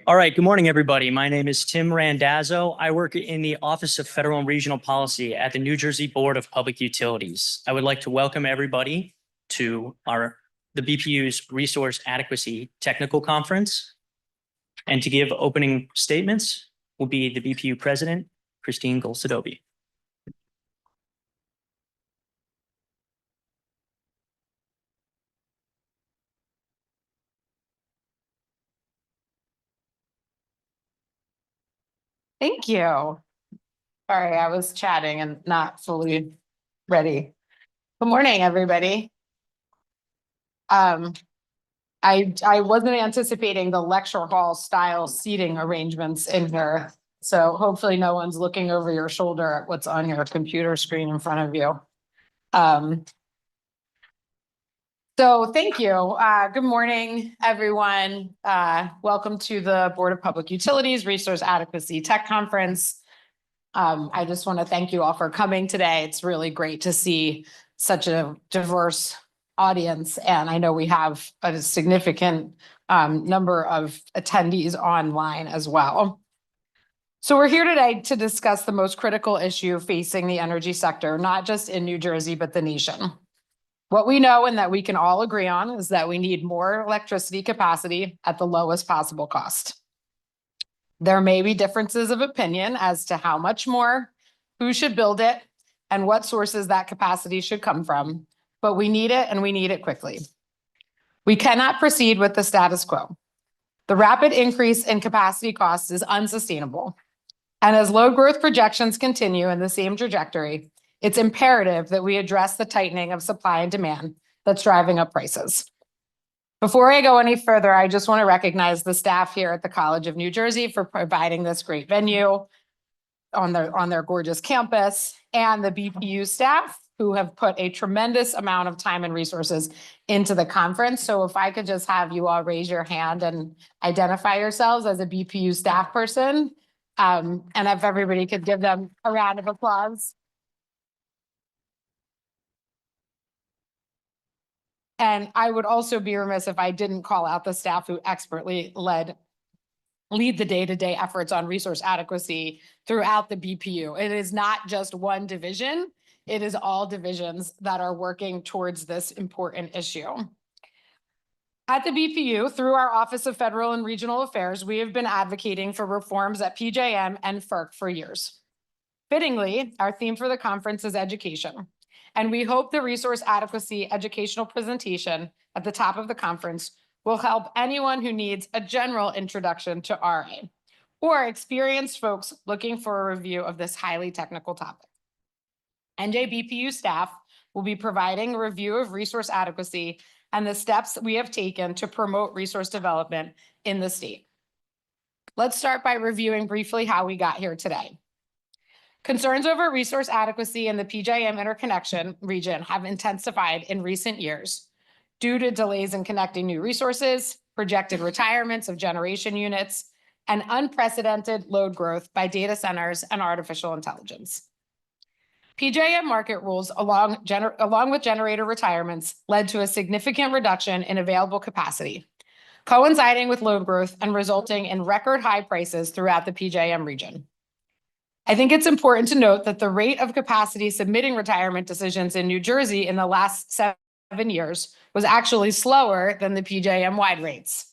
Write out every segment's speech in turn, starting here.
All right, good morning, everybody. My name is Tim Randazzo. I work in the Office of Federal and Regional Policy at the New Jersey Board of Public Utilities. I would like to welcome everybody to the BPU's Resource Adequacy Technical Conference. And to give opening statements will be the BPU President, Christine Golsadobi. Thank you. Sorry, I was chatting and not fully ready. Good morning, everybody. I wasn't anticipating the lecture hall style seating arrangements in here. So hopefully no one's looking over your shoulder at what's on your computer screen in front of you. So thank you. Good morning, everyone. Welcome to the Board of Public Utilities Resource Adequacy Tech Conference. I just want to thank you all for coming today. It's really great to see such a diverse audience, and I know we have a significant number of attendees online as well. So we're here today to discuss the most critical issue facing the energy sector, not just in New Jersey, but the nation. What we know and that we can all agree on is that we need more electricity capacity at the lowest possible cost. There may be differences of opinion as to how much more, who should build it, and what sources that capacity should come from, but we need it and we need it quickly. We cannot proceed with the status quo. The rapid increase in capacity costs is unsustainable. And as load growth projections continue in the same trajectory, it's imperative that we address the tightening of supply and demand that's driving up prices. Before I go any further, I just want to recognize the staff here at the College of New Jersey for providing this great venue on their gorgeous campus, and the BPU staff who have put a tremendous amount of time and resources into the conference. So if I could just have you all raise your hand and identify yourselves as a BPU staff person, and if everybody could give them a round of applause. And I would also be remiss if I didn't call out the staff who expertly lead the day-to-day efforts on resource adequacy throughout the BPU. It is not just one division, it is all divisions that are working towards this important issue. At the BPU, through our Office of Federal and Regional Affairs, we have been advocating for reforms at PJM and FERC for years. Fittingly, our theme for the conference is education. And we hope the resource adequacy educational presentation at the top of the conference will help anyone who needs a general introduction to RA or experienced folks looking for a review of this highly technical topic. NJBPU staff will be providing a review of resource adequacy and the steps we have taken to promote resource development in the state. Let's start by reviewing briefly how we got here today. Concerns over resource adequacy in the PJM interconnection region have intensified in recent years due to delays in connecting new resources, projected retirements of generation units, and unprecedented load growth by data centers and artificial intelligence. PJM market rules, along with generator retirements, led to a significant reduction in available capacity, coinciding with load growth and resulting in record high prices throughout the PJM region. I think it's important to note that the rate of capacity submitting retirement decisions in New Jersey in the last 7 years was actually slower than the PJM-wide rates.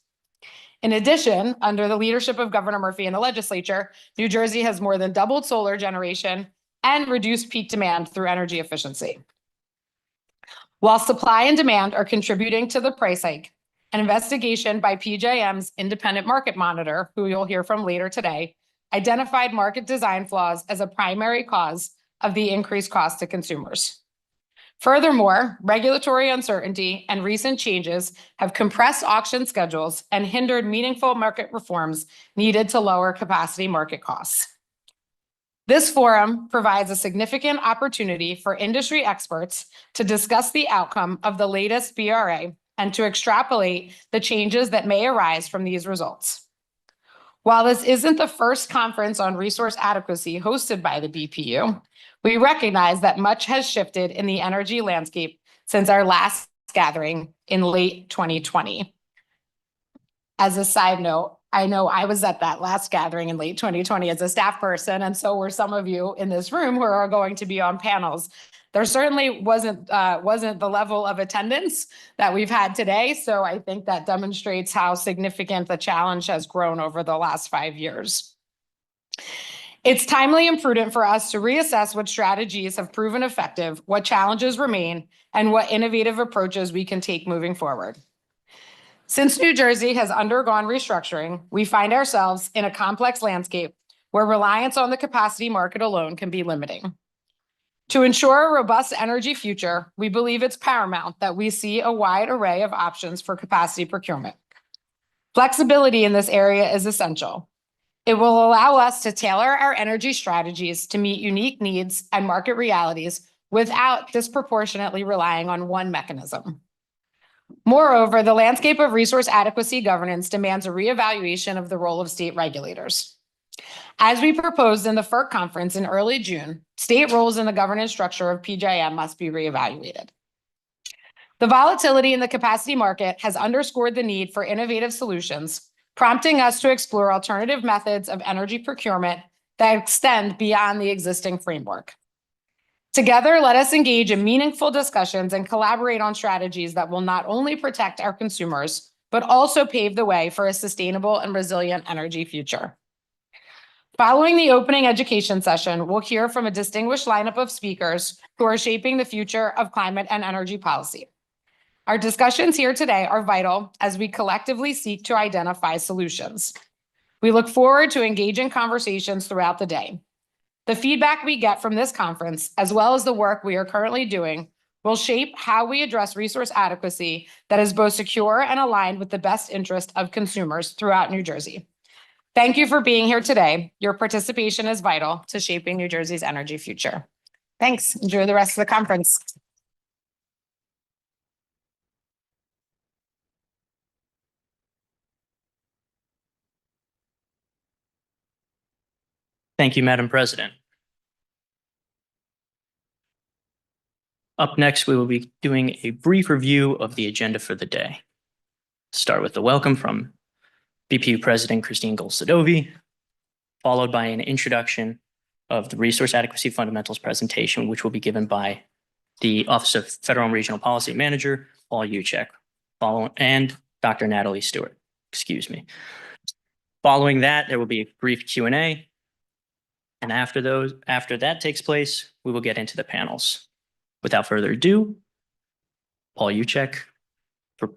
In addition, under the leadership of Governor Murphy and the legislature, New Jersey has more than doubled solar generation and reduced peak demand through energy efficiency. While supply and demand are contributing to the price hike, an investigation by PJM's independent market monitor, who you'll hear from later today, identified market design flaws as a primary cause of the increased cost to consumers. Furthermore, regulatory uncertainty and recent changes have compressed auction schedules and hindered meaningful market reforms needed to lower capacity market costs. This forum provides a significant opportunity for industry experts to discuss the outcome of the latest BRA and to extrapolate the changes that may arise from these results. While this isn't the first conference on resource adequacy hosted by the BPU, we recognize that much has shifted in the energy landscape since our last gathering in late 2020. As a side note, I know I was at that last gathering in late 2020 as a staff person, and so were some of you in this room who are going to be on panels. There certainly wasn't the level of attendance that we've had today, so I think that demonstrates how significant the challenge has grown over the last 5 years. It's timely and prudent for us to reassess what strategies have proven effective, what challenges remain, and what innovative approaches we can take moving forward. Since New Jersey has undergone restructuring, we find ourselves in a complex landscape where reliance on the capacity market alone can be limiting. To ensure a robust energy future, we believe it's paramount that we see a wide array of options for capacity procurement. Flexibility in this area is essential. It will allow us to tailor our energy strategies to meet unique needs and market realities without disproportionately relying on one mechanism. Moreover, the landscape of resource adequacy governance demands a reevaluation of the role of state regulators. As we proposed in the FERC conference in early June, state roles in the governance structure of PJM must be reevaluated. The volatility in the capacity market has underscored the need for innovative solutions, prompting us to explore alternative methods of energy procurement that extend beyond the existing framework. Together, let us engage in meaningful discussions and collaborate on strategies that will not only protect our consumers, but also pave the way for a sustainable and resilient energy future. Following the opening education session, we'll hear from a distinguished lineup of speakers who are shaping the future of climate and energy policy. Our discussions here today are vital as we collectively seek to identify solutions. We look forward to engaging conversations throughout the day. The feedback we get from this conference, as well as the work we are currently doing, will shape how we address resource adequacy that is both secure and aligned with the best interest of consumers throughout New Jersey. Thank you for being here today. Your participation is vital to shaping New Jersey's energy future. Thanks. Enjoy the rest of the conference. Thank you, Madam President. Up next, we will be doing a brief review of the agenda for the day. Start with the welcome from BPU President Christine Golsadovi, followed by an introduction of the Resource Adequacy Fundamentals presentation, which will be given by the Office of Federal and Regional Policy Manager, Paul Uchek, and Dr. Natalie Stewart, excuse me. Following that, there will be a brief Q&A. And after that takes place, we will get into the panels. Without further ado, Paul Uchek for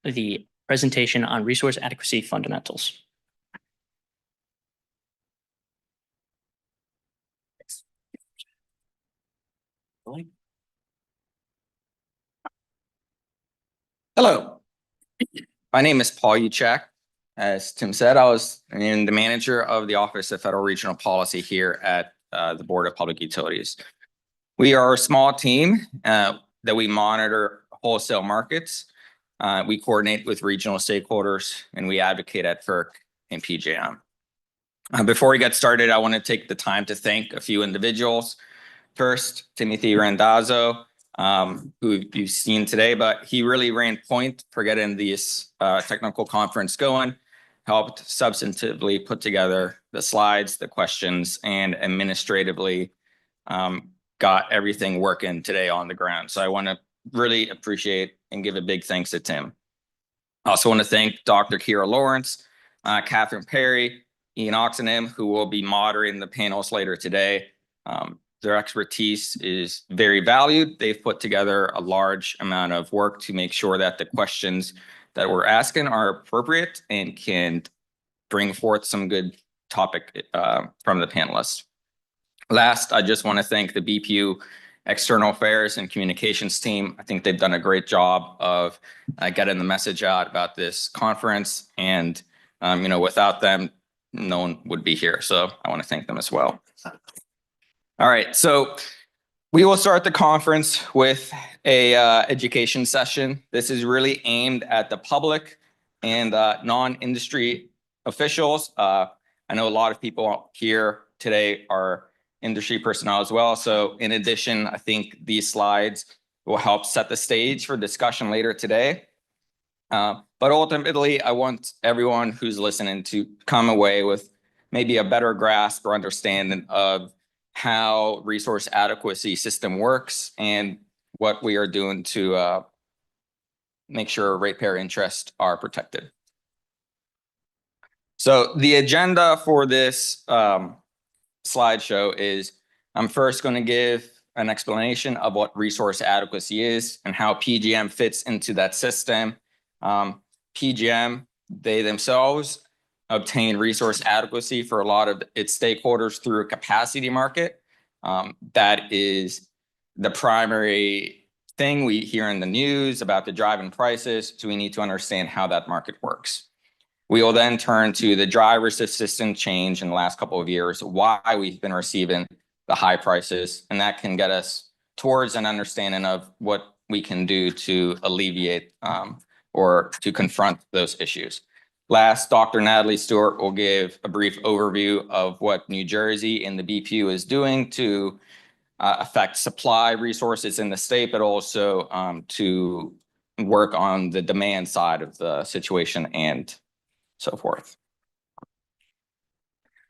the presentation on resource adequacy fundamentals. Hello, my name is Paul Uchek. As Tim said, I was the manager of the Office of Federal Regional Policy here at the Board of Public Utilities. We are a small team that we monitor wholesale markets. We coordinate with regional stakeholders and we advocate at FERC and PJM. Before we get started, I want to take the time to thank a few individuals. First, Timothy Randazzo, who you've seen today, but he really ran point for getting this technical conference going, helped substantively put together the slides, the questions, and administratively got everything working today on the ground. So I want to really appreciate and give a big thanks to Tim. I also want to thank Dr. Kira Lawrence, Catherine Perry, Ian Oxenham, who will be moderating the panels later today. Their expertise is very valued. They've put together a large amount of work to make sure that the questions that we're asking are appropriate and can bring forth some good topic from the panelists. Last, I just want to thank the BPU External Affairs and Communications team. I think they've done a great job of getting the message out about this conference. And, without them, no one would be here. So I want to thank them as well. All right, so we will start the conference with a education session. This is really aimed at the public and non-industry officials. I know a lot of people here today are industry personnel as well. So in addition, I think these slides will help set the stage for discussion later today. But ultimately, I want everyone who's listening to come away with maybe a better grasp or understanding of how resource adequacy system works and what we are doing to make sure ratepayer interests are protected. So the agenda for this slideshow is I'm first going to give an explanation of what resource adequacy is and how PGM fits into that system. PGM, they themselves obtain resource adequacy for a lot of its stakeholders through a capacity market. That is the primary thing we hear in the news about the driving prices. So we need to understand how that market works. We will then turn to the drivers of system change in the last couple of years, why we've been receiving the high prices, and that can get us towards an understanding of what we can do to alleviate or to confront those issues. Last, Dr. Natalie Stewart will give a brief overview of what New Jersey and the BPU is doing to affect supply resources in the state, but also to work on the demand side of the situation and so forth.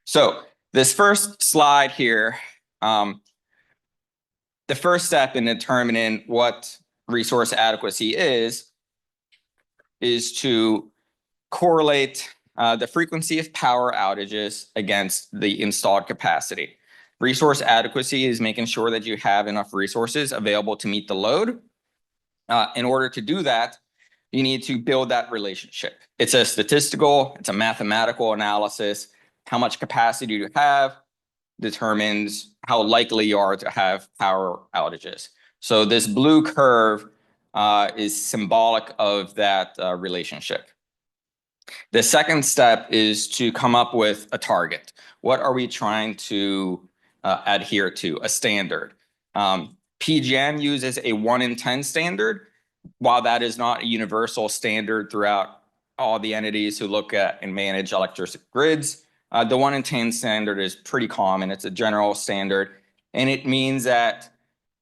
So this first slide here, the first step in determining what resource adequacy is to correlate the frequency of power outages against the installed capacity. Resource adequacy is making sure that you have enough resources available to meet the load. In order to do that, you need to build that relationship. It's a statistical, it's a mathematical analysis. How much capacity you have determines how likely you are to have power outages. So this blue curve is symbolic of that relationship. The second step is to come up with a target. What are we trying to adhere to? A standard. PGM uses a 1 in 10 standard. While that is not a universal standard throughout all the entities who look at and manage electricity grids, the 1 in 10 standard is pretty common. It's a general standard, and it means that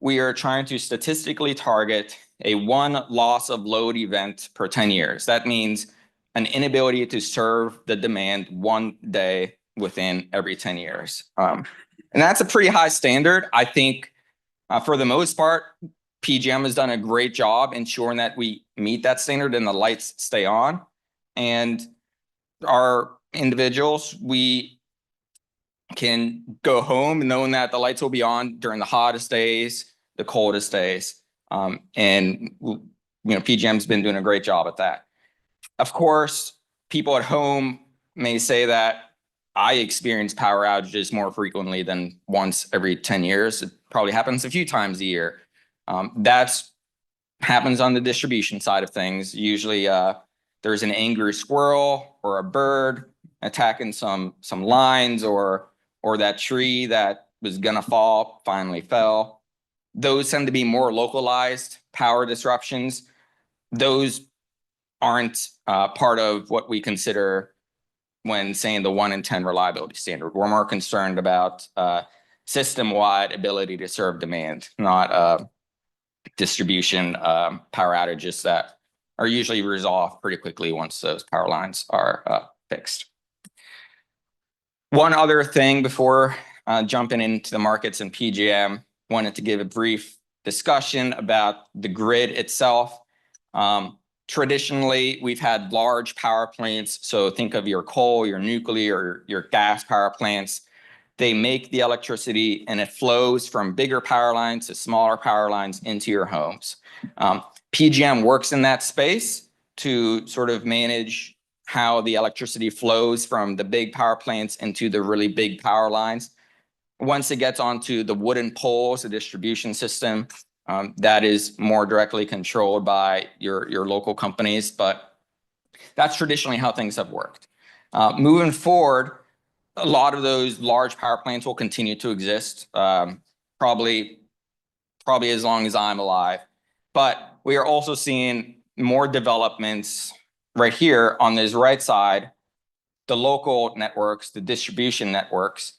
we are trying to statistically target a 1 loss of load event per 10 years. That means an inability to serve the demand 1 day within every 10 years. And that's a pretty high standard. I think for the most part, PGM has done a great job ensuring that we meet that standard and the lights stay on. And our individuals, we can go home knowing that the lights will be on during the hottest days, the coldest days. And PGM's been doing a great job at that. Of course, people at home may say that I experience power outages more frequently than once every 10 years. It probably happens a few times a year. That's happens on the distribution side of things. Usually there's an angry squirrel or a bird attacking some lines or that tree that was gonna fall finally fell. Those tend to be more localized power disruptions. Those aren't part of what we consider when saying the 1 in 10 reliability standard. We're more concerned about system-wide ability to serve demand, not distribution power outages that are usually resolved pretty quickly once those power lines are fixed. One other thing before jumping into the markets and PGM, wanted to give a brief discussion about the grid itself. Traditionally, we've had large power plants. So think of your coal, your nuclear, your gas power plants. They make the electricity and it flows from bigger power lines to smaller power lines into your homes. PGM works in that space to sort of manage how the electricity flows from the big power plants into the really big power lines. Once it gets onto the wooden poles, the distribution system, that is more directly controlled by your local companies, but that's traditionally how things have worked. Moving forward, a lot of those large power plants will continue to exist, probably as long as I'm alive. But we are also seeing more developments right here on this right side, the local networks, the distribution networks,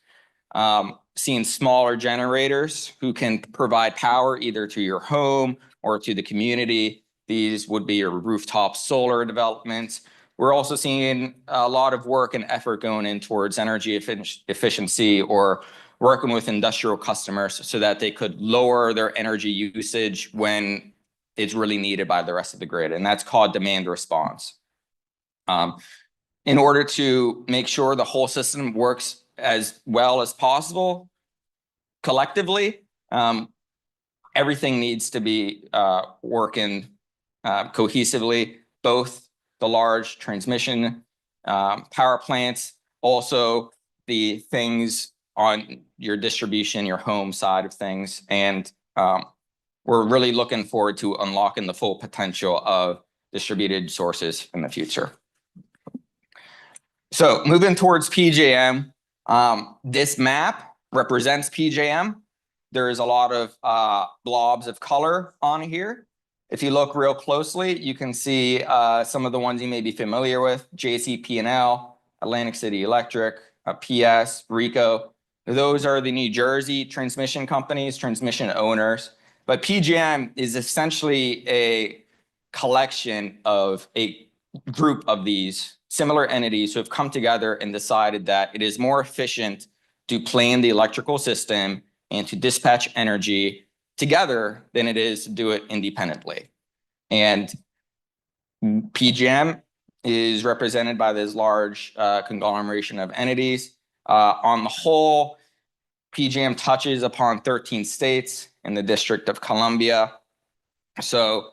seeing smaller generators who can provide power either to your home or to the community These would be your rooftop solar developments. We're also seeing a lot of work and effort going in towards energy efficiency or working with industrial customers so that they could lower their energy usage when it's really needed by the rest of the grid. And that's called demand response. In order to make sure the whole system works as well as possible collectively, everything needs to be working cohesively, both the large transmission power plants, also the things on your distribution, your home side of things. And we're really looking forward to unlocking the full potential of distributed sources in the future. So moving towards PJM, this map represents PJM. There's a lot of blobs of color on here. If you look real closely, you can see some of the ones you may be familiar with: JCP&L, Atlantic City Electric, PS, RICO. Those are the New Jersey transmission companies, transmission owners. But PJM is essentially a collection of a group of these similar entities who have come together and decided that it is more efficient to plan the electrical system and to dispatch energy together than it is to do it independently. And PJM is represented by this large conglomeration of entities. On the whole, PJM touches upon 13 states in the District of Columbia. So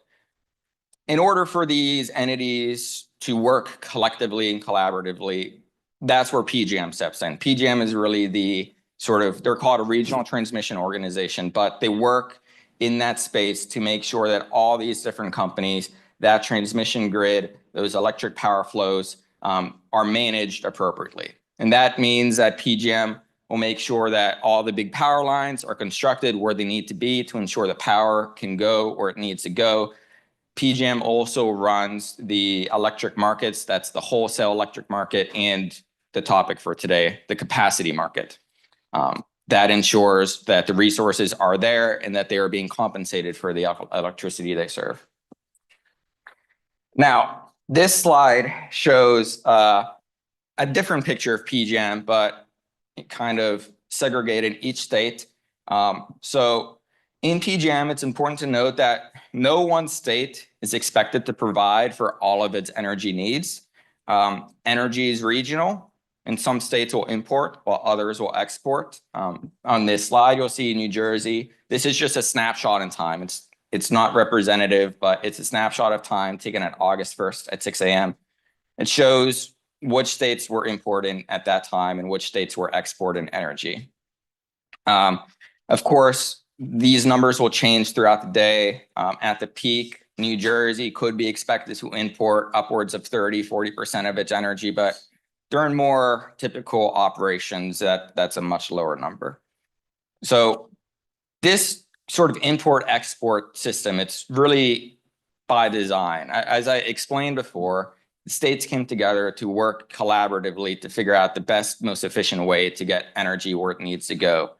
in order for these entities to work collectively and collaboratively, that's where PJM steps in. PJM is really the they're called a regional transmission organization, but they work in that space to make sure that all these different companies, that transmission grid, those electric power flows are managed appropriately. And that means that PJM will make sure that all the big power lines are constructed where they need to be to ensure the power can go where it needs to go. PJM also runs the electric markets. That's the wholesale electric market and the topic for today, the capacity market. That ensures that the resources are there and that they are being compensated for the electricity they serve. Now, this slide shows a different picture of PJM, but it kind of segregated each state. So in PJM, it's important to note that no one state is expected to provide for all of its energy needs. Energy is regional, and some states will import while others will export. On this slide, you'll see New Jersey. This is just a snapshot in time. It's not representative, but it's a snapshot of time taken at August 1st at 6 a.m. It shows which states were importing at that time and which states were exporting energy. Of course, these numbers will change throughout the day. At the peak, New Jersey could be expected to import upwards of 30–40% of its energy, but during more typical operations, that's a much lower number. So this sort of import-export system, it's really by design. As I explained before, the states came together to work collaboratively to figure out the best, most efficient way to get energy where it needs to go.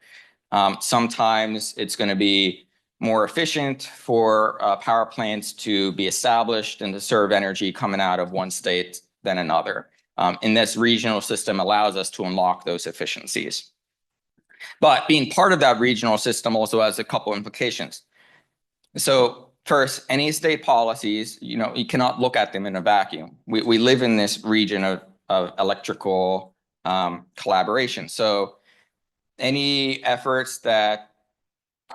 Sometimes it's going to be more efficient for power plants to be established and to serve energy coming out of one state than another. And this regional system allows us to unlock those efficiencies. But being part of that regional system also has a couple implications. So first, any state policies, you cannot look at them in a vacuum. We live in this region of electrical collaboration. So any efforts that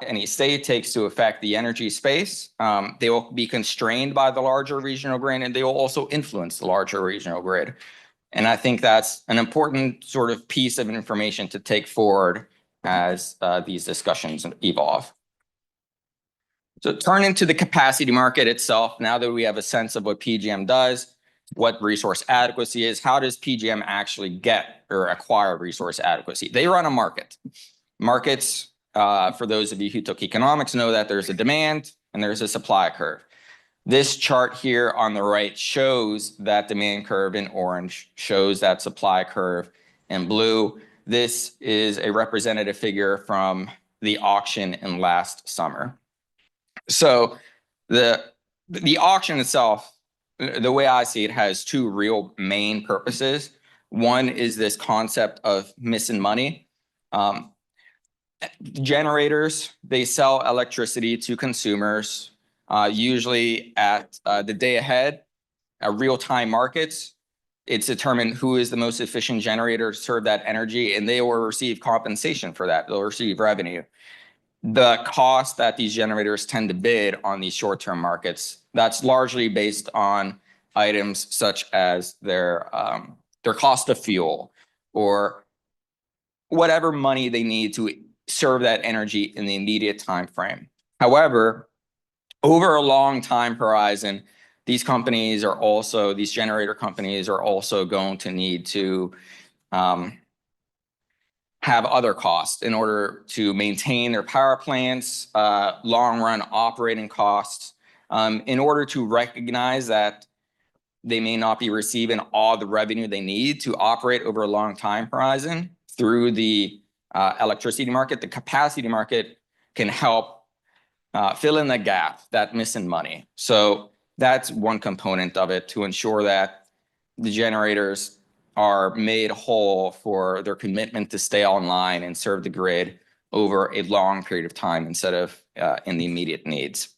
any state takes to affect the energy space, they will be constrained by the larger regional grid, and they will also influence the larger regional grid. And I think that's an important sort of piece of information to take forward as these discussions evolve. So turning to the capacity market itself, now that we have a sense of what PJM does, what resource adequacy is, how does PJM actually get or acquire resource adequacy? They run a market. Markets, for those of you who took economics, know that there's a demand and there's a supply curve. This chart here on the right shows that demand curve in orange, shows that supply curve in blue. This is a representative figure from the auction in last summer. So the The auction itself, the way I see it, has two real main purposes. One is this concept of missing money. Generators, they sell electricity to consumers, usually at the day ahead, real-time markets. It's determined who is the most efficient generator to serve that energy, and they will receive compensation for that. They'll receive revenue. The cost that these generators tend to bid on these short-term markets, that's largely based on items such as their cost of fuel or whatever money they need to serve that energy in the immediate time frame. However, over a long time horizon, these generator companies are also going to need to have other costs in order to maintain their power plants, long run operating costs, in order to recognize that they may not be receiving all the revenue they need to operate over a long time horizon through the electricity market. The capacity market can help fill in the gap, that missing money. So that's one component of it, to ensure that the generators are made whole for their commitment to stay online and serve the grid over a long period of time instead of in the immediate needs.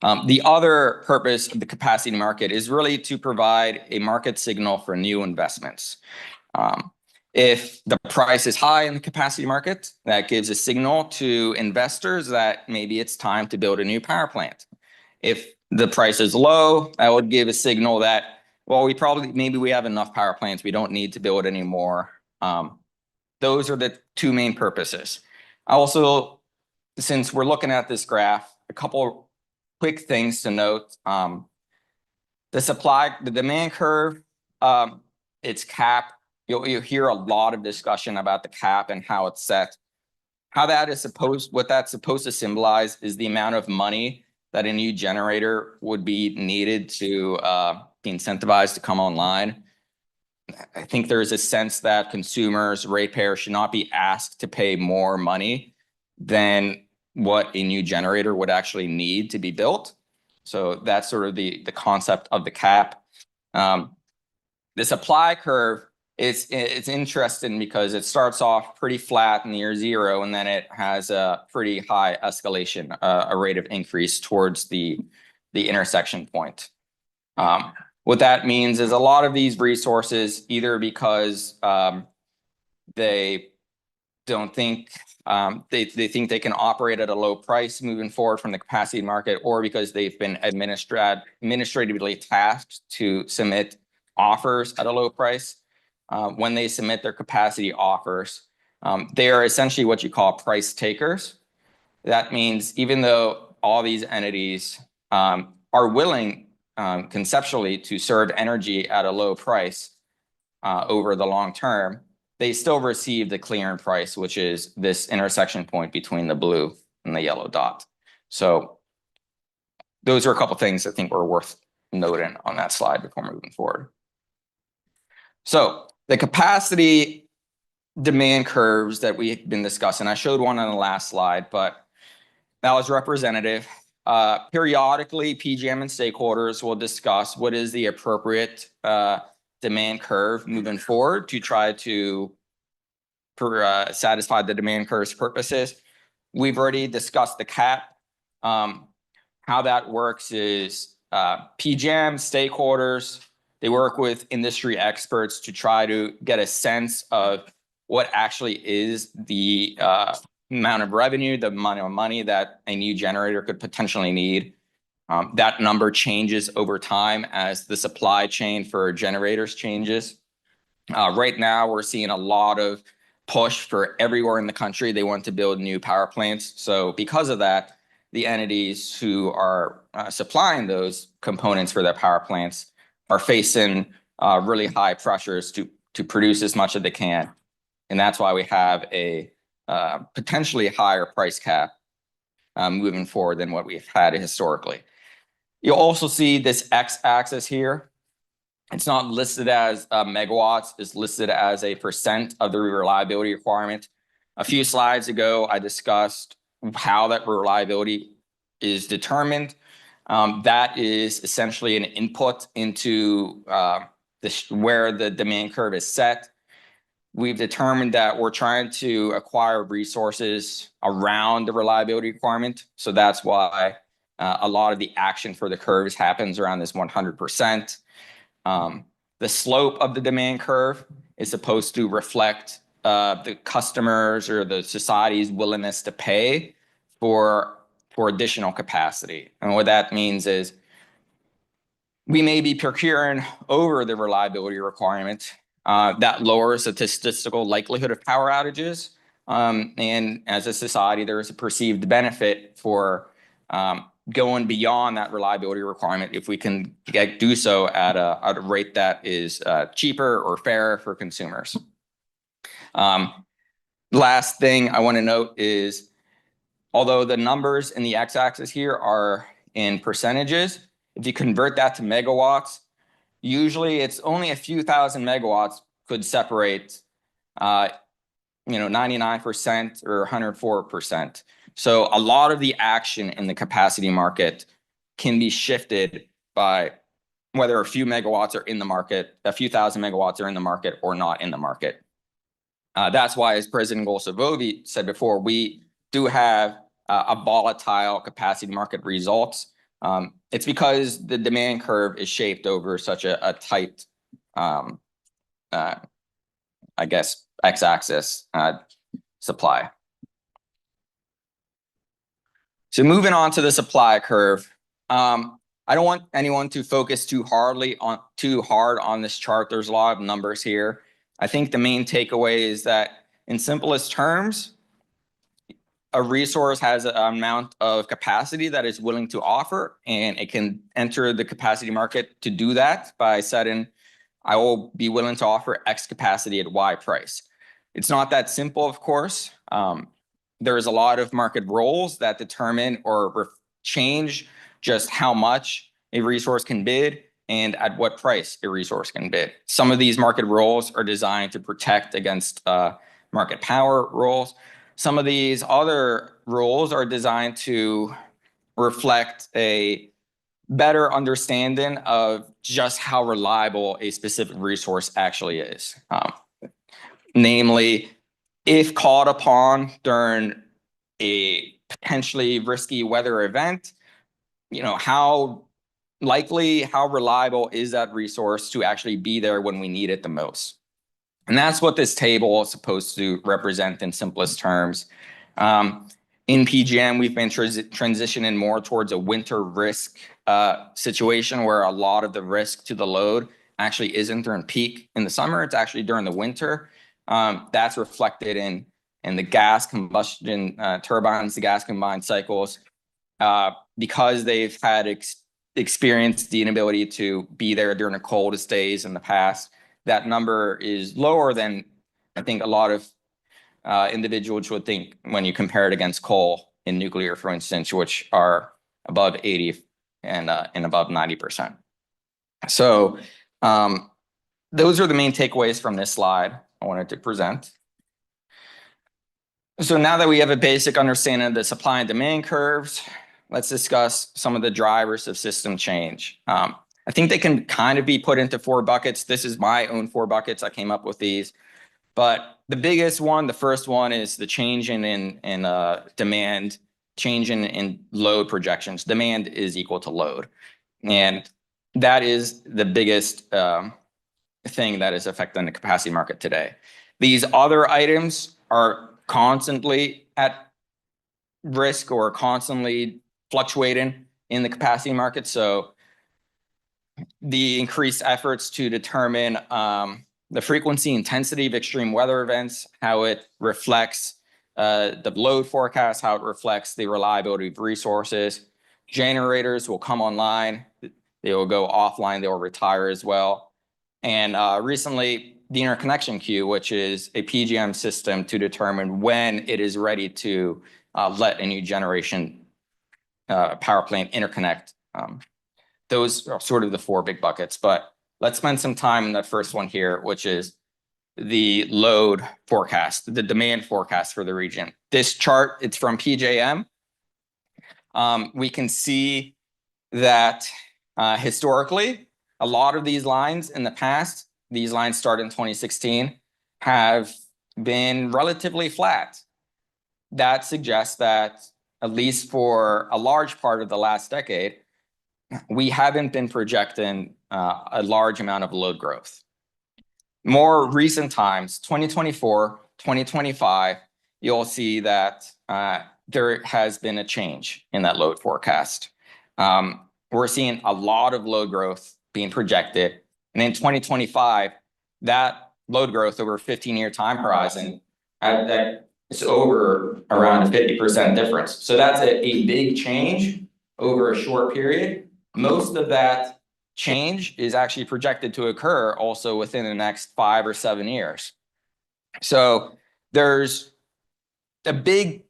The other purpose of the capacity market is really to provide a market signal for new investments. If the price is high in the capacity market, that gives a signal to investors that maybe it's time to build a new power plant. If the price is low, that would give a signal that, well, maybe we have enough power plants, we don't need to build anymore. Those are the two main purposes. Also, since we're looking at this graph, a couple quick things to note. The demand curve, it's capped. You'll hear a lot of discussion about the cap and how it's set. What that's supposed to symbolize is the amount of money that a new generator would be needed to be incentivized to come online. I think there's a sense that consumers, ratepayers, should not be asked to pay more money than what a new generator would actually need to be built. So that's sort of the concept of the cap. The supply curve, it's interesting because it starts off pretty flat near zero, and then it has a pretty high escalation, a rate of increase towards the intersection point. What that means is a lot of these resources, either because they don't think they think they can operate at a low price moving forward from the capacity market, or because they've been administratively tasked to submit offers at a low price. When they submit their capacity offers, they are essentially what you call price takers. That means even though all these entities are willing conceptually to serve energy at a low price over the long term, they still receive the clearing price, which is this intersection point between the blue and the yellow dot. So those are a couple things I think were worth noting on that slide before moving forward. So the capacity demand curves that we've been discussing, I showed one on the last slide, but that was representative. Periodically, PJM and stakeholders will discuss what is the appropriate demand curve moving forward to try to satisfy the demand curve's purposes. We've already discussed the cap. How that works is PJM stakeholders, they work with industry experts to try to get a sense of what actually is the amount of revenue, the amount of money that a new generator could potentially need. That number changes over time as the supply chain for generators changes. Right now, we're seeing a lot of push for everywhere in the country. They want to build new power plants. So because of that, the entities who are supplying those components for their power plants are facing really high pressures to produce as much as they can. And that's why we have a potentially higher price cap moving forward than what we've had historically. You'll also see this x-axis here. It's not listed as megawatts, it's listed as a percent of the reliability requirement. A few slides ago, I discussed how that reliability is determined. That is essentially an input into where the demand curve is set. We've determined that we're trying to acquire resources around the reliability requirement. So that's why a lot of the action for the curves happens around this 100%. The slope of the demand curve is supposed to reflect the customers or the society's willingness to pay for additional capacity. And what that means is we may be procuring over the reliability requirement. That lowers the statistical likelihood of power outages. And as a society, there is a perceived benefit for going beyond that reliability requirement if we can do so at a rate that is cheaper or fairer for consumers. Last thing I want to note is, although the numbers in the x-axis here are in percentages, if you convert that to megawatts, usually it's only a few thousand megawatts could separate 99% or 104%. So a lot of the action in the capacity market can be shifted by whether a few megawatts are in the market, a few thousand megawatts are in the market or not in the market. That's why, as President Golsavovi said before, we do have a volatile capacity market results. It's because the demand curve is shaped over such a tight, I guess, x-axis supply. So moving on to the supply curve, I don't want anyone to focus too hard on this chart. There's a lot of numbers here. I think the main takeaway is that, in simplest terms, a resource has an amount of capacity that is willing to offer, and it can enter the capacity market to do that by setting, I will be willing to offer X capacity at Y price. It's not that simple, of course. There's a lot of market roles that determine or change just how much a resource can bid and at what price a resource can bid. Some of these market roles are designed to protect against market power roles. Some of these other rules are designed to reflect a better understanding of just how reliable a specific resource actually is. Namely, if called upon during a potentially risky weather event, how likely, how reliable is that resource to actually be there when we need it the most? And that's what this table is supposed to represent in simplest terms. In PJM, we've been transitioning more towards a winter risk situation where a lot of the risk to the load actually isn't during peak in the summer. It's actually during the winter. That's reflected in the gas combustion turbines, the gas combined cycles, because they've had experienced the inability to be there during the coldest days in the past. That number is lower than I think a lot of individuals would think when you compare it against coal and nuclear, for instance, which are above 80 and above 90%. So those are the main takeaways from this slide I wanted to present. So now that we have a basic understanding of the supply and demand curves, let's discuss some of the drivers of system change. I think they can kind of be put into 4 buckets. This is my own 4 buckets. I came up with these. But the biggest one, the first one, is the change in demand, change in load projections. Demand is equal to load. And that is the biggest thing that is affecting the capacity market today. These other items are constantly at risk or constantly fluctuating in the capacity market. So the increased efforts to determine the frequency, intensity of extreme weather events, how it reflects the load forecast, how it reflects the reliability of resources. Generators will come online, they will go offline, they will retire as well. And recently, the interconnection queue, which is a PJM system to determine when it is ready to let a new generation power plant interconnect. Those are sort of the 4 big buckets, but let's spend some time in that first one here, which is the load forecast, the demand forecast for the region. This chart, it's from PJM. We can see that historically, a lot of these lines in the past, these lines started in 2016, have been relatively flat. That suggests that, at least for a large part of the last decade, we haven't been projecting a large amount of load growth. More recent times, 2024, 2025, you'll see that there has been a change in that load forecast. We're seeing a lot of load growth being projected. And in 2025, that load growth over a 15-year time horizon, it's over around a 50% difference. So that's a big change over a short period. Most of that change is actually projected to occur also within the next 5 or 7 years. So there's a big,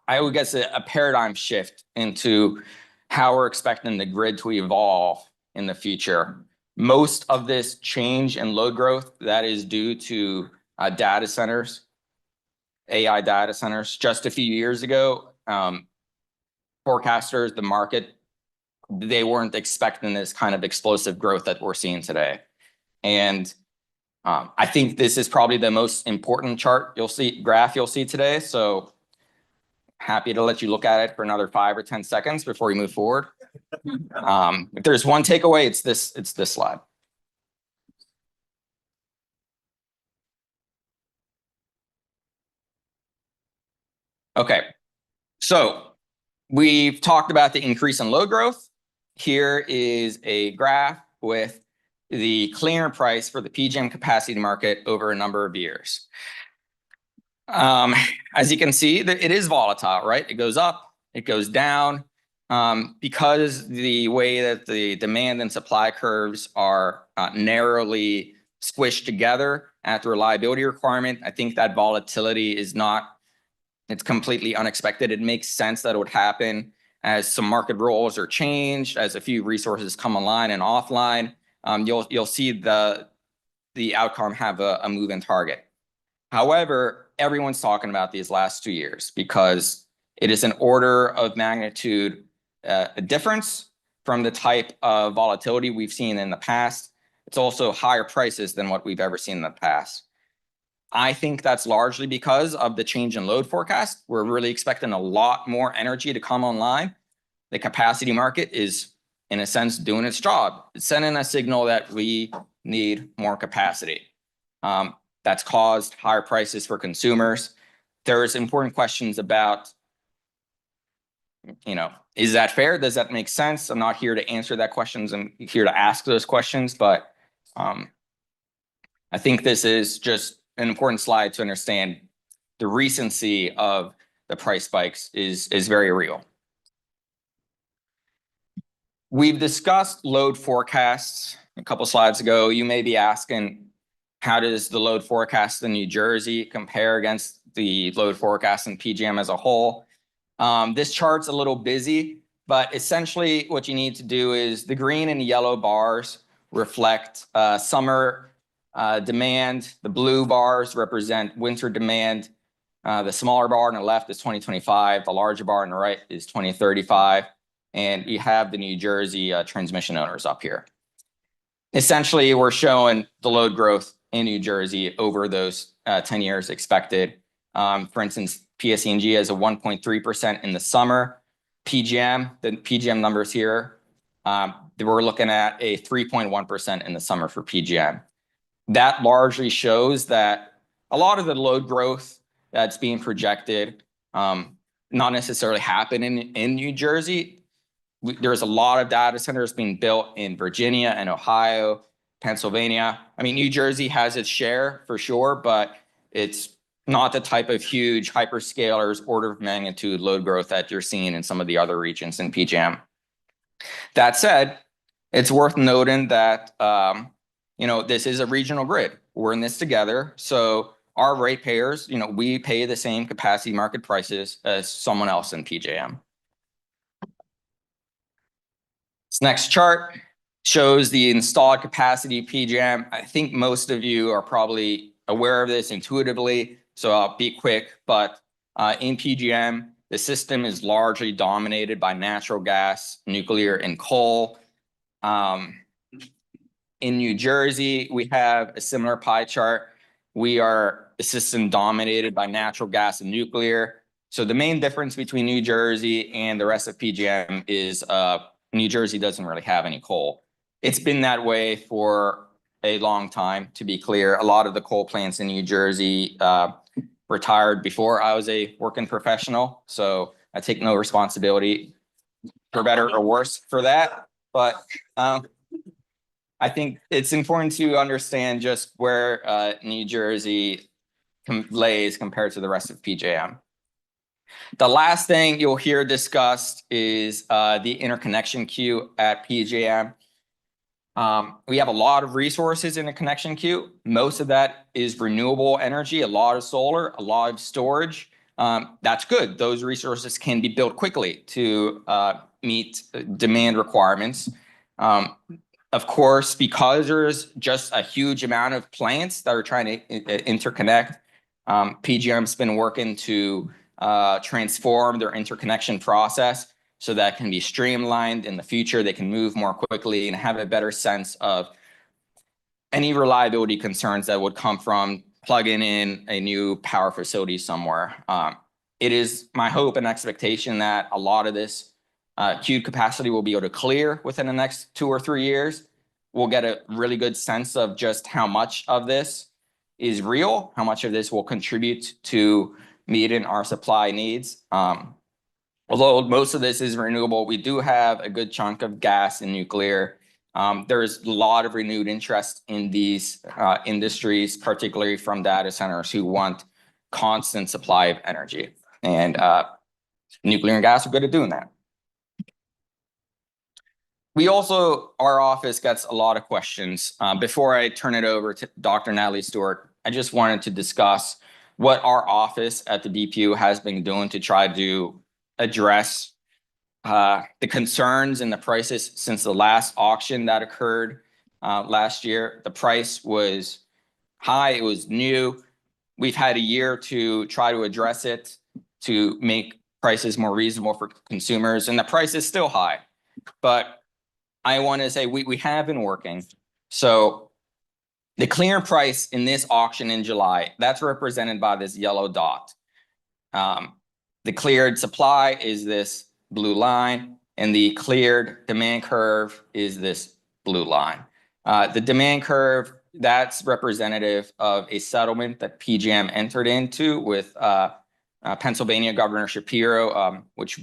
I would guess, a paradigm shift into how we're expecting the grid to evolve in the future. Most of this change in load growth, that is due to data centers, AI data centers. Just a few years ago, forecasters, the market, they weren't expecting this kind of explosive growth that we're seeing today. And I think this is probably the most important graph you'll see today. So happy to let you look at it for another 5 or 10 seconds before we move forward. If there's one takeaway, it's this slide. Okay, so we've talked about the increase in load growth. Here is a graph with the clearing price for the PJM capacity market over a number of years. As you can see, it is volatile, right? It goes up, it goes down, because the way that the demand and supply curves are narrowly squished together at the reliability requirement. I think that volatility is it's completely unexpected. It makes sense that it would happen as some market roles are changed, as a few resources come online and offline. You'll see the outcome have a moving target. However, everyone's talking about these last 2 years because it is an order of magnitude a difference from the type of volatility we've seen in the past. It's also higher prices than what we've ever seen in the past. I think that's largely because of the change in load forecast. We're really expecting a lot more energy to come online. The capacity market is, in a sense, doing its job. It's sending a signal that we need more capacity. That's caused higher prices for consumers. There's important questions about, is that fair? Does that make sense? I'm not here to answer that questions. I'm here to ask those questions, but I think this is just an important slide to understand the recency of the price spikes is very real. We've discussed load forecasts a couple slides ago. You may be asking, how does the load forecast in New Jersey compare against the load forecast in PJM as a whole? This chart's a little busy, but essentially what you need to do is the green and yellow bars reflect summer demand. The blue bars represent winter demand. The smaller bar on the left is 2025. The larger bar on the right is 2035. And you have the New Jersey transmission owners up here. Essentially, we're showing the load growth in New Jersey over those 10 years expected. For instance, PSE&G has a 1.3% in the summer. PJM, the PJM numbers here, we're looking at a 3.1% in the summer for PJM. That largely shows that a lot of the load growth that's being projected not necessarily happen in New Jersey. There's a lot of data centers being built in Virginia and Ohio, Pennsylvania. I mean, New Jersey has its share for sure, but it's not the type of huge hyperscalers order of magnitude load growth that you're seeing in some of the other regions in PJM. That said, it's worth noting that this is a regional grid. We're in this together. So our ratepayers, we pay the same capacity market prices as someone else in PJM. This next chart shows the installed capacity PJM. I think most of you are probably aware of this intuitively, so I'll be quick. But in PJM, The system is largely dominated by natural gas, nuclear, and coal. In New Jersey, we have a similar pie chart. We are a system dominated by natural gas and nuclear. So the main difference between New Jersey and the rest of PJM is New Jersey doesn't really have any coal. It's been that way for a long time, to be clear. A lot of the coal plants in New Jersey retired before I was a working professional. So I take no responsibility for better or worse for that. But I think it's important to understand just where New Jersey lays compared to the rest of PJM. The last thing you'll hear discussed is the interconnection queue at PJM. We have a lot of resources in the connection queue. Most of that is renewable energy, a lot of solar, a lot of storage. That's good. Those resources can be built quickly to meet demand requirements. Of course, because there's just a huge amount of plants that are trying to interconnect, PJM's been working to transform their interconnection process so that can be streamlined in the future. They can move more quickly and have a better sense of any reliability concerns that would come from plugging in a new power facility somewhere. It is my hope and expectation that a lot of this queued capacity will be able to clear within the next 2 or 3 years. We'll get a really good sense of just how much of this is real, how much of this will contribute to meeting our supply needs. Although most of this is renewable, we do have a good chunk of gas and nuclear. There's a lot of renewed interest in these industries, particularly from data centers who want constant supply of energy. And nuclear and gas are good at doing that. We also, our office gets a lot of questions. Before I turn it over to Dr. Natalie Stewart, I just wanted to discuss what our office at the BPU has been doing to try to address the concerns and the prices since the last auction that occurred last year. The price was high, it was new. We've had a year to try to address it, to make prices more reasonable for consumers, and the price is still high. But I want to say we have been working. So the clearing price in this auction in July, that's represented by this yellow dot. The cleared supply is this blue line, and the cleared demand curve is this blue line. The demand curve, that's representative of a settlement that PJM entered into with Pennsylvania Governor Shapiro, which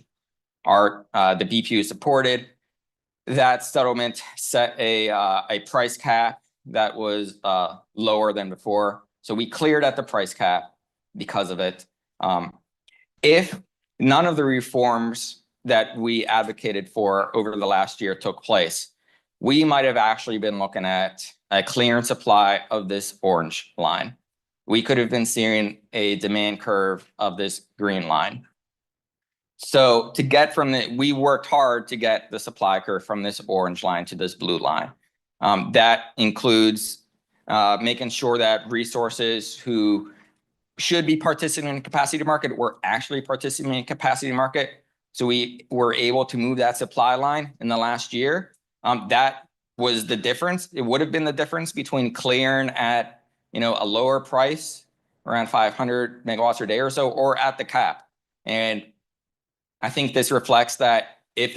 the BPU supported. That settlement set a price cap that was lower than before. So we cleared at the price cap because of it. If none of the reforms that we advocated for over the last year took place, we might have actually been looking at a clearance supply of this orange line. We could have been seeing a demand curve of this green line. So to get from we worked hard to get the supply curve from this orange line to this blue line. That includes making sure that resources who should be participating in the capacity market were actually participating in the capacity market. So we were able to move that supply line in the last year. That was the difference. It would have been the difference between clearing at a lower price, around 500 megawatts a day or so, or at the cap. And I think this reflects that if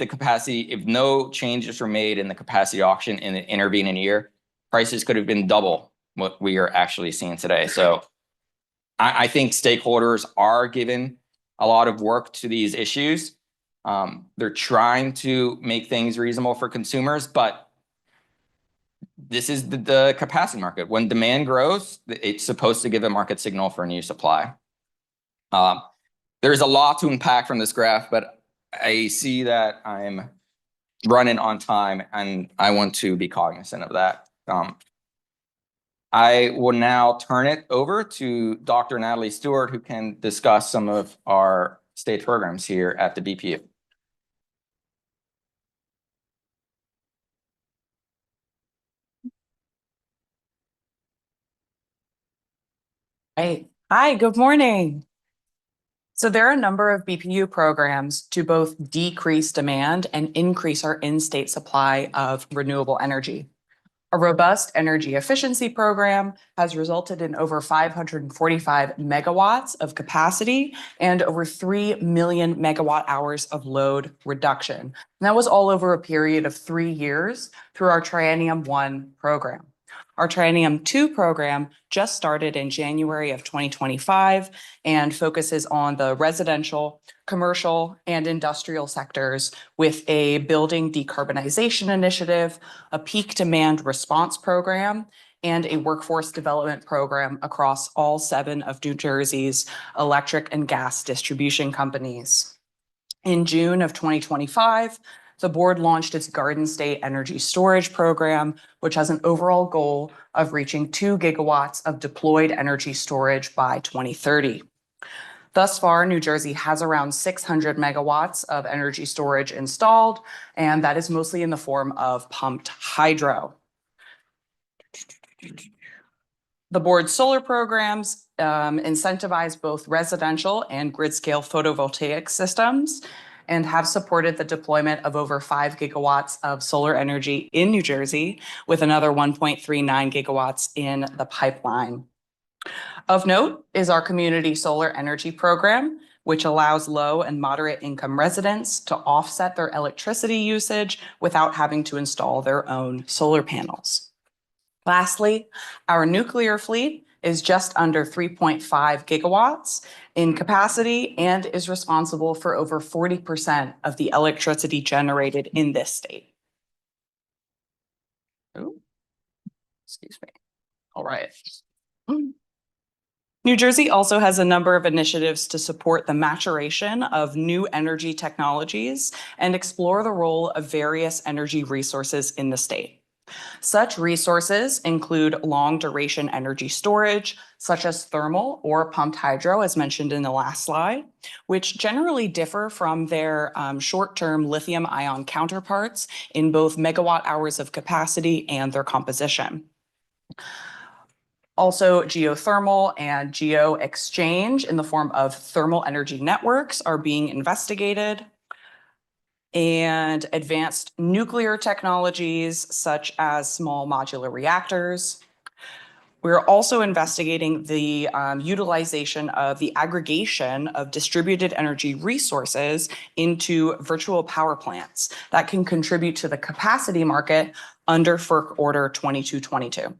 no changes were made in the capacity auction in the intervening year, prices could have been double what we are actually seeing today. So I think stakeholders are giving a lot of work to these issues. They're trying to make things reasonable for consumers, but this is the capacity market. When demand grows, it's supposed to give a market signal for a new supply. There's a lot to unpack from this graph, but I see that I'm running on time and I want to be cognizant of that. I will now turn it over to Dr. Natalie Stewart, who can discuss some of our state programs here at the BPU. Right. Hi, good morning. So there are a number of BPU programs to both decrease demand and increase our in-state supply of renewable energy. A robust energy efficiency program has resulted in over 545 megawatts of capacity and over 3 million megawatt hours of load reduction. And that was all over a period of 3 years through our Triennium 1 program. Our Triennium 2 program just started in January of 2025 and focuses on the residential, commercial, and industrial sectors with a building decarbonization initiative, a peak demand response program, and a workforce development program across all 7 of New Jersey's electric and gas distribution companies. In June of 2025, the board launched its Garden State Energy Storage Program, which has an overall goal of reaching 2 gigawatts of deployed energy storage by 2030. Thus far, New Jersey has around 600 megawatts of energy storage installed, and that is mostly in the form of pumped hydro. The board's solar programs incentivize both residential and grid-scale photovoltaic systems and have supported the deployment of over 5 gigawatts of solar energy in New Jersey, with another 1.39 gigawatts in the pipeline. Of note is our community solar energy program, which allows low and moderate income residents to offset their electricity usage without having to install their own solar panels. Lastly, our nuclear fleet is just under 3.5 gigawatts in capacity and is responsible for over 40% of the electricity generated in this state. Oh, excuse me. All right. New Jersey also has a number of initiatives to support the maturation of new energy technologies and explore the role of various energy resources in the state. Such resources include long-duration energy storage, such as thermal or pumped hydro, as mentioned in the last slide, which generally differ from their short-term lithium-ion counterparts in both megawatt hours of capacity and their composition. Also, geothermal and geo-exchange in the form of thermal energy networks are being investigated. And advanced nuclear technologies such as small modular reactors. We're also investigating the utilization of the aggregation of distributed energy resources into virtual power plants that can contribute to the capacity market under FERC Order 2222.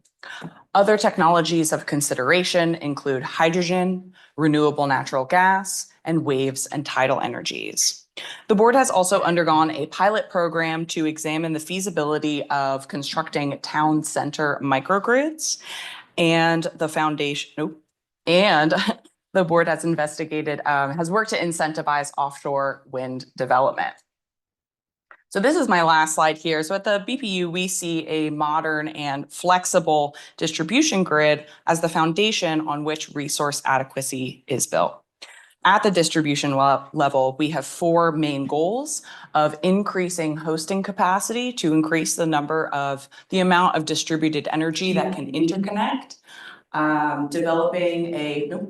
Other technologies of consideration include hydrogen, renewable natural gas, and waves and tidal energies. The board has also undergone a pilot program to examine the feasibility of constructing town center microgrids, and the foundation, and the board has investigated, has worked to incentivize offshore wind development. So this is my last slide here. So at the BPU, we see a modern and flexible distribution grid as the foundation on which resource adequacy is built. At the distribution level, we have 4 main goals of increasing hosting capacity to increase the amount of distributed energy that can interconnect,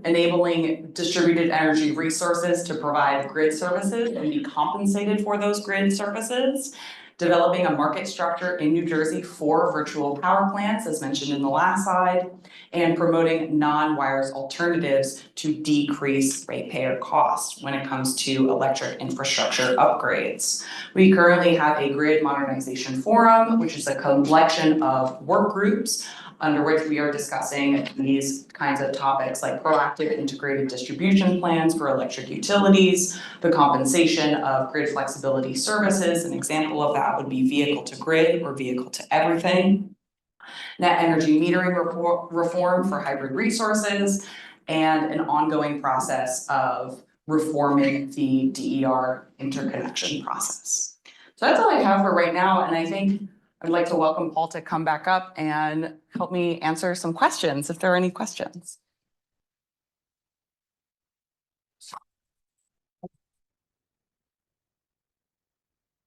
enabling distributed energy resources to provide grid services and be compensated for those grid services, developing a market structure in New Jersey for virtual power plants, as mentioned in the last slide, and promoting non-wires alternatives to decrease ratepayer costs when it comes to electric infrastructure upgrades. We currently have a grid modernization forum, which is a collection of work groups under which we are discussing these kinds of topics like proactive integrated distribution plans for electric utilities, the compensation of grid flexibility services. An example of that would be vehicle to grid or vehicle to everything. Net energy metering reform for hybrid resources, and an ongoing process of reforming the DER interconnection process. So that's all I have for right now, and I think I'd like to welcome Paul to come back up and help me answer some questions, if there are any questions.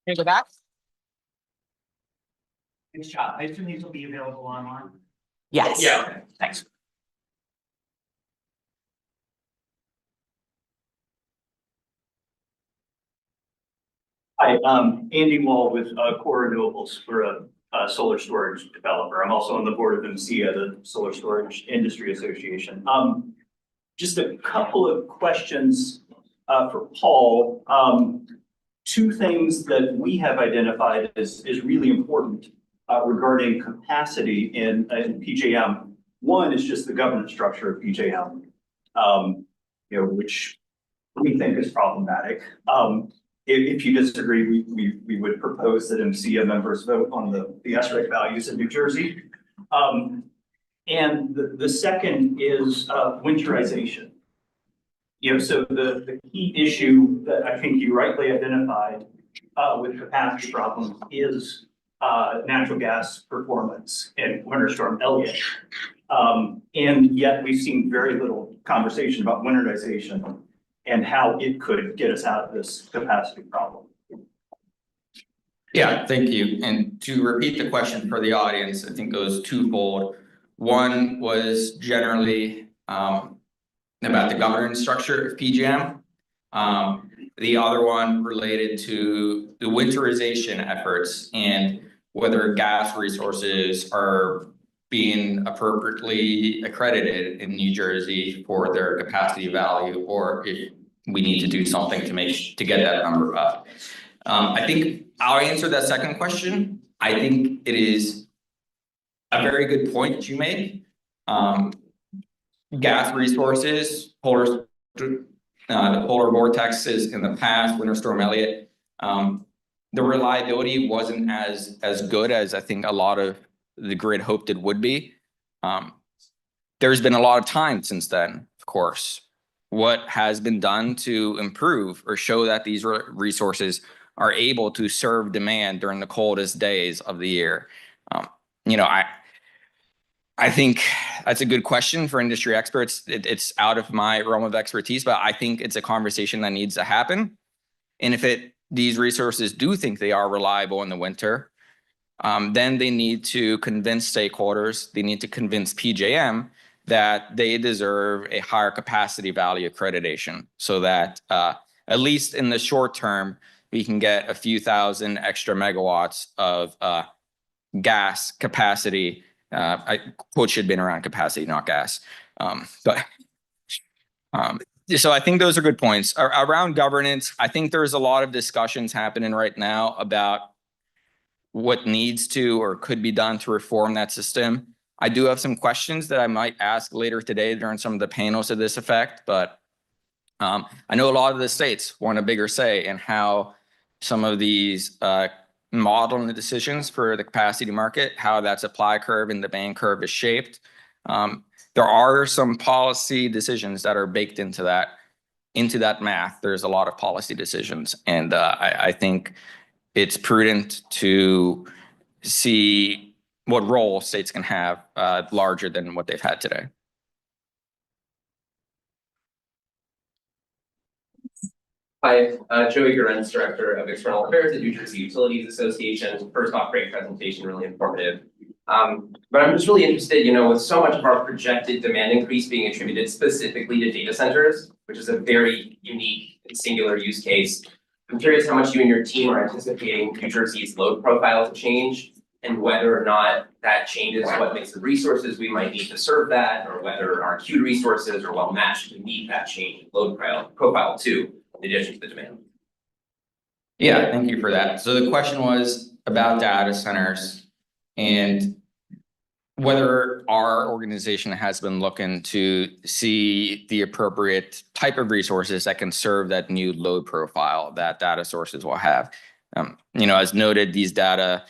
Can you go back? Nice job. I assume these will be available online. Yes. Yeah, okay, thanks. Hi, Andy Wall with Core Renewables. We're a solar storage developer. I'm also on the board of MCA, the Solar Storage Industry Association. Just a couple of questions for Paul. Two things that we have identified as really important regarding capacity in PJM. One is just the governance structure of PJM, which we think is problematic. If you disagree, we would propose that MCA members vote on the SREC values in New Jersey. And the second is winterization. So the key issue that I think you rightly identified with capacity problems is natural gas performance in Winter Storm Elliott. And yet we've seen very little conversation about winterization and how it could get us out of this capacity problem. Yeah, thank you. And to repeat the question for the audience, I think it was twofold. One was generally about the governance structure of PJM. The other one related to the winterization efforts and whether gas resources are being appropriately accredited in New Jersey for their capacity value, or if we need to do something to get that number up. I think I'll answer that second question. I think it is a very good point you make. Gas resources, the polar vortexes in the past, Winter Storm Elliott, the reliability wasn't as good as I think a lot of the grid hoped it would be. There's been a lot of time since then, of course. What has been done to improve or show that these resources are able to serve demand during the coldest days of the year? I think that's a good question for industry experts. It's out of my realm of expertise, but I think it's a conversation that needs to happen. And if these resources do think they are reliable in the winter, then they need to convince stakeholders, they need to convince PJM that they deserve a higher capacity value accreditation so that at least in the short term, we can get a few thousand extra megawatts of gas capacity. Quote should have been around capacity, not gas. So I think those are good points. Around governance, I think there's a lot of discussions happening right now about what needs to or could be done to reform that system. I do have some questions that I might ask later today during some of the panels to this effect, but I know a lot of the states want a bigger say in how some of these modeling the decisions for the capacity market, how that supply curve and demand curve is shaped. There are some policy decisions that are baked into that math. There's a lot of policy decisions, and I think it's prudent to see what role states can have larger than what they've had today. Hi, Joey Gurenz, Director of External Affairs at New Jersey Utilities Association. First off, great presentation, really informative. But I'm just really interested, with so much of our projected demand increase being attributed specifically to data centers, which is a very unique and singular use case. I'm curious how much you and your team are anticipating New Jersey's load profile to change, and whether or not that changes what mix of resources we might need to serve that, or whether our queued resources are well matched to meet that change in load profile too, in addition to the demand. Yeah, thank you for that. So the question was about data centers and whether our organization has been looking to see the appropriate type of resources that can serve that new load profile that data sources will have. As noted, these data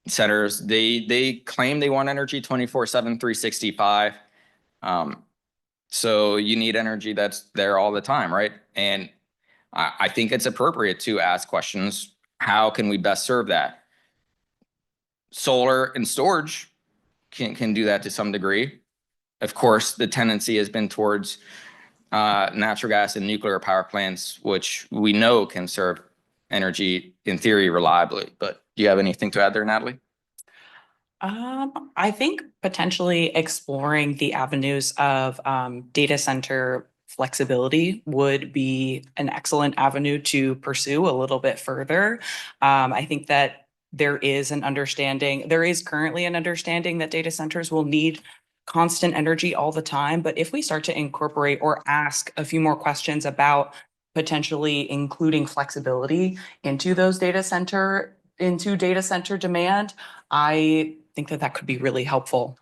centers, they claim they want energy 24/7, 365. So you need energy that's there all the time, right? And I think it's appropriate to ask questions. How can we best serve that? Solar and storage can do that to some degree. Of course, the tendency has been towards natural gas and nuclear power plants, which we know can serve energy in theory reliably. But do you have anything to add there, Natalie? I think potentially exploring the avenues of data center flexibility would be an excellent avenue to pursue a little bit further. I think that there is currently an understanding that data centers will need constant energy all the time. But if we start to incorporate or ask a few more questions about potentially including flexibility into data center demand, I think that that could be really helpful.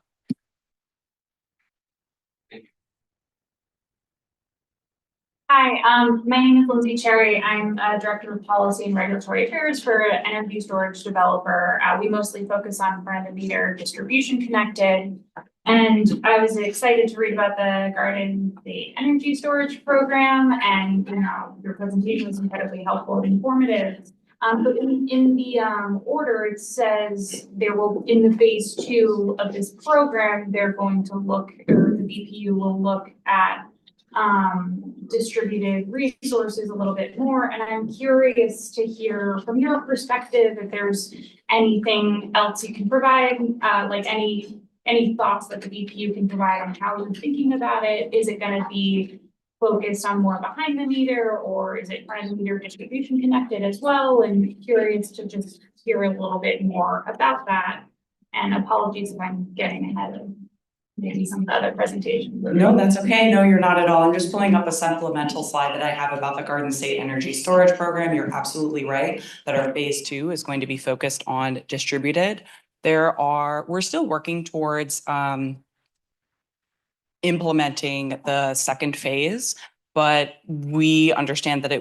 Hi, my name is Lindsay Cherry. I'm Director of Policy and Regulatory Affairs for an energy storage developer. We mostly focus on front of the meter distribution connected. And I was excited to read about the Garden State Energy Storage Program, and your presentation was incredibly helpful and informative. But in the order, it says in the phase 2 of this program, they're going to look, or the BPU will look at distributed resources a little bit more. And I'm curious to hear from your perspective if there's anything else you can provide, like any thoughts that the BPU can provide on how you're thinking about it. Is it going to be focused on more behind the meter, or is it front of the meter distribution connected as well? And curious to just hear a little bit more about that. And apologies if I'm getting ahead of maybe some of the other presentations. No, that's okay. No, you're not at all. I'm just pulling up a supplemental slide that I have about the Garden State Energy Storage Program. You're absolutely right that our phase 2 is going to be focused on distributed. We're still working towards implementing the second phase, but we understand that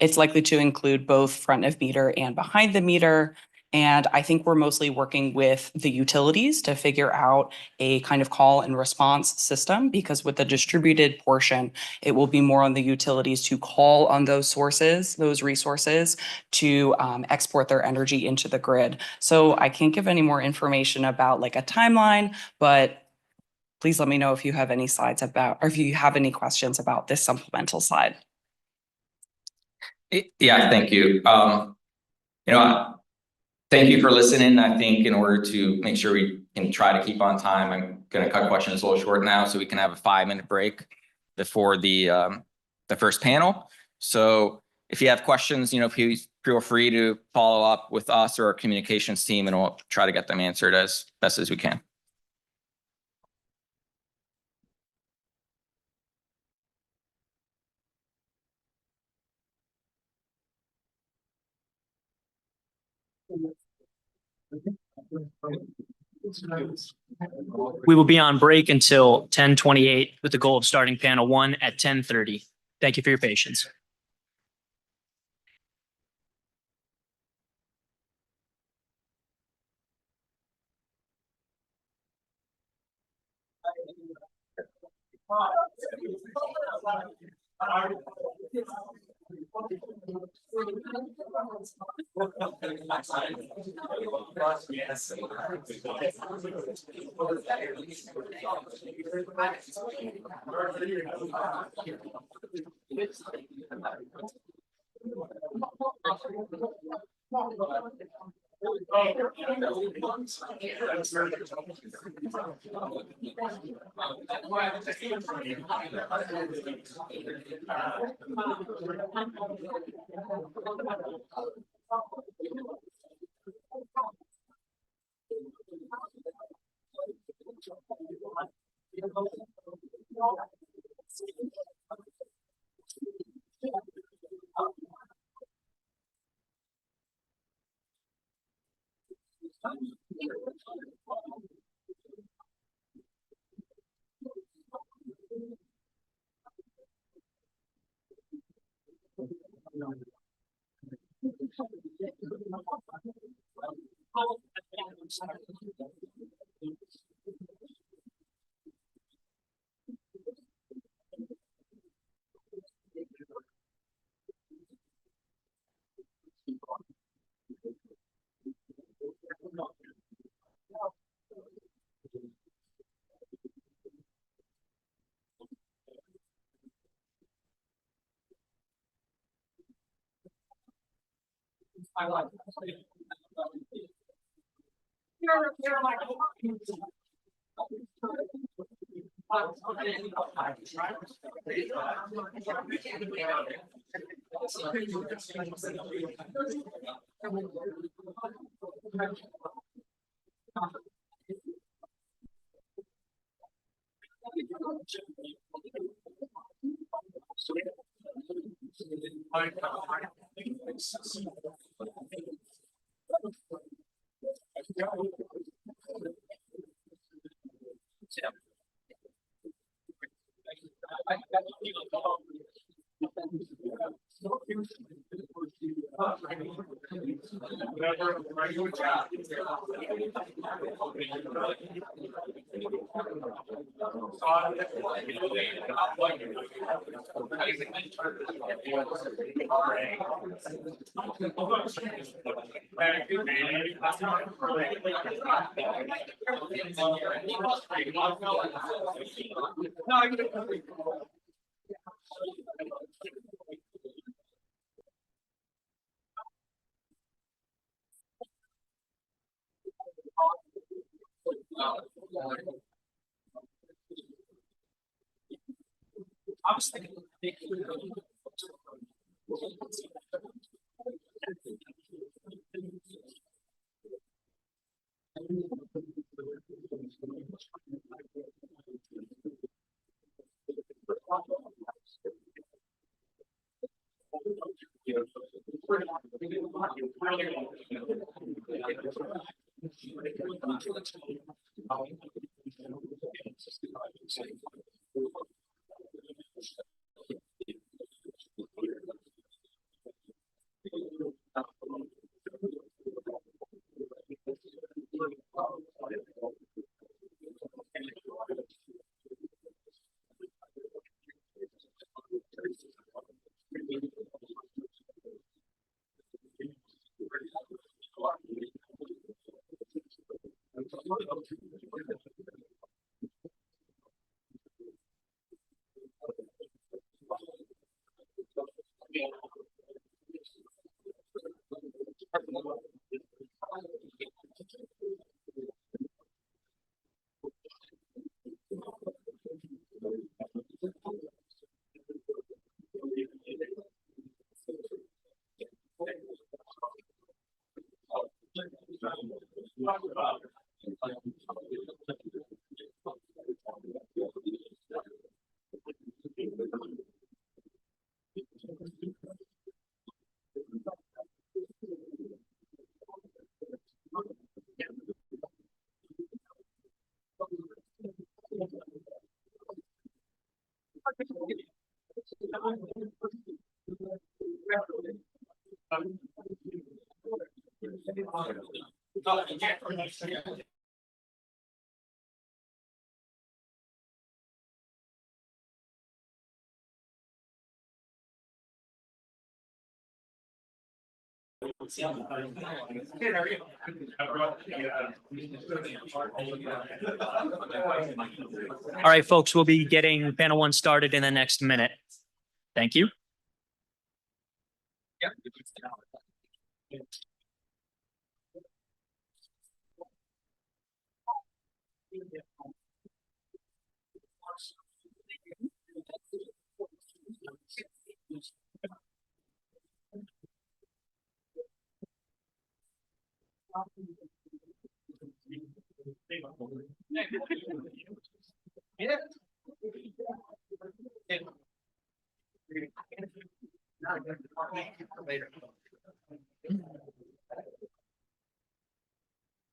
it's likely to include both front of meter and behind the meter. And I think we're mostly working with the utilities to figure out a kind of call and response system, because with the distributed portion, it will be more on the utilities to call on those resources to export their energy into the grid. So I can't give any more information about like a timeline, but please let me know if you have any slides about, or if you have any questions about this supplemental slide. Yeah, thank you. Thank you for listening. I think in order to make sure we can try to keep on time, I'm going to cut questions a little short now so we can have a 5-minute break before the first panel. So if you have questions, please feel free to follow up with us or our communications team, and we'll try to get them answered as best as we can. We will be on break until 10:28 with the goal of starting panel 1 at 10:30. Thank you for your patience. All right, folks, we'll be getting panel one started in the next minute. Thank you.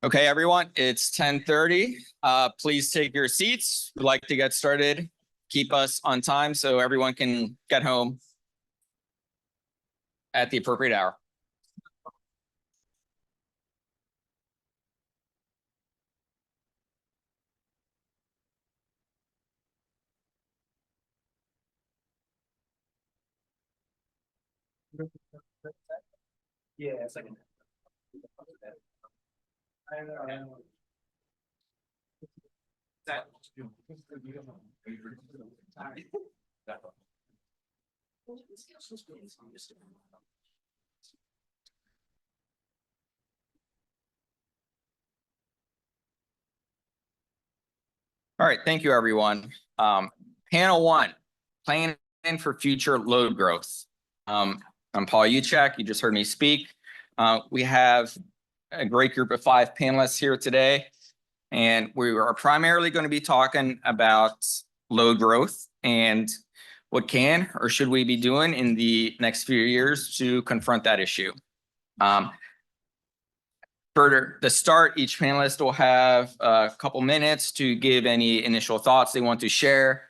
Okay, everyone, it's 10:30. Please take your seats. We'd like to get started. Keep us on time so everyone can get home at the appropriate hour. Yeah, second. All right, thank you, everyone. Panel one, planning for future load growth. I'm Paul Uchek. You just heard me speak. We have a great group of 5 panelists here today, and we are primarily going to be talking about load growth and what can or should we be doing in the next few years to confront that issue. For the start, each panelist will have a couple minutes to give any initial thoughts they want to share.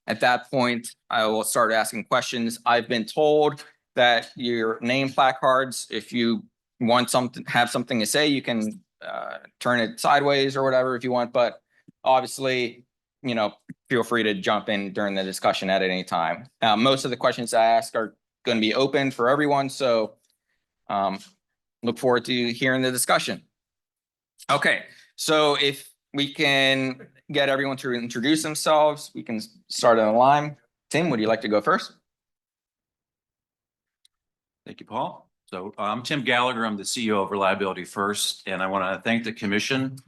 At that point, I will start asking questions. I've been told that your name placards, if you want have something to say, you can turn it sideways or whatever if you want, but obviously, feel free to jump in during the discussion at any time. Most of the questions I ask are going to be open for everyone, so look forward to hearing the discussion. Okay, so if we can get everyone to introduce themselves, we can start on the line. Tim, would you like to go first? Thank you, Paul. So I'm Tim Gallagher. I'm the CEO of Reliability First, and I want to thank the commission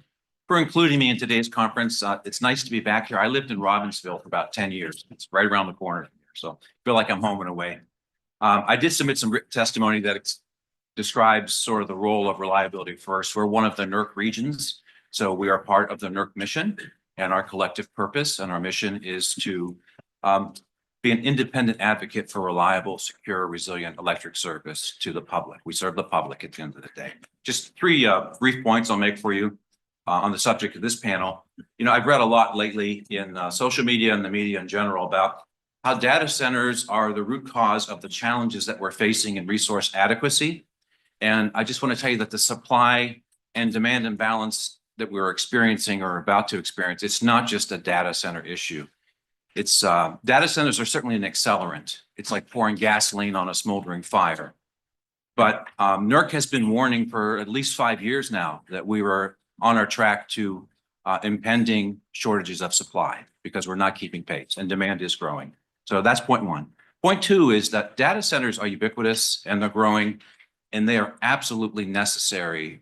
for including me in today's conference. It's nice to be back here. I lived in Robbinsville for about 10 years. It's right around the corner from here, so I feel like I'm home and away. I did submit some written testimony that describes sort of the role of Reliability First. We're one of the NERC regions, so we are part of the NERC mission, and our collective purpose and our mission is to be an independent advocate for reliable, secure, resilient electric service to the public. We serve the public at the end of the day. Just 3 brief points I'll make for you on the subject of this panel. I've read a lot lately in social media and the media in general about how data centers are the root cause of the challenges that we're facing in resource adequacy. And I just want to tell you that the supply and demand imbalance that we're experiencing or about to experience, it's not just a data center issue. It's data centers are certainly an accelerant. It's like pouring gasoline on a smoldering fire. But NERC has been warning for at least 5 years now that we were on our track to impending shortages of supply because we're not keeping pace and demand is growing. So that's point 1. Point 2 is that data centers are ubiquitous and they're growing, and they are absolutely necessary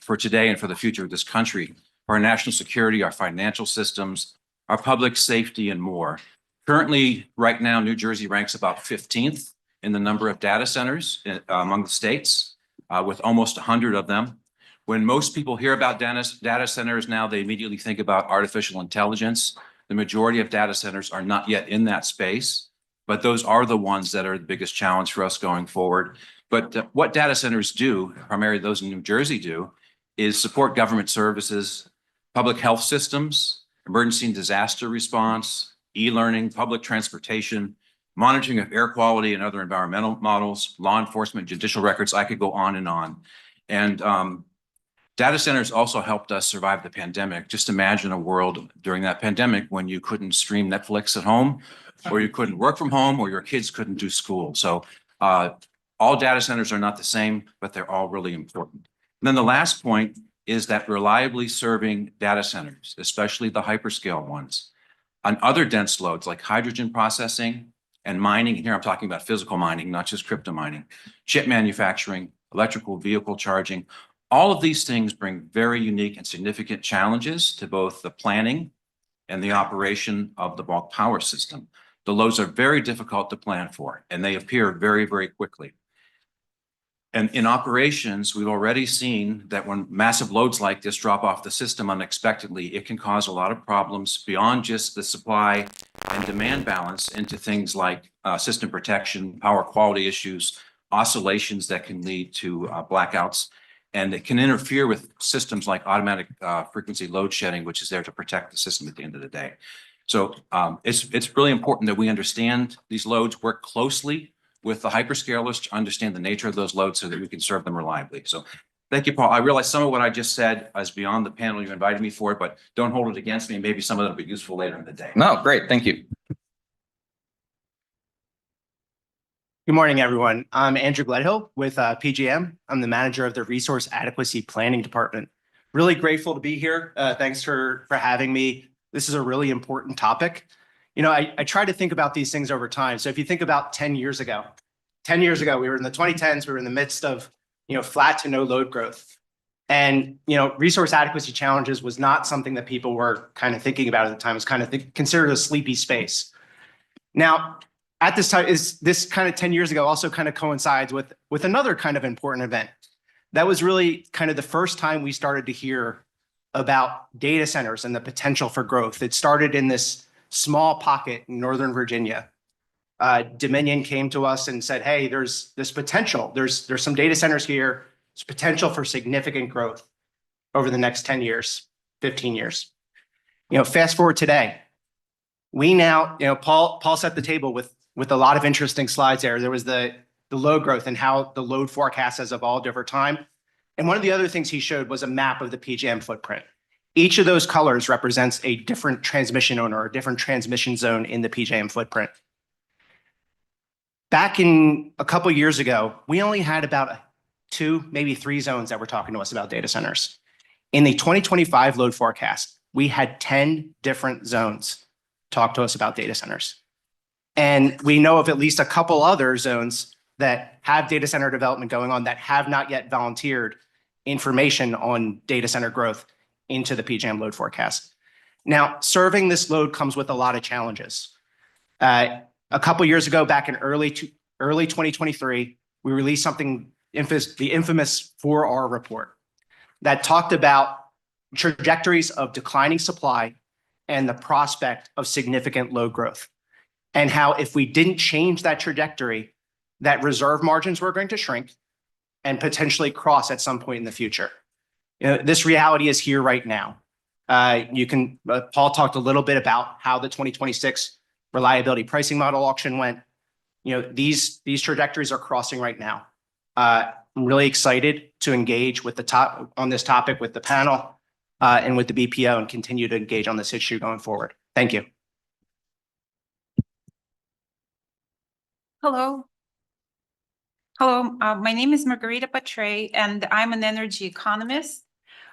for today and for the future of this country, for our national security, our financial systems, our public safety, and more. Currently, right now, New Jersey ranks about 15th in the number of data centers among the states, with almost 100 of them. When most people hear about data centers now, they immediately think about artificial intelligence. The majority of data centers are not yet in that space, but those are the ones that are the biggest challenge for us going forward. But what data centers do, primarily those in New Jersey do, is support government services, public health systems, emergency and disaster response, e-learning, public transportation, monitoring of air quality and other environmental models, law enforcement, judicial records. I could go on and on. And data centers also helped us survive the pandemic. Just imagine a world during that pandemic when you couldn't stream Netflix at home, or you couldn't work from home, or your kids couldn't do school. So all data centers are not the same, but they're all really important. And then the last point is that reliably serving data centers, especially the hyperscale ones, on other dense loads like hydrogen processing and mining, and here I'm talking about physical mining, not just crypto mining, chip manufacturing, electrical vehicle charging, all of these things bring very unique and significant challenges to both the planning and the operation of the bulk power system. The loads are very difficult to plan for, and they appear very, very quickly. And in operations, we've already seen that when massive loads like this drop off the system unexpectedly, it can cause a lot of problems beyond just the supply and demand balance into things like system protection, power quality issues, oscillations that can lead to blackouts. And it can interfere with systems like automatic frequency load shedding, which is there to protect the system at the end of the day. So it's really important that we understand these loads, work closely with the hyperscalers to understand the nature of those loads so that we can serve them reliably. So thank you, Paul. I realize some of what I just said is beyond the panel you invited me for, but don't hold it against me. Maybe some of it will be useful later in the day. No, great. Thank you. Good morning, everyone. I'm Andrew Gledhill with PGM. I'm the manager of the Resource Adequacy Planning Department. Really grateful to be here. Thanks for having me. This is a really important topic. I try to think about these things over time. So if you think about 10 years ago, we were in the 2010s, we were in the midst of, flat to no load growth. And, resource adequacy challenges was not something that people were kind of thinking about at the time. It was kind of considered a sleepy space. Now, at this time, this kind of 10 years ago also kind of coincides with another kind of important event. That was really kind of the first time we started to hear about data centers and the potential for growth. It started in this small pocket in Northern Virginia. Dominion came to us and said, hey, there's this potential. There's some data centers here. There's potential for significant growth over the next 10 years, 15 years. Fast forward today. We now, Paul set the table with a lot of interesting slides there. There was the load growth and how the load forecast has evolved over time. And one of the other things he showed was a map of the PJM footprint. Each of those colors represents a different transmission owner or a different transmission zone in the PJM footprint. Back in a couple of years ago, we only had about 2, maybe 3 zones that were talking to us about data centers. In the 2025 load forecast, we had 10 different zones talk to us about data centers. And we know of at least a couple other zones that have data center development going on that have not yet volunteered information on data center growth into the PJM load forecast. Now, serving this load comes with a lot of challenges. A couple years ago, back in early 2023, we released something, the infamous 4R report, that talked about trajectories of declining supply and the prospect of significant load growth, and how if we didn't change that trajectory, that reserve margins were going to shrink and potentially cross at some point in the future. This reality is here right now. Paul talked a little bit about how the 2026 reliability pricing model auction went. These trajectories are crossing right now. I'm really excited to engage on this topic with the panel and with the BPO and continue to engage on this issue going forward. Thank you. Hello. Hello, my name is Margarita Patray, and I'm an energy economist.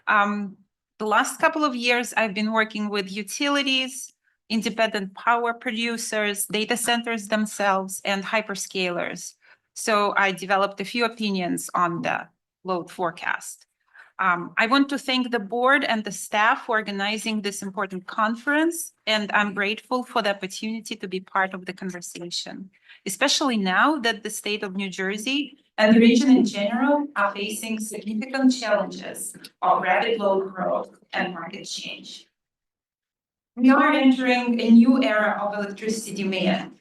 The last couple of years, I've been working with utilities, independent power producers, data centers themselves, and hyperscalers. So I developed a few opinions on the load forecast. I want to thank the board and the staff for organizing this important conference, and I'm grateful for the opportunity to be part of the conversation, especially now that the state of New Jersey and the region in general are facing significant challenges of rapid load growth and market change. We are entering a new era of electricity demand.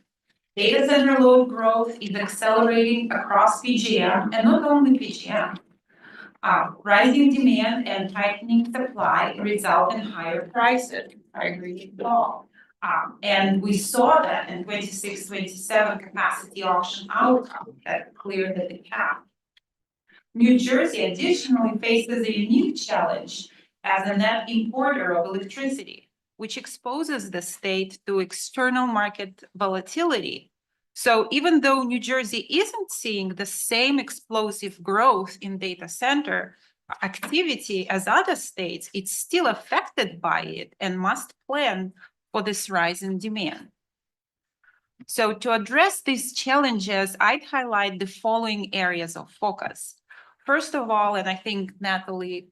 Data center load growth is accelerating across PJM, and not only PJM. Rising demand and tightening supply result in higher prices. I agree with Paul. And we saw that in 26-27 capacity auction outcome that cleared the cap. New Jersey additionally faces a unique challenge as a net importer of electricity, which exposes the state to external market volatility. So even though New Jersey isn't seeing the same explosive growth in data center activity as other states, it's still affected by it and must plan for this rise in demand. So to address these challenges, I'd highlight the following areas of focus. First of all, and I think Natalie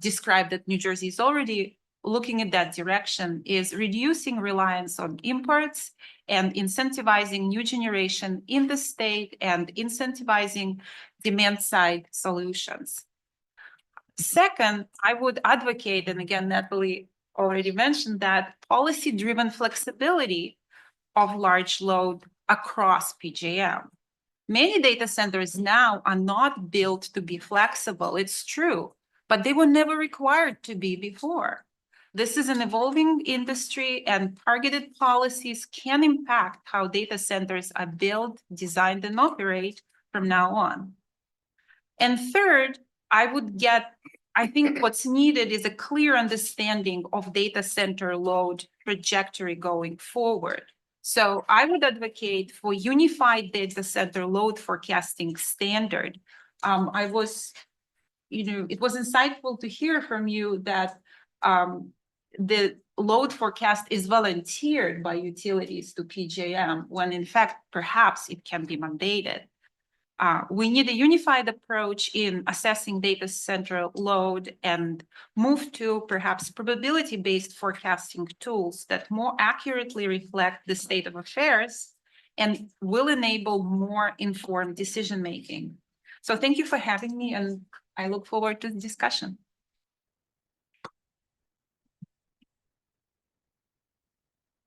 described that New Jersey is already looking at that direction, is reducing reliance on imports and incentivizing new generation in the state and incentivizing demand side solutions. Second, I would advocate, and again, Natalie already mentioned that, policy-driven flexibility of large load across PJM. Many data centers now are not built to be flexible, it's true, but they were never required to be before. This is an evolving industry, and targeted policies can impact how data centers are built, designed, and operate from now on. And third, I think what's needed is a clear understanding of data center load trajectory going forward. So I would advocate for unified data center load forecasting standard. It was insightful to hear from you that the load forecast is volunteered by utilities to PJM when in fact, perhaps it can be mandated. We need a unified approach in assessing data center load and move to perhaps probability-based forecasting tools that more accurately reflect the state of affairs and will enable more informed decision-making. So thank you for having me, and I look forward to the discussion.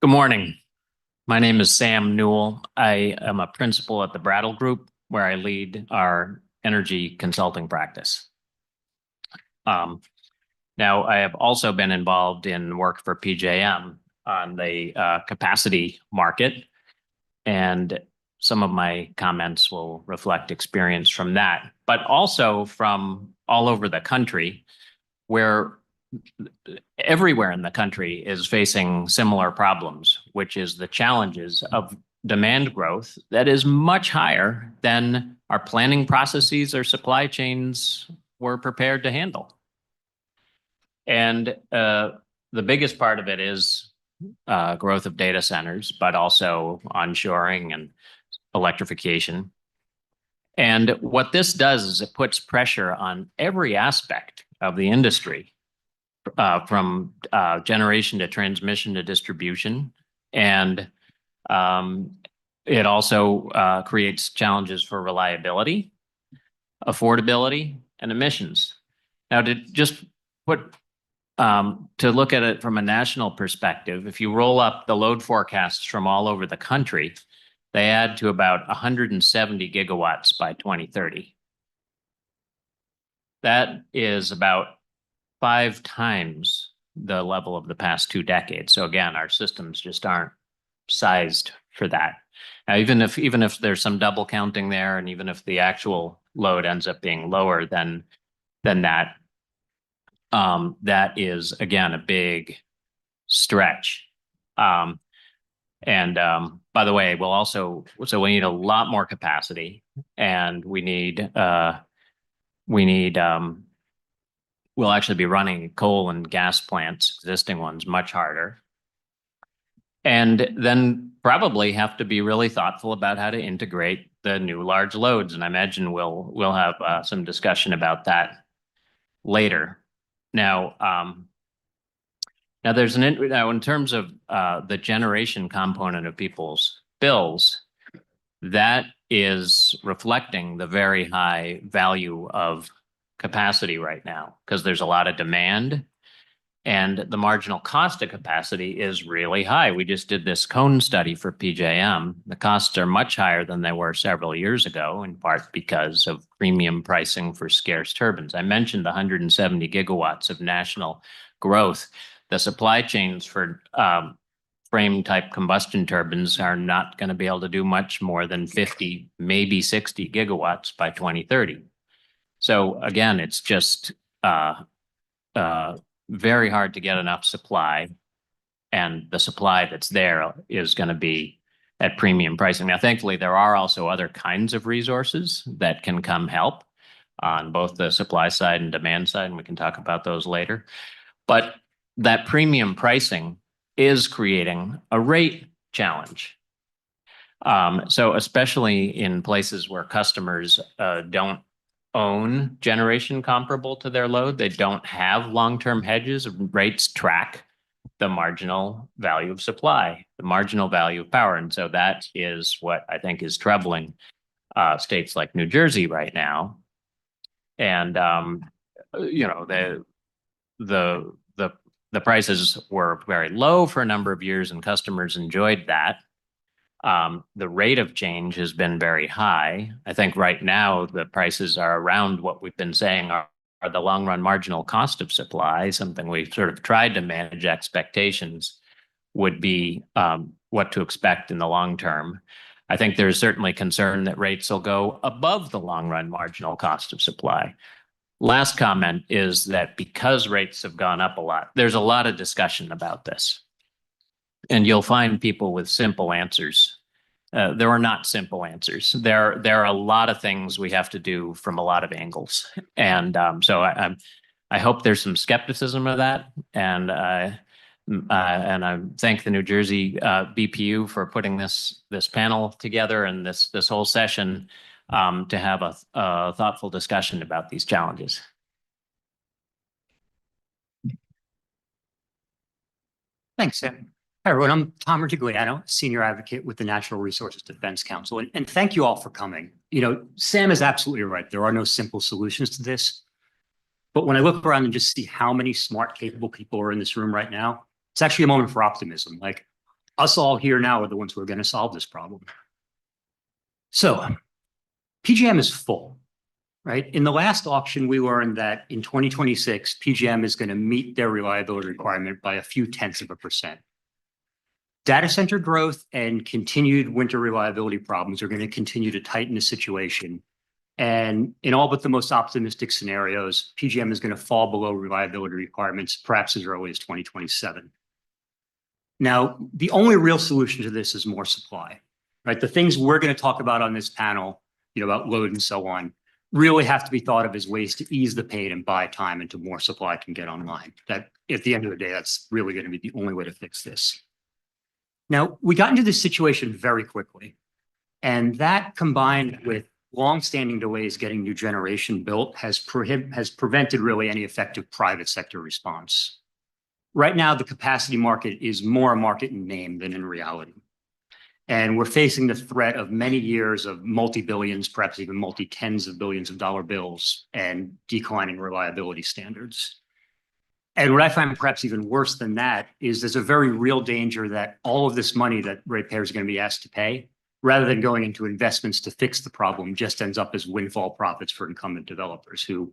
Good morning. My name is Sam Newell. I am a principal at the Brattle Group, where I lead our energy consulting practice. Now, I have also been involved in work for PJM on the capacity market, and some of my comments will reflect experience from that, but also from all over the country, where everywhere in the country is facing similar problems, which is the challenges of demand growth that is much higher than our planning processes or supply chains were prepared to handle. And the biggest part of it is growth of data centers, but also onshoring and electrification. And what this does is it puts pressure on every aspect of the industry, from generation to transmission to distribution. And it also creates challenges for reliability, affordability, and emissions. Now, to just put to look at it from a national perspective, if you roll up the load forecasts from all over the country, they add to about 170 gigawatts by 2030. That is about 5 times the level of the past 2 decades. So again, our systems just aren't sized for that. Now, even if there's some double counting there, and even if the actual load ends up being lower than that, that is again a big stretch. By the way, so we need a lot more capacity, and we'll actually be running coal and gas plants, existing ones, much harder. And then probably have to be really thoughtful about how to integrate the new large loads. And I imagine we'll have some discussion about that later. Now, in terms of the generation component of people's bills, that is reflecting the very high value of capacity right now, because there's a lot of demand, and the marginal cost of capacity is really high. We just did this cone study for PJM. The costs are much higher than they were several years ago, in part because of premium pricing for scarce turbines. I mentioned the 170 gigawatts of national growth. The supply chains for frame type combustion turbines are not going to be able to do much more than 50, maybe 60 gigawatts by 2030. So again, it's just very hard to get enough supply, and the supply that's there is going to be at premium pricing. Now, thankfully, there are also other kinds of resources that can come help on both the supply side and demand side, and we can talk about those later. But that premium pricing is creating a rate challenge. So especially in places where customers don't own generation comparable to their load, they don't have long-term hedges, rates track the marginal value of supply, the marginal value of power. And so that is what I think is troubling states like New Jersey right now. And the prices were very low for a number of years, and customers enjoyed that. The rate of change has been very high. I think right now the prices are around what we've been saying are the long run marginal cost of supply, something we've sort of tried to manage expectations would be what to expect in the long term. I think there's certainly concern that rates will go above the long run marginal cost of supply. Last comment is that because rates have gone up a lot, there's a lot of discussion about this. And you'll find people with simple answers. There are not simple answers. There are a lot of things we have to do from a lot of angles. And so I hope there's some skepticism of that. And I thank the New Jersey BPU for putting this panel together and this whole session. to have a thoughtful discussion about these challenges. Thanks, Sam. Hi, everyone. I'm Tom Ritigliano, Senior Advocate with the Natural Resources Defense Council. And thank you all for coming. You know, Sam is absolutely right. There are no simple solutions to this. But when I look around and just see how many smart, capable people are in this room right now, it's actually a moment for optimism. Like, us all here now are the ones who are going to solve this problem. So PJM is full, right? In the last auction, we learned that in 2026, PJM is going to meet their reliability requirement by a few tenths of a percent. Data center growth and continued winter reliability problems are going to continue to tighten the situation. And in all but the most optimistic scenarios, PJM is going to fall below reliability requirements, perhaps as early as 2027. Now, the only real solution to this is more supply, right? The things we're going to talk about on this panel, you know, about load and so on, really have to be thought of as ways to ease the pain and buy time until more supply can get online. That, at the end of the day, that's really going to be the only way to fix this. Now, we got into this situation very quickly, and that combined with longstanding delays getting new generation built has prevented really any effective private sector response. Right now, the capacity market is more a market in name than in reality. And we're facing the threat of many years of multi-billions, perhaps even multi-tens of billions of dollar bills and declining reliability standards. And what I find perhaps even worse than that is there's a very real danger that all of this money that ratepayers are going to be asked to pay, rather than going into investments to fix the problem, just ends up as windfall profits for incumbent developers who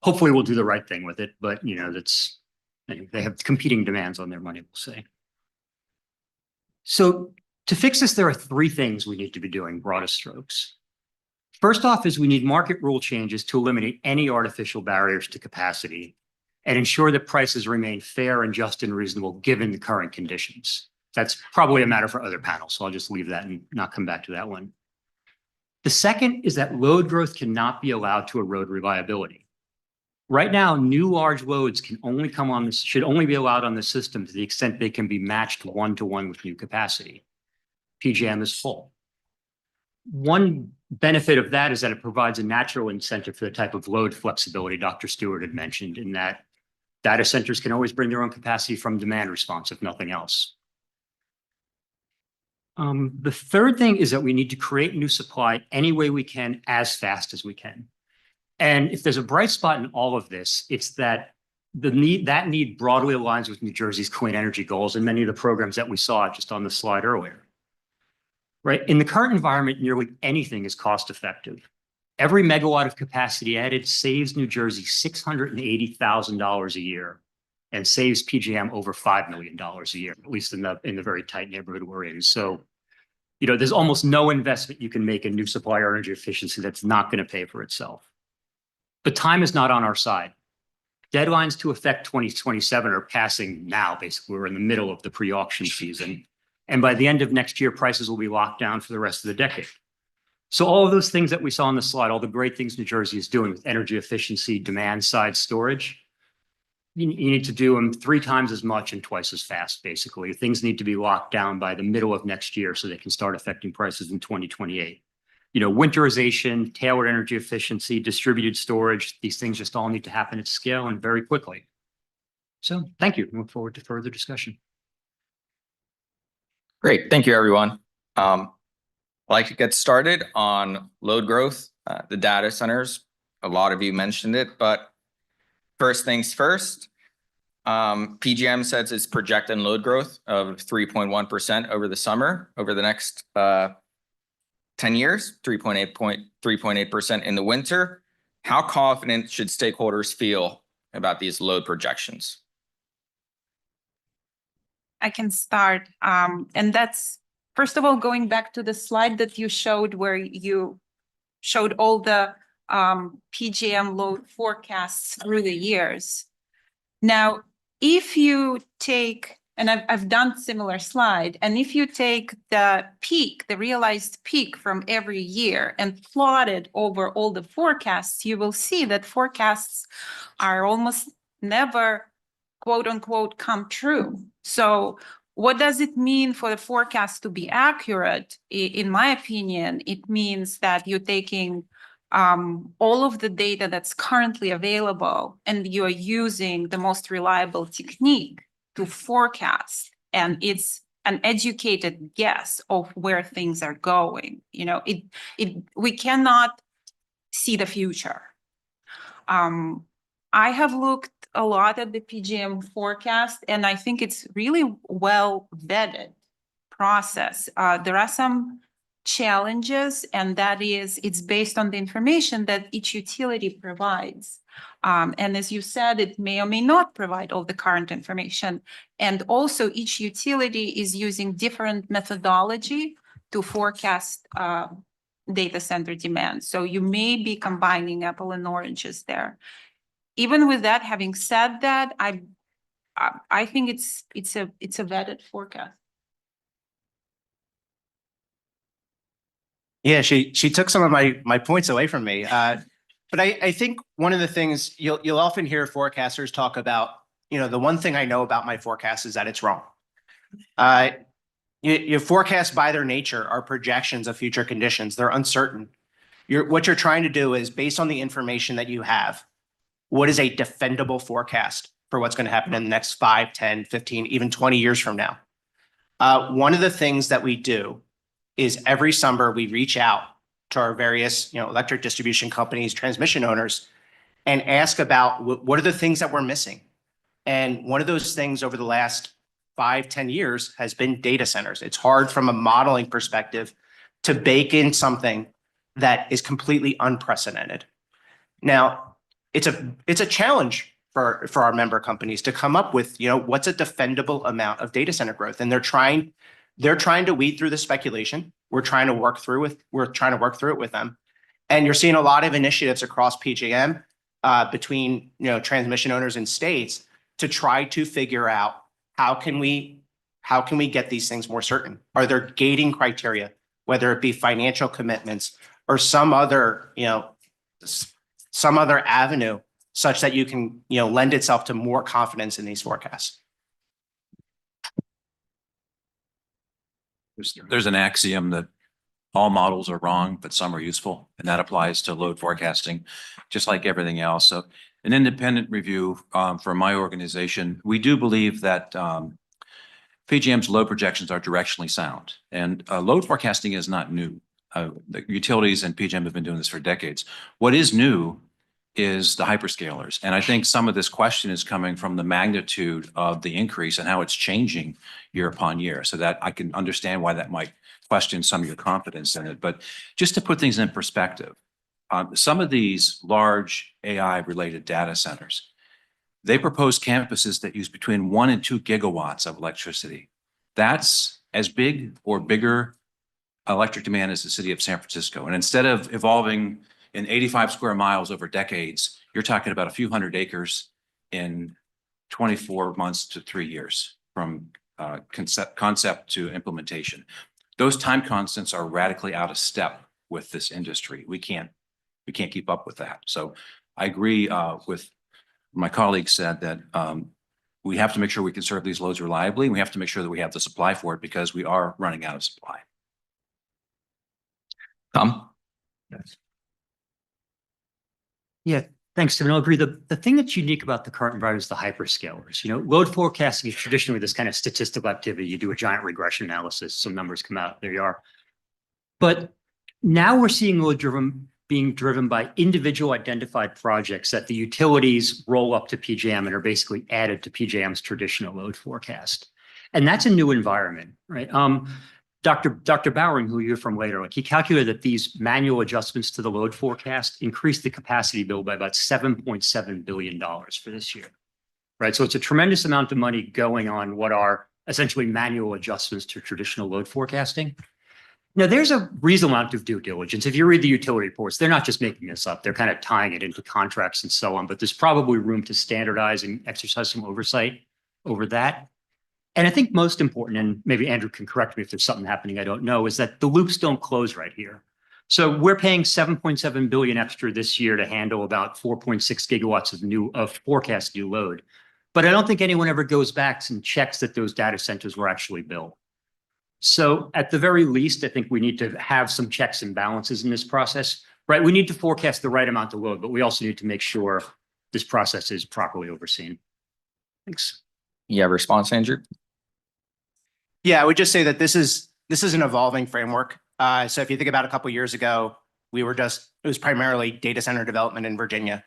hopefully will do the right thing with it. But, you know, they have competing demands on their money, we'll say. So to fix this, there are three things we need to be doing, broadest strokes. First off is we need market rule changes to eliminate any artificial barriers to capacity and ensure that prices remain fair and just and reasonable given the current conditions. That's probably a matter for other panels, so I'll just leave that and not come back to that one. The second is that load growth cannot be allowed to erode reliability. Right now, new large loads can only come on this, should only be allowed on the system to the extent they can be matched one-to-one with new capacity. PJM is full. One benefit of that is that it provides a natural incentive for the type of load flexibility Dr. Stewart had mentioned, in that data centers can always bring their own capacity from demand response, if nothing else. The third thing is that we need to create new supply any way we can, as fast as we can. And if there's a bright spot in all of this, it's that that need broadly aligns with New Jersey's clean energy goals and many of the programs that we saw just on the slide earlier. Right? In the current environment, nearly anything is cost effective. Every megawatt of capacity added saves New Jersey $680,000 a year and saves PJM over $5 million a year, at least in the very tight neighborhood we're in. So, you know, there's almost no investment you can make in new supply or energy efficiency that's not going to pay for itself. But time is not on our side. Deadlines to affect 2027 are passing now. Basically, we're in the middle of the pre-auction season. And by the end of next year, prices will be locked down for the rest of the decade. So all of those things that we saw on the slide, all the great things New Jersey is doing with energy efficiency, demand side storage, you need to do them 3 times as much and twice as fast, basically. Things need to be locked down by the middle of next year so they can start affecting prices in 2028. You know, winterization, tailored energy efficiency, distributed storage, these things just all need to happen at scale and very quickly. So thank you. I look forward to further discussion. Great. Thank you, everyone. I'd like to get started on load growth, the data centers. A lot of you mentioned it, but first things first, PJM says it's projecting load growth of 3.1% over the summer, over the next 10 years, 3.8% in the winter. How confident should stakeholders feel about these load projections? I can start. And that's, first of all, going back to the slide that you showed where you showed all the PJM load forecasts through the years. Now, if you take, and I've done similar slide, and if you take the peak, the realized peak from every year and plot it over all the forecasts, you will see that forecasts are almost never, quote unquote, come true. So What does it mean for the forecast to be accurate? In my opinion, it means that you're taking all of the data that's currently available and you're using the most reliable technique to forecast. And it's an educated guess of where things are going. You know, we cannot see the future. I have looked a lot at the PGM forecast, and I think it's really well vetted process. There are some challenges, and that is it's based on the information that each utility provides. And as you said, it may or may not provide all the current information. And also each utility is using different methodology to forecast data center demand. So you may be combining apple and oranges there. Even with that, having said that, I think it's a vetted forecast. Yeah, she took some of my points away from me. But I think one of the things you'll often hear forecasters talk about, the one thing I know about my forecast is that it's wrong. You forecast by their nature are projections of future conditions. They're uncertain. What you're trying to do is based on the information that you have, what is a defendable forecast for what's going to happen in the next 5, 10, 15, even 20 years from now? One of the things that we do is every summer we reach out to our various, electric distribution companies, transmission owners, and ask about what are the things that we're missing. And one of those things over the last 5, 10 years has been data centers. It's hard from a modeling perspective to bake in something that is completely unprecedented. Now, it's a challenge for our member companies to come up with, what's a defendable amount of data center growth. And they're trying to weed through the speculation. We're trying to work through it with them. And you're seeing a lot of initiatives across PJM between, transmission owners and states to try to figure out how can we get these things more certain? Are there gating criteria, whether it be financial commitments or some other avenue such that you can, lend itself to more confidence in these forecasts? There's an axiom that all models are wrong, but some are useful, and that applies to load forecasting, just like everything else. So an independent review from my organization, we do believe that PJM's load projections are directionally sound, and load forecasting is not new. The utilities and PJM have been doing this for decades. What is new is the hyperscalers. And I think some of this question is coming from the magnitude of the increase and how it's changing year upon year, so that I can understand why that might question some of your confidence in it. But just to put things in perspective, some of these large AI-related data centers, they propose campuses that use between 1 and 2 gigawatts of electricity. That's as big or bigger electric demand as the city of San Francisco. And instead of evolving in 85 square miles over decades, you're talking about a few hundred acres in 24 months to 3 years from concept to implementation. Those time constants are radically out of step with this industry. We can't keep up with that. So I agree with my colleague said that we have to make sure we can serve these loads reliably. And we have to make sure that we have the supply for it because we are running out of supply. Tom? Yes. Yeah, thanks, Tim. I'll agree. The thing that's unique about the current environment is the hyperscalers. Load forecasting is traditionally this kind of statistical activity. You do a giant regression analysis, some numbers come out, there you are. But now we're seeing load being driven by individual identified projects that the utilities roll up to PJM and are basically added to PJM's traditional load forecast. And that's a new environment, right? Dr. Bowering, who you're from later, he calculated that these manual adjustments to the load forecast increased the capacity bill by about $7.7 billion for this year, right? So it's a tremendous amount of money going on what are essentially manual adjustments to traditional load forecasting. Now, there's a reasonable amount of due diligence. If you read the utility reports, they're not just making this up. They're kind of tying it into contracts and so on, but there's probably room to standardize and exercise some oversight over that. And I think most important, and maybe Andrew can correct me if there's something happening I don't know, is that the loops don't close right here. So we're paying $7.7 billion extra this year to handle about 4.6 gigawatts of forecast new load. but I don't think anyone ever goes back and checks that those data centers were actually built. So at the very least, I think we need to have some checks and balances in this process, right? We need to forecast the right amount of load, but we also need to make sure this process is properly overseen. Thanks. You have a response, Andrew? Yeah, I would just say that this is an evolving framework. So if you think about a couple of years ago, it was primarily data center development in Virginia.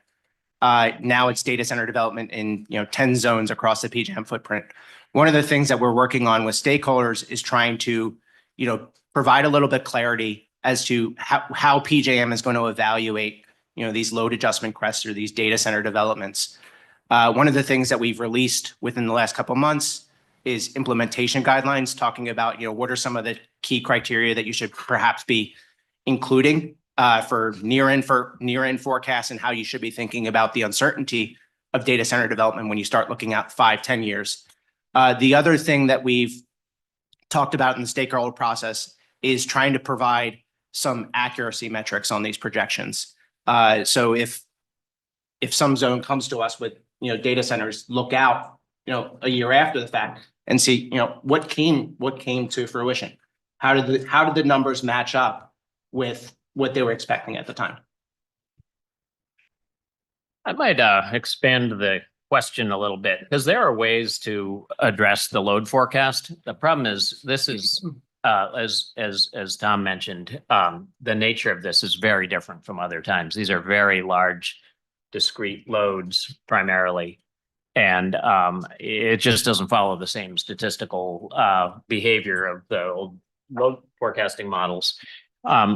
Now it's data center development in 10 zones across the PJM footprint. One of the things that we're working on with stakeholders is trying to provide a little bit clarity as to how PJM is going to evaluate these load adjustment crests or these data center developments. One of the things that we've released within the last couple of months is implementation guidelines talking about what are some of the key criteria that you should perhaps be including for near-in forecasts and how you should be thinking about the uncertainty of data center development when you start looking at 5-10 years. The other thing that we've talked about in the stakeholder process is trying to provide some accuracy metrics on these projections. So if some zone comes to us with data centers, look out a year after the fact and see what came to fruition. How did the numbers match up with what they were expecting at the time? I might expand the question a little bit because there are ways to address the load forecast. The problem is this is as Tom mentioned, the nature of this is very different from other times. These are very large, discrete loads primarily. And it just doesn't follow the same statistical behavior of the old load forecasting models.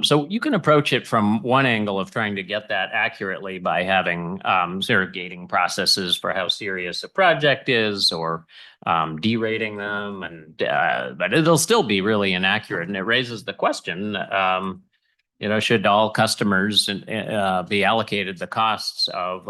So you can approach it from one angle of trying to get that accurately by having sort of gating processes for how serious a project is or derating them. But it'll still be really inaccurate. And it raises the question, should all customers be allocated the costs of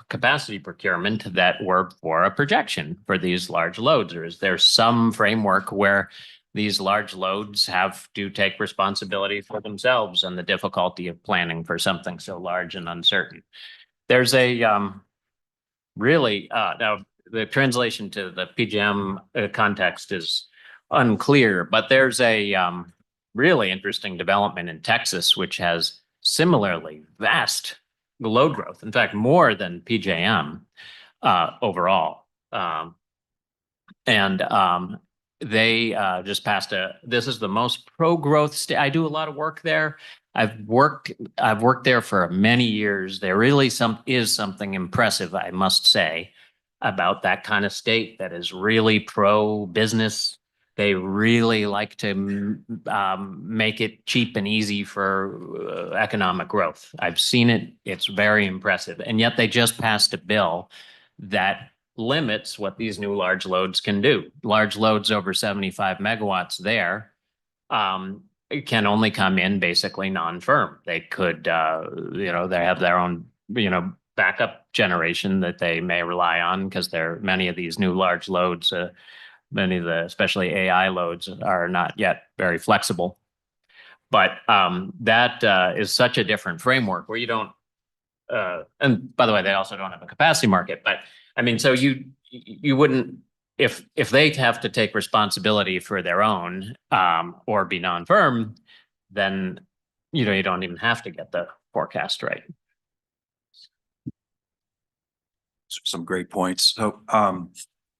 capacity procurement that were for a projection for these large loads? Or is there some framework where these large loads have to take responsibility for themselves and the difficulty of planning for something so large and uncertain? There's a now the translation to the PJM context is unclear, but there's a really interesting development in Texas, which has similarly vast load growth. In fact, more than PJM overall. They just passed this is the most pro-growth state. I do a lot of work there. I've worked there for many years. There really is something impressive, I must say, about that kind of state that is really pro-business. They really like to make it cheap and easy for economic growth. I've seen it. It's very impressive. And yet they just passed a bill that limits what these new large loads can do. Large loads over 75 megawatts there can only come in basically non-firm. They could, they have their own, backup generation that they may rely on because many of these new large loads, many of the, especially AI loads, are not yet very flexible. But that is such a different framework where you don't, and by the way, they also don't have a capacity market. But I mean, so you wouldn't, if they have to take responsibility for their own or be non-firm, then you don't even have to get the forecast right. Some great points. So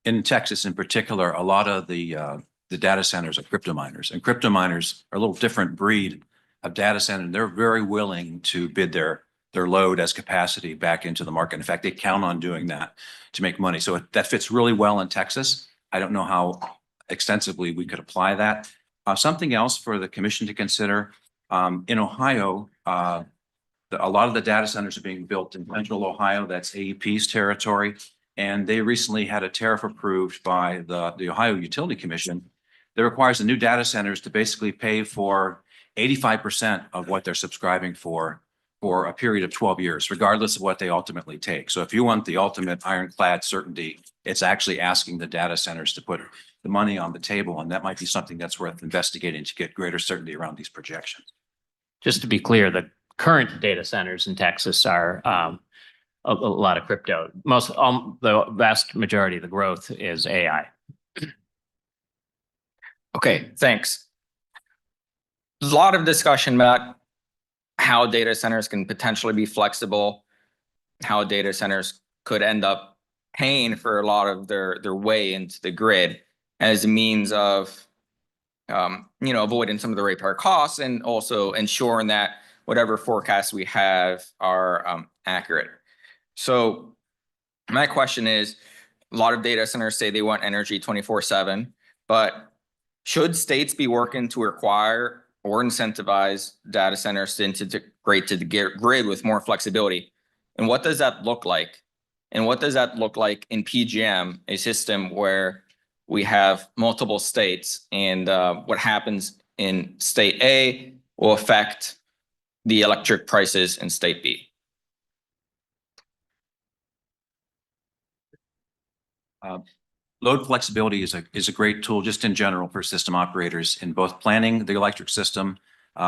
in Texas in particular, a lot of the data centers are crypto miners, and crypto miners are a little different breed of data center. And they're very willing to bid their load as capacity back into the market. In fact, they count on doing that to make money. So that fits really well in Texas. I don't know how extensively we could apply that. Something else for the commission to consider, in Ohio, a lot of the data centers are being built in central Ohio. That's AEP's territory. And they recently had a tariff approved by the Ohio Utility Commission that requires the new data centers to basically pay for 85% of what they're subscribing for a period of 12 years, regardless of what they ultimately take. So if you want the ultimate ironclad certainty, it's actually asking the data centers to put the money on the table. And that might be something that's worth investigating to get greater certainty around these projections. Just to be clear, the current data centers in Texas are a lot of crypto. The vast majority of the growth is AI. Okay, thanks. There's a lot of discussion about how data centers can potentially be flexible, how data centers could end up paying for a lot of their way into the grid as a means of avoiding some of the ratepayer costs and also ensuring that whatever forecasts we have are accurate. So my question is, a lot of data centers say they want energy 24/7, but should states be working to require or incentivize data centers to integrate to the grid with more flexibility? And what does that look like? And what does that look like in PJM, a system where we have multiple states, and what happens in state A will affect the electric prices in state B? Load flexibility is a great tool just in general for system operators in both planning the electric system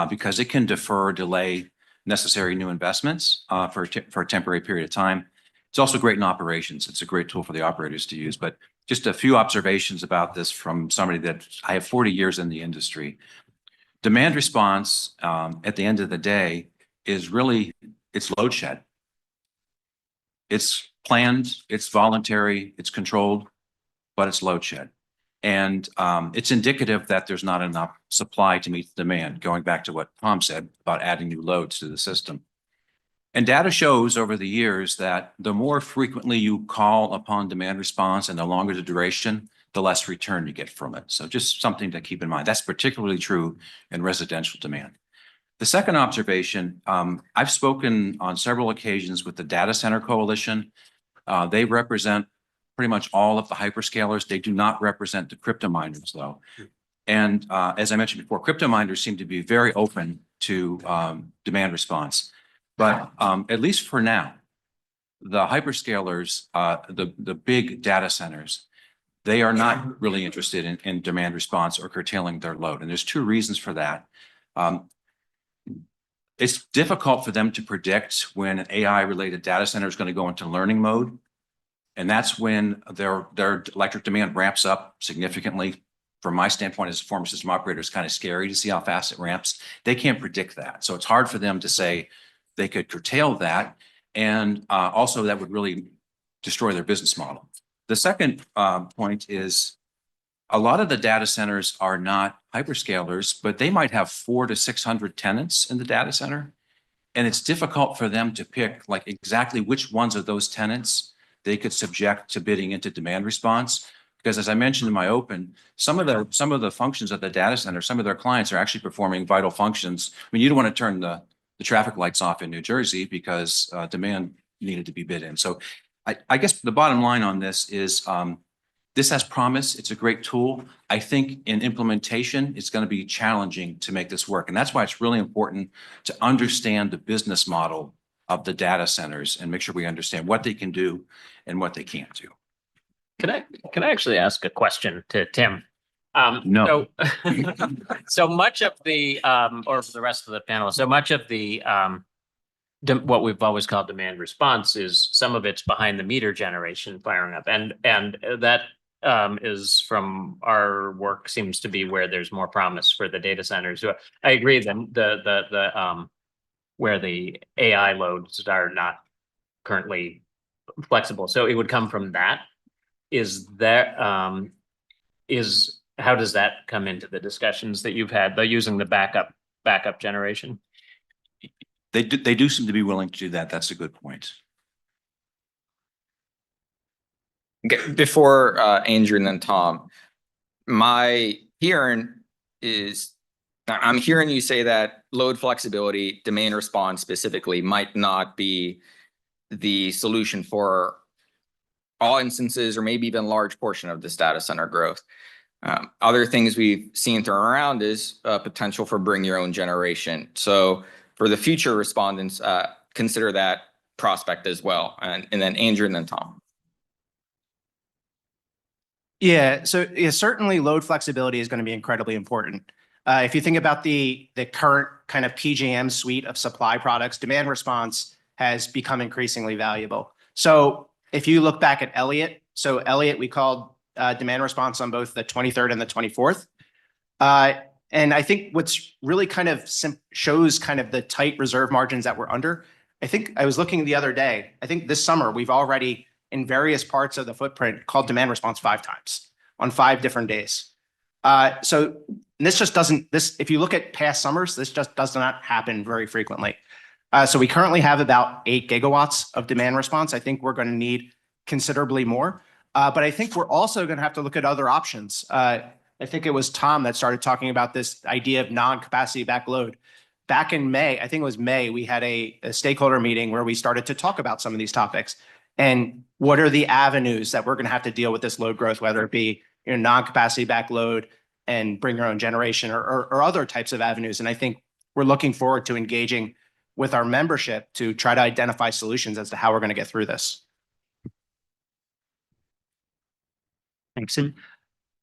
because it can defer, delay necessary new investments for a temporary period of time. It's also great in operations. It's a great tool for the operators to use. But just a few observations about this from somebody that I have 40 years in the industry. Demand response at the end of the day is really, it's load shed. It's planned, it's voluntary, it's controlled, but it's load shed. And it's indicative that there's not enough supply to meet the demand, going back to what Tom said about adding new loads to the system. And data shows over the years that the more frequently you call upon demand response and the longer the duration, the less return you get from it. So just something to keep in mind. That's particularly true in residential demand. The second observation, I've spoken on several occasions with the Data Center Coalition. They represent pretty much all of the hyperscalers. They do not represent the crypto miners, though. And as I mentioned before, crypto miners seem to be very open to demand response. But at least for now, the hyperscalers, the big data centers, they are not really interested in demand response or curtailing their load. And there's two reasons for that. It's difficult for them to predict when an AI-related data center is going to go into learning mode. And that's when their electric demand ramps up significantly. From my standpoint as a former system operator, it's kind of scary to see how fast it ramps. They can't predict that. So it's hard for them to say they could curtail that. And also that would really destroy their business model. The second point is a lot of the data centers are not hyperscalers, but they might have 400 to 600 tenants in the data center. And it's difficult for them to pick like exactly which ones of those tenants they could subject to bidding into demand response. Because as I mentioned in my open, some of the functions of the data center, some of their clients are actually performing vital functions. I mean, you don't want to turn the traffic lights off in New Jersey because demand needed to be bid in. So I guess the bottom line on this is this has promise. It's a great tool. I think in implementation, it's going to be challenging to make this work. And that's why it's really important to understand the business model of the data centers and make sure we understand what they can do and what they can't do. Can I actually ask a question to Tim? No. So much of the or for the rest of the panel, so much of the what we've always called demand response is some of it's behind the meter generation firing up, and that is from our work seems to be where there's more promise for the data centers. So I agree that where the AI loads are not currently flexible, so it would come from that. Is there how does that come into the discussions that you've had by using the backup generation? They do seem to be willing to do that. That's a good point. Okay, before Andrew and then Tom, my hearing is, I'm hearing you say that load flexibility, demand response specifically, might not be the solution for all instances or maybe even a large portion of this data center growth. Other things we've seen thrown around is potential for bring your own generation. So for the future respondents, consider that prospect as well. And then Andrew and then Tom. Yeah, so certainly load flexibility is going to be incredibly important. If you think about the current kind of PJM suite of supply products, demand response has become increasingly valuable. So if you look back at Elliott, we called demand response on both the 23rd and the 24th. And I think what's really kind of shows kind of the tight reserve margins that we're under. I think I was looking the other day, I think this summer we've already in various parts of the footprint called demand response 5 times on 5 different days. So this just doesn't, if you look at past summers, this just does not happen very frequently. So we currently have about 8 gigawatts of demand response. I think we're going to need considerably more. But I think we're also going to have to look at other options. I think it was Tom that started talking about this idea of non-capacity backload. Back in May, I think it was May, we had a stakeholder meeting where we started to talk about some of these topics. And what are the avenues that we're going to have to deal with this load growth, whether it be non-capacity backload and bring your own generation or other types of avenues. And I think we're looking forward to engaging with our membership to try to identify solutions as to how we're going to get through this. Thanks. And,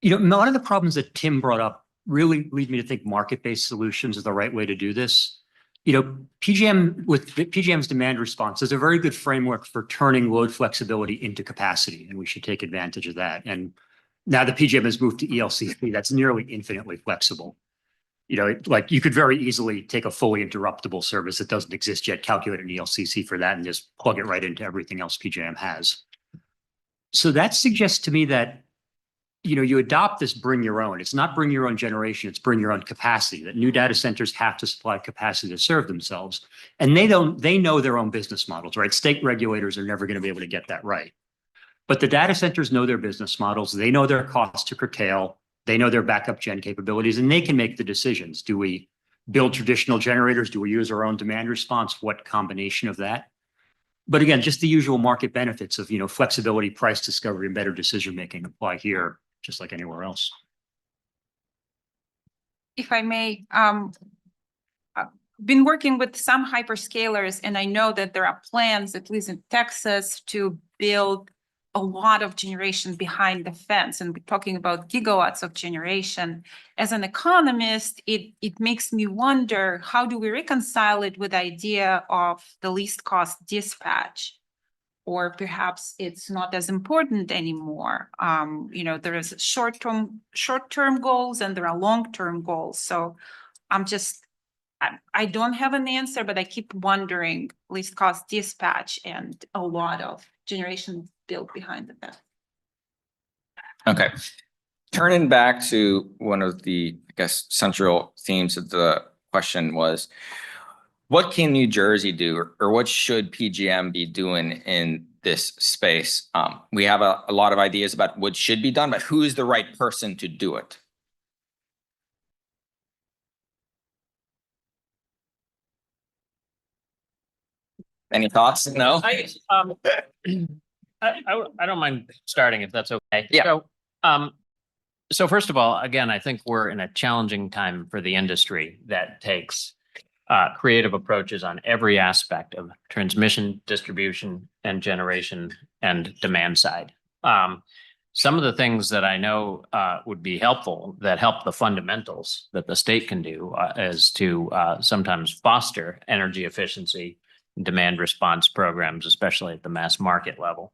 a lot of the problems that Tim brought up really lead me to think market-based solutions is the right way to do this. PJM with PJM's demand response is a very good framework for turning load flexibility into capacity, and we should take advantage of that. And now the PJM has moved to ELCC, that's nearly infinitely flexible. Like you could very easily take a fully interruptible service that doesn't exist yet, calculate an ELCC for that, and just plug it right into everything else PJM has. So that suggests to me that you adopt this bring your own. It's not bring your own generation, it's bring your own capacity, that new data centers have to supply capacity to serve themselves. And they know their own business models, right? State regulators are never going to be able to get that right. But the data centers know their business models. They know their costs to curtail. They know their backup gen capabilities, and they can make the decisions. Do we build traditional generators? Do we use our own demand response? What combination of that? But again, just the usual market benefits of, flexibility, price discovery, and better decision-making apply here, just like anywhere else. If I may, I've been working with some hyperscalers, and I know that there are plans, at least in Texas, to build a lot of generation behind the fence, and we're talking about gigawatts of generation. As an economist, it makes me wonder, how do we reconcile it with the idea of the least cost dispatch? Or perhaps it's not as important anymore. There is short-term goals and there are long-term goals. So I don't have an answer, but I keep wondering least cost dispatch and a lot of generation built behind the fence. Okay. Turning back to one of the, I guess, central themes of the question was, what can New Jersey do, or what should PJM be doing in this space? We have a lot of ideas about what should be done, but who is the right person to do it? Any thoughts? No? I don't mind starting if that's okay. Yeah. So first of all, again, I think we're in a challenging time for the industry that takes creative approaches on every aspect of transmission, distribution, and generation and demand side. Some of the things that I know would be helpful that help the fundamentals that the state can do is to sometimes foster energy efficiency and demand response programs, especially at the mass market level.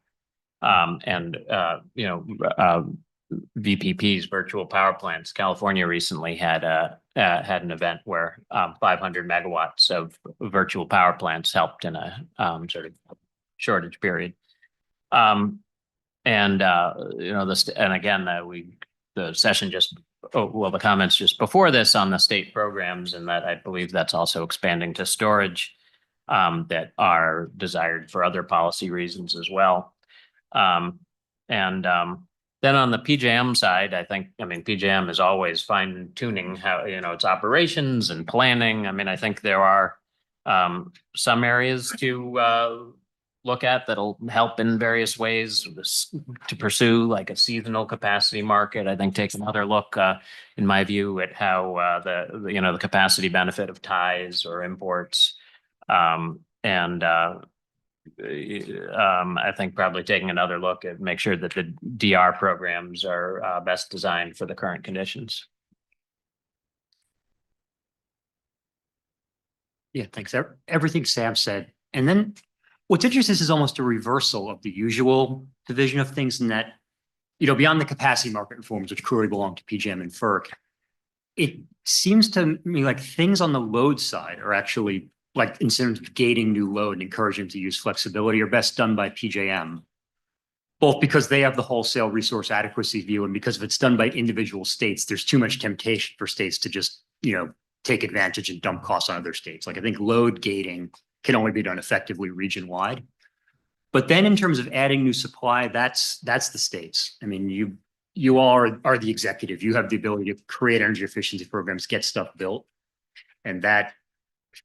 VPPs, virtual power plants. California recently had an event where 500 megawatts of virtual power plants helped in a sort of shortage period. The comments just before this on the state programs, and that I believe that's also expanding to storage that are desired for other policy reasons as well. Then on the PJM side, PJM is always fine-tuning how, its operations and planning. I think there are some areas to look at that'll help in various ways to pursue, like a seasonal capacity market. I think takes another look, in my view, at how the capacity benefit of ties or imports. I think probably taking another look at make sure that the DR programs are best designed for the current conditions. Yeah, thanks. Everything Sam said. And then what's interesting is almost a reversal of the usual division of things in that, beyond the capacity market reforms, which clearly belong to PJM and FERC, it seems to me like things on the load side are actually, like in terms of gating new load and encouraging them to use flexibility, are best done by PJM. Both because they have the wholesale resource adequacy view, and because if it's done by individual states, there's too much temptation for states to just, take advantage and dump costs on other states. Like I think load gating can only be done effectively region-wide. But then in terms of adding new supply, that's the states. I mean, you all are the executive. You have the ability to create energy efficiency programs, get stuff built. And that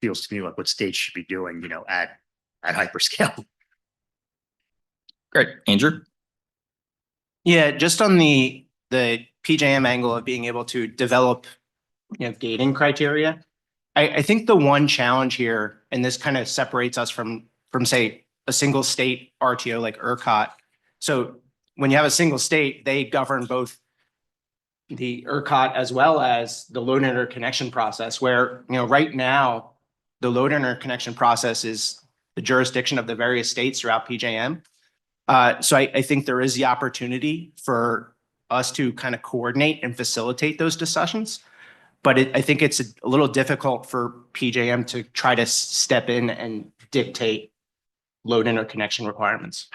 feels to me like what states should be doing, at hyperscale. Great. Andrew? Yeah, just on the PJM angle of being able to develop, gating criteria. I think the one challenge here, and this kind of separates us from say a single state RTO like ERCOT. So when you have a single state, they govern both the ERCOT as well as the load interconnection process, where, right now, the load interconnection process is the jurisdiction of the various states throughout PJM. So I think there is the opportunity for us to kind of coordinate and facilitate those discussions. But I think it's a little difficult for PJM to try to step in and dictate load interconnection requirements.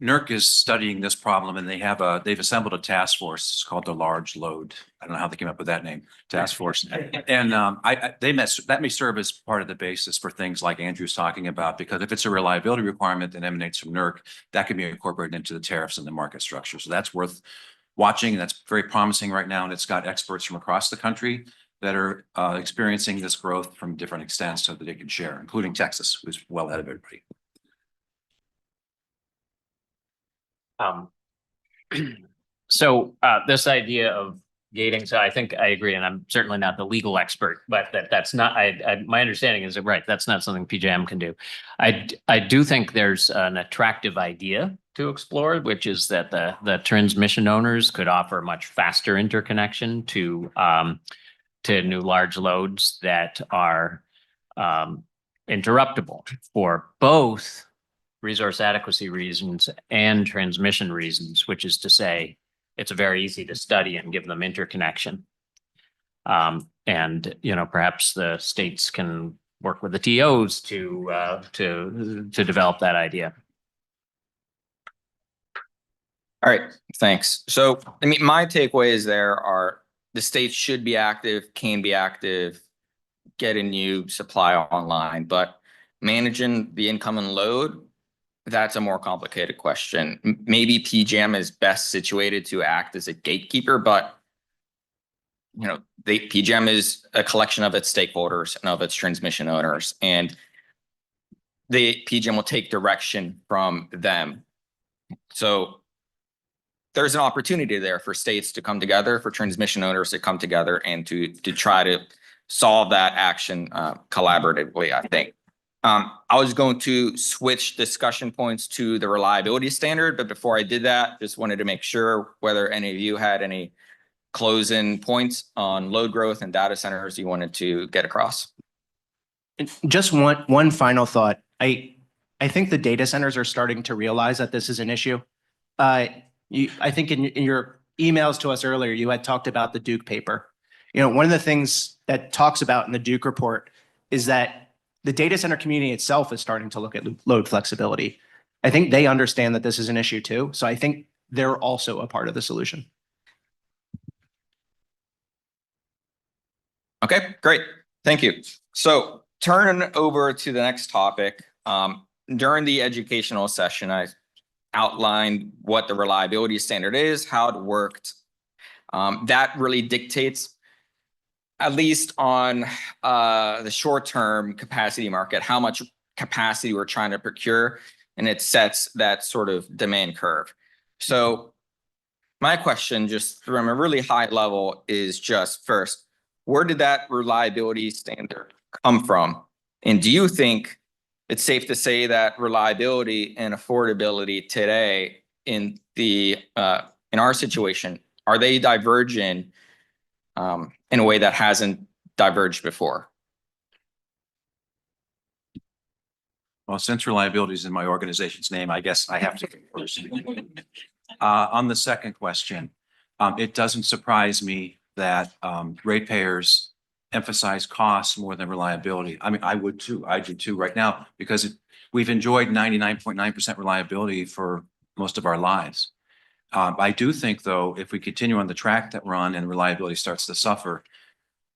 NERC is studying this problem, and they've assembled a task force. It's called the Large Load. I don't know how they came up with that name, task force. And that may serve as part of the basis for things like Andrew's talking about, because if it's a reliability requirement that emanates from NERC, that can be incorporated into the tariffs and the market structure. So that's worth watching. That's very promising right now, and it's got experts from across the country that are experiencing this growth from different extents so that they can share, including Texas, who's well ahead of everybody. So this idea of gating, so I think I agree, and I'm certainly not the legal expert, but that's not, my understanding is that, right, that's not something PJM can do. I do think there's an attractive idea to explore, which is that the transmission owners could offer much faster interconnection to new large loads that are interruptible for both resource adequacy reasons and transmission reasons, which is to say, it's very easy to study and give them interconnection. And perhaps the states can work with the TOs to develop that idea. All right, thanks. So, I mean, my takeaways there are the states should be active, can be active, get a new supply online, but managing the incoming load, that's a more complicated question. Maybe PJM is best situated to act as a gatekeeper, but PJM is a collection of its stakeholders and of its transmission owners, and the PJM will take direction from them. So there's an opportunity there for states to come together, for transmission owners to come together, and to try to solve that action collaboratively, I think. I was going to switch discussion points to the reliability standard, but before I did that, just wanted to make sure whether any of you had any closing points on load growth and data centers you wanted to get across. Just one final thought. I think the data centers are starting to realize that this is an issue. I think in your emails to us earlier, you had talked about the Duke paper. One of the things that talks about in the Duke report is that the data center community itself is starting to look at load flexibility. I think they understand that this is an issue too. So I think they're also a part of the solution. Okay, great. Thank you. So turning over to the next topic, during the educational session, I outlined what the reliability standard is, how it worked. That really dictates, at least on the short-term capacity market, how much capacity we're trying to procure, and it sets that sort of demand curve. So my question, just from a really high level, is just first, where did that reliability standard come from? And do you think it's safe to say that reliability and affordability today in our situation, are they diverging in a way that hasn't diverged before? Well, since reliability is in my organization's name, I guess I have to go first. On the second question, it doesn't surprise me that ratepayers emphasize costs more than reliability. I mean, I would too. I do too right now because we've enjoyed 99.9% reliability for most of our lives. I do think, though, if we continue on the track that we're on and reliability starts to suffer,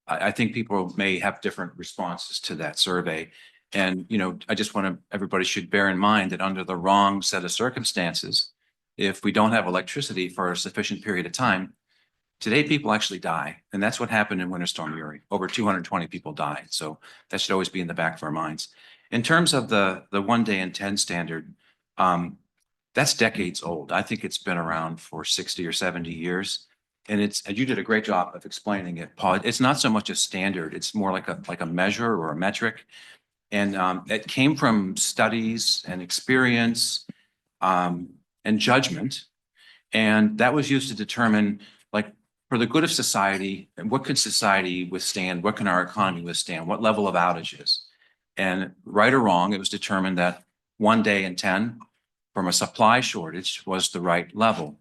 I think people may have different responses to that survey. And, you know, I just want to, everybody should bear in mind that under the wrong set of circumstances, if we don't have electricity for a sufficient period of time, today people actually die. And that's what happened in Winter Storm Uri. Over 220 people died. So that should always be in the back of our minds. In terms of the 1 day in 10 standard, that's decades old. I think it's been around for 60 or 70 years. And you did a great job of explaining it, Paul. It's not so much a standard. It's more like a measure or a metric. And it came from studies and experience and judgment. And that was used to determine, like, for the good of society, and what can society withstand? What can our economy withstand? What level of outages? And right or wrong, it was determined that 1 day in 10 from a supply shortage was the right level.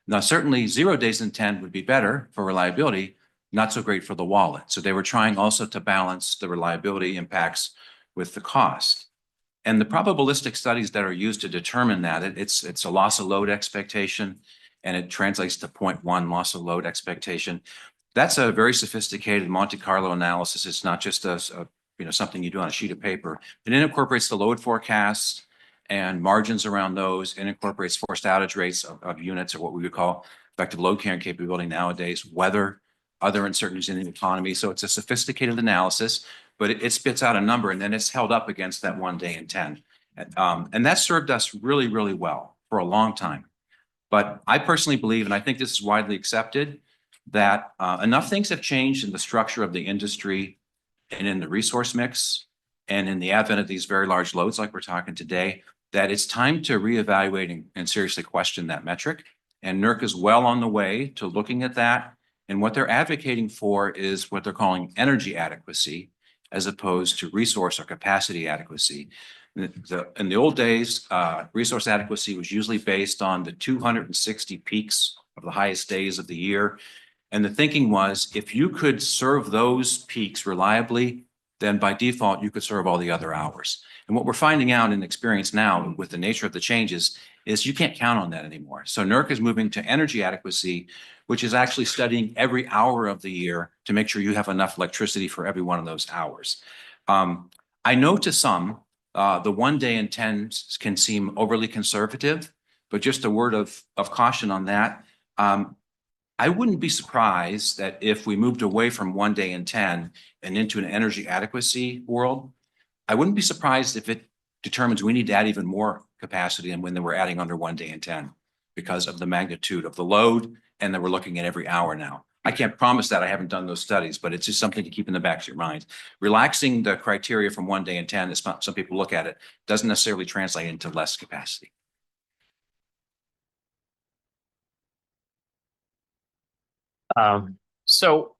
Now, certainly 0 days in 10 would be better for reliability, not so great for the wallet. So they were trying also to balance the reliability impacts with the cost. And the probabilistic studies that are used to determine that, it's a loss of load expectation, and it translates to 0.1 loss of load expectation. That's a very sophisticated Monte Carlo analysis. It's not just something you do on a sheet of paper. It incorporates the load forecasts and margins around those, and incorporates forced outage rates of units, or what we would call effective load carrying capability nowadays, weather, other uncertainties in the economy. So it's a sophisticated analysis, but it spits out a number, and then it's held up against that 1 day in 10. And that served us really, really well for a long time. But I personally believe, and I think this is widely accepted, that enough things have changed in the structure of the industry and in the resource mix and in the advent of these very large loads like we're talking today, that it's time to reevaluate and seriously question that metric. And NERC is well on the way to looking at that. And what they're advocating for is what they're calling energy adequacy, as opposed to resource or capacity adequacy. In the old days, resource adequacy was usually based on the 260 peaks of the highest days of the year. And the thinking was, if you could serve those peaks reliably, then by default, you could serve all the other hours. And what we're finding out in experience now with the nature of the changes is you can't count on that anymore. So NERC is moving to energy adequacy, which is actually studying every hour of the year to make sure you have enough electricity for every one of those hours. I know to some, the 1 day in 10 can seem overly conservative, but just a word of caution on that. I wouldn't be surprised that if we moved away from 1 day in 10 and into an energy adequacy world, I wouldn't be surprised if it determines we need to add even more capacity than when we're adding under 1 day in 10 because of the magnitude of the load, and that we're looking at every hour now. I can't promise that. I haven't done those studies, but it's just something to keep in the back of your mind. Relaxing the criteria from 1 day in 10, as some people look at it, doesn't necessarily translate into less capacity. So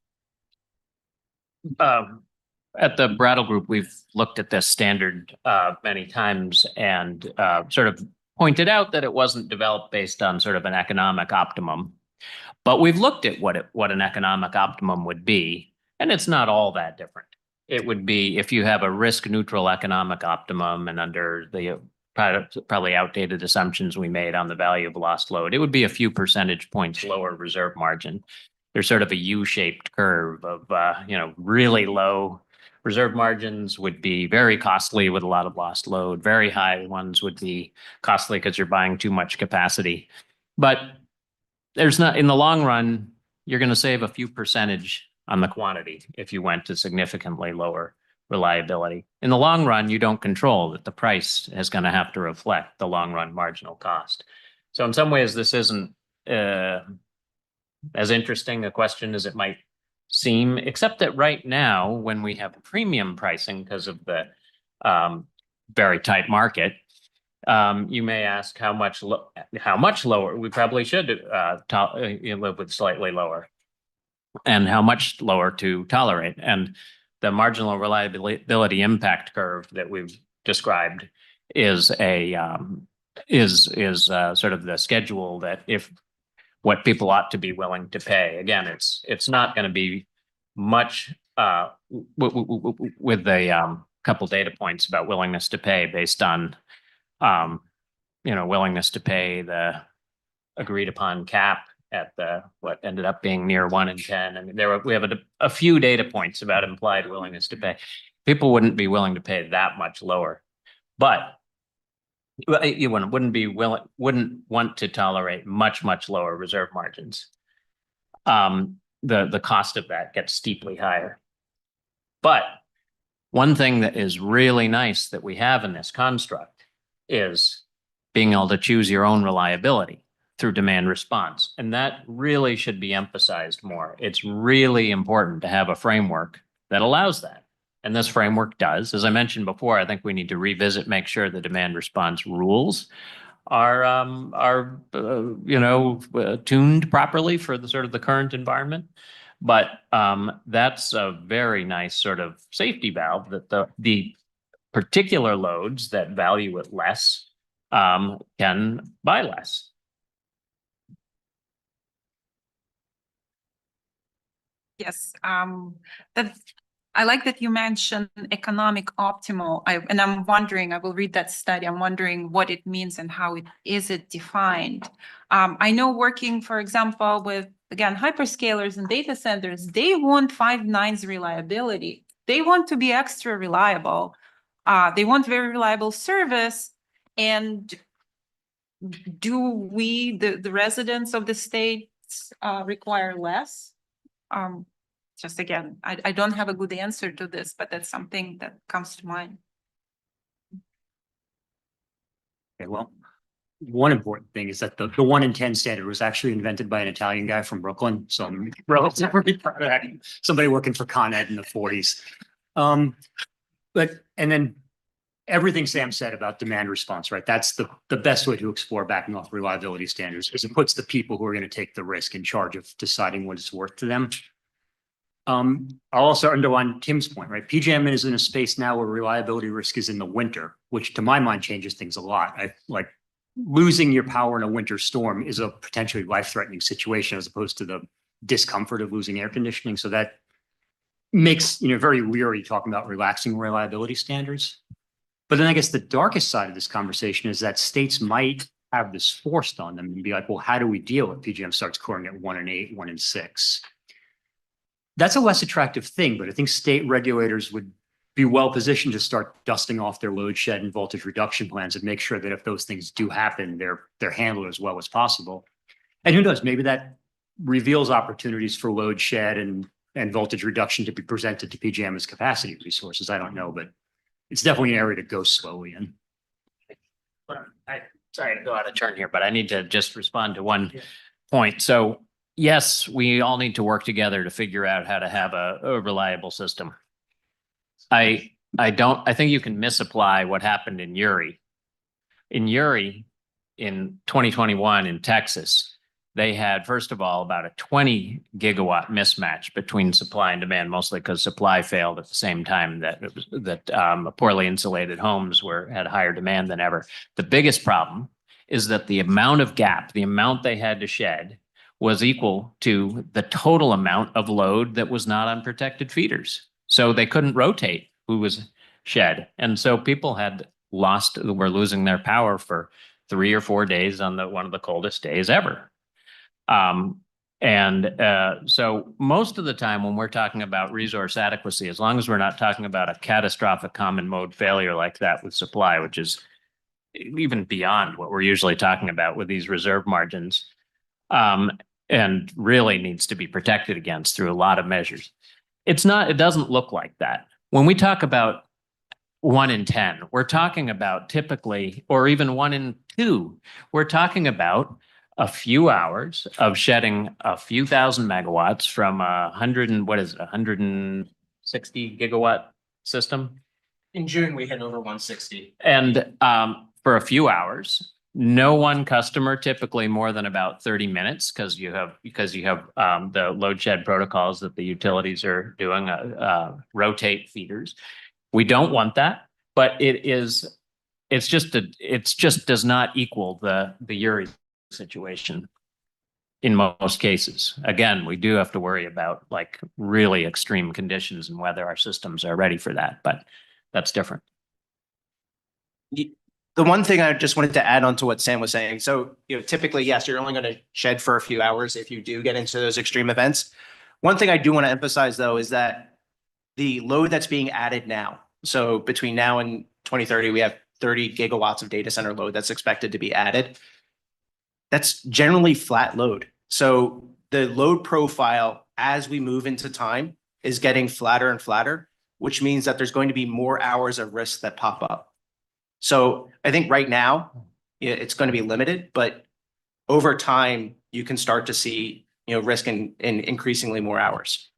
at the Brattle Group, we've looked at this standard many times and sort of pointed out that it wasn't developed based on sort of an economic optimum. But we've looked at what an economic optimum would be, and it's not all that different. It would be if you have a risk neutral economic optimum and under the probably outdated assumptions we made on the value of lost load, it would be a few percentage points lower reserve margin. There's sort of a U-shaped curve of, really low reserve margins would be very costly with a lot of lost load. Very high ones would be costly because you're buying too much capacity. But there's not, in the long run, you're going to save a few percentage on the quantity if you went to significantly lower reliability. In the long run, you don't control that the price is going to have to reflect the long run marginal cost. So in some ways, this isn't as interesting a question as it might seem, except that right now, when we have premium pricing because of the very tight market, you may ask how much lower. We probably should live with slightly lower, and how much lower to tolerate. And the marginal reliability impact curve that we've described is sort of the schedule that if what people ought to be willing to pay. Again, it's not going to be much with a couple data points about willingness to pay based on willingness to pay the agreed upon cap at what ended up being near 1 in 10. I mean, we have a few data points about implied willingness to pay. People wouldn't be willing to pay that much lower, but you wouldn't want to tolerate much lower reserve margins. The cost of that gets steeply higher. But one thing that is really nice that we have in this construct is being able to choose your own reliability through demand response. And that really should be emphasized more. It's really important to have a framework that allows that. And this framework does. As I mentioned before, I think we need to revisit, make sure the demand response rules are tuned properly for the sort of the current environment. But that's a very nice sort of safety valve that the particular loads that value it less can buy less. Yes, I like that you mentioned economic optimal. And I'm wondering, I will read that study. I'm wondering what it means and how it defined. I know working, for example, with, again, hyperscalers and data centers, they want 5 nines reliability. They want to be extra reliable. They want very reliable service. And do we, the residents of the states, require less? Just again, I don't have a good answer to this, but that's something that comes to mind. Okay, well, one important thing is that the 1 in 10 standard was actually invented by an Italian guy from Brooklyn. So I'm relatively proud of that. Somebody working for Con Ed in the 40s. And then everything Sam said about demand response, right? That's the best way to explore backing off reliability standards, because it puts the people who are going to take the risk in charge of deciding what it's worth to them. I'll also underline Tim's point, right? PJM is in a space now where reliability risk is in the winter, which to my mind changes things a lot. Like losing your power in a winter storm is a potentially life-threatening situation as opposed to the discomfort of losing air conditioning. So that makes, very leery talking about relaxing reliability standards. But then I guess the darkest side of this conversation is that states might have this forced on them and be like, well, how do we deal if PJM starts scoring at 1 in 8, 1 in 6? That's a less attractive thing, but I think state regulators would be well positioned to start dusting off their load shed and voltage reduction plans and make sure that if those things do happen, they're handled as well as possible. And who knows, maybe that reveals opportunities for load shed and voltage reduction to be presented to PJM as capacity resources. I don't know, but it's definitely an area to go slowly in. Sorry to go out of turn here, but I need to just respond to one point. So yes, we all need to work together to figure out how to have a reliable system. I think you can misapply what happened in Uri. In Uri, in 2021 in Texas, they had, first of all, about a 20 gigawatt mismatch between supply and demand, mostly because supply failed at the same time that poorly insulated homes had higher demand than ever. The biggest problem is that the amount of gap, the amount they had to shed, was equal to the total amount of load that was not on protected feeders. So they couldn't rotate who was shed. And so people were losing their power for 3 or 4 days on one of the coldest days ever. So most of the time when we're talking about resource adequacy, as long as we're not talking about a catastrophic common mode failure like that with supply, which is even beyond what we're usually talking about with these reserve margins, and really needs to be protected against through a lot of measures. It doesn't look like that. When we talk about 1 in 10, we're talking about typically, or even 1 in 2, we're talking about a few hours of shedding a few thousand megawatts from 160 gigawatt system. In June, we hit over 160. And for a few hours, no one customer, typically more than about 30 minutes, because you have the load shed protocols that the utilities are doing, rotate feeders. We don't want that, but it is it's just does not equal the Uri situation in most cases. Again, we do have to worry about like really extreme conditions and whether our systems are ready for that, but that's different. The one thing I just wanted to add on to what Sam was saying. So, typically, yes, you're only going to shed for a few hours if you do get into those extreme events. One thing I do want to emphasize, though, is that the load that's being added now, so between now and 2030, we have 30 gigawatts of data center load that's expected to be added. That's generally flat load. So the load profile as we move into time is getting flatter and flatter, which means that there's going to be more hours of risk that pop up. So I think right now it's going to be limited, but over time you can start to see risk in increasingly more hours.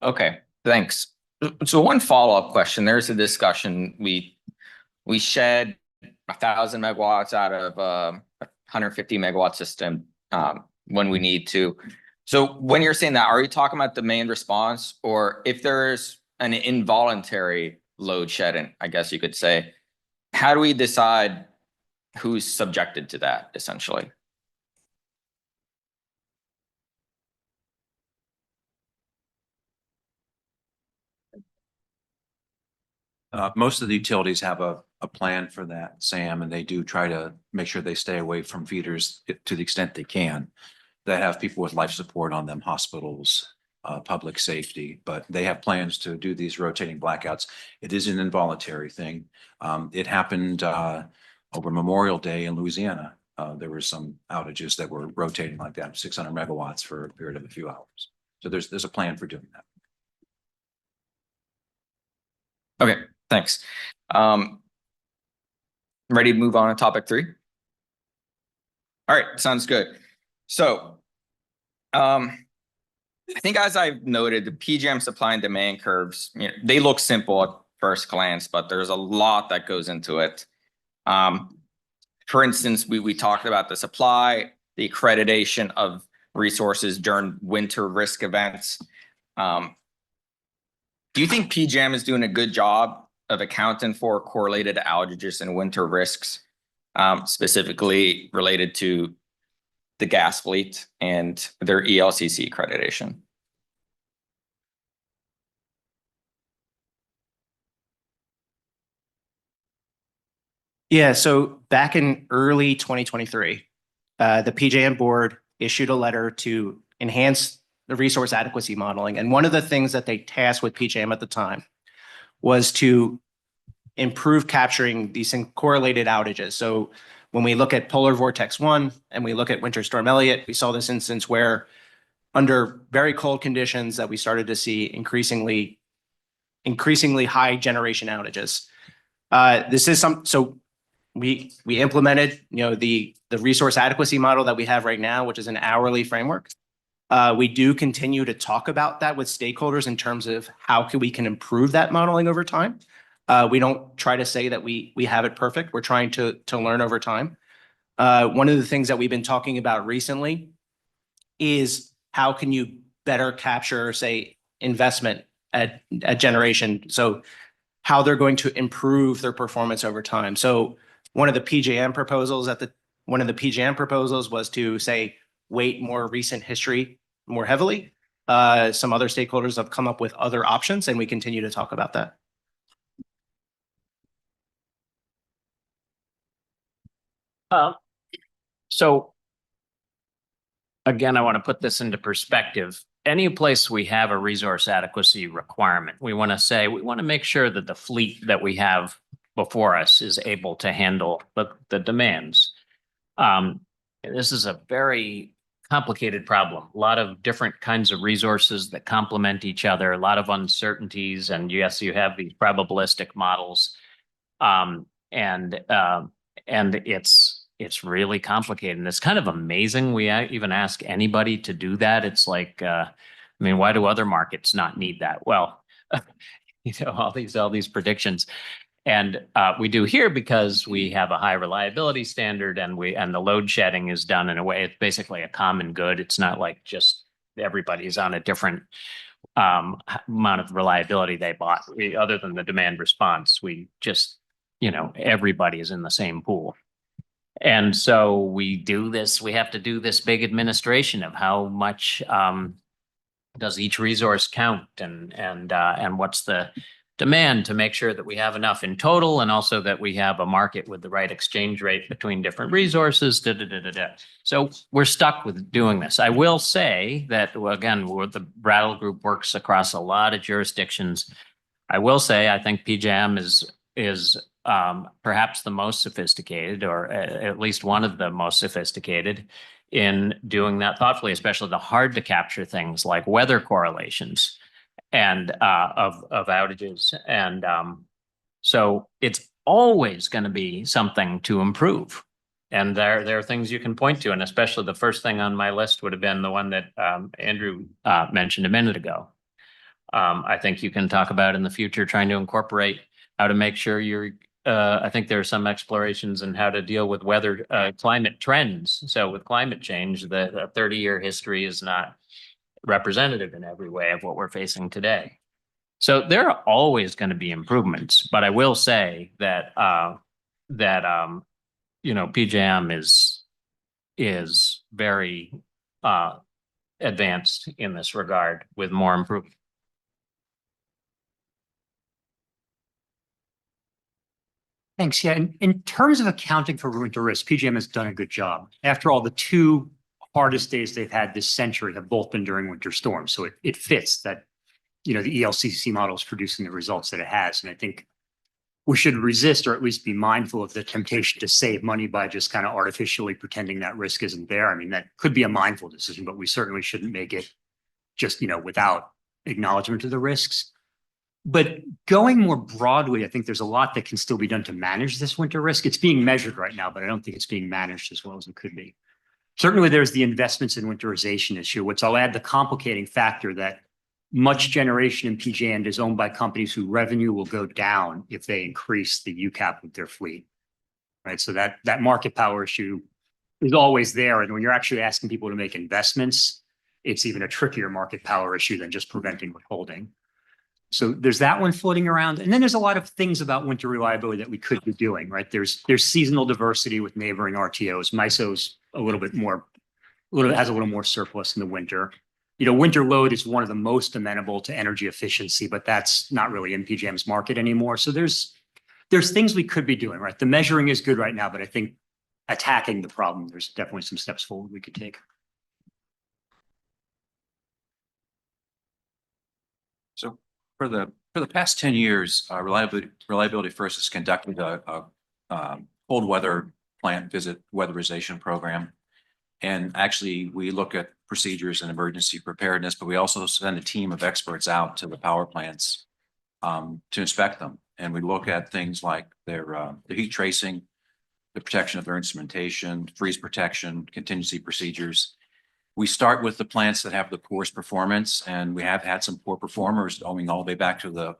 Okay, thanks. So one follow-up question. There's a discussion. We shed 1,000 megawatts out of 150 megawatt system when we need to. So when you're saying that, are you talking about demand response, or if there's an involuntary load shedding, I guess you could say, how do we decide who's subjected to that essentially? Most of the utilities have a plan for that, Sam, and they do try to make sure they stay away from feeders to the extent they can that have people with life support on them, hospitals, public safety, but they have plans to do these rotating blackouts. It is an involuntary thing. It happened over Memorial Day in Louisiana. There were some outages that were rotating like that, 600 megawatts for a period of a few hours. So there's a plan for doing that. Okay, thanks. Ready to move on to topic 3? All right, sounds good. So, I think as I've noted, the PJM supply and demand curves, they look simple at first glance, but there's a lot that goes into it. For instance, we talked about the supply, the accreditation of resources during winter risk events. Do you think PJM is doing a good job of accounting for correlated outages and winter risks, specifically related to the gas fleet and their ELCC accreditation? Yeah, so back in early 2023, the PJM board issued a letter to enhance the resource adequacy modeling. And one of the things that they tasked with PJM at the time was to improve capturing these correlated outages. So when we look at Polar Vortex 1 and we look at Winter Storm Elliott, we saw this instance where under very cold conditions that we started to see increasingly high generation outages. So we implemented, the resource adequacy model that we have right now, which is an hourly framework. We do continue to talk about that with stakeholders in terms of how we can improve that modeling over time. We don't try to say that we have it perfect. We're trying to learn over time. One of the things that we've been talking about recently is how can you better capture, say, investment at generation. So how they're going to improve their performance over time. So one of the PJM proposals was to say weight more recent history more heavily. Some other stakeholders have come up with other options, and we continue to talk about that. So again, I want to put this into perspective. Any place we have a resource adequacy requirement, we want to make sure that the fleet that we have before us is able to handle the demands. This is a very complicated problem. A lot of different kinds of resources that complement each other, a lot of uncertainties, and yes, you have these probabilistic models. And it's really complicated, and it's kind of amazing. We even ask anybody to do that. It's like, why do other markets not need that? Well, all these predictions. And we do here because we have a high reliability standard, and the load shedding is done in a way, it's basically a common good. It's not like just everybody's on a different amount of reliability they bought. Other than the demand response, we just, everybody is in the same pool. And so we have to do this big administration of how much does each resource count and what's the demand to make sure that we have enough in total and also that we have a market with the right exchange rate between different resources. So we're stuck with doing this. I will say that, well, again, the Brattle Group works across a lot of jurisdictions. I will say I think PJM is perhaps the most sophisticated, or at least one of the most sophisticated in doing that thoughtfully, especially the hard to capture things like weather correlations and of outages. And so it's always going to be something to improve. And there are things you can point to, and especially the first thing on my list would have been the one that Andrew mentioned a minute ago. I think you can talk about in the future trying to incorporate how to make sure I think there are some explorations in how to deal with weather, climate trends. So with climate change, the 30-year history is not representative in every way of what we're facing today. So there are always going to be improvements, but I will say that PJM is very advanced in this regard with more improvement. Thanks. Yeah, in terms of accounting for winter risk, PJM has done a good job. After all, the two hardest days they've had this century have both been during winter storms. So it fits that, the ELCC model is producing the results that it has. And I think we should resist, or at least be mindful of the temptation to save money by just kind of artificially pretending that risk isn't there. I mean, that could be a mindful decision, but we certainly shouldn't make it just, without acknowledgement of the risks. But going more broadly, I think there's a lot that can still be done to manage this winter risk. It's being measured right now, but I don't think it's being managed as well as it could be. Certainly, there's the investments in winterization issue, which I'll add the complicating factor that much generation in PJM is owned by companies whose revenue will go down if they increase the UCAP with their fleet. Right. So that market power issue is always there. And when you're actually asking people to make investments, it's even a trickier market power issue than just preventing withholding. So there's that one floating around. And then there's a lot of things about winter reliability that we could be doing, right? There's seasonal diversity with neighboring RTOs. MISO's has a little more surplus in the winter. Winter load is one of the most amenable to energy efficiency, but that's not really in PJM's market anymore. So there's things we could be doing, right? The measuring is good right now, but I think attacking the problem, there's definitely some steps forward we could take. So for the past 10 years, Reliability First has conducted a cold weather plant visit weatherization program. And actually, we look at procedures and emergency preparedness, but we also send a team of experts out to the power plants to inspect them. And we look at things like the heat tracing, the protection of their instrumentation, freeze protection, contingency procedures. We start with the plants that have the poorest performance, and we have had some poor performers going all the way back to the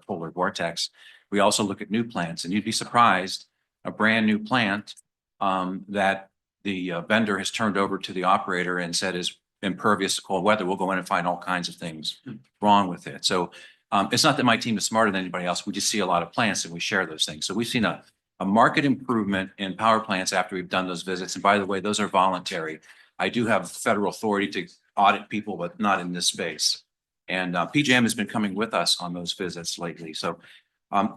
polar vortex. We also look at new plants, and you'd be surprised, a brand new plant that the vendor has turned over to the operator and said is impervious to cold weather. We'll go in and find all kinds of things wrong with it. So it's not that my team is smarter than anybody else. We just see a lot of plants and we share those things. So we've seen a market improvement in power plants after we've done those visits. And by the way, those are voluntary. I do have federal authority to audit people, but not in this space. And PJM has been coming with us on those visits lately. So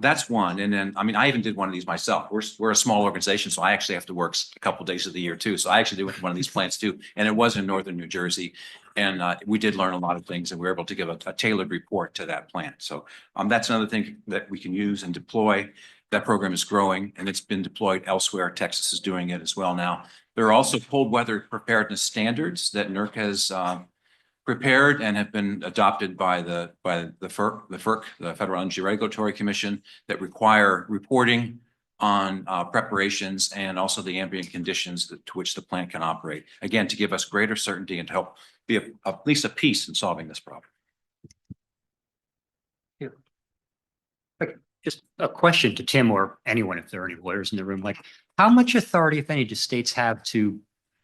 that's one. And then, I even did one of these myself. We're a small organization, so I actually have to work a couple of days of the year too. So I actually did one of these plants too. And it was in northern New Jersey. And we did learn a lot of things, and we were able to give a tailored report to that plant. So that's another thing that we can use and deploy. That program is growing, and it's been deployed elsewhere. Texas is doing it as well now. There are also cold weather preparedness standards that NERC has prepared and have been adopted by the FERC, the Federal Energy Regulatory Commission, that require reporting on preparations and also the ambient conditions to which the plant can operate. Again, to give us greater certainty and to help be at least a piece in solving this problem. Just a question to Tim or anyone, if there are any lawyers in the room, like how much authority, if any, do states have to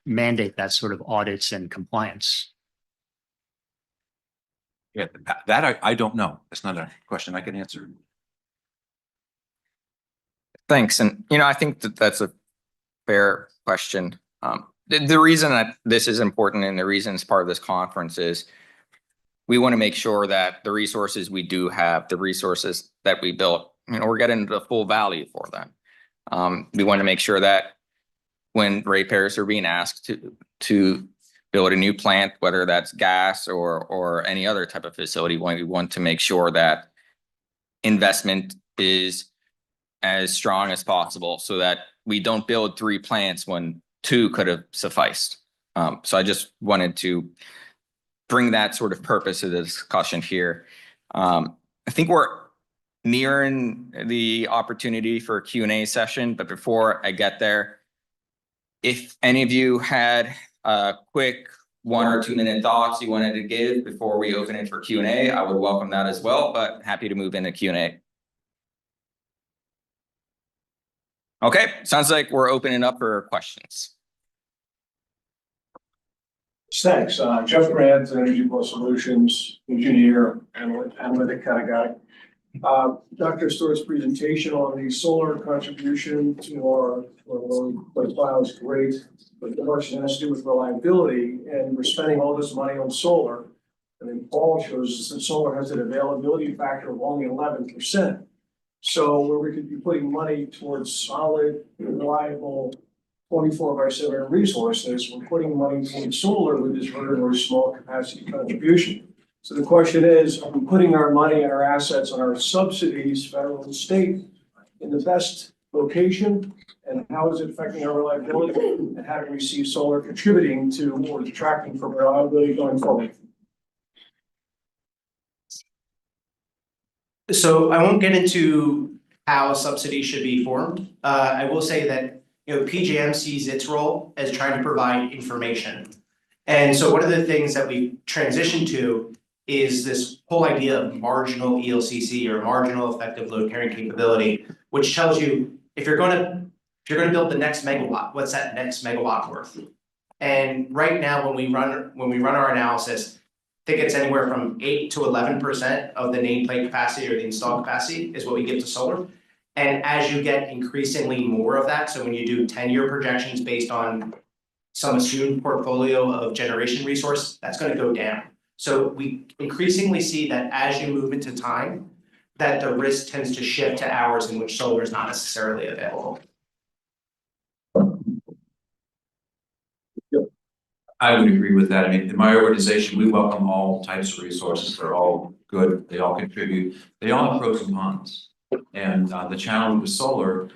mandate that sort of audits and compliance? Yeah, that I don't know. That's not a question I can answer. Thanks. And, I think that that's a fair question. The reason that this is important and the reason it's part of this conference is we want to make sure that the resources we do have, the resources that we built, we're getting the full value for them. We want to make sure that when ratepayers are being asked to build a new plant, whether that's gas or any other type of facility, we want to make sure that investment is as strong as possible so that we don't build 3 plants when 2 could have sufficed. So I just wanted to bring that sort of purpose to the discussion here. I think we're nearing the opportunity for a Q&A session, but before I get there, if any of you had a quick 1 or 2 minute thoughts you wanted to give before we open it for Q&A, I would welcome that as well, but happy to move into Q&A. Okay, sounds like we're opening up for questions. Thanks. Jeff Grant, Energy Plus Solutions, engineer, analytic kind of guy. Dr. Stewart's presentation on the solar contribution to our file is great, but the question has to do with reliability, and we're spending all this money on solar. And then Paul shows us that solar has an availability factor of only 11%. So where we could be putting money towards solid, reliable, 24/7 resources, we're putting money towards solar with this very, very small capacity contribution. So the question is, are we putting our money and our assets and our subsidies, federal and state, in the best location? And how is it affecting our reliability? And how do we see solar contributing to or detracting from reliability going forward? So I won't get into how subsidies should be formed. I will say that, PJM sees its role as trying to provide information. And so one of the things that we transitioned to is this whole idea of marginal ELCC or marginal effective load carrying capability, which tells you if you're going to build the next megawatt, what's that next megawatt worth? And right now, when we run our analysis, I think it's anywhere from 8 to 11% of the nameplate capacity or the installed capacity is what we give to solar. And as you get increasingly more of that, so when you do 10-year projections based on some assumed portfolio of generation resource, that's going to go down. So we increasingly see that as you move into time, that the risk tends to shift to hours in which solar is not necessarily available. I would agree with that. I mean, in my organization, we welcome all types of resources. They're all good. They all contribute. They all have pros and cons. And the challenge with solar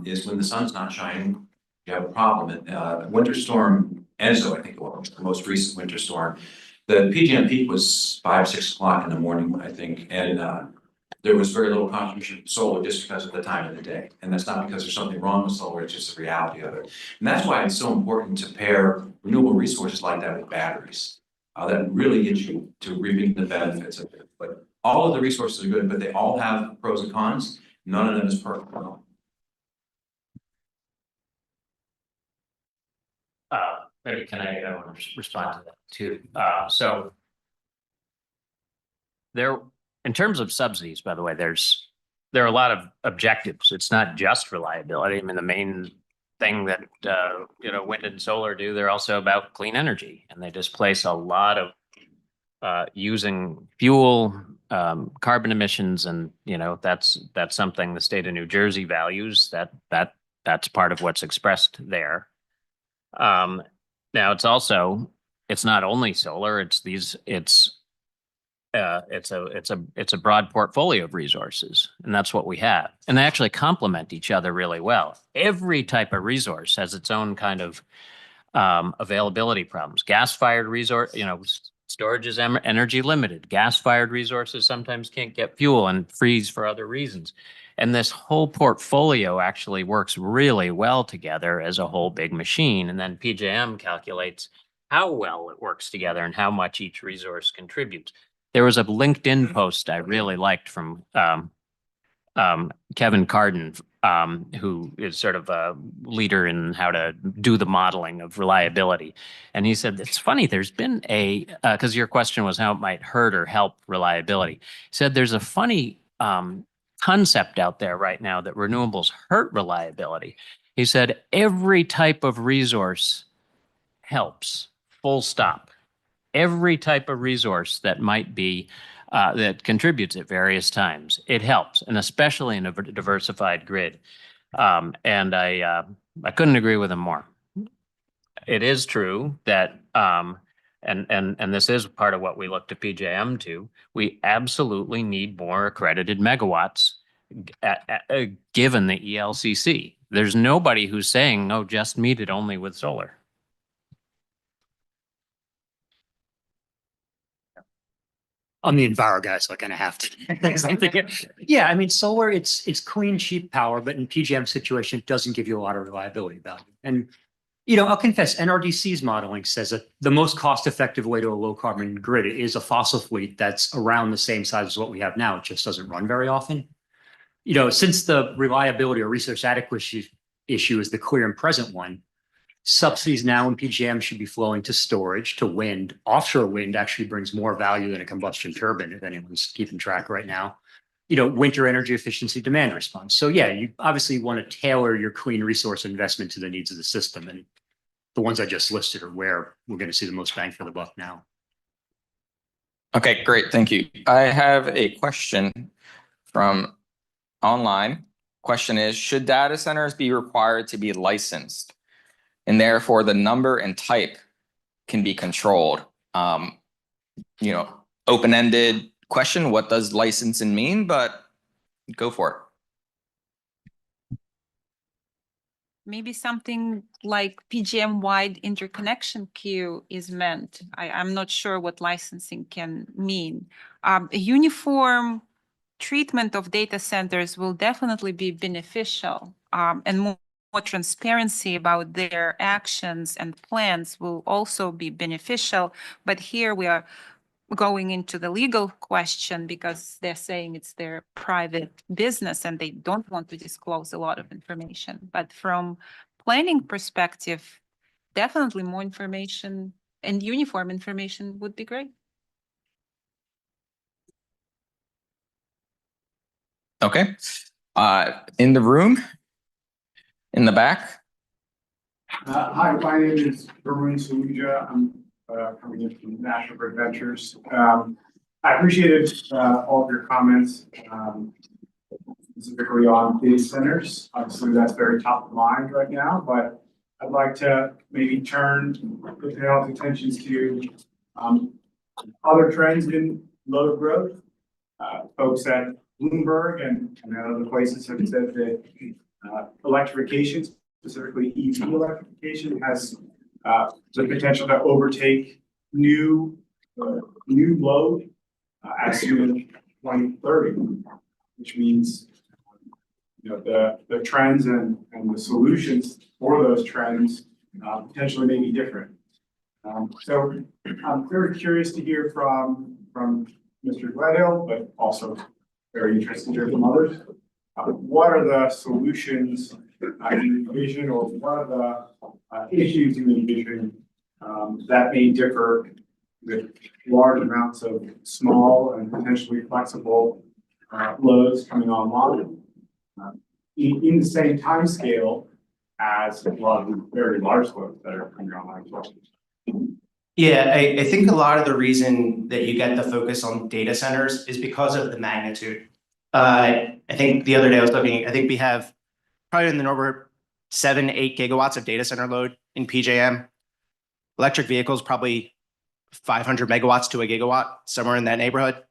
is when the sun's not shining, you have a problem. Winter storm Enzo, I think it was the most recent winter storm. The PJM peak was 5, 6 o'clock in the morning, I think. And there was very little contribution of solar just because of the time of the day. And that's not because there's something wrong with solar, it's just the reality of it. And that's why it's so important to pair renewable resources like that with batteries. That really gets you to reaping the benefits of it. But all of the resources are good, but they all have pros and cons. None of them is perfect. Maybe can I want to respond to that too? So there, in terms of subsidies, by the way, there are a lot of objectives. It's not just reliability. I mean, the main thing that wind and solar do, they're also about clean energy, and they displace a lot of using fuel, carbon emissions, and that's something the state of New Jersey values. That's part of what's expressed there. Now it's not only solar. It's a broad portfolio of resources, and that's what we have. And they actually complement each other really well. Every type of resource has its own kind of availability problems. Gas-fired resource, storage is energy limited. Gas-fired resources sometimes can't get fuel and freeze for other reasons. And this whole portfolio actually works really well together as a whole big machine. And then PJM calculates how well it works together and how much each resource contributes. There was a LinkedIn post I really liked from Kevin Carden who is sort of a leader in how to do the modeling of reliability. And he said, it's funny, there's been because your question was how it might hurt or help reliability. He said, there's a funny concept out there right now that renewables hurt reliability. He said, every type of resource helps, full stop. Every type of resource that might be that contributes at various times, it helps, and especially in a diversified grid. And I couldn't agree with him more. It is true that and this is part of what we look to PJM to. We absolutely need more accredited megawatts given the ELCC. There's nobody who's saying, no, just meet it only with solar. I'm the Enviro guy, so I kind of have to. Yeah, I mean, solar, it's clean, cheap power, but in PJM situation, it doesn't give you a lot of reliability value. And, I'll confess, NRDC's modeling says that the most cost-effective way to a low-carbon grid is a fossil fleet that's around the same size as what we have now. It just doesn't run very often. Since the reliability or resource adequacy issue is the clear and present one, subsidies now in PJM should be flowing to storage, to wind. Offshore wind actually brings more value than a combustion turbine, if anyone's keeping track right now. Winter energy efficiency demand response. So yeah, you obviously want to tailor your clean resource investment to the needs of the system. And the ones I just listed are where we're going to see the most bang for the buck now. Okay, great. Thank you. I have a question from online. Question is, should data centers be required to be licensed? And therefore the number and type can be controlled. Open-ended question, what does licensing mean? But go for it. Maybe something like PJM-wide interconnection queue is meant. I'm not sure what licensing can mean. A uniform treatment of data centers will definitely be beneficial, and more transparency about their actions and plans will also be beneficial. But here we are going into the legal question because they're saying it's their private business and they don't want to disclose a lot of information. But from planning perspective, definitely more information and uniform information would be great. Okay. In the room, in the back. Hi, my name is Varun Saluja. I'm coming in from National Grid Ventures. I appreciated all of your comments, specifically on data centers. Obviously, that's very top of mind right now, but I'd like to maybe turn the panel's attention to other trends in load growth. Folks at Bloomberg and other places have said that electrification, specifically EV electrification, has the potential to overtake new load as soon as 2030, which means the trends and the solutions for those trends potentially may be different. So I'm very curious to hear from Mr. Gledhill, but also very interested to hear from others. What are the solutions you envision, or what are the issues you envision that may differ with large amounts of small and potentially flexible loads coming online in the same time scale as a lot of very large loads that are coming online as well? Yeah, I think a lot of the reason that you get the focus on data centers is because of the magnitude. I think the other day I was looking, I think we have probably in the neighborhood 7-8 gigawatts of data center load in PJM. Electric vehicles, probably 500 megawatts to a gigawatt, somewhere in that neighborhood.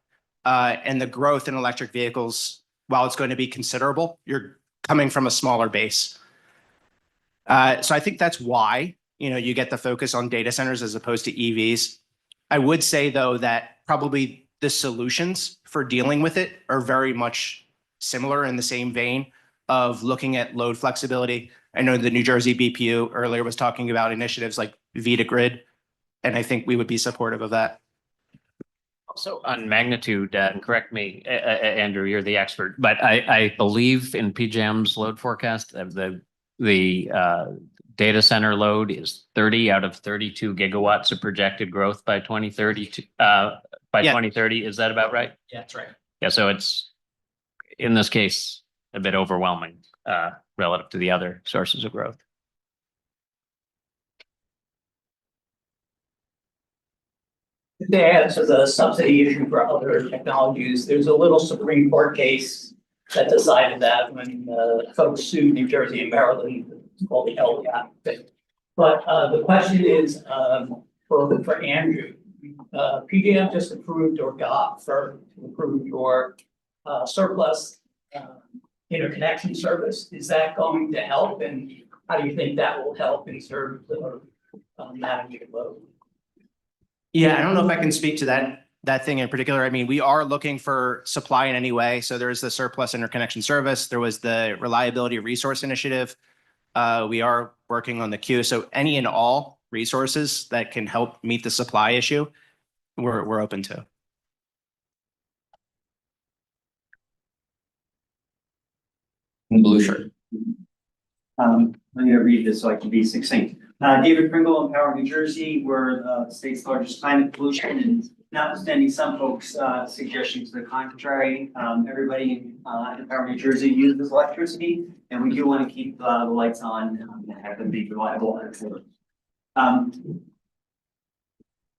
And the growth in electric vehicles, while it's going to be considerable, you're coming from a smaller base. So I think that's why, you get the focus on data centers as opposed to EVs. I would say, though, that probably the solutions for dealing with it are very much similar in the same vein of looking at load flexibility. I know the New Jersey BPU earlier was talking about initiatives like V2Grid, and I think we would be supportive of that. So on magnitude, and correct me, Andrew, you're the expert, but I believe in PJM's load forecast of the data center load is 30 out of 32 gigawatts of projected growth by 2030 by Yeah. 2030. Is that about right? Yeah, that's right. Yeah, so it's in this case a bit overwhelming relative to the other sources of growth. To add to the subsidy issue for other technologies, there's a little Supreme Court case that decided that when folks sued New Jersey and Maryland, it's called the LCAP thing. But the question is for Andrew. PJM just approved or got for approved your surplus interconnection service. Is that going to help? And how do you think that will help in terms of managing load? Yeah, I don't know if I can speak to that thing in particular. I mean, we are looking for supply in any way. So there's the surplus interconnection service. There was the reliability resource initiative. We are working on the queue. So any and all resources that can help meet the supply issue, we're open to. Blue shirt. I'm going to read this so I can be succinct. David Pringle, Empower New Jersey, we're the state's largest climate pollution, and notwithstanding some folks' suggestions to the contrary, everybody in Empower New Jersey uses electricity, and we do want to keep the lights on and have them be reliable and affordable.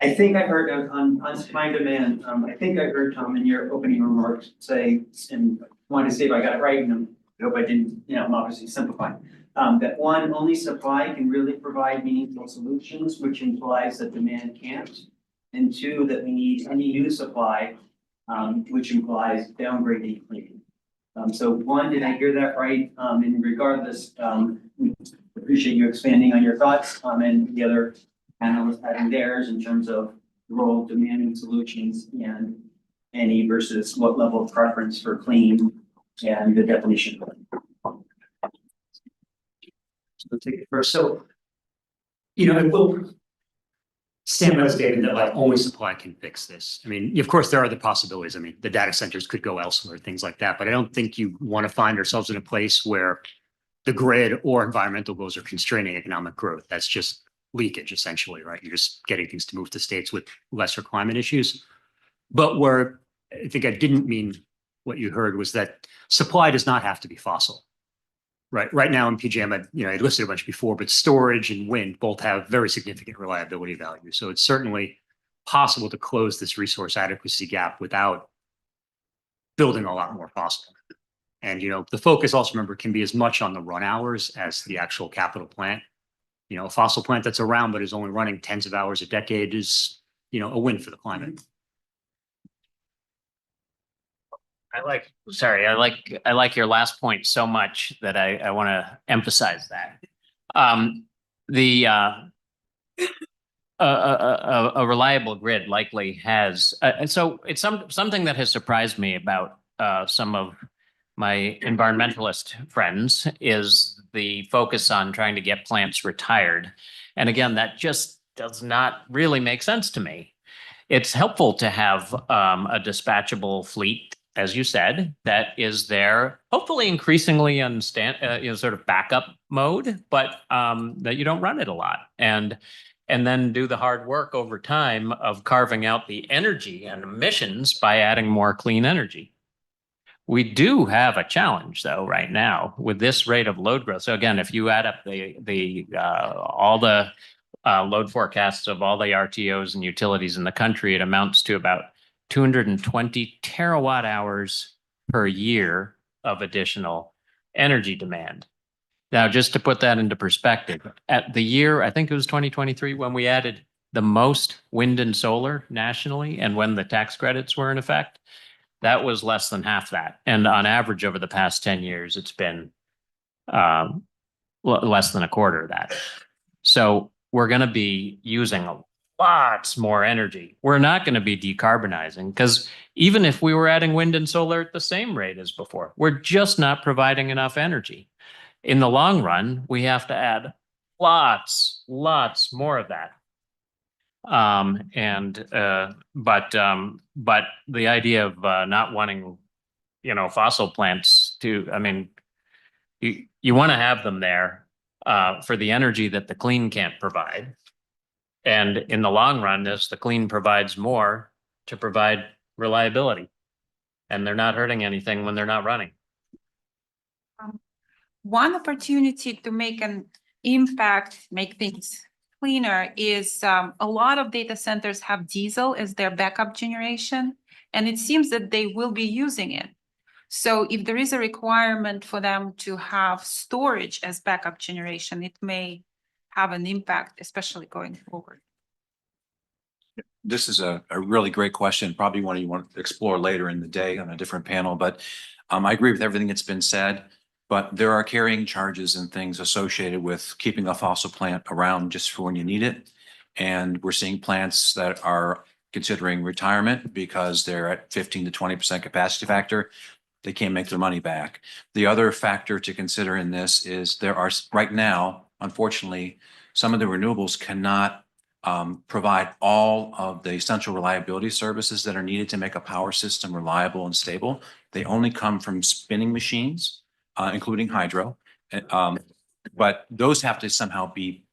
I think I heard on supply and demand, I think I heard Tom in your opening remarks say, and wanted to see if I got it right, and I hope I didn't, I'm obviously simplifying. That one, only supply can really provide meaningful solutions, which implies that demand can't. And two, that we need any new supply, which implies downgrading clean. So one, did I hear that right? And regardless, appreciate you expanding on your thoughts, and the other panelists having theirs in terms of the role of demanding solutions and any versus what level of preference for clean and the definition. So take it first. So, Sam has stated that like only supply can fix this. I mean, of course, there are the possibilities. I mean, the data centers could go elsewhere, things like that. But I don't think you want to find ourselves in a place where the grid or environmental goals are constraining economic growth. That's just leakage, essentially, right? You're just getting things to move to states with lesser climate issues. But where I think I didn't mean what you heard was that supply does not have to be fossil. Right now in PJM, I listed a bunch before, but storage and wind both have very significant reliability value. So it's certainly possible to close this resource adequacy gap without building a lot more fossil. And, the focus also, remember, can be as much on the run hours as the actual capital plant. A fossil plant that's around but is only running tens of hours a decade is, a win for the climate. I like your last point so much that I want to emphasize that. A reliable grid likely has, so it's something that has surprised me about some of my environmentalist friends is the focus on trying to get plants retired. And again, that just does not really make sense to me. It's helpful to have a dispatchable fleet, as you said, that is there, hopefully increasingly on sort of backup mode, but that you don't run it a lot. And then do the hard work over time of carving out the energy and emissions by adding more clean energy. We do have a challenge, though, right now with this rate of load growth. So again, if you add up all the load forecasts of all the RTOs and utilities in the country, it amounts to about 220 terawatt hours per year of additional energy demand. Now, just to put that into perspective, at the year, I think it was 2023, when we added the most wind and solar nationally, and when the tax credits were in effect, that was less than half that. And on average, over the past 10 years, it's been less than a quarter of that. So we're going to be using lots more energy. We're not going to be decarbonizing, because even if we were adding wind and solar at the same rate as before, we're just not providing enough energy. In the long run, we have to add lots more of that. But the idea of not wanting, fossil plants to, I mean, you want to have them there for the energy that the clean can't provide. And in the long run, as the clean provides more to provide reliability. And they're not hurting anything when they're not running. One opportunity to make an impact, make things cleaner is a lot of data centers have diesel as their backup generation, and it seems that they will be using it. So if there is a requirement for them to have storage as backup generation, it may have an impact, especially going forward. This is a really great question, probably one you want to explore later in the day on a different panel, but I agree with everything that's been said. But there are carrying charges and things associated with keeping a fossil plant around just for when you need it. And we're seeing plants that are considering retirement because they're at 15 to 20% capacity factor. They can't make their money back. The other factor to consider in this is there are right now, unfortunately, some of the renewables cannot provide all of the essential reliability services that are needed to make a power system reliable and stable. They only come from spinning machines, including hydro. But those have to somehow be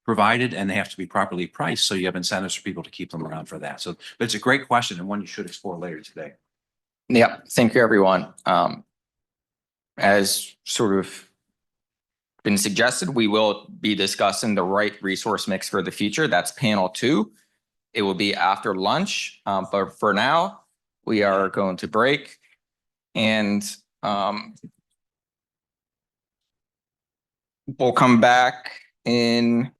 provided and they have to be properly priced. So you have incentives for people to keep them around for that. So but it's a great question and one you should explore later today. Yeah, thank you, everyone. As sort of been suggested, we will be discussing the right resource mix for the future. That's panel 2. It will be after lunch, but for now, we are going to break. And we'll come back in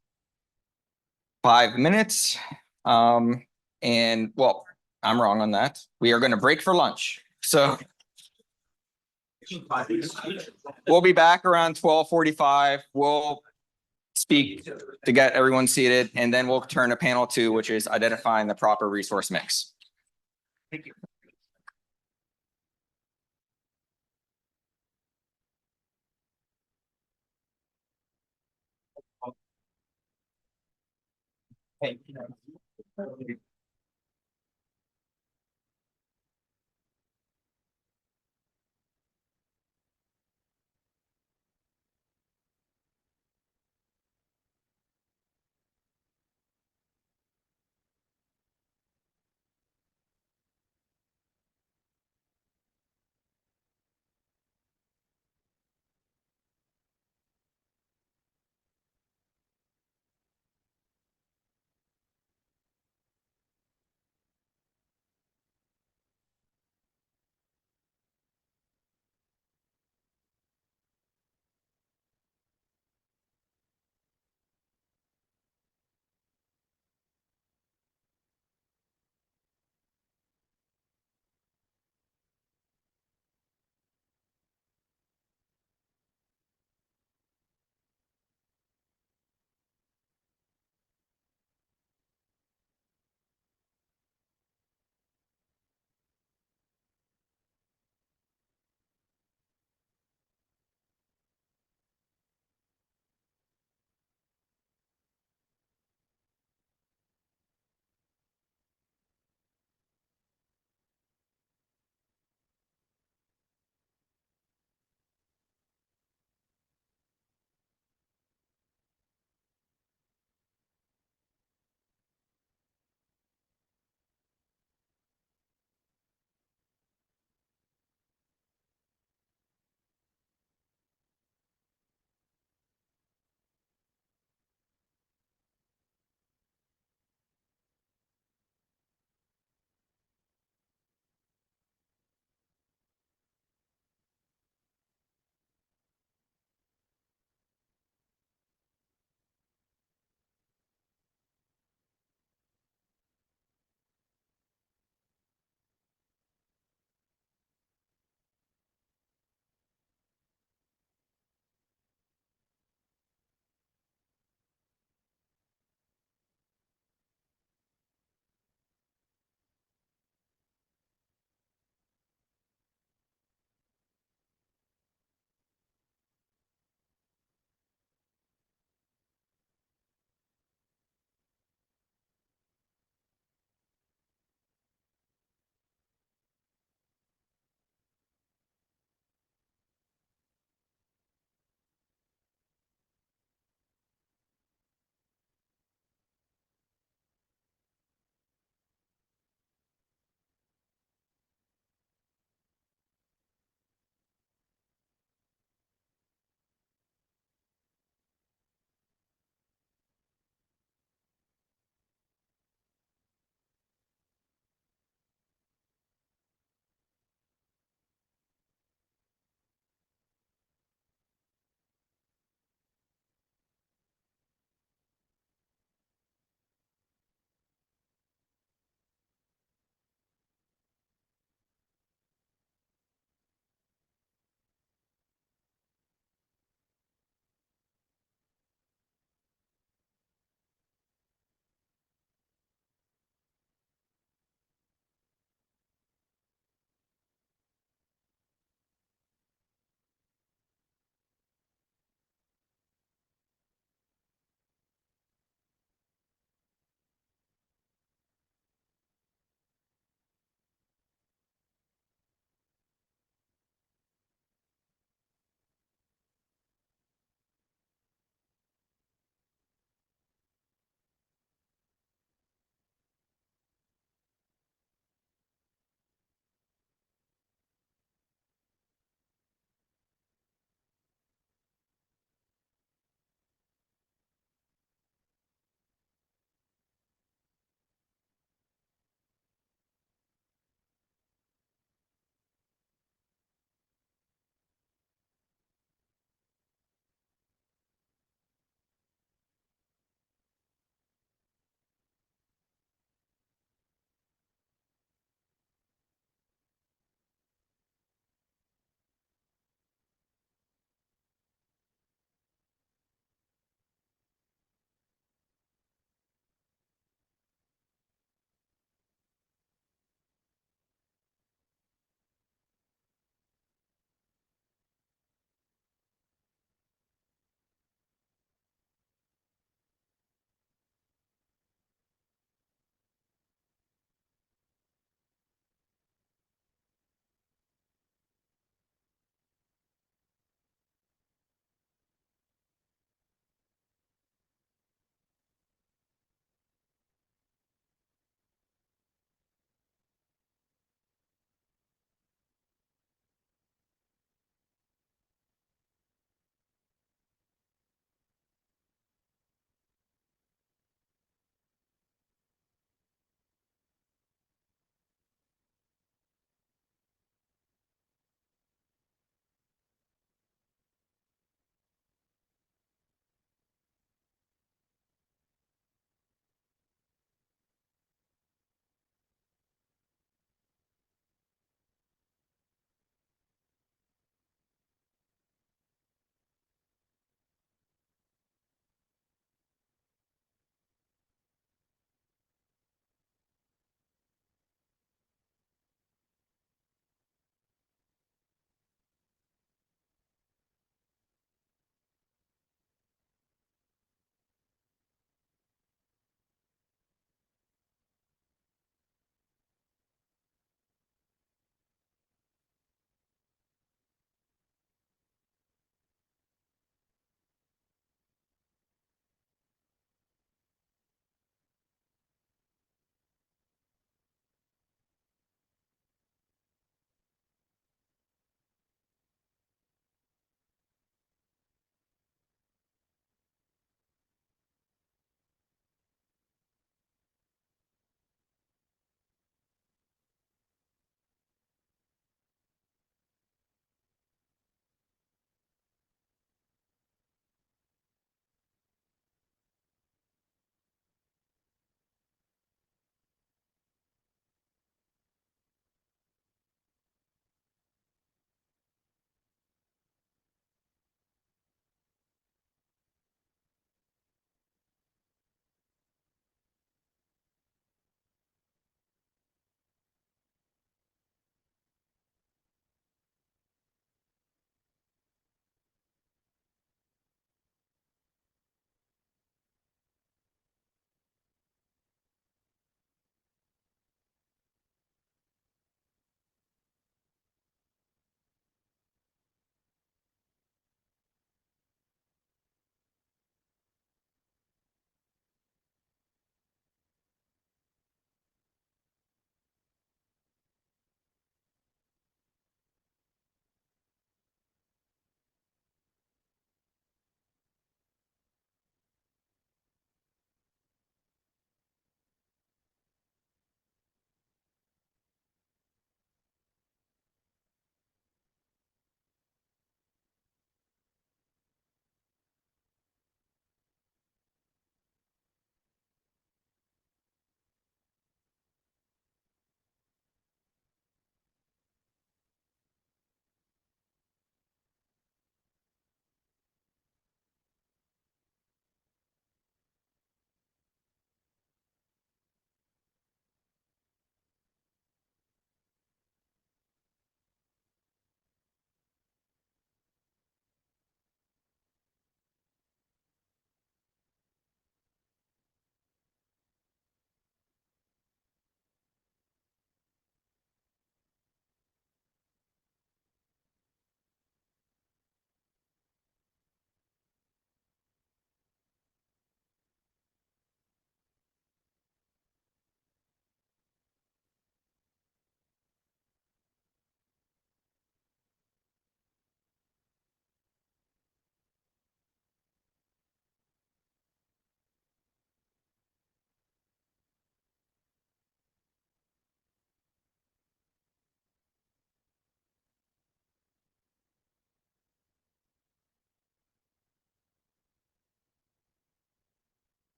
5 minutes. And well, I'm wrong on that. We are going to break for lunch. So we'll be back around 12:45. We'll speak to get everyone seated, and then we'll turn to panel 2, which is identifying the proper resource mix. Thank you. Hey.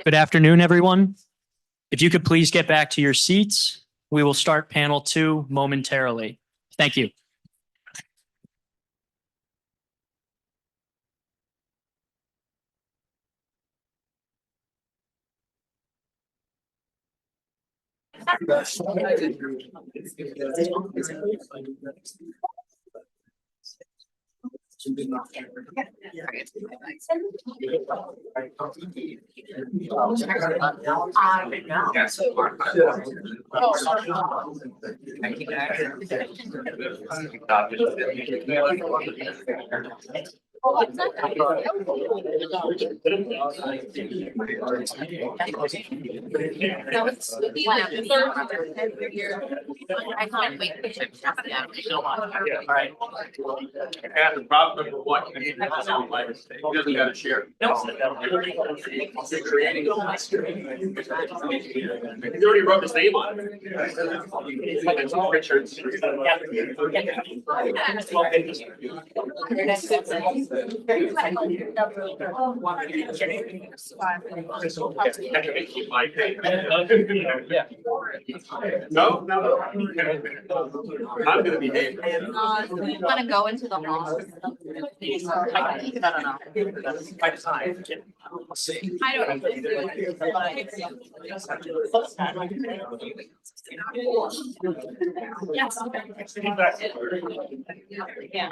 Good afternoon, everyone. If you could please get back to your seats, we will start panel 2 momentarily. Thank you. Problem number one, he doesn't got to share. He already wrote his name on it. No, no. I'm gonna behave. Want to go into the hall? I don't Yes. Yeah.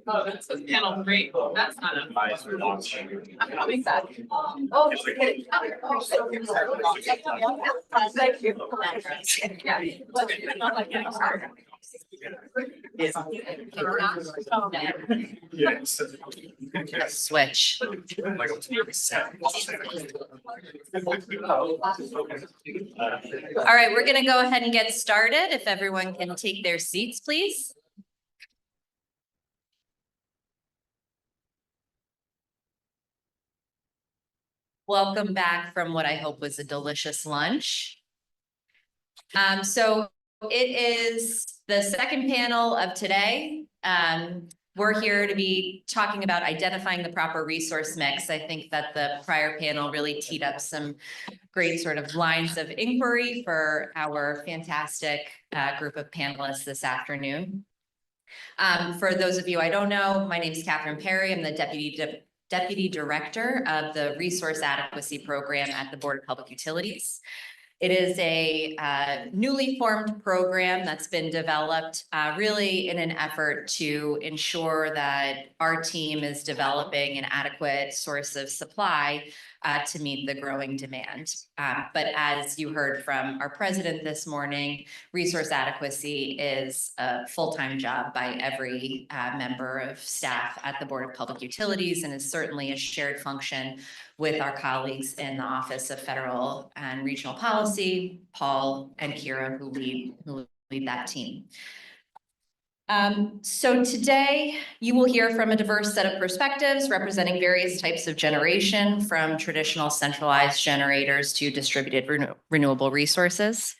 Oh, that's panel 3. That's not a. I'm coming back. Oh, thank you. Yes. Switch. All right, we're gonna go ahead and get started. If everyone can take their seats, please. Welcome back from what I hope was a delicious lunch. So it is the second panel of today. We're here to be talking about identifying the proper resource mix. I think that the prior panel really teed up some great sort of lines of inquiry for our fantastic group of panelists this afternoon. For those of you I don't know, my name is Catherine Perry. I'm the Deputy Director of the Resource Adequacy Program at the Board of Public Utilities. It is a newly formed program that's been developed really in an effort to ensure that our team is developing an adequate source of supply to meet the growing demand. But as you heard from our president this morning, resource adequacy is a full-time job by every member of staff at the Board of Public Utilities, and is certainly a shared function with our colleagues in the Office of Federal and Regional Policy, Paul and Kira, who lead that team. So today you will hear from a diverse set of perspectives representing various types of generation, from traditional centralized generators to distributed renewable resources,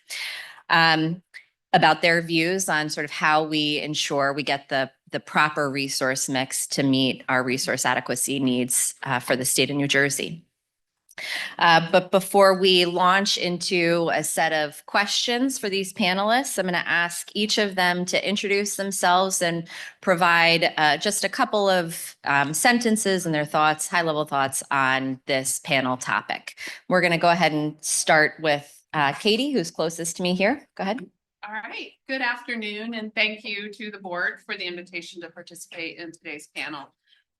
about their views on sort of how we ensure we get the proper resource mix to meet our resource adequacy needs for the state of New Jersey. But before we launch into a set of questions for these panelists, I'm going to ask each of them to introduce themselves and provide just a couple of sentences and their thoughts, high-level thoughts on this panel topic. We're going to go ahead and start with Katie, who's closest to me here. Go ahead. All right, good afternoon, and thank you to the board for the invitation to participate in today's panel.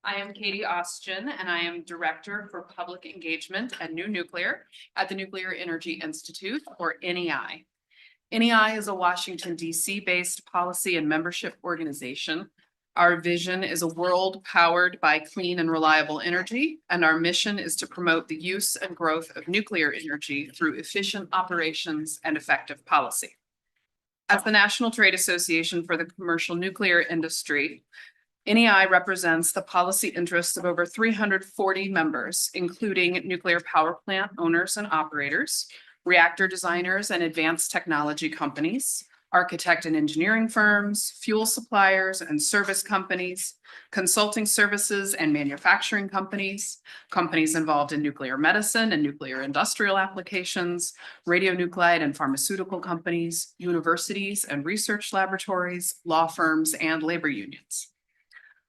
I am Katie Austin, and I am Director for Public Engagement at New Nuclear at the Nuclear Energy Institute, or NEI. NEI is a Washington, D.C. based policy and membership organization. Our vision is a world powered by clean and reliable energy, and our mission is to promote the use and growth of nuclear energy through efficient operations and effective policy. As the National Trade Association for the Commercial Nuclear Industry, NEI represents the policy interests of over 340 members, including nuclear power plant owners and operators, reactor designers and advanced technology companies, architect and engineering firms, fuel suppliers and service companies, consulting services and manufacturing companies, companies involved in nuclear medicine and nuclear industrial applications, radionuclide and pharmaceutical companies, universities and research laboratories, law firms, and labor unions.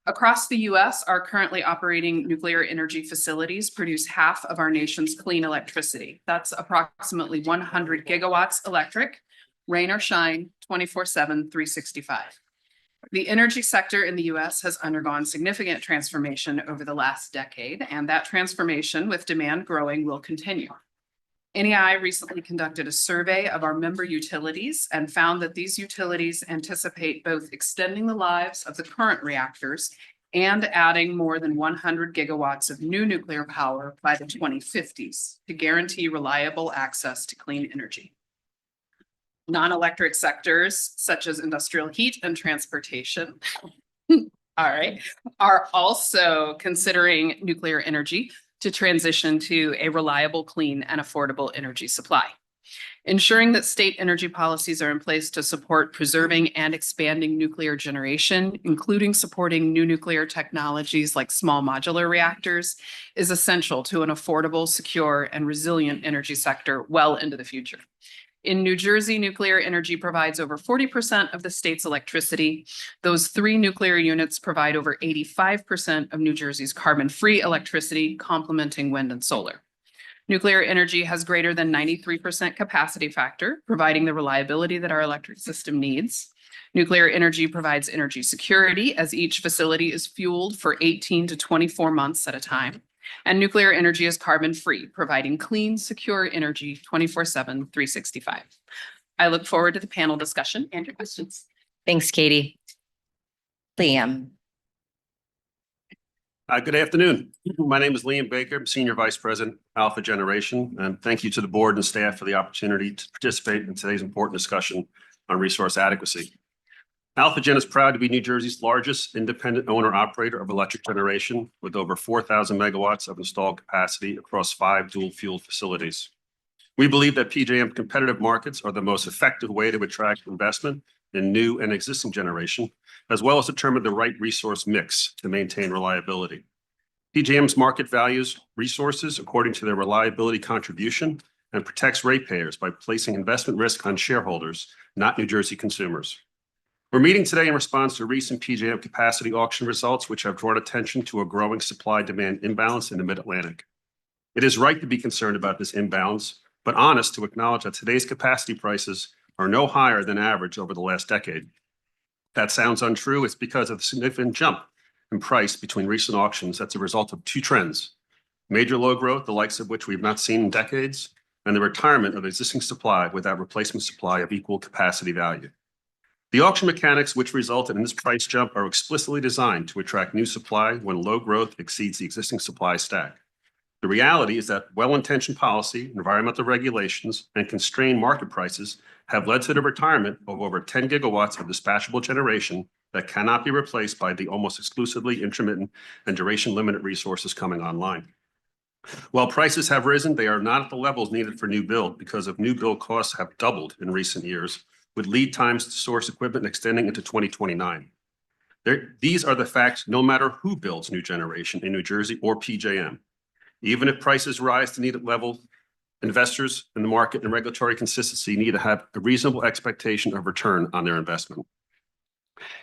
Across the US, our currently operating nuclear energy facilities produce half of our nation's clean electricity. That's approximately 100 gigawatts electric, rain or shine, 24/7, 365. The energy sector in the US has undergone significant transformation over the last decade, and that transformation, with demand growing, will continue. NEI recently conducted a survey of our member utilities and found that these utilities anticipate both extending the lives of the current reactors and adding more than 100 gigawatts of new nuclear power by the 2050s to guarantee reliable access to clean energy. Non-electric sectors such as industrial heat and transportation, are also considering nuclear energy to transition to a reliable, clean, and affordable energy supply. Ensuring that state energy policies are in place to support preserving and expanding nuclear generation, including supporting new nuclear technologies like small modular reactors, is essential to an affordable, secure, and resilient energy sector well into the future. In New Jersey, nuclear energy provides over 40% of the state's electricity. Those 3 nuclear units provide over 85% of New Jersey's carbon-free electricity, complementing wind and solar. Nuclear energy has greater than 93% capacity factor, providing the reliability that our electric system needs. Nuclear energy provides energy security, as each facility is fueled for 18 to 24 months at a time. And nuclear energy is carbon-free, providing clean, secure energy 24/7, 365. I look forward to the panel discussion and your questions. Thanks, Katie. Liam. Good afternoon. My name is Liam Baker. I'm Senior Vice President, Alpha Generation, and thank you to the board and staff for the opportunity to participate in today's important discussion on resource adequacy. AlphaGen is proud to be New Jersey's largest independent owner-operator of electric generation with over 4,000 megawatts of installed capacity across 5 dual-fueled facilities. We believe that PJM competitive markets are the most effective way to attract investment in new and existing generation, as well as determine the right resource mix to maintain reliability. PJM's market values resources according to their reliability contribution and protects ratepayers by placing investment risk on shareholders, not New Jersey consumers. We're meeting today in response to recent PJM capacity auction results, which have drawn attention to a growing supply-demand imbalance in the Mid-Atlantic. It is right to be concerned about this imbalance, but honest to acknowledge that today's capacity prices are no higher than average over the last decade. That sounds untrue. It's because of the significant jump in price between recent auctions that's a result of 2 trends: major load growth, the likes of which we've not seen in decades, and the retirement of existing supply without replacement supply of equal capacity value. The auction mechanics which resulted in this price jump are explicitly designed to attract new supply when low growth exceeds the existing supply stack. The reality is that well-intentioned policy, environmental regulations, and constrained market prices have led to the retirement of over 10 gigawatts of dispatchable generation that cannot be replaced by the almost exclusively intermittent and duration-limited resources coming online. While prices have risen, they are not at the levels needed for new build because of new build costs have doubled in recent years, with lead times to source equipment extending into 2029. These are the facts no matter who builds new generation in New Jersey or PJM. Even if prices rise to needed level, investors in the market and regulatory consistency need to have a reasonable expectation of return on their investment.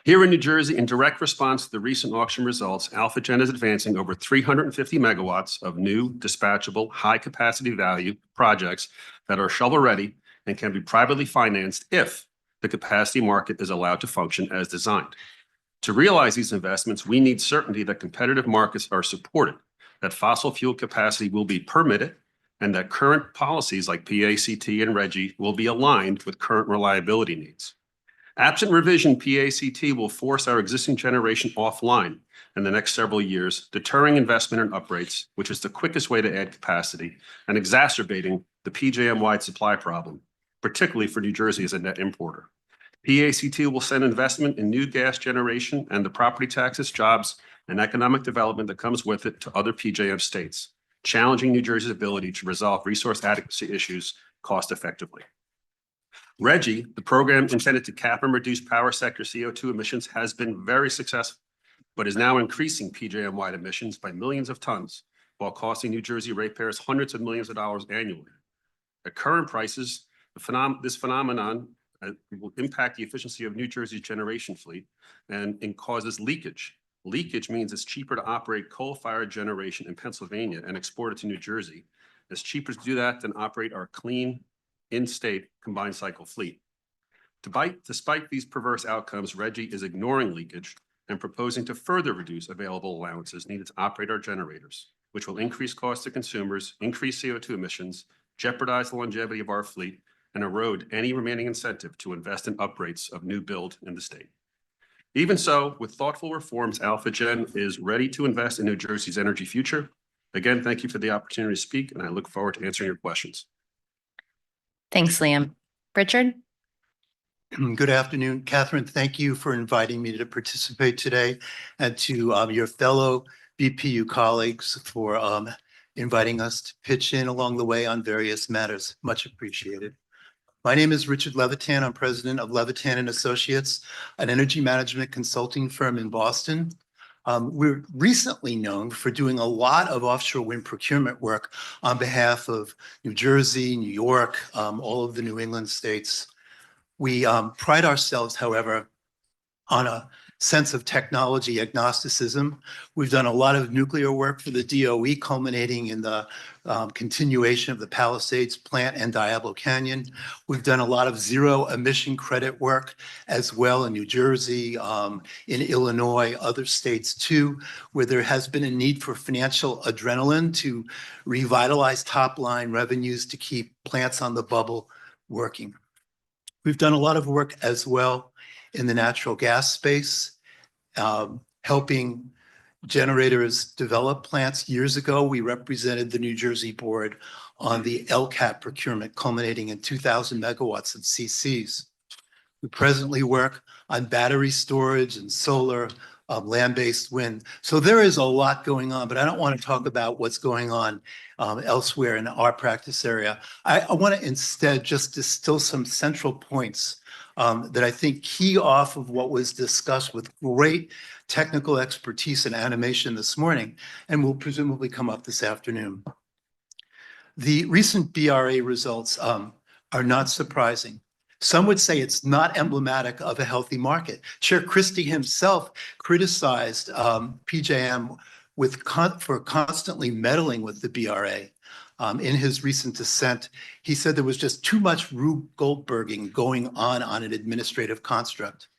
Here in New Jersey, in direct response to the recent auction results, AlphaGen is advancing over 350 megawatts of new dispatchable high-capacity value projects that are shovel-ready and can be privately financed if the capacity market is allowed to function as designed. To realize these investments, we need certainty that competitive markets are supported, that fossil fuel capacity will be permitted, and that current policies like PACT and RGGI will be aligned with current reliability needs. Absent revision, PACT will force our existing generation offline in the next several years, deterring investment in upgrades, which is the quickest way to add capacity, and exacerbating the PJM-wide supply problem, particularly for New Jersey as a net importer. PACT will send investment in new gas generation and the property taxes, jobs, and economic development that comes with it to other PJM states, challenging New Jersey's ability to resolve resource adequacy issues cost effectively. RGGI, the program intended to cap and reduce power sector CO2 emissions, has been very successful, but is now increasing PJM-wide emissions by millions of tons while costing New Jersey ratepayers hundreds of millions of dollars annually. At current prices, this phenomenon will impact the efficiency of New Jersey's generation fleet and causes leakage. Leakage means it's cheaper to operate coal-fired generation in Pennsylvania and export it to New Jersey. It's cheaper to do that than operate our clean, in-state combined cycle fleet. Despite these perverse outcomes, RGGI is ignoring leakage and proposing to further reduce available allowances needed to operate our generators, which will increase costs to consumers, increase CO2 emissions, jeopardize the longevity of our fleet, and erode any remaining incentive to invest in upgrades of new build in the state. Even so, with thoughtful reforms, AlphaGen is ready to invest in New Jersey's energy future. Again, thank you for the opportunity to speak, and I look forward to answering your questions. Thanks, Liam. Richard? Good afternoon, Catherine. Thank you for inviting me to participate today, and to your fellow BPU colleagues for inviting us to pitch in along the way on various matters. Much appreciated. My name is Richard Levitan. I'm president of Levitan and Associates, an energy management consulting firm in Boston. We're recently known for doing a lot of offshore wind procurement work on behalf of New Jersey, New York, all of the New England states. We pride ourselves, however, on a sense of technology agnosticism. We've done a lot of nuclear work for the DOE, culminating in the continuation of the Palisades plant and Diablo Canyon. We've done a lot of zero emission credit work as well in New Jersey, in Illinois, other states too, where there has been a need for financial adrenaline to revitalize top line revenues to keep plants on the bubble working. We've done a lot of work as well in the natural gas space, helping generators develop plants. Years ago, we represented the New Jersey board on the LCAP procurement, culminating in 2,000 megawatts of CCs. We presently work on battery storage and solar, land-based wind. So there is a lot going on, but I don't want to talk about what's going on elsewhere in our practice area. I want to instead just distill some central points that I think key off of what was discussed with great technical expertise and animation this morning, and will presumably come up this afternoon. The recent BRA results are not surprising. Some would say it's not emblematic of a healthy market. Chair Christie himself criticized PJM for constantly meddling with the BRA. In his recent dissent, he said there was just too much Rube Goldberging going on an administrative construct.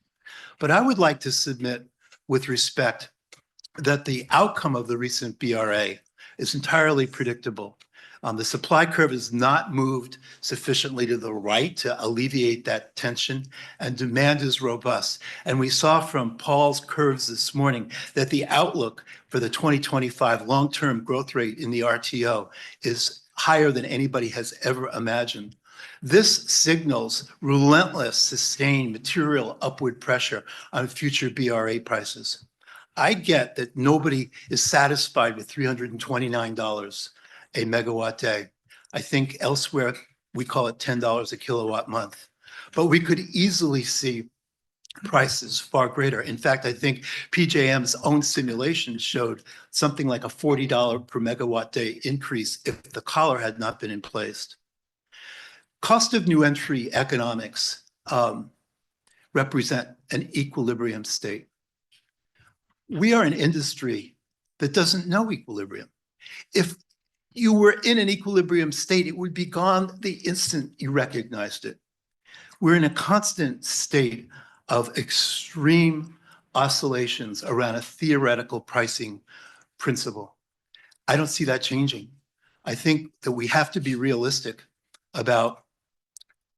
But I would like to submit with respect that the outcome of the recent BRA is entirely predictable. The supply curve has not moved sufficiently to the right to alleviate that tension, and demand is robust. And we saw from Paul's curves this morning that the outlook for the 2025 long-term growth rate in the RTO is higher than anybody has ever imagined. This signals relentless, sustained material upward pressure on future BRA prices. I get that nobody is satisfied with $329 a megawatt day. I think elsewhere we call it $10 a kilowatt month, but we could easily see prices far greater. In fact, I think PJM's own simulation showed something like a $40 per megawatt day increase if the collar had not been in place. Cost of new entry economics represent an equilibrium state. We are an industry that doesn't know equilibrium. If you were in an equilibrium state, it would be gone the instant you recognized it. We're in a constant state of extreme oscillations around a theoretical pricing principle. I don't see that changing. I think that we have to be realistic about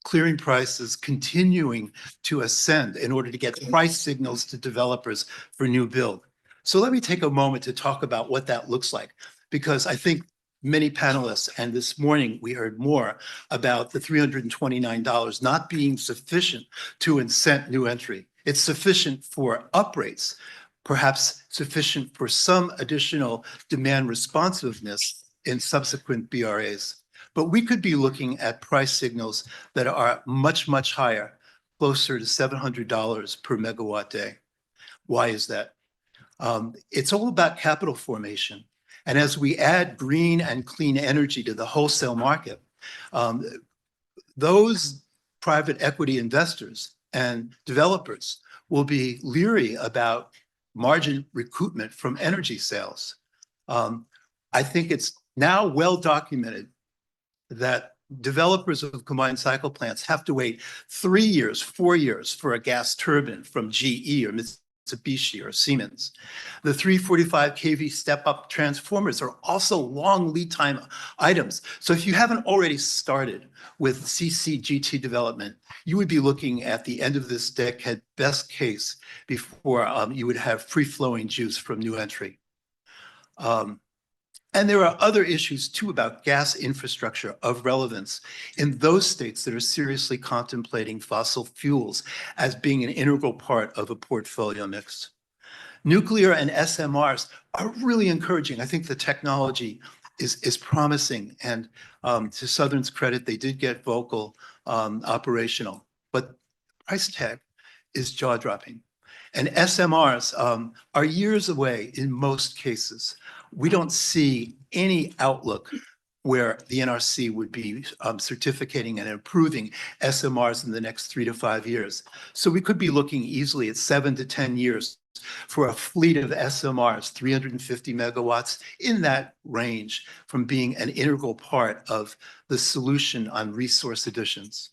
clearing prices continuing to ascend in order to get price signals to developers for new build. So let me take a moment to talk about what that looks like, because I think many panelists, and this morning we heard more about the $329 not being sufficient to incent new entry. It's sufficient for uprates, perhaps sufficient for some additional demand responsiveness in subsequent BRAs. but we could be looking at price signals that are much, much higher, closer to $700 per megawatt day. Why is that? It's all about capital formation. And as we add green and clean energy to the wholesale market, those private equity investors and developers will be leery about margin recoupment from energy sales. I think it's now well documented that developers of combined cycle plants have to wait 3 years, 4 years for a gas turbine from GE or Mitsubishi or Siemens. The 345 kV step-up transformers are also long lead time items. So if you haven't already started with CCGT development, you would be looking at the end of this decade, best case, before you would have free-flowing juice from new entry. And there are other issues too about gas infrastructure of relevance in those states that are seriously contemplating fossil fuels as being an integral part of a portfolio mix. Nuclear and SMRs are really encouraging. I think the technology is promising, and to Southern's credit, they did get vocal operational, but price tag is jaw-dropping. And SMRs are years away in most cases. We don't see any outlook where the NRC would be certificating and approving SMRs in the next 3 to 5 years. So we could be looking easily at 7 to 10 years for a fleet of SMRs, 350 megawatts, in that range, from being an integral part of the solution on resource additions.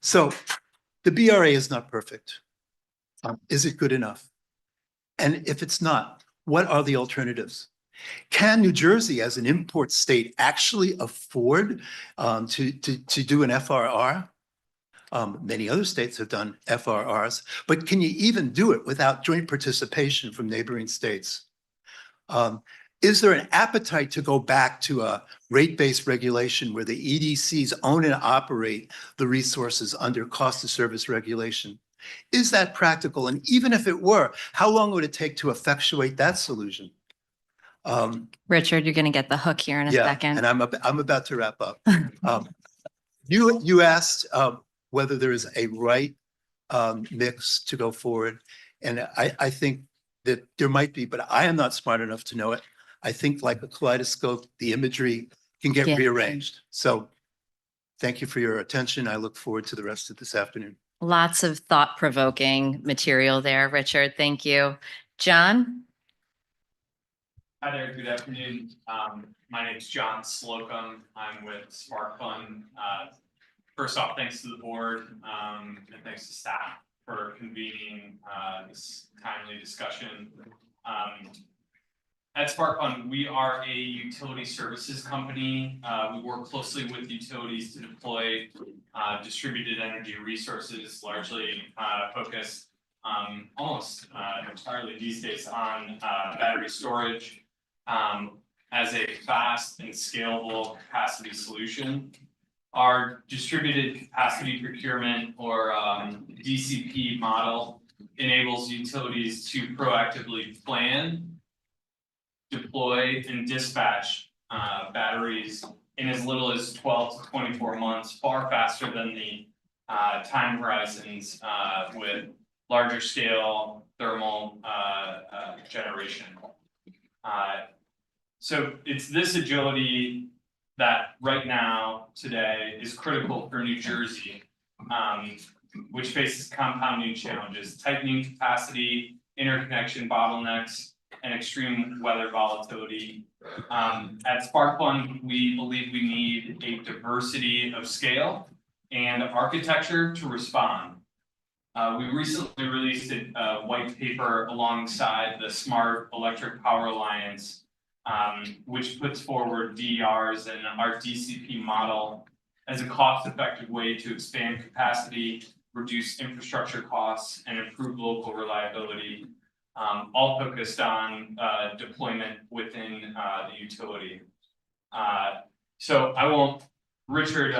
So the BRA is not perfect. Is it good enough? And if it's not, what are the alternatives? Can New Jersey, as an import state, actually afford to do an FRR? Many other states have done FRRs, but can you even do it without joint participation from neighboring states? Is there an appetite to go back to a rate-based regulation where the EDCs own and operate the resources under cost of service regulation? Is that practical? And even if it were, how long would it take to effectuate that solution? Richard, you're going to get the hook here in a second. And I'm about to wrap up. You asked whether there is a right mix to go forward, and I think that there might be, but I am not smart enough to know it. I think, like a kaleidoscope, the imagery can get rearranged. So thank you for your attention. I look forward to the rest of this afternoon. Lots of thought-provoking material there, Richard. Thank you. John? Hi there, good afternoon. My name is John Slocum. I'm with Spark Fund. First off, thanks to the board and thanks to staff for convening this timely discussion. At Spark Fund, we are a utility services company. We work closely with utilities to deploy distributed energy resources, largely focused almost entirely these days on battery storage as a fast and scalable capacity solution. Our distributed capacity procurement, or DCP model, enables utilities to proactively plan, deploy, and dispatch batteries in as little as 12 to 24 months, far faster than the time horizons with larger scale thermal generation. So it's this agility that right now, today, is critical for New Jersey, which faces compounding challenges: tightening capacity, interconnection bottlenecks, and extreme weather volatility. At Spark Fund, we believe we need a diversity of scale and architecture to respond. We recently released a white paper alongside the Smart Electric Power Alliance, which puts forward DERs and our DCP model as a cost-effective way to expand capacity, reduce infrastructure costs, and improve local reliability, all focused on deployment within the utility. So I won't, Richard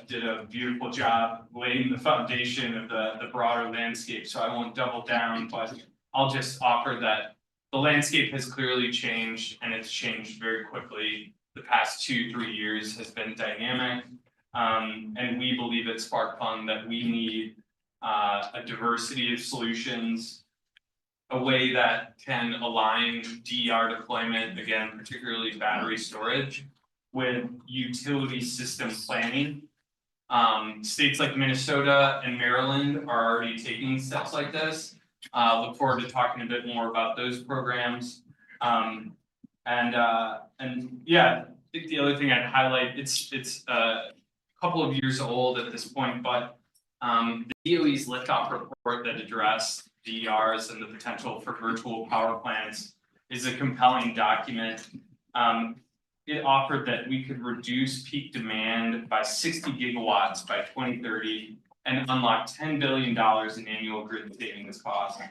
did a beautiful job laying the foundation of the broader landscape, so I won't double down, but I'll just offer that the landscape has clearly changed, and it's changed very quickly. the past 2-3 years has been dynamic. And we believe at Spark Fund that we need a diversity of solutions, a way that can align DER deployment, again, particularly battery storage, with utility system planning. States like Minnesota and Maryland are already taking steps like this. Look forward to talking a bit more about those programs. And yeah, I think the other thing I'd highlight, it's a couple of years old at this point, but the DOE's liftoff report that addressed DERs and the potential for virtual power plants is a compelling document. It offered that we could reduce peak demand by 60 gigawatts by 2030 and unlock $10 billion in annual grid savings costs.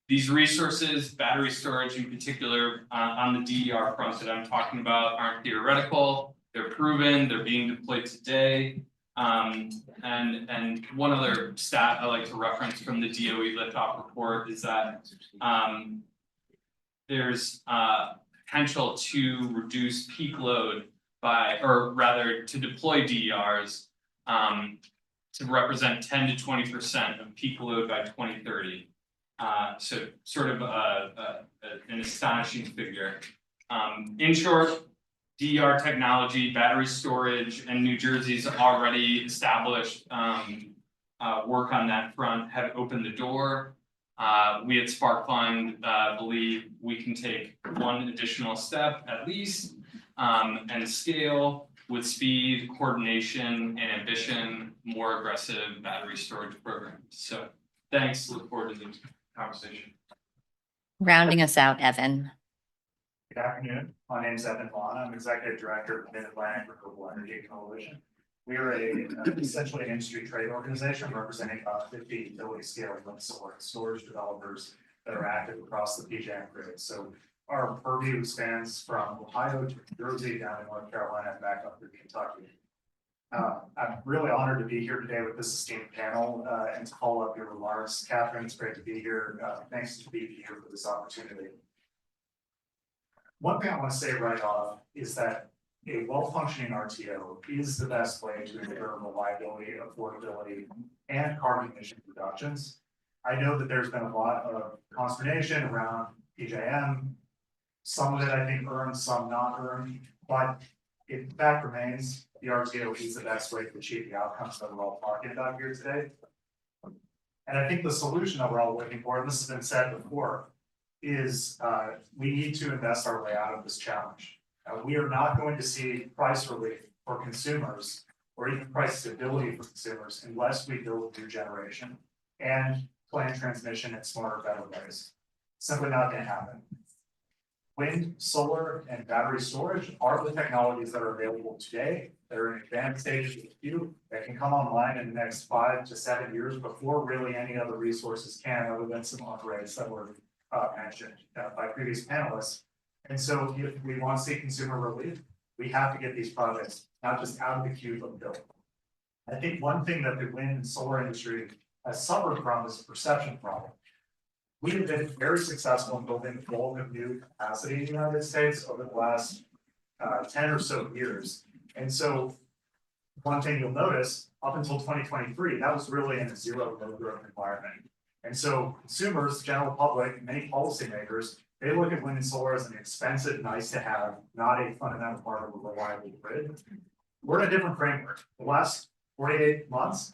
These resources, battery storage in particular, on the DER front that I'm talking about, aren't theoretical. They're proven, they're being deployed today. And one other stat I like to reference from the DOE liftoff report is that there's potential to reduce peak load by, or rather to deploy DERs to represent 10 to 20% of peak load by 2030. So sort of an astonishing figure. In short, DER technology, battery storage, and New Jersey's already established work on that front have opened the door. We at Spark Fund believe we can take one additional step at least and scale with speed, coordination, and ambition, more aggressive battery storage programs. So thanks, look forward to the conversation. Rounding us out, Evan. Good afternoon. My name is Evan Vaughn. I'm Executive Director of Mid-Atlantic Renewable Energy Coalition. We are essentially an industry trade organization representing about 50 utility scale wind, solar, and storage developers that are active across the PJM grid. So our purview spans from Ohio to New Jersey down to North Carolina and back up to Kentucky. I'm really honored to be here today with this esteemed panel and to follow up your remarks. Catherine, it's great to be here. Thanks to BPU for this opportunity. One thing I want to say right off is that a well-functioning RTO is the best way to ensure reliability, affordability, and carbon emission reductions. I know that there's been a lot of consternation around PJM. Some of it I think earned, some not earned, but the fact remains the RTO is the best way to achieve the outcomes that we're all talking about here today. And I think the solution that we're all looking for, and this has been said before, is we need to invest our way out of this challenge. We are not going to see price relief for consumers or even price stability for consumers unless we build new generation and plan transmission in smarter, better ways. Simply not going to happen. Wind, solar, and battery storage are the technologies that are available today. They're in advanced stages of the queue that can come online in the next 5 to 7 years before really any other resources can, other than some upgrades that were mentioned by previous panelists. And so if we want to see consumer relief, we have to get these projects not just out of the queue, but built. I think one thing that the wind and solar industry has suffered from is a perception problem. We have been very successful in building the bulk of new capacity in the United States over the last 10 or so years. And so one thing you'll notice, up until 2023, that was really in a zero load growth environment. And so consumers, general public, many policymakers, they look at wind and solar as an expensive, nice to have, not a fundamental part of a reliable grid. We're in a different framework. The last 48 months,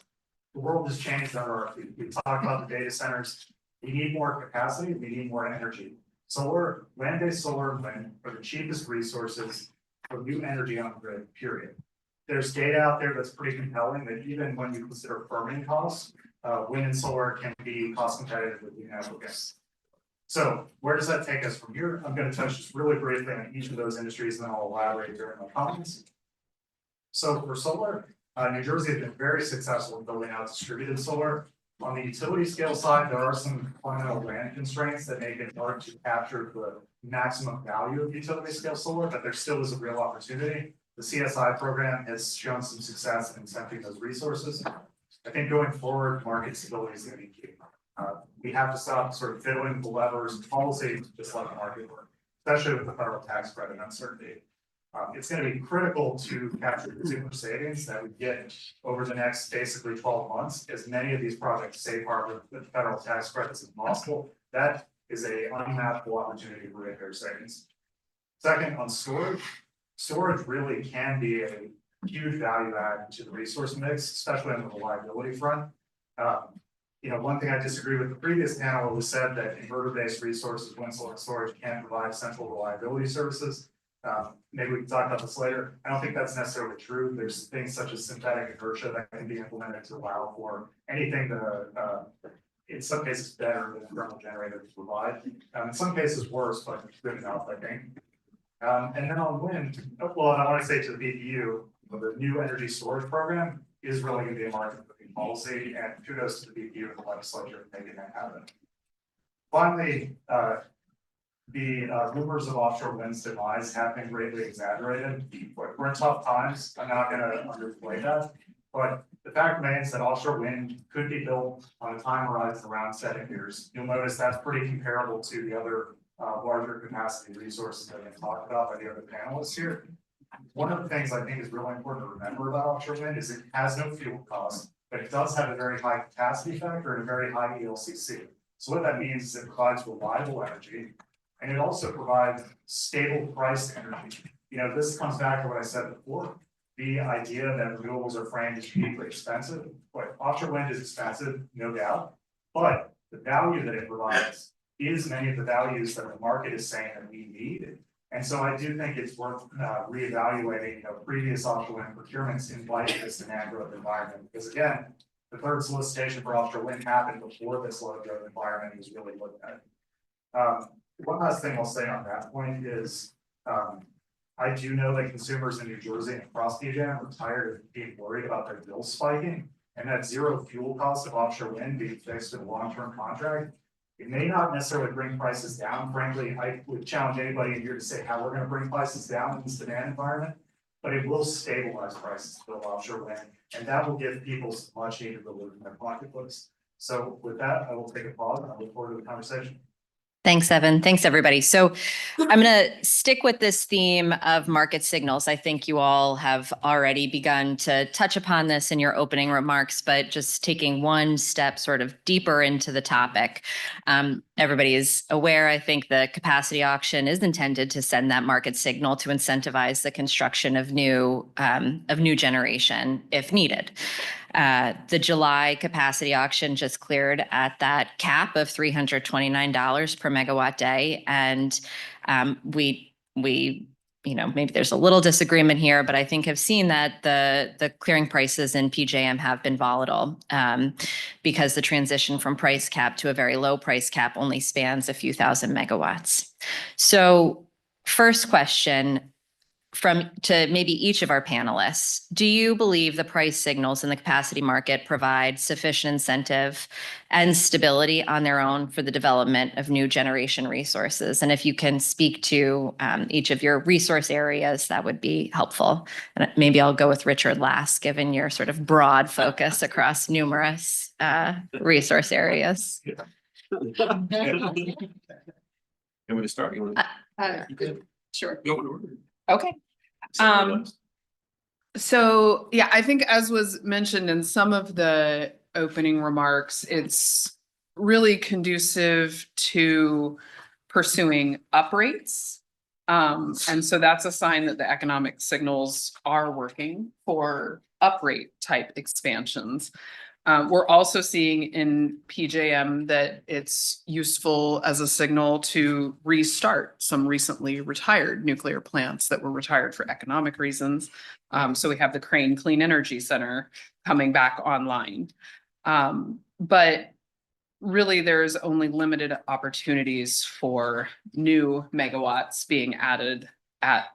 the world has changed on our feet. We talked about the data centers. We need more capacity, we need more energy. Solar, land-based solar and wind are the cheapest resources for new energy on the grid, period. There's data out there that's pretty compelling that even when you consider firming costs, wind and solar can be cost competitive with new natural gas. So where does that take us from here? I'm going to touch just really briefly on each of those industries and then I'll elaborate during my comments. So for solar, New Jersey has been very successful in building out distributed solar. On the utility scale side, there are some fundamental land constraints that make it hard to capture the maximum value of utility scale solar, but there still is a real opportunity. The CSI program has shown some success in incenting those resources. I think going forward, market stability is going to be key. We have to stop sort of fiddling with the levers and policy, just let the market work, especially with the federal tax credit uncertainty. It's going to be critical to capture consumer savings that we get over the next basically 12 months, as many of these projects safe harbor the federal tax credits as possible. That is a unmatchable opportunity for ratepayer savings. Second, on storage, storage really can be a huge value add to the resource mix, especially on the reliability front. One thing I disagree with the previous panel was said that inverter-based resources, wind, solar, and storage can provide central reliability services. Maybe we can talk about this later. I don't think that's necessarily true. There's things such as synthetic inertia that can be implemented to allow for anything to, in some cases, better than a thermal generator to provide. In some cases, worse, but good enough, I think. And then on wind, well, I want to say to the BPU, the new energy storage program is really going to be a market moving policy, and kudos to the BPU and the legislature for making that happen. Finally, the rumors of offshore wind's demise have been greatly exaggerated. We're in tough times. I'm not going to underplay that, but the fact remains that offshore wind could be built on a time horizon around 7 years. You'll notice that's pretty comparable to the other larger capacity resources that have been talked about by the other panelists here. One of the things I think is really important to remember about offshore wind is it has no fuel cost, but it does have a very high capacity factor and a very high ELCC. So what that means is it provides reliable energy, and it also provides stable priced energy. This comes back to what I said before, the idea that renewables are framed as cheaply expensive, but offshore wind is expensive, no doubt, but the value that it provides is many of the values that the market is saying that we need. And so I do think it's worth reevaluating previous offshore wind procurements in light of this demand growth environment. Because again, the third solicitation for offshore wind happened before this low growth environment was really looked at. One last thing I'll say on that point is I do know that consumers in New Jersey and across PJM are tired of being worried about their bills spiking, and that zero fuel cost of offshore wind being fixed in a long-term contract. It may not necessarily bring prices down. Frankly, I would challenge anybody in here to say how we're going to bring prices down in this demand environment, but it will stabilize prices to build offshore wind, and that will give people some much needed relief in their pocketbooks. So with that, I will take a pause and I look forward to the conversation. Thanks, Evan. Thanks, everybody. So I'm going to stick with this theme of market signals. I think you all have already begun to touch upon this in your opening remarks, but just taking one step sort of deeper into the topic. Everybody is aware, I think the capacity auction is intended to send that market signal to incentivize the construction of new generation if needed. The July capacity auction just cleared at that cap of $329 per megawatt day. And we maybe there's a little disagreement here, but I think have seen that the clearing prices in PJM have been volatile because the transition from price cap to a very low price cap only spans a few thousand megawatts. So first question, to maybe each of our panelists, do you believe the price signals in the capacity market provide sufficient incentive and stability on their own for the development of new generation resources? And if you can speak to each of your resource areas, that would be helpful. And maybe I'll go with Richard last, given your sort of broad focus across numerous resource areas. You want me to start? Sure. Go in order. Okay. So yeah, I think as was mentioned in some of the opening remarks, it's really conducive to pursuing uprates. And so that's a sign that the economic signals are working for uprate type expansions. We're also seeing in PJM that it's useful as a signal to restart some recently retired nuclear plants that were retired for economic reasons. So we have the Crane Clean Energy Center coming back online. But really, there's only limited opportunities for new megawatts being added at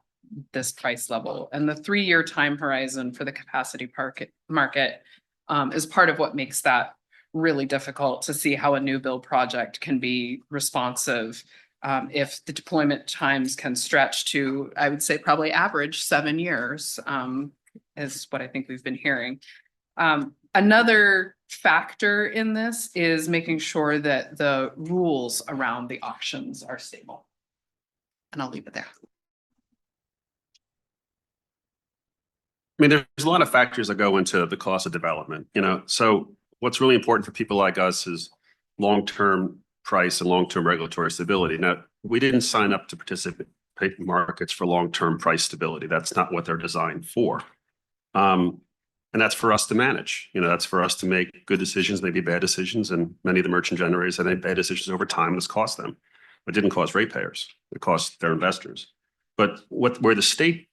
this price level. And the 3-year time horizon for the capacity market is part of what makes that really difficult to see how a new build project can be responsive if the deployment times can stretch to, I would say, probably average 7 years, is what I think we've been hearing. Another factor in this is making sure that the rules around the auctions are stable. And I'll leave it there. I mean, there's a lot of factors that go into the cost of development, you know, so what's really important for people like us is long-term price and long-term regulatory stability. Now, we didn't sign up to participate in markets for long-term price stability. That's not what they're designed for. And that's for us to manage, you know, that's for us to make good decisions, maybe bad decisions, and many of the merchant generators have made bad decisions over time. This cost them. It didn't cost ratepayers. It cost their investors. But where the state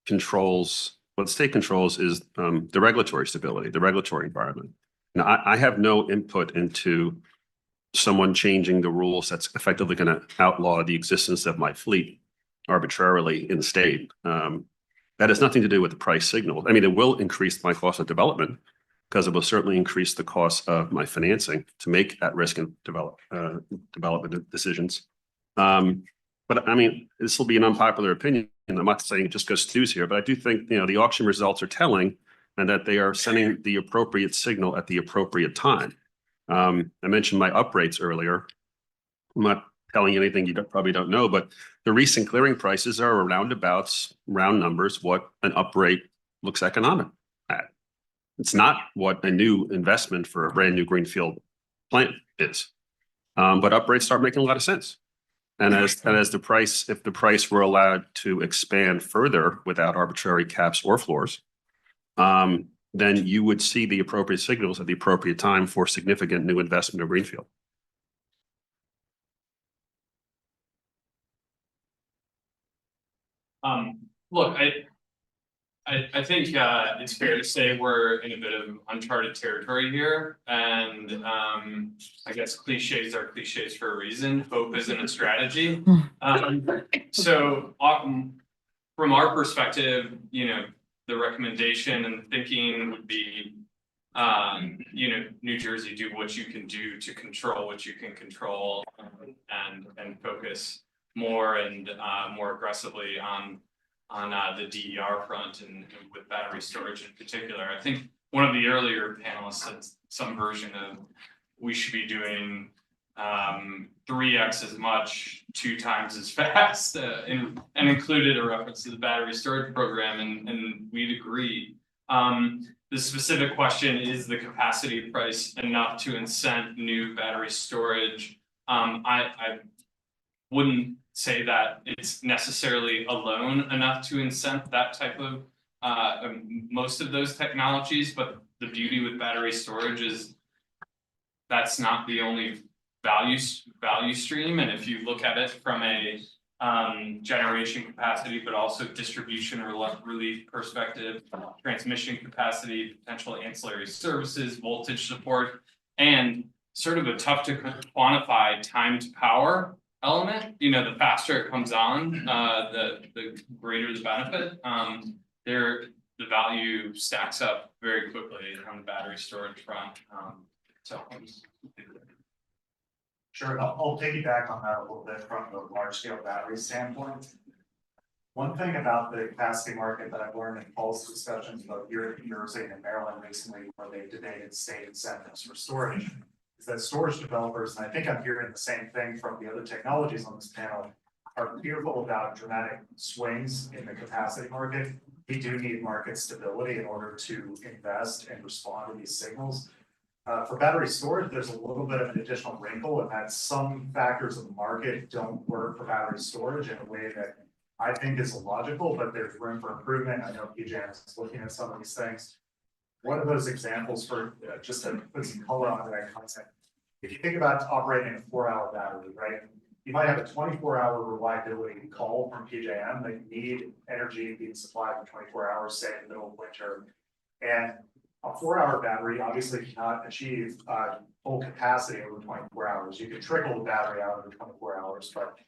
controls, what the state controls is the regulatory stability, the regulatory environment. Now, I have no input into someone changing the rules that's effectively going to outlaw the existence of my fleet arbitrarily in the state. That has nothing to do with the price signal. I mean, it will increase my cost of development because it will certainly increase the cost of my financing to make at risk and development decisions. But I mean, this will be an unpopular opinion. I'm not saying it just goes stews here, but I do think, you know, the auction results are telling and that they are sending the appropriate signal at the appropriate time. I mentioned my uprates earlier. I'm not telling you anything you probably don't know, but the recent clearing prices are round numbers, what an uprate looks economic at. It's not what a new investment for a brand new greenfield plant is. But uprates start making a lot of sense. And as the price, if the price were allowed to expand further without arbitrary caps or floors, then you would see the appropriate signals at the appropriate time for significant new investment in greenfield. Look, I think it's fair to say we're in a bit of uncharted territory here, and I guess cliches are cliches for a reason. Hope isn't a strategy. So from our perspective, you know, the recommendation and thinking would be, you know, New Jersey, do what you can do to control what you can control, and focus more and more aggressively on the DER front and with battery storage in particular. I think one of the earlier panelists said some version of we should be doing 3x as much, 2 times as fast, and included a reference to the battery storage program, and we'd agree. The specific question is the capacity price enough to incent new battery storage? I wouldn't say that it's necessarily alone enough to incent that type of most of those technologies, but the beauty with battery storage is that's not the only value stream. And if you look at it from a generation capacity, but also distribution relief perspective, transmission capacity, potential ancillary services, voltage support, and sort of a tough to quantify time to power element, you know, the faster it comes on, the greater the benefit. The value stacks up very quickly on the battery storage front. Sure, I'll piggyback on that a little bit from the large scale battery standpoint. One thing about the capacity market that I've learned in policy discussions about here in New Jersey and in Maryland recently, where they've debated state incentives for storage, is that storage developers, and I think I'm hearing the same thing from the other technologies on this panel, are fearful about dramatic swings in the capacity market. We do need market stability in order to invest and respond to these signals. For battery storage, there's a little bit of an additional wrinkle in that some factors of the market don't work for battery storage in a way that I think is illogical, but there's room for improvement. I know PJM is looking at some of these things. One of those examples for just to put some color onto that concept, if you think about operating a 4-hour battery, right? You might have a 24-hour reliability call from PJM that you need energy being supplied for 24 hours, say in the middle of winter. And a 4-hour battery obviously cannot achieve full capacity over 24 hours. You can trickle the battery out over 24 hours, but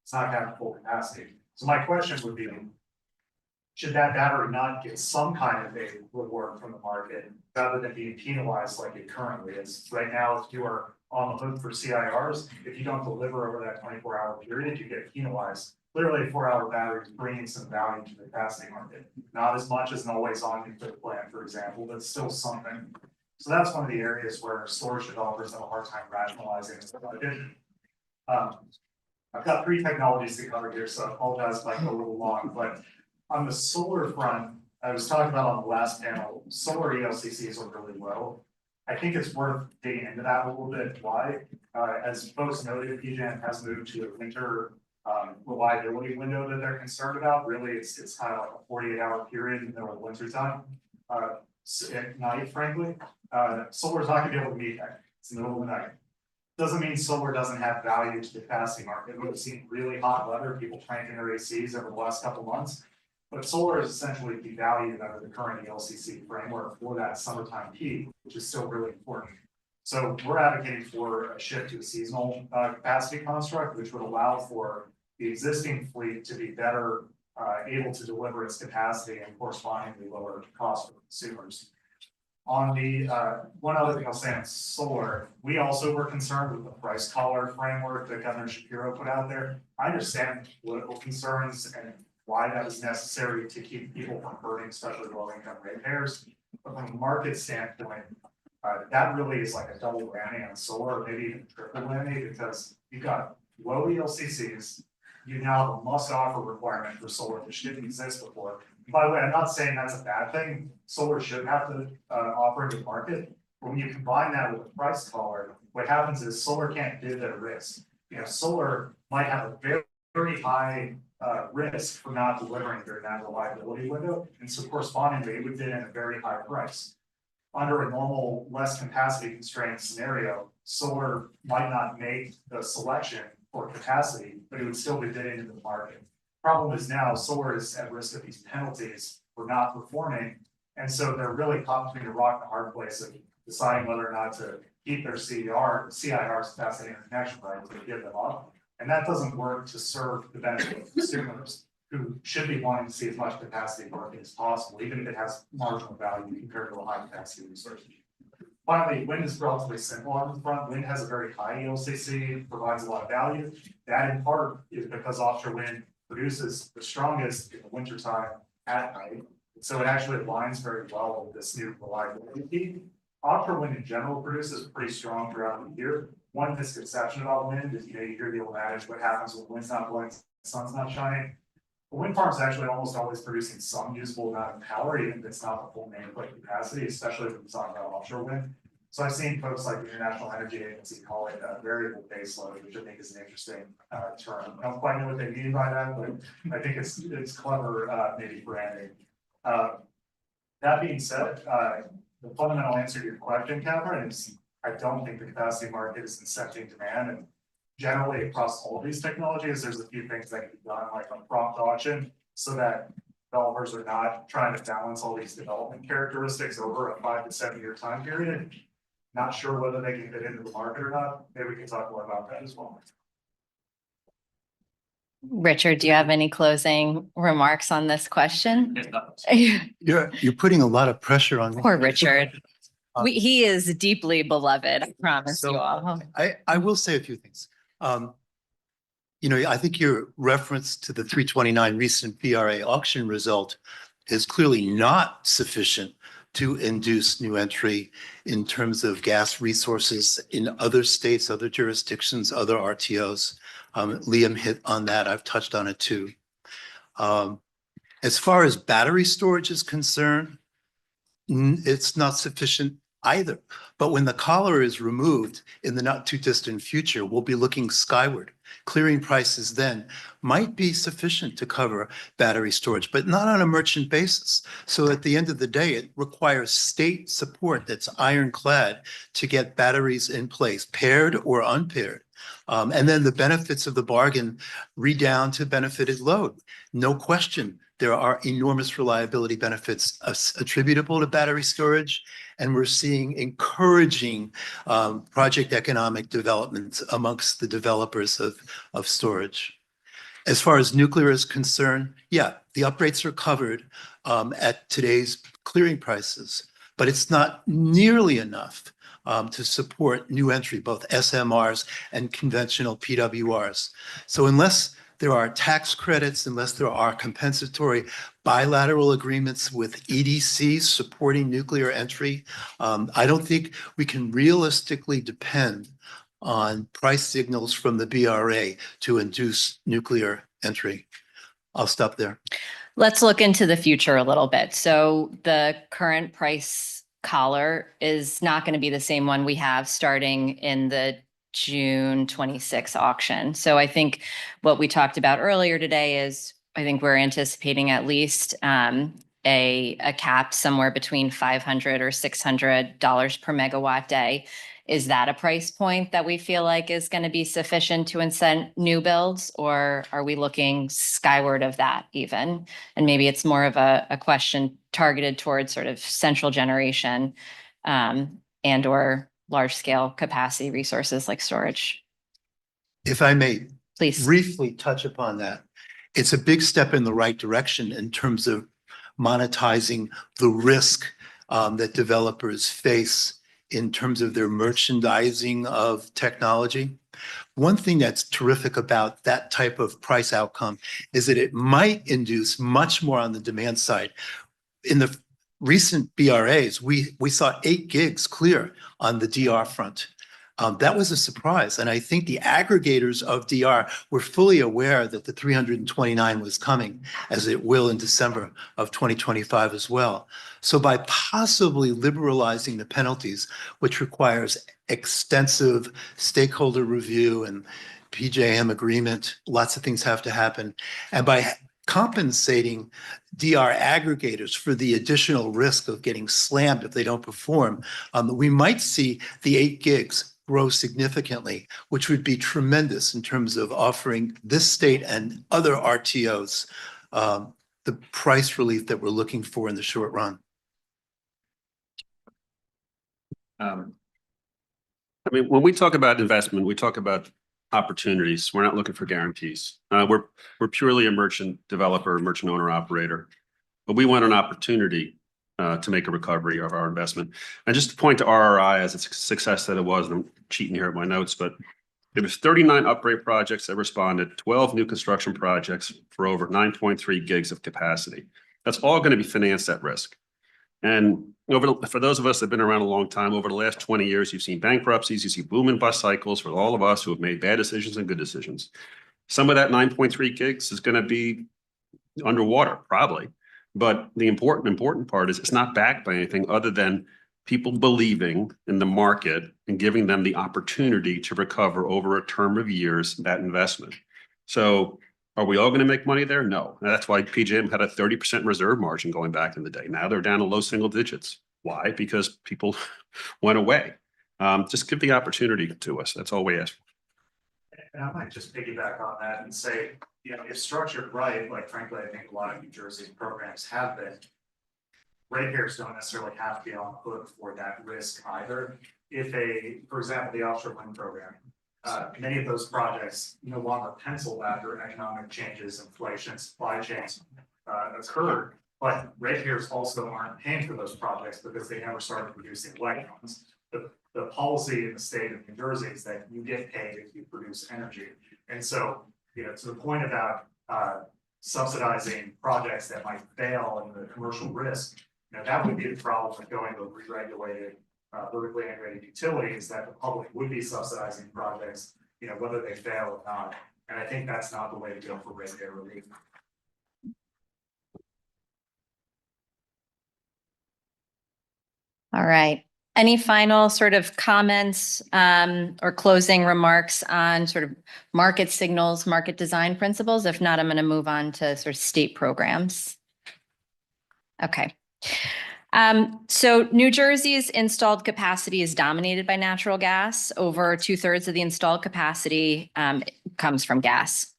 it's not gonna have full capacity. So my question would be, should that battery not get some kind of a reward from the market rather than being penalized like it currently is? Right now, if you are on the hook for CIRs, if you don't deliver over that 24-hour period, you get penalized. Clearly, a 4-hour battery is bringing some value to the capacity market. Not as much as an always-on nuclear plant, for example, but still something. So that's one of the areas where storage developers have a hard time rationalizing the market. I've got 3 technologies to cover here, so I apologize if I go a little long, but on the solar front, I was talking about on the last panel, solar ELCCs are really low. I think it's worth digging into that a little bit. Why? As folks noted, PJM has moved to a winter reliability window that they're concerned about. Really, it's kind of like a 48-hour period in the middle of winter time. At night, frankly, solar is not going to be able to meet that. It's the middle of the night. Doesn't mean solar doesn't have value to the capacity market. We've seen really hot weather, people cranking their ACs over the last couple months. But solar is essentially devalued under the current ELCC framework for that summertime peak, which is still really important. So we're advocating for a shift to a seasonal capacity construct, which would allow for the existing fleet to be better able to deliver its capacity and correspondingly lower cost for consumers. On the one other thing I'll say on solar, we also were concerned with the price collar framework that Governor Shapiro put out there. I understand political concerns and why that was necessary to keep people from hurting, especially low-income ratepayers. But from a market standpoint, that really is like a double whammy on solar, or maybe even triple whammy, because you've got low ELCCs, you now have a must-offer requirement for solar, which didn't exist before. And by the way, I'm not saying that's a bad thing. Solar should have to offer into the market. But when you combine that with a price collar, what happens is solar can't bid at a risk. You know, solar might have a very, very high risk for not delivering during that reliability window, and so correspondingly, it would bid in a very high price. Under a normal, less capacity constrained scenario, solar might not make the selection for capacity, but it would still be bidding into the market. Problem is now solar is at risk of these penalties for not performing, and so they're really caught between a rock and a hard place of deciding whether or not to keep their CIR's capacity interconnection rights or give them up. And that doesn't work to serve the benefit of consumers who should be wanting to see as much capacity market as possible, even if it has marginal value compared to a high capacity resource. Finally, wind is relatively simple on the front. Wind has a very high ELCC, provides a lot of value. That in part is because offshore wind produces the strongest in the wintertime at night. So it actually aligns very well with this new reliability peak. Offshore wind in general produces pretty strong throughout the year. One misconception about wind is, you know, you hear the old adage, what happens when the wind's not blowing, the sun's not shining. A wind farm is actually almost always producing some usable amount of power, even if it's not the full nameplate capacity, especially when we're talking about offshore wind. So I've seen folks like the International Energy Agency call it a variable baseload, which I think is an interesting term. I don't quite know what they mean by that, but I think it's clever, maybe branding. That being said, the fundamental answer to your question, Catherine, is I don't think the capacity market is incenting demand, and generally across all of these technologies, there's a few things that can be done, like a prompt auction, so that developers are not trying to balance all these development characteristics over a 5 to 7 year time period. Not sure whether they can fit into the market or not. Maybe we can talk more about that as well. Richard, do you have any closing remarks on this question? You're putting a lot of pressure on me. Poor Richard. He is deeply beloved, I promise you all. I will say a few things. You know, I think your reference to the 329 recent VRA auction result is clearly not sufficient to induce new entry in terms of gas resources in other states, other jurisdictions, other RTOs. Liam hit on that. I've touched on it too. As far as battery storage is concerned, it's not sufficient either. But when the collar is removed in the not too distant future, we'll be looking skyward. Clearing prices then might be sufficient to cover battery storage, but not on a merchant basis. So at the end of the day, it requires state support that's ironclad to get batteries in place, paired or unpaired. And then the benefits of the bargain redound to benefited load. No question, there are enormous reliability benefits attributable to battery storage, and we're seeing encouraging project economic development amongst the developers of storage. As far as nuclear is concerned, yeah, the uprates are covered at today's clearing prices, but it's not nearly enough to support new entry, both SMRs and conventional PWRs. So unless there are tax credits, unless there are compensatory bilateral agreements with EDCs supporting nuclear entry, I don't think we can realistically depend on price signals from the BRA to induce nuclear entry. I'll stop there. Let's look into the future a little bit. So the current price collar is not going to be the same one we have starting in the June 26 auction. So I think what we talked about earlier today is, I think we're anticipating at least a cap somewhere between $500 or $600 per megawatt day. Is that a price point that we feel like is going to be sufficient to incent new builds, or are we looking skyward of that even? And maybe it's more of a question targeted towards sort of central generation and or large scale capacity resources like storage. If I may Please. briefly touch upon that, it's a big step in the right direction in terms of monetizing the risk that developers face in terms of their merchandising of technology. One thing that's terrific about that type of price outcome is that it might induce much more on the demand side. In the recent BRAs, we saw 8 gigs clear on the DR front. That was a surprise. And I think the aggregators of DR were fully aware that the 329 was coming, as it will in December of 2025 as well. So by possibly liberalizing the penalties, which requires extensive stakeholder review and PJM agreement, lots of things have to happen. And by compensating DR aggregators for the additional risk of getting slammed if they don't perform, we might see the 8 gigs grow significantly, which would be tremendous in terms of offering this state and other RTOs the price relief that we're looking for in the short run. I mean, when we talk about investment, we talk about opportunities. We're not looking for guarantees. We're purely a merchant developer, merchant owner operator, but we want an opportunity to make a recovery of our investment. And just to point to RRI as a success that it was, and I'm cheating here at my notes, but there was 39 upgrade projects that responded, 12 new construction projects for over 9.3 gigs of capacity. That's all going to be financed at risk. And for those of us that have been around a long time, over the last 20 years, you've seen bankruptcies, you see boom and bust cycles for all of us who have made bad decisions and good decisions. Some of that 9.3 gigs is going to be underwater, probably. But the important part is it's not backed by anything other than people believing in the market and giving them the opportunity to recover over a term of years that investment. So are we all going to make money there? No. And that's why PJM had a 30% reserve margin going back in the day. Now they're down to low single digits. Why? Because people went away. Just give the opportunity to us. That's all we ask for. And I might just piggyback on that and say, you know, if structured right, like frankly, I think a lot of New Jersey programs have been, ratepayers don't necessarily have to be on the hook for that risk either. If for example, the offshore wind program, many of those projects no longer penciled after economic changes, inflation, supply chains occurred, but ratepayers also aren't paying for those projects because they never started producing electrons. The policy in the state of New Jersey is that you get paid if you produce energy. And so, you know, to the point about subsidizing projects that might fail in the commercial risk, you know, that would be the problem with going to a re-regulated, vertically integrated utility, is that the public would be subsidizing projects, you know, whether they fail or not. And I think that's not the way to go for ratepayer relief. All right. Any final sort of comments or closing remarks on sort of market signals, market design principles? If not, I'm going to move on to sort of state programs. Okay. So New Jersey's installed capacity is dominated by natural gas. Over 2/3 of the installed capacity comes from gas.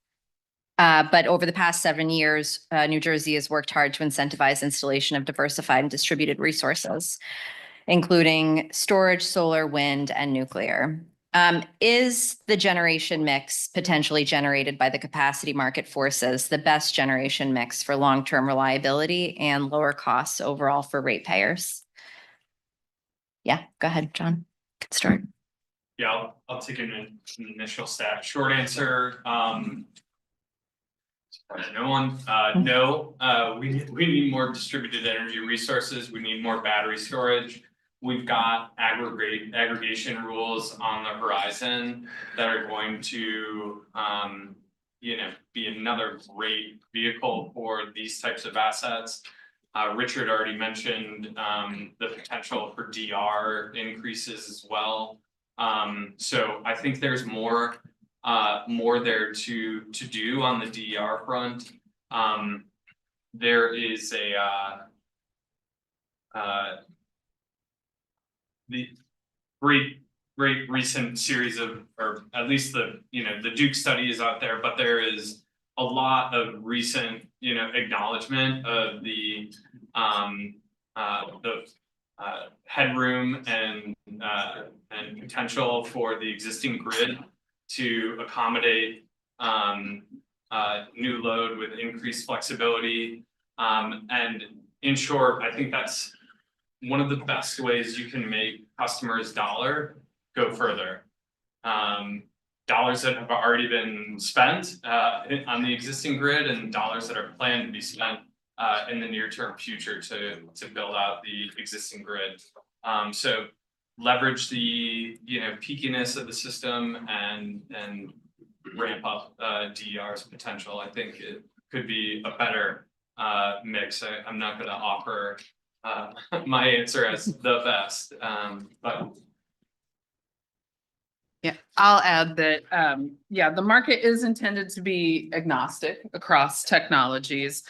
But over the past 7 years, New Jersey has worked hard to incentivize installation of diversified and distributed resources, including storage, solar, wind, and nuclear. Is the generation mix potentially generated by the capacity market forces the best generation mix for long-term reliability and lower costs overall for ratepayers? Yeah, go ahead, John. Get started. Yeah, I'll take an initial stab. Short answer, no one, no. We need more distributed energy resources. We need more battery storage. We've got aggregation rules on the horizon that are going to be another great vehicle for these types of assets. Richard already mentioned the potential for DR increases as well. So I think there's more there to do on the DER front. There is the great recent series of, or at least the Duke study is out there, but there is a lot of recent acknowledgement of the headroom and potential for the existing grid to accommodate new load with increased flexibility. And in short, I think that's one of the best ways you can make customers' dollar go further. Dollars that have already been spent on the existing grid and dollars that are planned to be spent in the near-term future to build out the existing grid. So leverage the peakiness of the system and ramp up DER's potential. I think it could be a better mix. I'm not going to offer my answer as the best, but Yeah, I'll add that, yeah, the market is intended to be agnostic across technologies.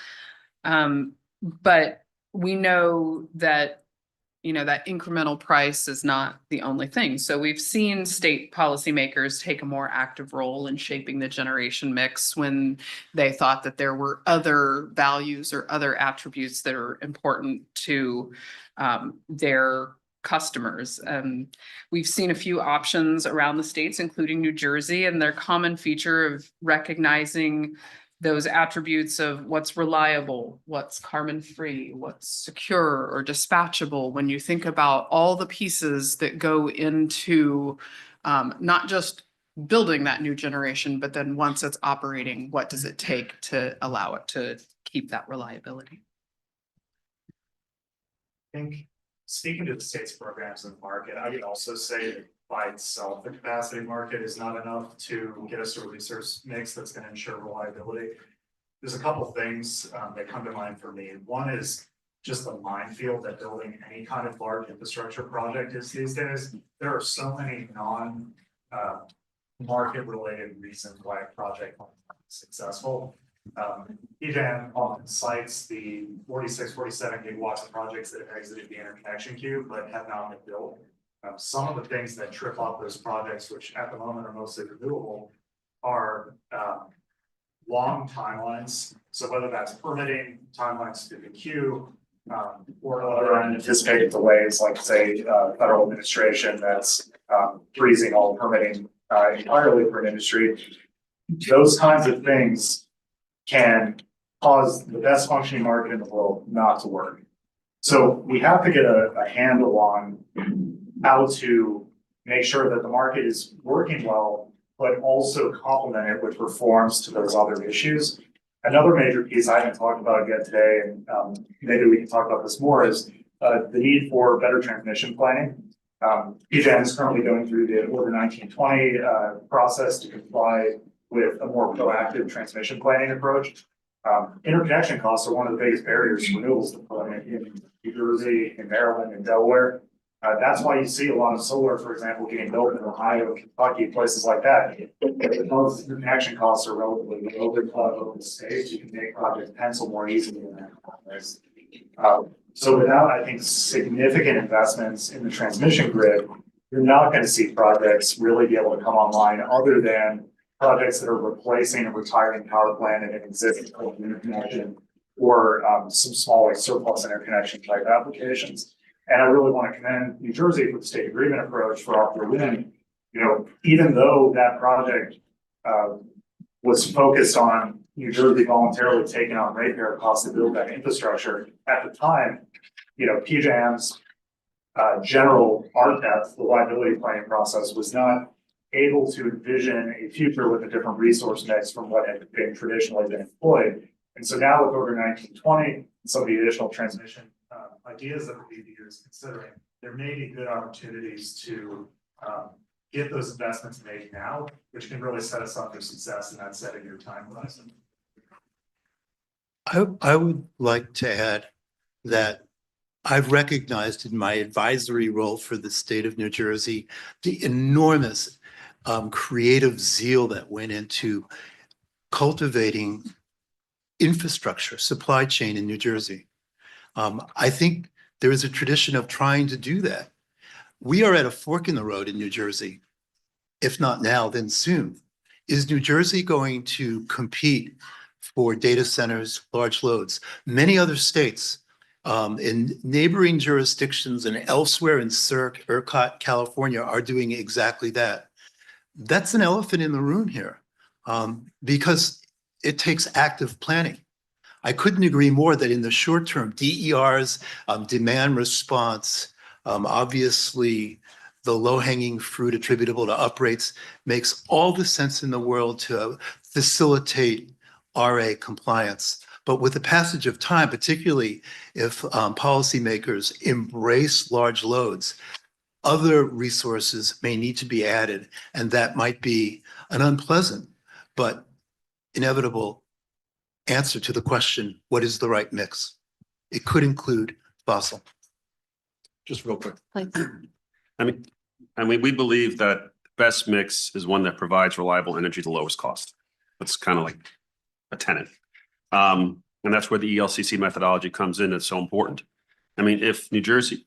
But we know that, that incremental price is not the only thing. So we've seen state policymakers take a more active role in shaping the generation mix when they thought that there were other values or other attributes that are important to their customers. We've seen a few options around the states, including New Jersey, and their common feature of recognizing those attributes of what's reliable, what's carbon free, what's secure or dispatchable. When you think about all the pieces that go into not just building that new generation, but then once it's operating, what does it take to allow it to keep that reliability? I think speaking to the state's programs in the market, I would also say that by itself, the capacity market is not enough to get us a resource mix that's going to ensure reliability. There's a couple things that come to mind for me. One is just the minefield that building any kind of large infrastructure project is these days. There are so many market related reasons why a project might not be successful. PJM often cites the 46, 47 gigawatts of projects that have exited the interconnection queue but have not been built. Some of the things that trip up those projects, which at the moment are mostly renewable, are long timelines. So whether that's permitting timelines through the queue, or other unanticipated delays, like say federal administration that's freezing all permitting entirely for an industry. Those kinds of things can cause the best functioning market in the world not to work. So we have to get a handle on how to make sure that the market is working well, but also complement it with reforms to those other issues. Another major piece I haven't talked about yet today, and maybe we can talk about this more, is the need for better transmission planning. PJM is currently going through the Order 1920 process to comply with a more proactive transmission planning approach. Interconnection costs are one of the biggest barriers to renewables deployment in New Jersey, in Maryland, and Delaware. That's why you see a lot of solar, for example, getting built in Ohio, Kentucky, places like that. Because interconnection costs are relatively low in the states, you can make projects pencil more easily in that context. So without, I think, significant investments in the transmission grid, you're not going to see projects really be able to come online other than projects that are replacing a retiring power plant in an existing interconnection, or some small surplus interconnection type applications. And I really want to commend New Jersey for the state agreement approach for offshore wind. Even though that project was focused on New Jersey voluntarily taking on ratepayer costs to build that infrastructure, at the time, PJM's general RTEP, the liability planning process, was not able to envision a future with a different resource mix from what had been traditionally been employed. And so now with Order 1920 and some of the additional transmission ideas that the BPU is considering, there may be good opportunities to get those investments made now, which can really set us up for success in that 7-year time horizon. I would like to add that I've recognized in my advisory role for the state of New Jersey, the enormous creative zeal that went into cultivating infrastructure, supply chain in New Jersey. I think there is a tradition of trying to do that. We are at a fork in the road in New Jersey. If not now, then soon. Is New Jersey going to compete for data centers, large loads? Many other states in neighboring jurisdictions and elsewhere in ERCOT, California are doing exactly that. That's an elephant in the room here because it takes active planning. I couldn't agree more that in the short term, DER's demand response, obviously the low-hanging fruit attributable to uprates makes all the sense in the world to facilitate RA compliance. But with the passage of time, particularly if policymakers embrace large loads, other resources may need to be added, and that might be an unpleasant but inevitable answer to the question, what is the right mix? It could include fossil. Just real quick. I mean, we believe that best mix is one that provides reliable energy at the lowest cost. That's kind of like a tenet. And that's where the ELCC methodology comes in. It's so important. I mean, if New Jersey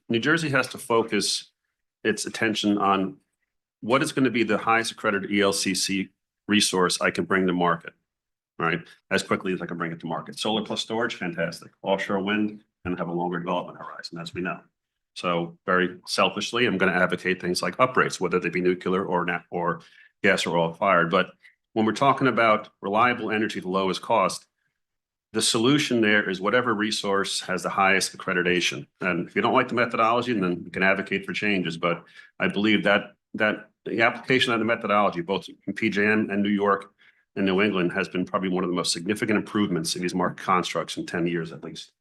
has to focus its attention on what is going to be the highest accredited ELCC resource I can bring to market, right? As quickly as I can bring it to market. Solar plus storage, fantastic. Offshore wind, and have a longer development horizon, as we know. So very selfishly, I'm going to advocate things like uprates, whether they be nuclear or gas or oil fired. But when we're talking about reliable energy at the lowest cost, the solution there is whatever resource has the highest accreditation. And if you don't like the methodology, then you can advocate for changes. But I believe that the application of the methodology, both in PJM and New York and New England, has been probably one of the most significant improvements in these market constructs in 10 years at least.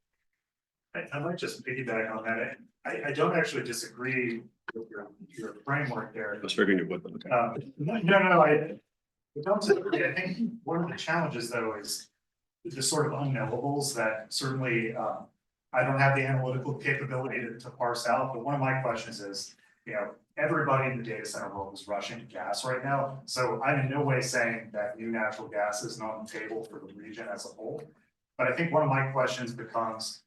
I might just piggyback on that. I don't actually disagree with your framework there. I was figuring you would, but okay. No, I don't disagree. I think one of the challenges, though, is the sort of unknowables that certainly I don't have the analytical capability to parse out. But one of my questions is, everybody in the data center world is rushing to gas right now. So I'm in no way saying that new natural gas is not on the table for the region as a whole. But I think one of my questions becomes,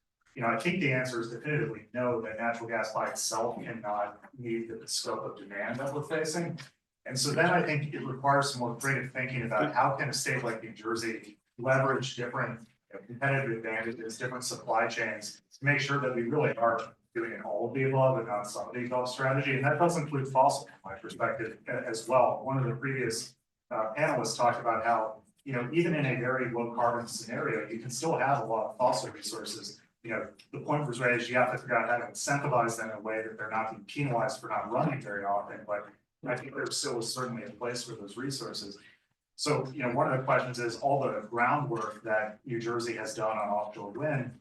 I think the answer is definitively no, that natural gas by itself cannot meet the scope of demand that we're facing. And so then I think it requires some more creative thinking about how can a state like New Jersey leverage different competitive advantages, different supply chains to make sure that we really are doing all of the above and not some of the above strategy. And that does include fossil from my perspective as well. One of the previous panelists talked about how, even in a very low carbon scenario, you can still have a lot of fossil resources. The point was raised, you have to figure out how to incentivize them in a way that they're not being penalized for not running very often. But I think there still is certainly a place for those resources. So, one of the questions is all the groundwork that New Jersey has done on offshore wind,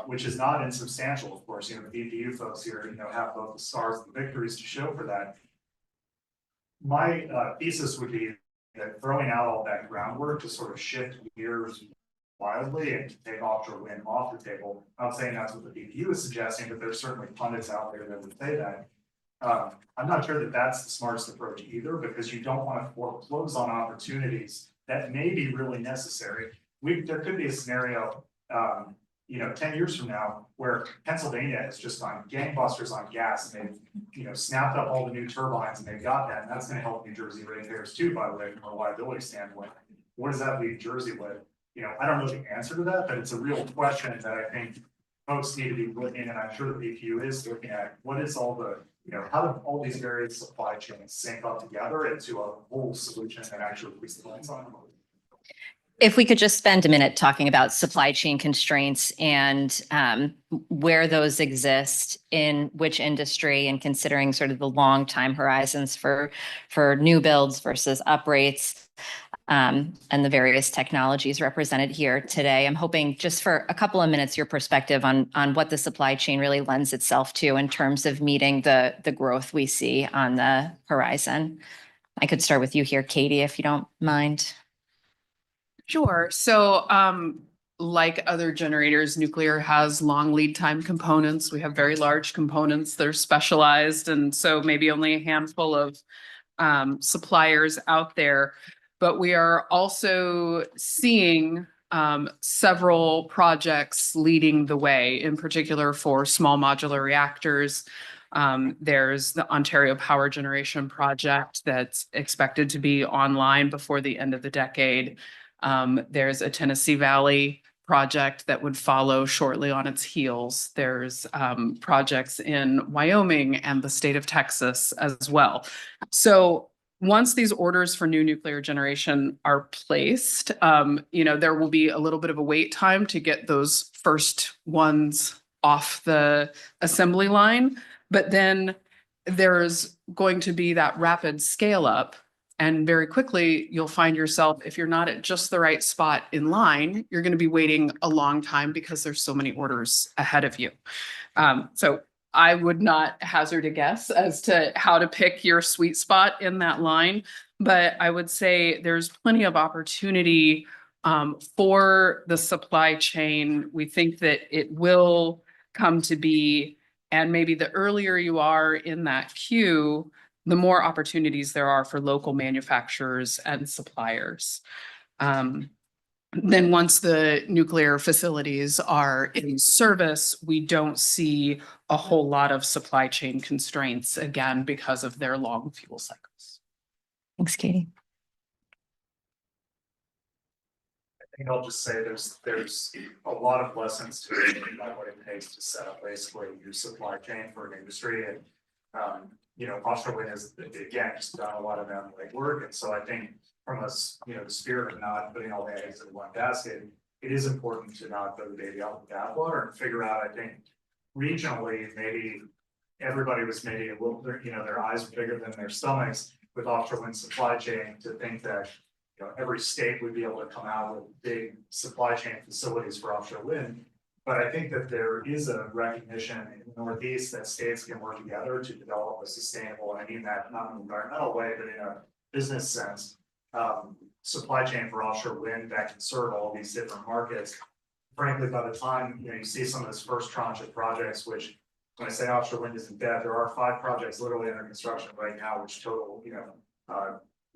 which is not insubstantial, of course. The BPU folks here, have both the stars and the victories to show for that. My thesis would be that throwing out all that groundwork to sort of shift gears wildly and to take offshore wind off the table. I'm not saying that's what the BPU is suggesting, but there's certainly pundits out there that would say that. I'm not sure that that's the smartest approach either, because you don't want to foreclose on opportunities that may be really necessary. There could be a scenario, 10 years from now, where Pennsylvania has just gone gangbusters on gas, and they've, snapped up all the new turbines, and they've got that, and that's going to help New Jersey ratepayers too, by the way, from a reliability standpoint. What does that leave Jersey with? I don't know the answer to that, but it's a real question that I think folks need to be looking, and I'm sure the BPU is looking at. What is all the, how do all these various supply chains sync up together into a whole solution that actually puts the lights on? If we could just spend a minute talking about supply chain constraints and where those exist in which industry, and considering sort of the long time horizons for new builds versus uprates. and the various technologies represented here today. I'm hoping just for a couple of minutes, your perspective on what the supply chain really lends itself to in terms of meeting the growth we see on the horizon. I could start with you here, Katie, if you don't mind. Sure. So, like other generators, nuclear has long lead time components. We have very large components that are specialized, and so maybe only a handful of suppliers out there. But we are also seeing several projects leading the way, in particular for small modular reactors. There's the Ontario Power Generation Project that's expected to be online before the end of the decade. There's a Tennessee Valley project that would follow shortly on its heels. There's projects in Wyoming and the state of Texas as well. So once these orders for new nuclear generation are placed, there will be a little bit of a wait time to get those first ones off the assembly line. But then there's going to be that rapid scale up. And very quickly, you'll find yourself, if you're not at just the right spot in line, you're going to be waiting a long time because there's so many orders ahead of you. So I would not hazard a guess as to how to pick your sweet spot in that line, but I would say there's plenty of opportunity for the supply chain. We think that it will come to be, and maybe the earlier you are in that queue, the more opportunities there are for local manufacturers and suppliers. Then once the nuclear facilities are in service, we don't see a whole lot of supply chain constraints, again, because of their long fuel cycles. Thanks, Katie. I think I'll just say there's a lot of lessons to it about what it takes to set up basically your supply chain for an industry. And offshore wind has, again, just done a lot of that legwork. And so I think from us, the spirit of not putting all the eggs in one basket, it is important to not throw the baby out with the bathwater and figure out, I think, regionally, maybe everybody was maybe a little, their eyes were bigger than their stomachs with offshore wind supply chain to think that, every state would be able to come out with big supply chain facilities for offshore wind. But I think that there is a recognition in the Northeast that states can work together to develop a sustainable, and I mean that not in an environmental way, but in a business sense, supply chain for offshore wind that can serve all these different markets. Frankly, by the time you see some of this first tranche of projects, which when I say offshore wind isn't dead, there are 5 projects literally under construction right now, which total,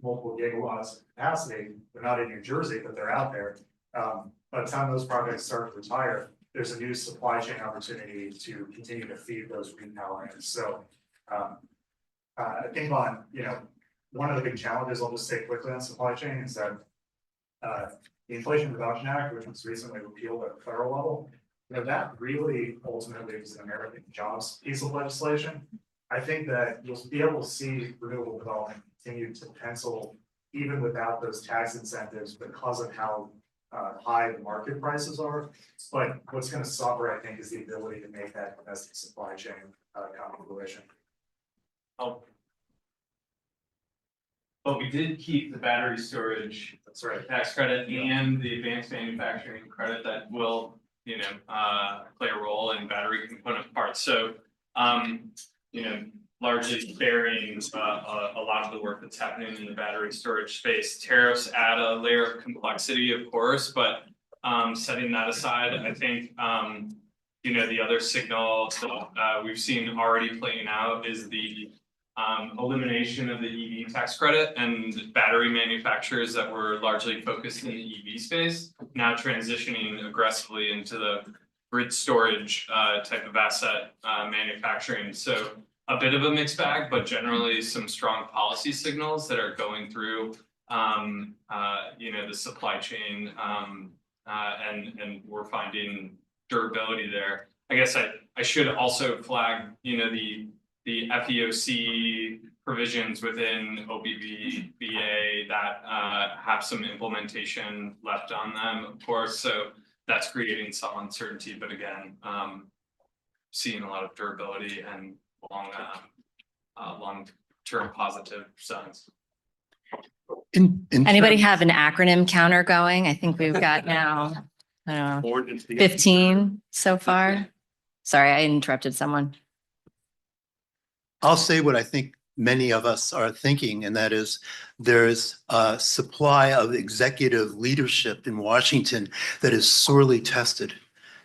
multiple gigawatts of capacity. They're not in New Jersey, but they're out there. By the time those projects start to retire, there's a new supply chain opportunity to continue to feed those repowerings. So I think on, one of the big challenges, I'll just say quickly on supply chain, is that the Inflation Reduction Act, which was recently repealed at the federal level, that really ultimately is an American jobs piece of legislation. I think that you'll be able to see renewable development continue to pencil even without those tax incentives because of how high the market prices are. But what's going to suffer, I think, is the ability to make that domestic supply chain come to fruition. Oh. But we did keep the battery storage. That's right. Tax credit and the advanced manufacturing credit that will, play a role in battery component parts. So, largely sparing a lot of the work that's happening in the battery storage space. Tariffs add a layer of complexity, of course, but setting that aside, I think, the other signal that we've seen already playing out is the elimination of the EV tax credit, and battery manufacturers that were largely focused in the EV space now transitioning aggressively into the grid storage type of asset manufacturing. So a bit of a mixed bag, but generally some strong policy signals that are going through the supply chain, and we're finding durability there. I guess I should also flag, the FEOC provisions within OBBBA that have some implementation left on them, of course. So that's creating some uncertainty, but again, seeing a lot of durability and long-term positive signs. Anybody have an acronym counter going? I think we've got now, I don't know, 15 so far. Sorry, I interrupted someone. I'll say what I think many of us are thinking, and that is there's a supply of executive leadership in Washington that is sorely tested.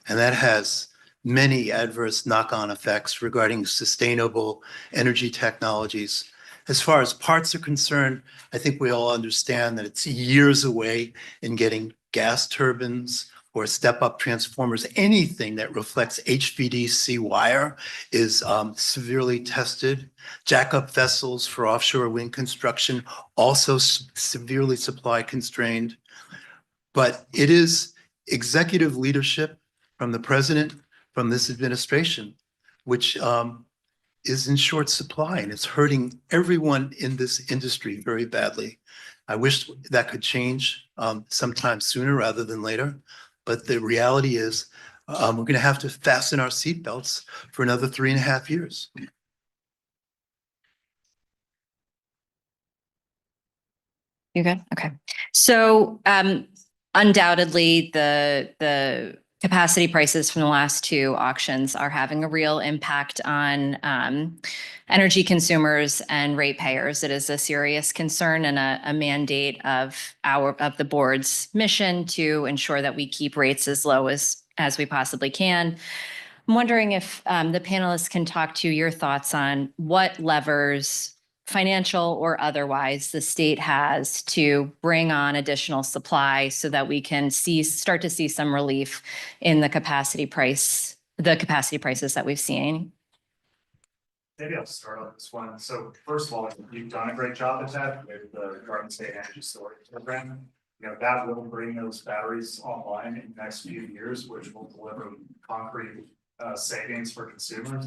And that has many adverse knock-on effects regarding sustainable energy technologies. As far as parts are concerned, I think we all understand that it's years away in getting gas turbines or step-up transformers. Anything that reflects HVDC wire is severely tested. Jack-up vessels for offshore wind construction also severely supply constrained. But it is executive leadership from the president, from this administration, which is in short supply, and it's hurting everyone in this industry very badly. I wish that could change sometime sooner rather than later. But the reality is we're going to have to fasten our seatbelts for another 3.5 years. You good? Okay. So undoubtedly, the capacity prices from the last two auctions are having a real impact on energy consumers and ratepayers. It is a serious concern and a mandate of the board's mission to ensure that we keep rates as low as we possibly can. I'm wondering if the panelists can talk to your thoughts on what levers, financial or otherwise, the state has to bring on additional supply so that we can start to see some relief in the capacity prices that we've seen. Maybe I'll start on this one. So first of all, you've done a great job at that with the Garden State Energy Storage Program. You know, that will bring those batteries online in the next few years, which will deliver concrete savings for consumers.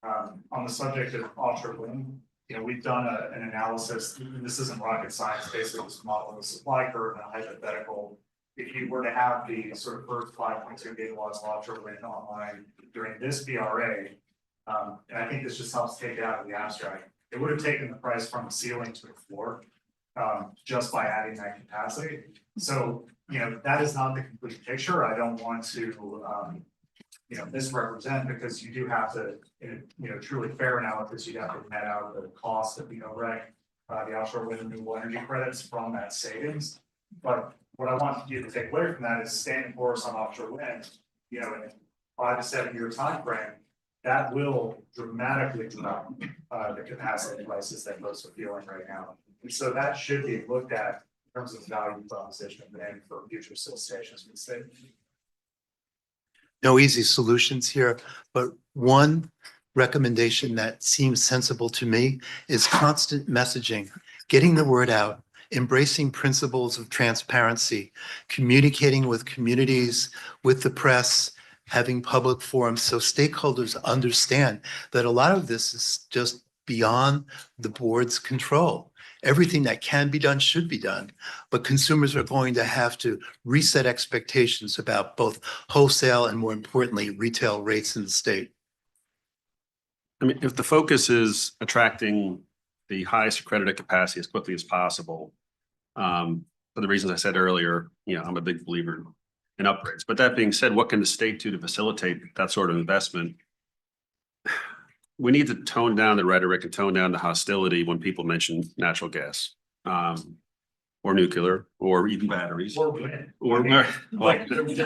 On the subject of offshore wind, you know, we've done an analysis. This isn't rocket science, basically just modeling the supply curve and a hypothetical. If you were to have the sort of first 5.2 gigawatts of offshore wind online during this BRA, and I think this just helps take it out of the abstract, it would have taken the price from the ceiling to the floor just by adding that capacity. So, you know, that is not the complete picture. I don't want to misrepresent, because you do have to, in a truly fair analysis, you'd have to net out the cost of the offshore wind and renewable energy credits from that savings. But what I want you to take away from that is standing course on offshore wind, you know, in a 5 to 7 year time frame, that will dramatically drop the capacity prices that folks are feeling right now. And so that should be looked at in terms of the value proposition of demand for future solicitations from the state. No easy solutions here, but one recommendation that seems sensible to me is constant messaging, getting the word out, embracing principles of transparency, communicating with communities, with the press, having public forums so stakeholders understand that a lot of this is just beyond the board's control. Everything that can be done should be done, but consumers are going to have to reset expectations about both wholesale and, more importantly, retail rates in the state. I mean, if the focus is attracting the highest accredited capacity as quickly as possible, for the reasons I said earlier, you know, I'm a big believer in upgrades. But that being said, what can the state do to facilitate that sort of investment? We need to tone down the rhetoric and tone down the hostility when people mention natural gas, or nuclear, or even batteries. Or wind. Well,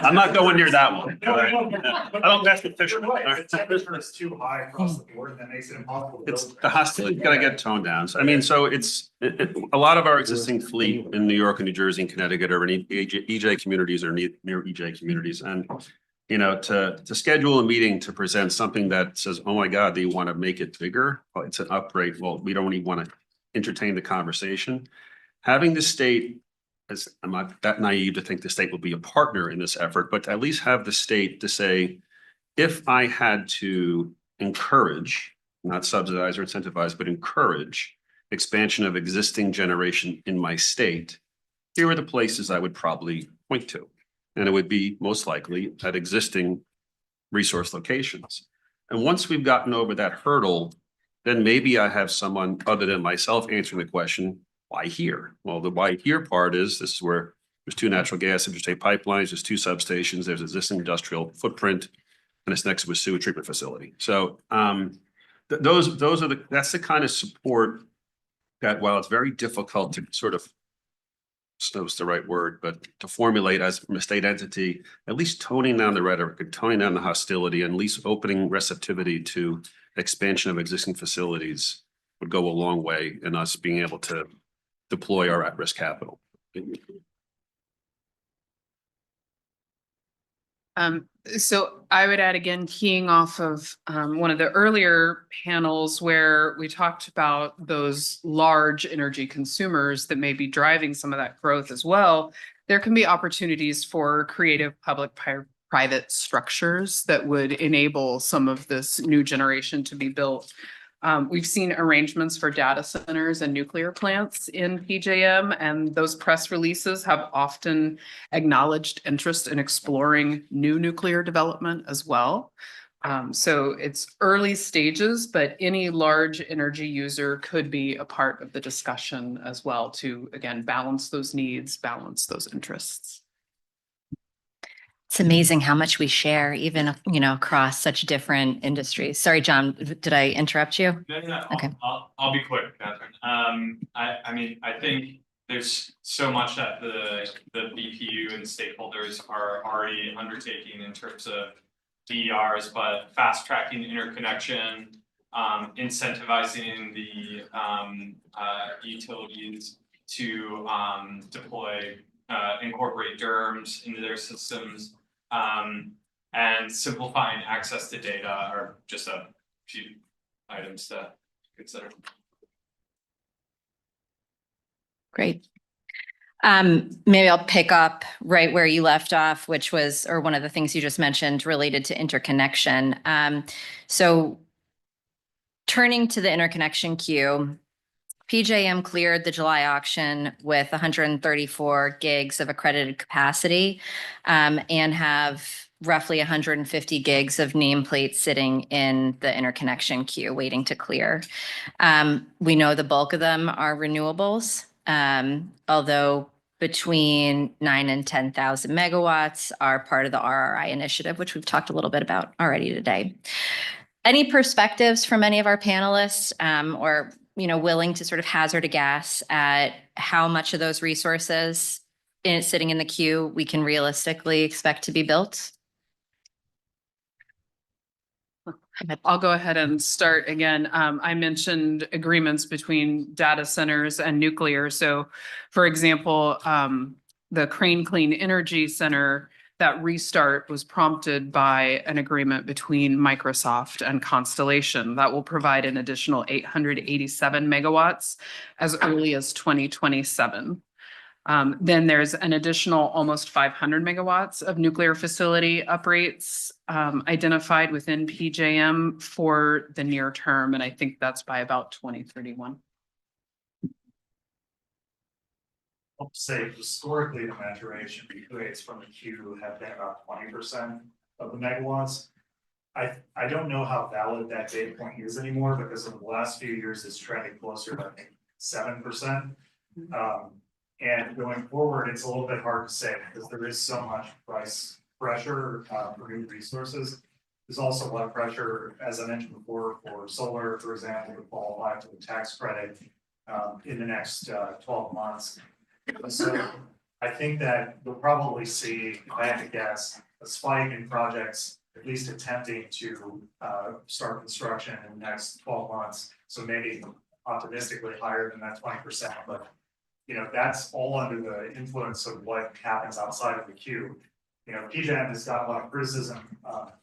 I'm not going near that one. I don't mess with fishermen. The temperature is too high across the board, and that makes it impossible to build. The hostility's got to get toned down. So, I mean, so it's a lot of our existing fleet in New York and New Jersey and Connecticut are in EJ communities or near EJ communities. And, you know, to schedule a meeting to present something that says, oh my God, do you want to make it bigger? Well, it's an upgrade. Well, we don't even want to entertain the conversation. Having the state, as I'm not that naive to think the state will be a partner in this effort, but at least have the state to say, if I had to encourage, not subsidize or incentivize, but encourage expansion of existing generation in my state, here are the places I would probably point to. And it would be most likely at existing resource locations. And once we've gotten over that hurdle, then maybe I have someone other than myself answering the question, why here? Well, the why here part is this is where there's two natural gas interstate pipelines, there's two substations, there's existing industrial footprint, and it's next to a sewage treatment facility. So those are that's the kind of support that, while it's very difficult to sort of, snow's the right word, but to formulate as from a state entity, at least toning down the rhetoric and toning down the hostility and at least opening receptivity to expansion of existing facilities would go a long way in us being able to deploy our at-risk capital. So I would add again, keying off of one of the earlier panels where we talked about those large energy consumers that may be driving some of that growth as well. There can be opportunities for creative public-private structures that would enable some of this new generation to be built. We've seen arrangements for data centers and nuclear plants in PJM, and those press releases have often acknowledged interest in exploring new nuclear development as well. So it's early stages, but any large energy user could be a part of the discussion as well to, again, balance those needs, balance those interests. It's amazing how much we share, even, across such different industries. Sorry, John, did I interrupt you? No, Okay. I'll be quick, Catherine. I mean, I think there's so much that the BPU and stakeholders are already undertaking in terms of DERs, but fast tracking interconnection, incentivizing the utilities to deploy, incorporate DERMS into their systems, and simplifying access to data are just a few items to consider. Great. Maybe I'll pick up right where you left off, which was, or one of the things you just mentioned related to interconnection. So turning to the interconnection queue, PJM cleared the July auction with 134 gigs of accredited capacity, and have roughly 150 gigs of nameplates sitting in the interconnection queue waiting to clear. We know the bulk of them are renewables, although between 9 and 10,000 megawatts are part of the RRI initiative, which we've talked a little bit about already today. Any perspectives from any of our panelists, or willing to sort of hazard a guess at how much of those resources sitting in the queue we can realistically expect to be built? I'll go ahead and start again. I mentioned agreements between data centers and nuclear. So for example, the Crane Clean Energy Center, that restart was prompted by an agreement between Microsoft and Constellation that will provide an additional 887 megawatts as early as 2027. Then there's an additional almost 500 megawatts of nuclear facility uprates identified within PJM for the near term, and I think that's by about 2031. I'll say historically, the maturation rates from the queue have been about 20% of the megawatts. I don't know how valid that data point is anymore, because in the last few years, it's trending closer to, I think, 7%. And going forward, it's a little bit hard to say because there is so much price pressure for new resources. There's also a lot of pressure, as I mentioned before, for solar, for example, to qualify for the tax credit in the next 12 months. So I think that you'll probably see, if I had to guess, a spike in projects at least attempting to start construction in the next 12 months. So maybe optimistically higher than that 20%, but that's all under the influence of what happens outside of the queue. PJM has got a lot of criticism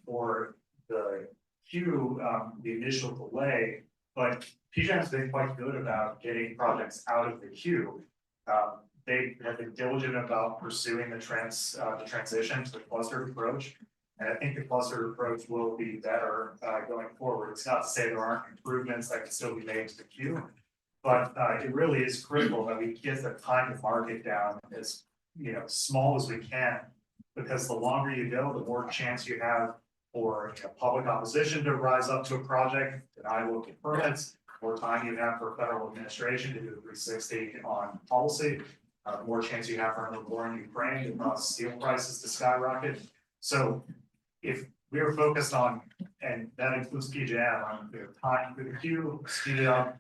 for the queue, the initial delay, but PJM has been quite good about getting projects out of the queue. They have been diligent about pursuing the transition to the clustered approach. And I think the clustered approach will be better going forward. It's not to say there aren't improvements that can still be made to the queue, but it really is critical that we get the time to market down as small as we can, because the longer you go, the more chance you have for public opposition to rise up to a project, deny local permits, more time you have for federal administration to do a 360 on policy, the more chance you have for another war in Ukraine to cause steel prices to skyrocket. So if we are focused on, and that includes PJM, on the time through the queue, speed it up,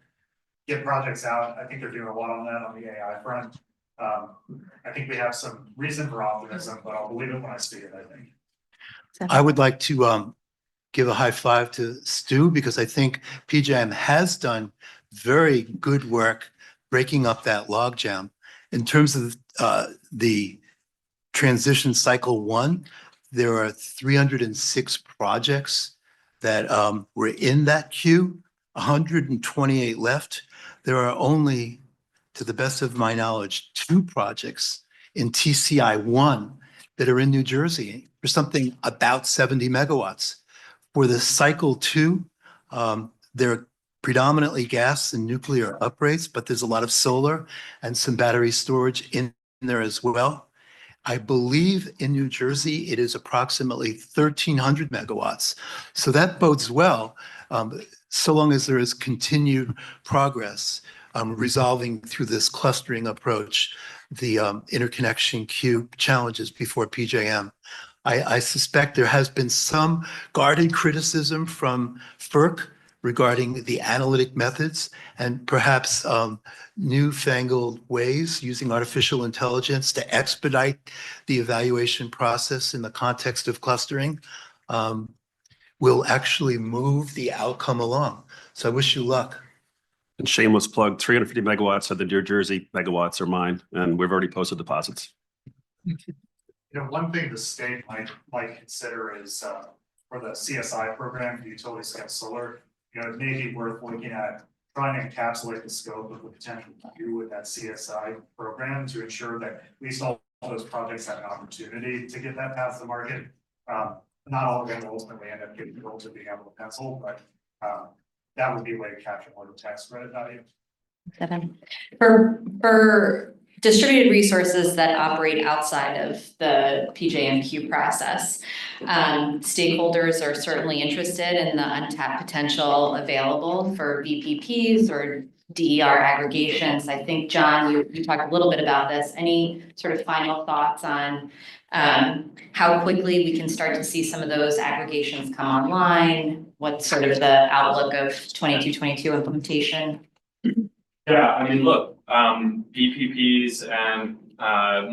get projects out. I think they're doing a lot on that on the AI front. I think we have some reason for optimism, but I'll believe it when I see it, I think. I would like to give a high five to Stu because I think PJM has done very good work breaking up that logjam. In terms of the transition cycle 1, there are 306 projects that were in that queue, 128 left. There are only, to the best of my knowledge, 2 projects in TCI 1 that are in New Jersey for something about 70 megawatts. For the cycle 2, they're predominantly gas and nuclear upgrades, but there's a lot of solar and some battery storage in there as well. I believe in New Jersey, it is approximately 1,300 megawatts. So that bodes well, so long as there is continued progress resolving through this clustering approach, the interconnection queue challenges before PJM. I suspect there has been some guarded criticism from FERC regarding the analytic methods and perhaps newfangled ways using artificial intelligence to expedite the evaluation process in the context of clustering will actually move the outcome along. So I wish you luck. And shameless plug, 350 megawatts of the New Jersey megawatts are mine, and we've already posted deposits. You know, one thing the state might consider is for the CSI program, the utility scale solar, you know, it may be worth looking at trying to encapsulate the scope of the potential queue with that CSI program to ensure that at least all those projects have an opportunity to get that past the market. Not all of them will ultimately end up getting built to being able to pencil, but that would be a way to capture more of the tax credit value. For distributed resources that operate outside of the PJMQ process, stakeholders are certainly interested in the untapped potential available for VPPs or DER aggregations. I think, John, you talked a little bit about this. Any sort of final thoughts on how quickly we can start to see some of those aggregations come online? What's sort of the outlook of 22 implementation? Yeah, I mean, look, VPPs and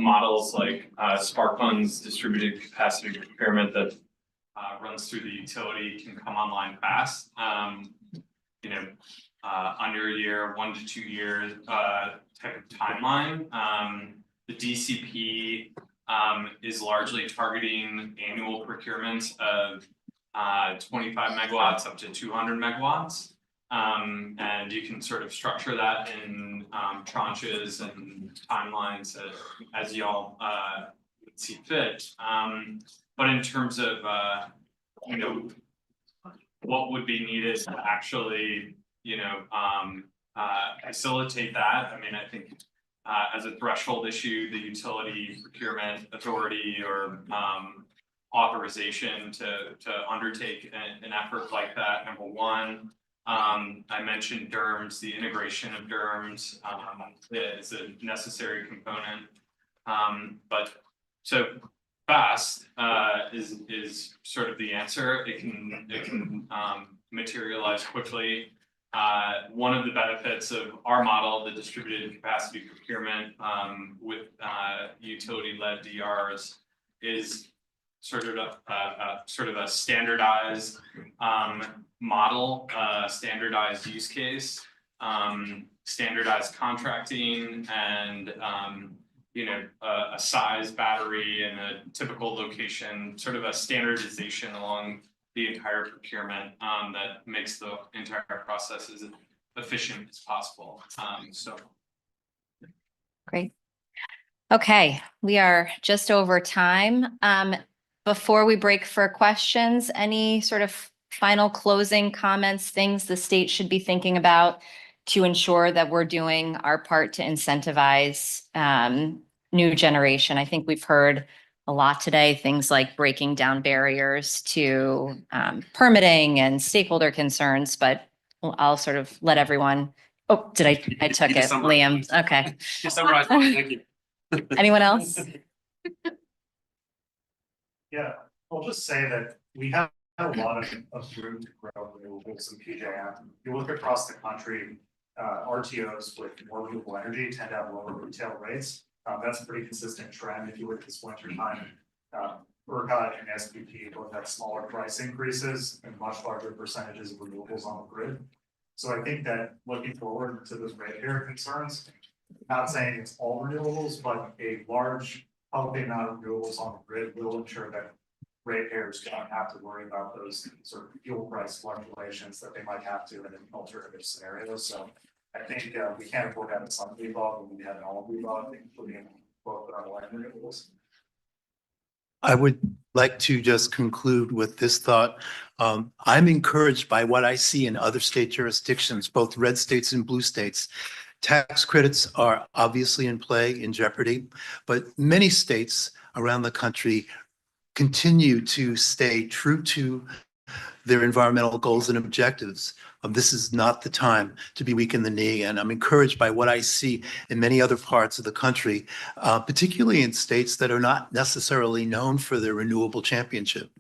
models like Spark Funds distributed capacity procurement that runs through the utility can come online fast. You know, under a year, 1 to 2 years type of timeline. The DCP is largely targeting annual procurements of 25 megawatts up to 200 megawatts. And you can sort of structure that in tranches and timelines as y'all see fit. But in terms of you know, what would be needed to actually, you know, facilitate that, I mean, I think as a threshold issue, the utility procurement authority or authorization to undertake an effort like that, number one. I mentioned DERMS, the integration of DERMS is a necessary component. But so fast is sort of the answer. It can materialize quickly. One of the benefits of our model, the distributed capacity procurement with utility-led DRs, is sort of a standardized model, standardized use case, standardized contracting, and you know, a size battery in a typical location, sort of a standardization along the entire procurement that makes the entire process as efficient as possible. So. Great. Okay, we are just over time. Before we break for questions, any sort of final closing comments, things the state should be thinking about to ensure that we're doing our part to incentivize new generation? I think we've heard a lot today, things like breaking down barriers to permitting and stakeholder concerns, but I'll sort of let everyone, oh, I took You it, can summarize. Liam, okay. You summarized, thank you. Anyone else? Yeah, I'll just say that we have a lot of room to grow renewables in PJM. You look across the country, RTOs with more renewable energy tend to have lower retail rates. That's a pretty consistent trend. If you look at this winter time, ERCOT and SPP both have smaller price increases and much larger percentages of renewables on the grid. So I think that looking forward to those ratepayer concerns, not saying it's all renewables, but a large healthy amount of renewables on the grid will ensure that ratepayers don't have to worry about those sort of fuel price fluctuations that they might have to in an alternative scenario. So I think we can't afford to have some of the above, but we have an all of the above, including both thermal and renewables. I would like to just conclude with this thought. I'm encouraged by what I see in other state jurisdictions, both red states and blue states. Tax credits are obviously in play, in jeopardy, but many states around the country continue to stay true to their environmental goals and objectives. This is not the time to be weak in the knee, and I'm encouraged by what I see in many other parts of the country, particularly in states that are not necessarily known for their renewable championship.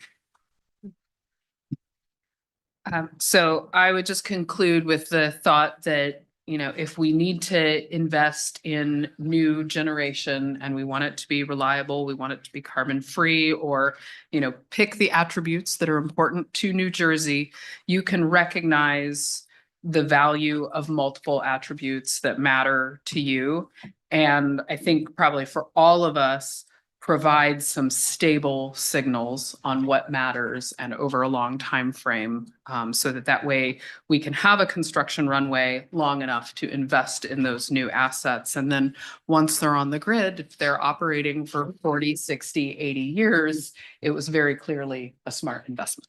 So I would just conclude with the thought that, you know, if we need to invest in new generation and we want it to be reliable, we want it to be carbon free, or, you know, pick the attributes that are important to New Jersey, you can recognize the value of multiple attributes that matter to you. And I think probably for all of us, provide some stable signals on what matters and over a long time frame, so that way we can have a construction runway long enough to invest in those new assets. And then once they're on the grid, if they're operating for 40, 60, 80 years, it was very clearly a smart investment.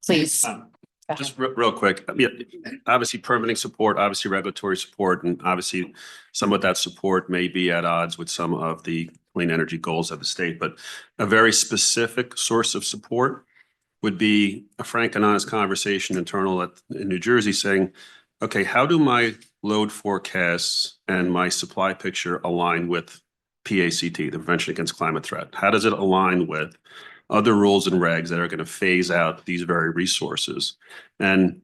Please. Just real quick, yeah, obviously permitting support, obviously regulatory support, and obviously some of that support may be at odds with some of the clean energy goals of the state, but a very specific source of support would be a frank and honest conversation internal in New Jersey saying, okay, how do my load forecasts and my supply picture align with PACT, the Prevention Against Climate Threat? How does it align with other rules and regs that are going to phase out these very resources? And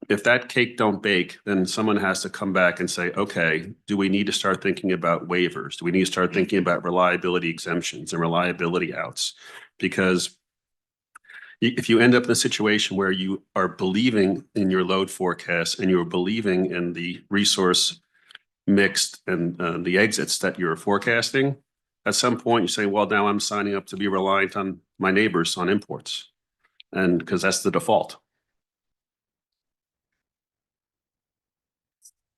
if that cake don't bake, then someone has to come back and say, okay, do we need to start thinking about waivers? Do we need to start thinking about reliability exemptions and reliability outs? Because if you end up in a situation where you are believing in your load forecast and you're believing in the resource mixed and the exits that you're forecasting, at some point you say, well, now I'm signing up to be reliant on my neighbors on imports. And because that's the default.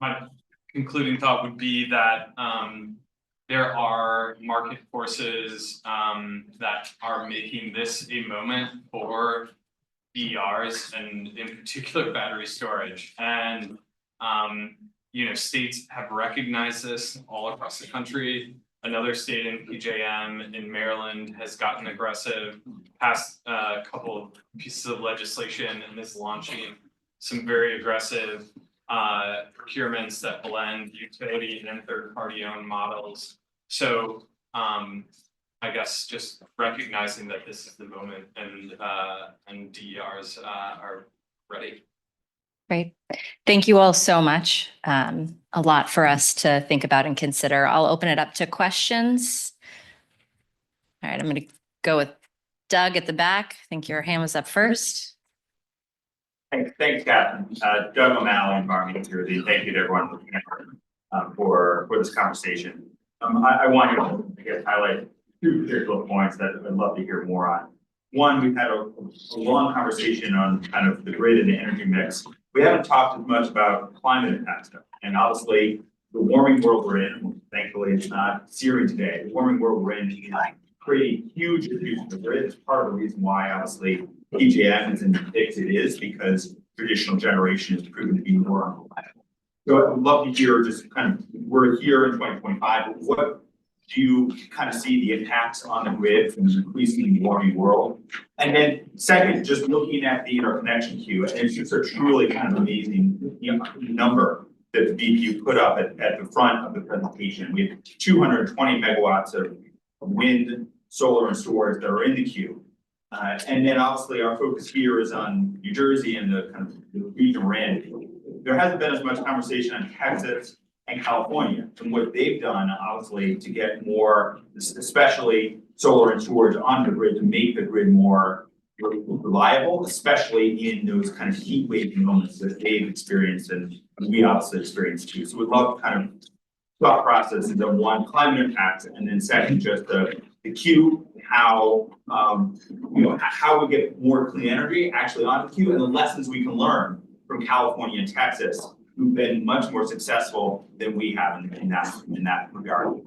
My concluding thought would be that there are market forces that are making this a moment for DERs and in particular battery storage. And you know, states have recognized this all across the country. Another state in PJM in Maryland has gotten aggressive, passed a couple of pieces of legislation and is launching some very aggressive procurements that blend utility and third-party owned models. So I guess just recognizing that this is the moment and DERs are ready. Great. Thank you all so much. A lot for us to think about and consider. I'll open it up to questions. All right, I'm going to go with Doug at the back. I think your hand was up first. Thanks, Captain. Doug O'Malley, Environment New Jersey. Thank you to everyone for this conversation. I want to, I guess, highlight two particular points that I'd love to hear more on. One, we've had a long conversation on kind of the grid and the energy mix. We haven't talked as much about climate impact stuff. And obviously, the warming world we're in, thankfully it's not searing today, the warming world we're in is creating huge issues for the grid. It's part of the reason why obviously PJM is in the fix it is, because traditional generation is proven to be more unreliable. So I would love to hear just kind of, we're here in 2025, what do you kind of see the impacts on the grid from the increasingly warming world? And then second, just looking at the interconnection queue, and it's just a truly kind of amazing, number that the BPU put up at the front of the presentation. We have 220 megawatts of wind, solar, and storage that are in the queue. And then obviously our focus here is on New Jersey and the kind of the region we're in. There hasn't been as much conversation on Texas and California and what they've done, obviously, to get more, especially solar and storage on the grid to make the grid more reliable, especially in those kind of heat wave moments that they've experienced and we obviously experienced too. So we'd love kind of thought process is one, climate impact, and then second, just the queue, how how we get more clean energy actually on the queue and the lessons we can learn from California and Texas, who've been much more successful than we have in that regard.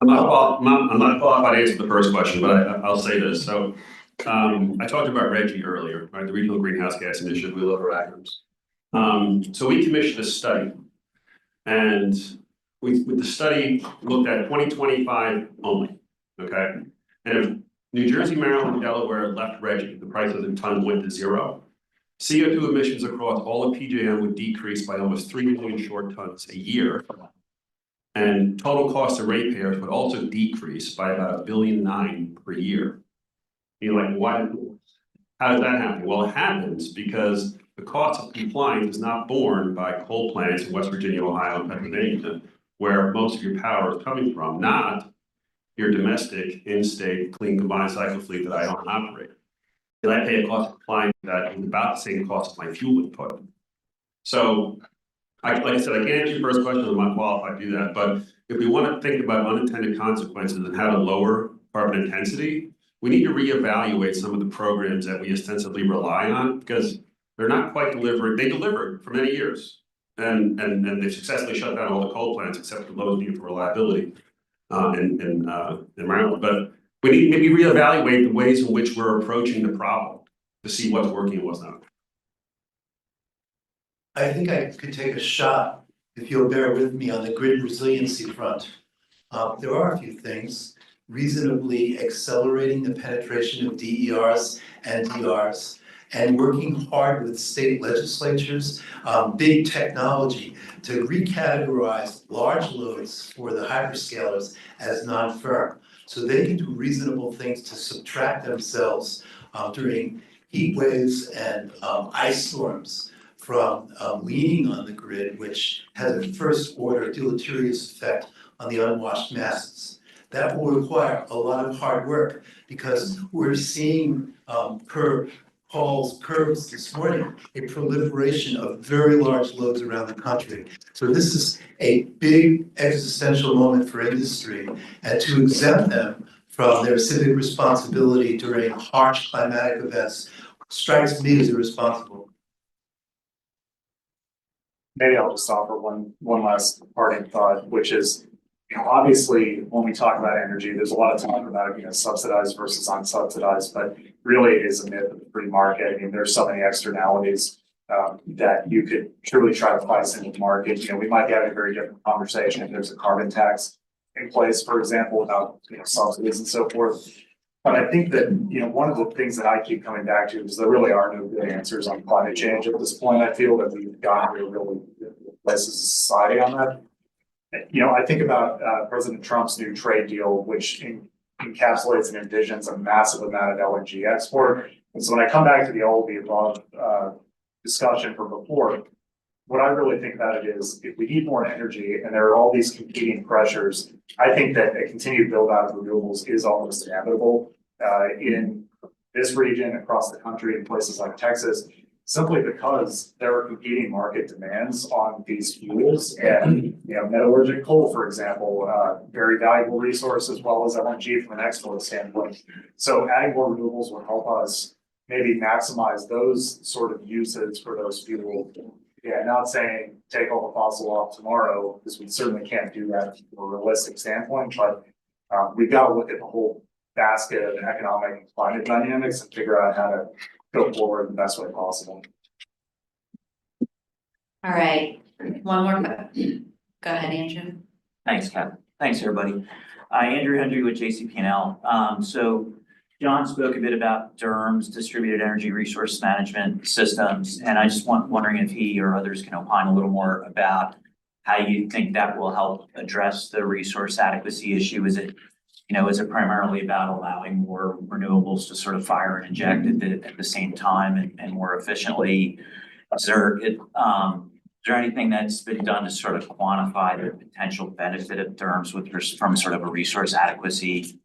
I'm not qualified to answer the first question, but I'll say this. So I talked about Reggie earlier, right? The regional greenhouse gas emission. We love our acronyms. So we commissioned a study, and with the study looked at 2025 only. Okay, and if New Jersey, Maryland, Delaware left Reggie, the price of the ton went to zero. CO2 emissions across all of PJM would decrease by almost 3 million short tons a year. And total cost of ratepayers would also decrease by about $1.9 billion per year. You're like, why? How does that happen? Well, it happens because the cost of compliance is not borne by coal plants in West Virginia, Ohio, and Pennsylvania, where most of your power is coming from, not your domestic, in-state, clean combined cycle fleet that I don't operate. And I pay a cost of compliance that is about the same cost as my fuel input. So, like I said, I can't answer your first question, I'm not qualified to do that, but if we want to think about unintended consequences and how to lower carbon intensity, we need to reevaluate some of the programs that we ostensibly rely on, because they're not quite delivering. They delivered for many years, and they successfully shut down all the coal plants except for those needed for reliability in Maryland. But we need to maybe reevaluate the ways in which we're approaching the problem to see what's working and what's not. I think I could take a shot, if you'll bear with me, on the grid resiliency front. There are a few things. Reasonably accelerating the penetration of DERs and DRs, and working hard with state legislatures, big technology, to recategorize large loads for the hyperscalers as non-firm. So they can do reasonable things to subtract themselves during heat waves and ice storms from leaning on the grid, which has a first order deleterious effect on the unwashed masses. That will require a lot of hard work, because we're seeing per Paul's curves this morning, a proliferation of very large loads around the country. So this is a big existential moment for industry, and to exempt them from their civic responsibility during harsh climatic events strikes me as irresponsible. Maybe I'll just offer one last parting thought, which is, obviously, when we talk about energy, there's a lot of talk about, subsidized versus unsubsidized, but really it is a myth of the free market. I mean, there's so many externalities that you could truly try to price into the market. We might have a very different conversation if there's a carbon tax in place, for example, about subsidies and so forth. But I think that, one of the things that I keep coming back to is there really are no good answers on climate change at this point. I feel that we've gotten to a really good place as a society on that. I think about President Trump's new trade deal, which encapsulates and envisions a massive amount of LNG export. And so when I come back to the all of the above discussion from before, what I really think about it is, if we need more energy and there are all these competing pressures, I think that a continued build out of renewables is almost inevitable in this region, across the country, in places like Texas, simply because there are competing market demands on these fuels. And metallurgic coal, for example, very valuable resource, as well as LNG from an export standpoint. So adding more renewables will help us maybe maximize those sort of uses for those fuels. Yeah, not saying take all the fossil off tomorrow, because we certainly can't do that from a realistic standpoint, but we've got to look at the whole basket of economic and climate dynamics and figure out how to go forward the best way possible. All right, one more. Go ahead, Andrew. Thanks, Kevin. Thanks, everybody. Andrew Hendry with JCP&L. So John spoke a bit about DERMS, Distributed Energy Resource Management Systems, and I just wondering if he or others can opine a little more about how you think that will help address the resource adequacy issue. Is it, is it primarily about allowing more renewables to sort of fire and inject at the same time and more efficiently? Is there anything that's been done to sort of quantify the potential benefit of DERMS from sort of a resource adequacy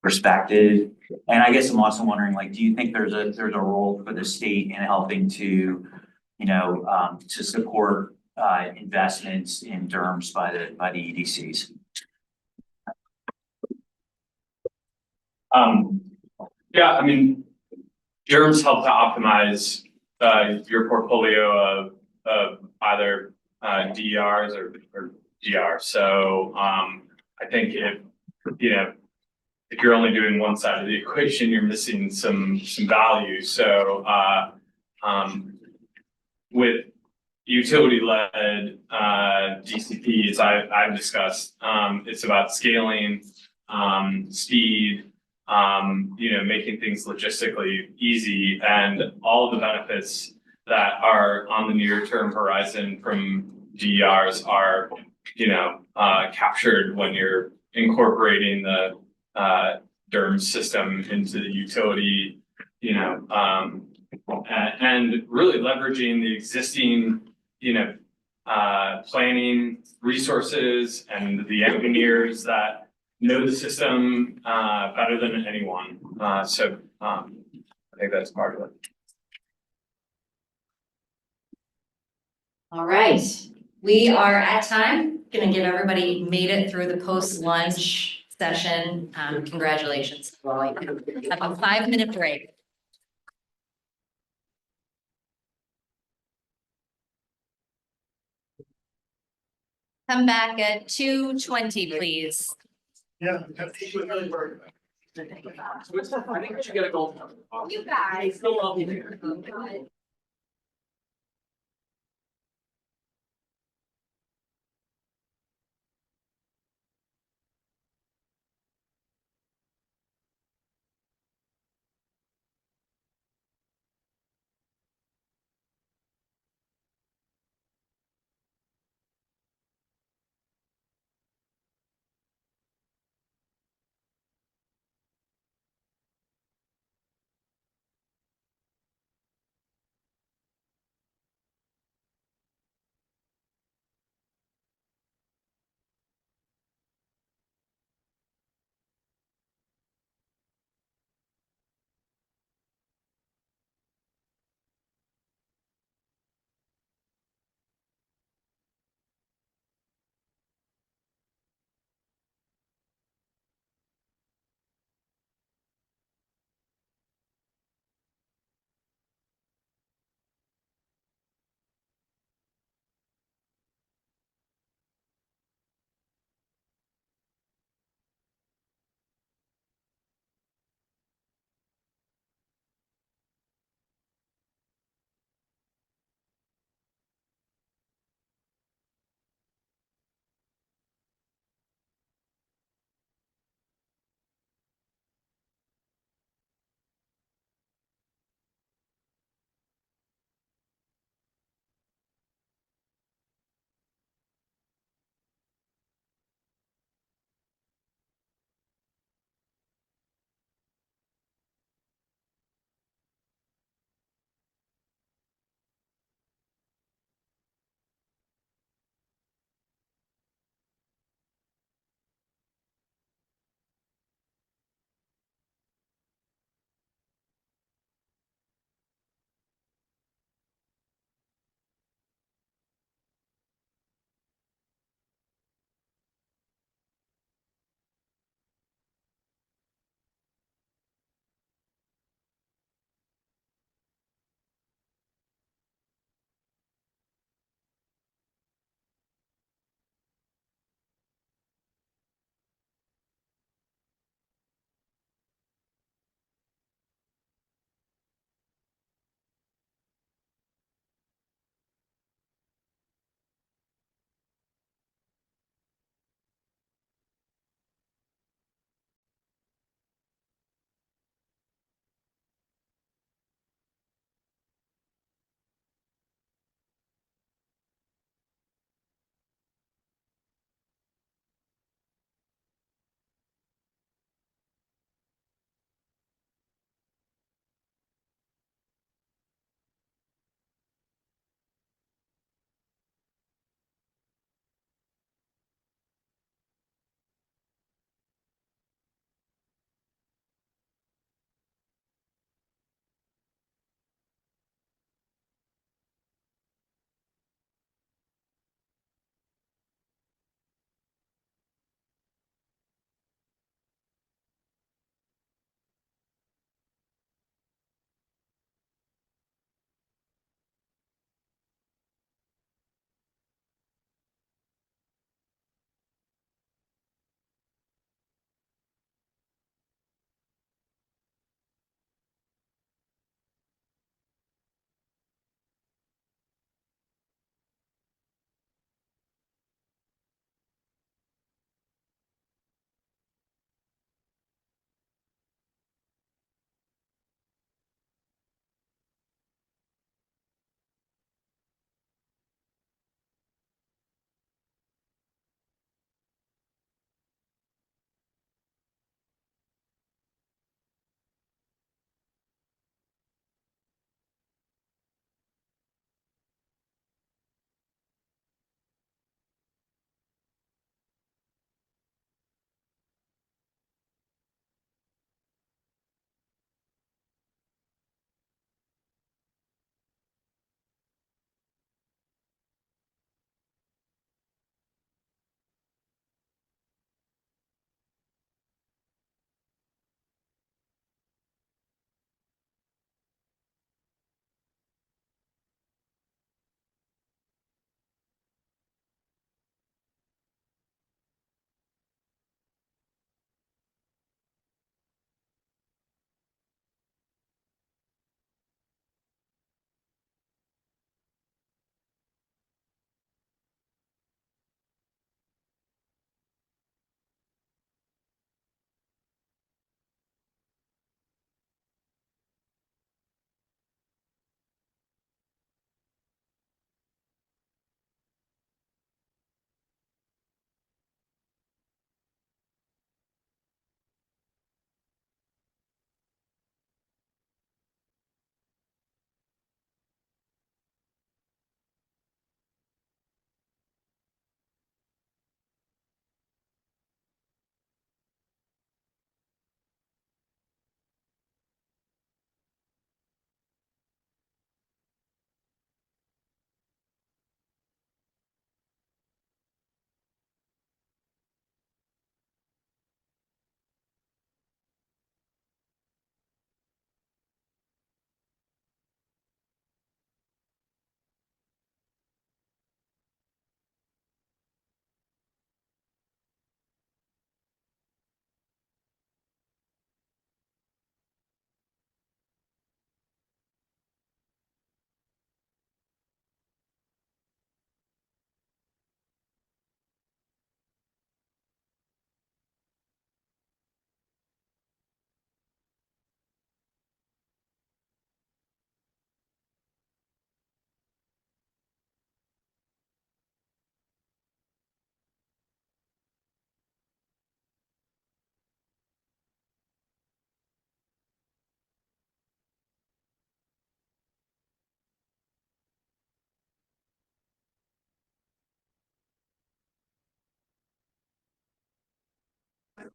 perspective? And I guess I'm also wondering, like, do you think there's a role for the state in helping to, to support investments in DERMS by the EDCs? Yeah, I mean, DERMS help to optimize your portfolio of either DERs or GRs. So I think if you're only doing one side of the equation, you're missing some value. So with utility-led DCPs, I've discussed, it's about scaling, speed, making things logistically easy, and all of the benefits that are on the near-term horizon from DERs are, captured when you're incorporating the DERMS system into the utility, and really leveraging the existing, planning resources and the engineers that know the system better than anyone. So I think that's part of it. All right, we are at time. Gonna give everybody made it through the post-lunch session. Congratulations. Well, have a 5-minute break. Come back at 2:20, please. Yeah. I think we should get a gold. You guys.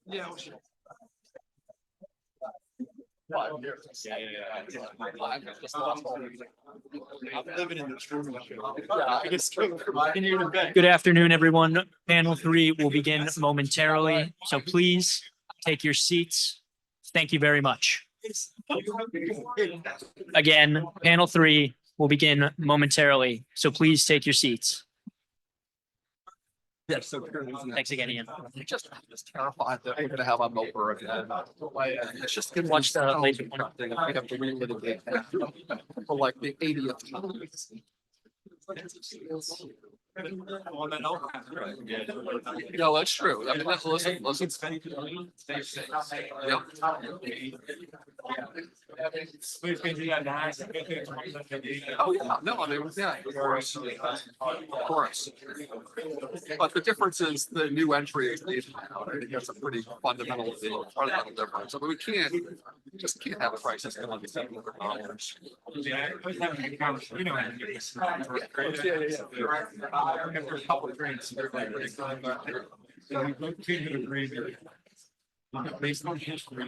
Yeah. Good afternoon, everyone. Panel 3 will begin momentarily, so please take your seats. Thank you very much. Again, panel 3 will begin momentarily, so please take your seats. Yes, so Thanks again, Ian. just terrified that we're gonna have a over again. It's just been Watch the laser one thing. I have to relitigate that for like the 80th time. No, that's true. I mean, that's, listen. Yep. Oh, yeah, no, I mean, yeah, of course. Of course. But the difference is the new entry is I think that's a pretty fundamental difference. I mean, we just can't have prices going to $700. After a couple of drinks, based on history.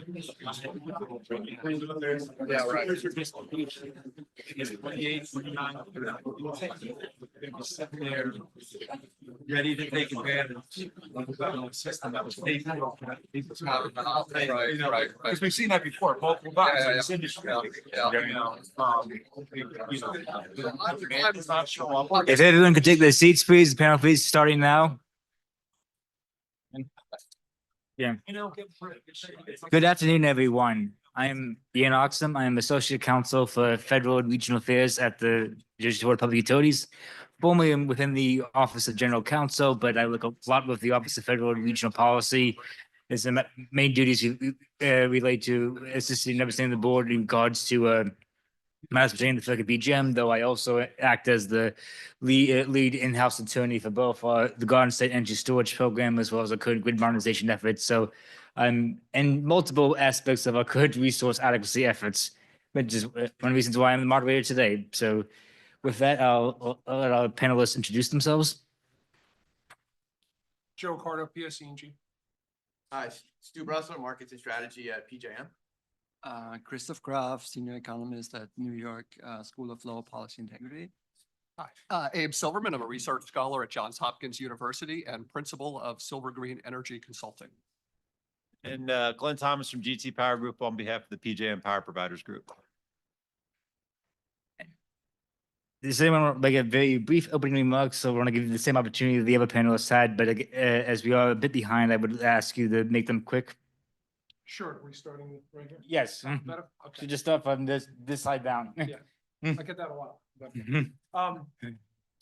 Yeah, right. Ready to take advantage of the system that was paid for. Right. Because we've seen that before, multiple times in this industry. If everyone could take their seats, please, the panel, please, starting now. Yeah. Good afternoon, everyone. I'm Ian Oxum. I'm Associate Counsel for Federal and Regional Affairs at the Jersey Board of Public Utilities. Formerly within the Office of General Counsel, but I work a lot with the Office of Federal and Regional Policy. As the main duties relate to assisting and representing the board in regards to matters pertaining to the BGM, though I also act as the lead in-house attorney for both the Garden State Energy Storage Program as well as the current grid modernization efforts. So I'm in multiple aspects of our current resource adequacy efforts, which is one of the reasons why I'm the moderator today. So with that, I'll let our panelists introduce themselves. Joe Cardo, PSE&G. Hi, Stu Brussler, Markets and Strategy at PJM. Christoph Graf, Senior Economist at New York School of Law Policy Integrity. Hi, Abe Silverman. I'm a research scholar at Johns Hopkins University and principal of Silver Green Energy Consulting. And Glenn Thomas from GT Power Group on behalf of the PJM Power Providers Group. Does anyone like a very brief opening remarks? So we want to give you the same opportunity the other panelists had, but as we are a bit behind, I would ask you to make them quick. Sure, we're starting right here. Yes. Better? Okay. So just start from this side down. Yeah, I get that a lot. But,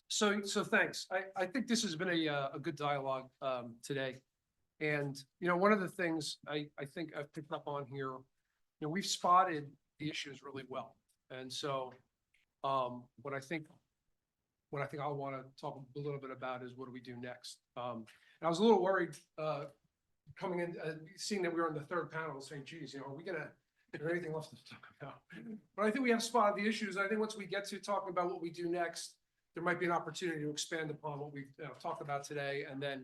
so thanks. I think this has been a good dialogue today. And, one of the things I think I've picked up on here, we've spotted the issues really well. And so what I think I want to talk a little bit about is what do we do next? And I was a little worried coming in, seeing that we were on the third panel, saying, geez, are we gonna, is there anything left to talk about? But I think we have spotted the issues. I think once we get to talking about what we do next, there might be an opportunity to expand upon what we've talked about today, and then,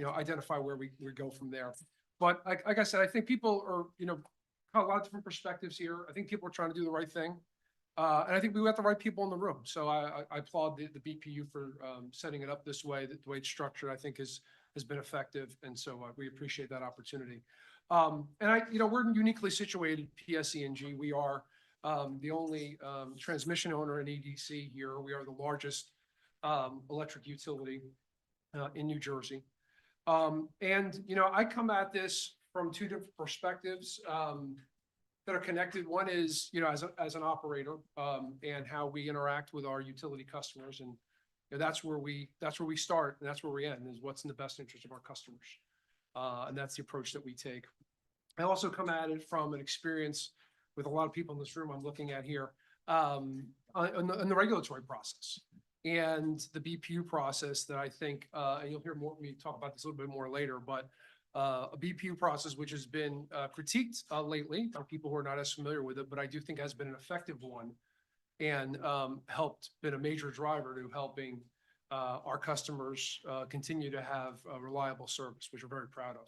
identify where we go from there. But like I said, I think people are, got a lot of different perspectives here. I think people are trying to do the right thing. And I think we got the right people in the room. So I applaud the BPU for setting it up this way. The way it's structured, I think, has been effective. And so we appreciate that opportunity. And we're uniquely situated, PSE&G. We are the only transmission owner in EDC here. We are the largest electric utility in New Jersey. And I come at this from two different perspectives that are connected. One is, as an operator, and how we interact with our utility customers, and that's where we start, and that's where we end, is what's in the best interest of our customers, and that's the approach that we take. I also come at it from an experience with a lot of people in this room I'm looking at here, on the regulatory process and the BPU process that I think, and you'll hear me talk about this a little bit more later, but a BPU process which has been critiqued lately by people who are not as familiar with it, but I do think has been an effective one, and been a major driver to helping our customers continue to have a reliable service, which we're very proud of.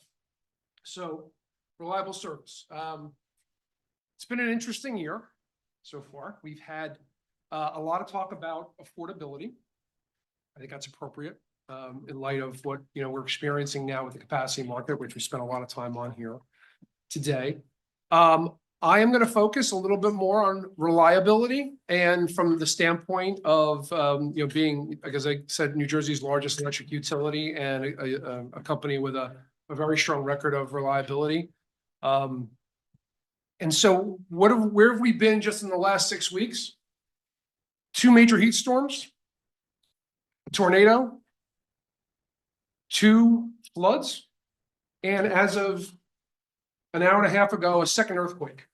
So reliable service. It's been an interesting year so far. We've had a lot of talk about affordability. I think that's appropriate in light of what we're experiencing now with the capacity market, which we spent a lot of time on here today. I am going to focus a little bit more on reliability, and from the standpoint of being, like as I said, New Jersey's largest electric utility and a company with a very strong record of reliability. And so where have we been just in the last 6 weeks? 2 major heat storms, a tornado, 2 floods, and as of an hour and a half ago, a second earthquake.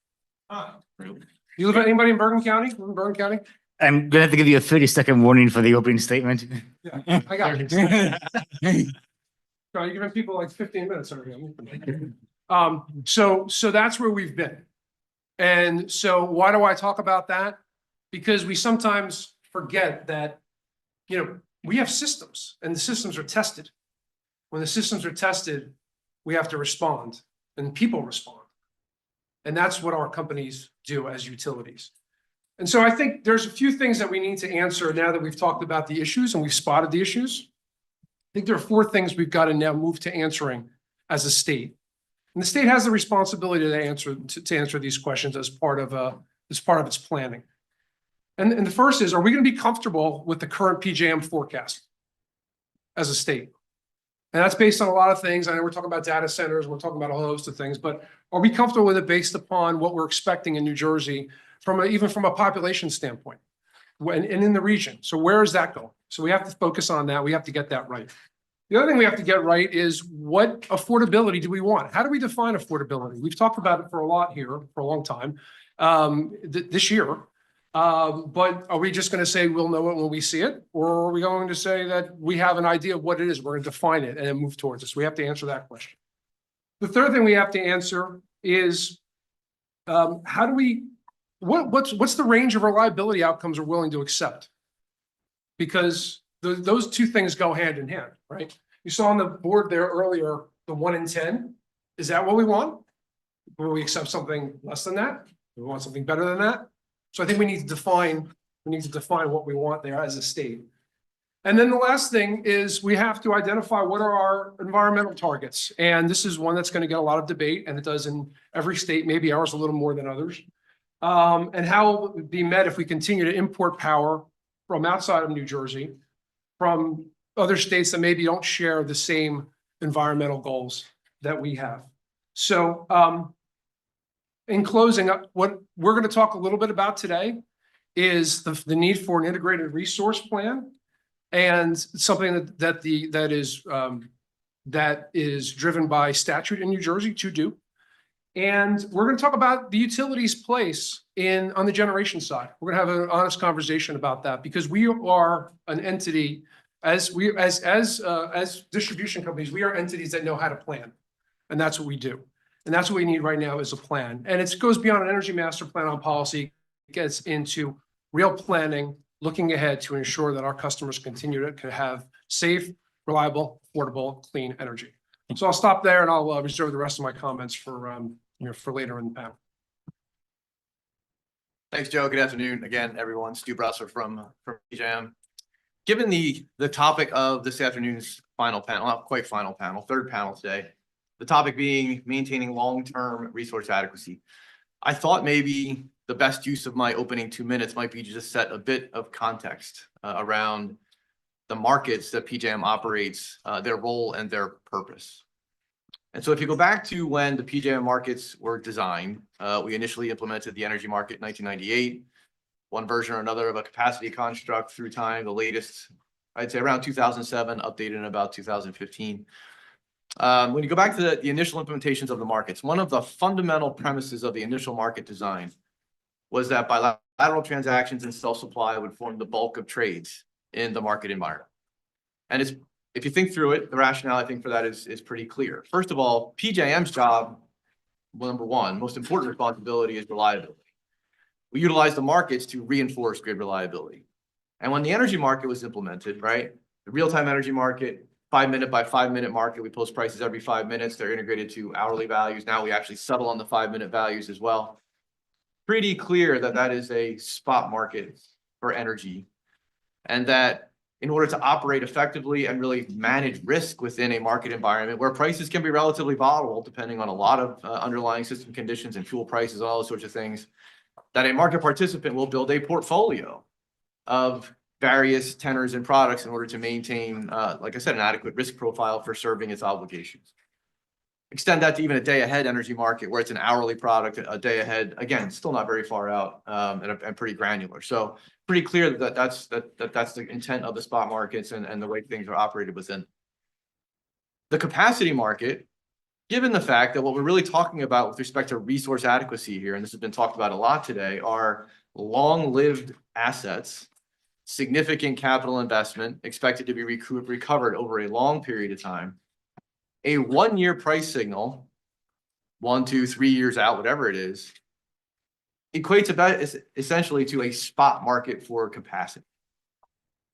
You live anybody in Bergen County? Live in Bergen County? I'm gonna have to give you a 30-second warning for the opening statement. Yeah, I got it. You're giving people like 15 minutes already. So that's where we've been. And so why do I talk about that? Because we sometimes forget that, we have systems and the systems are tested. When the systems are tested, we have to respond and people respond. And that's what our companies do as utilities. And so I think there's a few things that we need to answer now that we've talked about the issues and we've spotted the issues. I think there are 4 things we've got to now move to answering as a state. And the state has the responsibility to answer these questions as part of its planning. And the first is, are we going to be comfortable with the current PJM forecast as a state? And that's based on a lot of things. I know we're talking about data centers, we're talking about a whole host of things, but are we comfortable with it based upon what we're expecting in New Jersey even from a population standpoint and in the region? So where is that going? So we have to focus on that. We have to get that right. The other thing we have to get right is, what affordability do we want? How do we define affordability? We've talked about it for a long time this year. But are we just going to say we'll know it when we see it? Or are we going to say that we have an idea of what it is, we're going to define it and then move towards it? So we have to answer that question. The third thing we have to answer is, what's the range of reliability outcomes we're willing to accept? Because those 2 things go hand in hand, right? You saw on the board there earlier, the 1 in 10. Is that what we want? Will we accept something less than that? Do we want something better than that? So I think we need to define what we want there as a state. And then the last thing is, we have to identify what are our environmental targets. And this is one that's going to get a lot of debate, and it does in every state, maybe ours a little more than others. And how will it be met if we continue to import power from outside of New Jersey, from other states that maybe don't share the same environmental goals that we have. So in closing, what we're going to talk a little bit about today is the need for an integrated resource plan, and something that is driven by statute in New Jersey to do. And we're going to talk about the utilities' place on the generation side. We're going to have an honest conversation about that, because we are an entity as distribution companies. We are entities that know how to plan, and that's what we do. And that's what we need right now, is a plan. And it goes beyond an energy master plan on policy. It gets into real planning, looking ahead to ensure that our customers continue to have safe, reliable, affordable, clean energy. So I'll stop there, and I'll reserve the rest of my comments for later in the panel. Thanks, Joe. Good afternoon again, everyone. Stu Brusser from PJM. Given the topic of this afternoon's final panel, not quite final panel, third panel today, the topic being maintaining long-term resource adequacy, I thought maybe the best use of my opening 2 minutes might be to just set a bit of context around the markets that PJM operates, their role and their purpose. And so if you go back to when the PJM markets were designed, we initially implemented the energy market in 1998, one version or another of a capacity construct through time. The latest, I'd say around 2007, updated in about 2015. When you go back to the initial implementations of the markets, one of the fundamental premises of the initial market design was that bilateral transactions and self-supply would form the bulk of trades in the market environment. And if you think through it, the rationale, I think, for that is pretty clear. First of all, PJM's job, number one, most important responsibility, is reliability. We utilize the markets to reinforce grid reliability. And when the energy market was implemented, right, the real-time energy market, 5-minute by 5-minute market. We post prices every 5 minutes. They're integrated to hourly values. Now we actually settle on the 5-minute values as well. Pretty clear that that is a spot market for energy, and that in order to operate effectively and really manage risk within a market environment where prices can be relatively volatile, depending on a lot of underlying system conditions and fuel prices, all those sorts of things, that a market participant will build a portfolio of various tenors and products in order to maintain, like I said, an adequate risk profile for serving its obligations. Extend that to even a day ahead energy market where it's an hourly product, a day ahead, again, still not very far out, and pretty granular. So pretty clear that that's the intent of the spot markets and the way things are operated within. The capacity market, given the fact that what we're really talking about with respect to resource adequacy here, and this has been talked about a lot today, are long-lived assets, significant capital investment expected to be recovered over a long period of time. A 1-year price signal, 1, 2, 3 years out, whatever it is, equates about essentially to a spot market for capacity.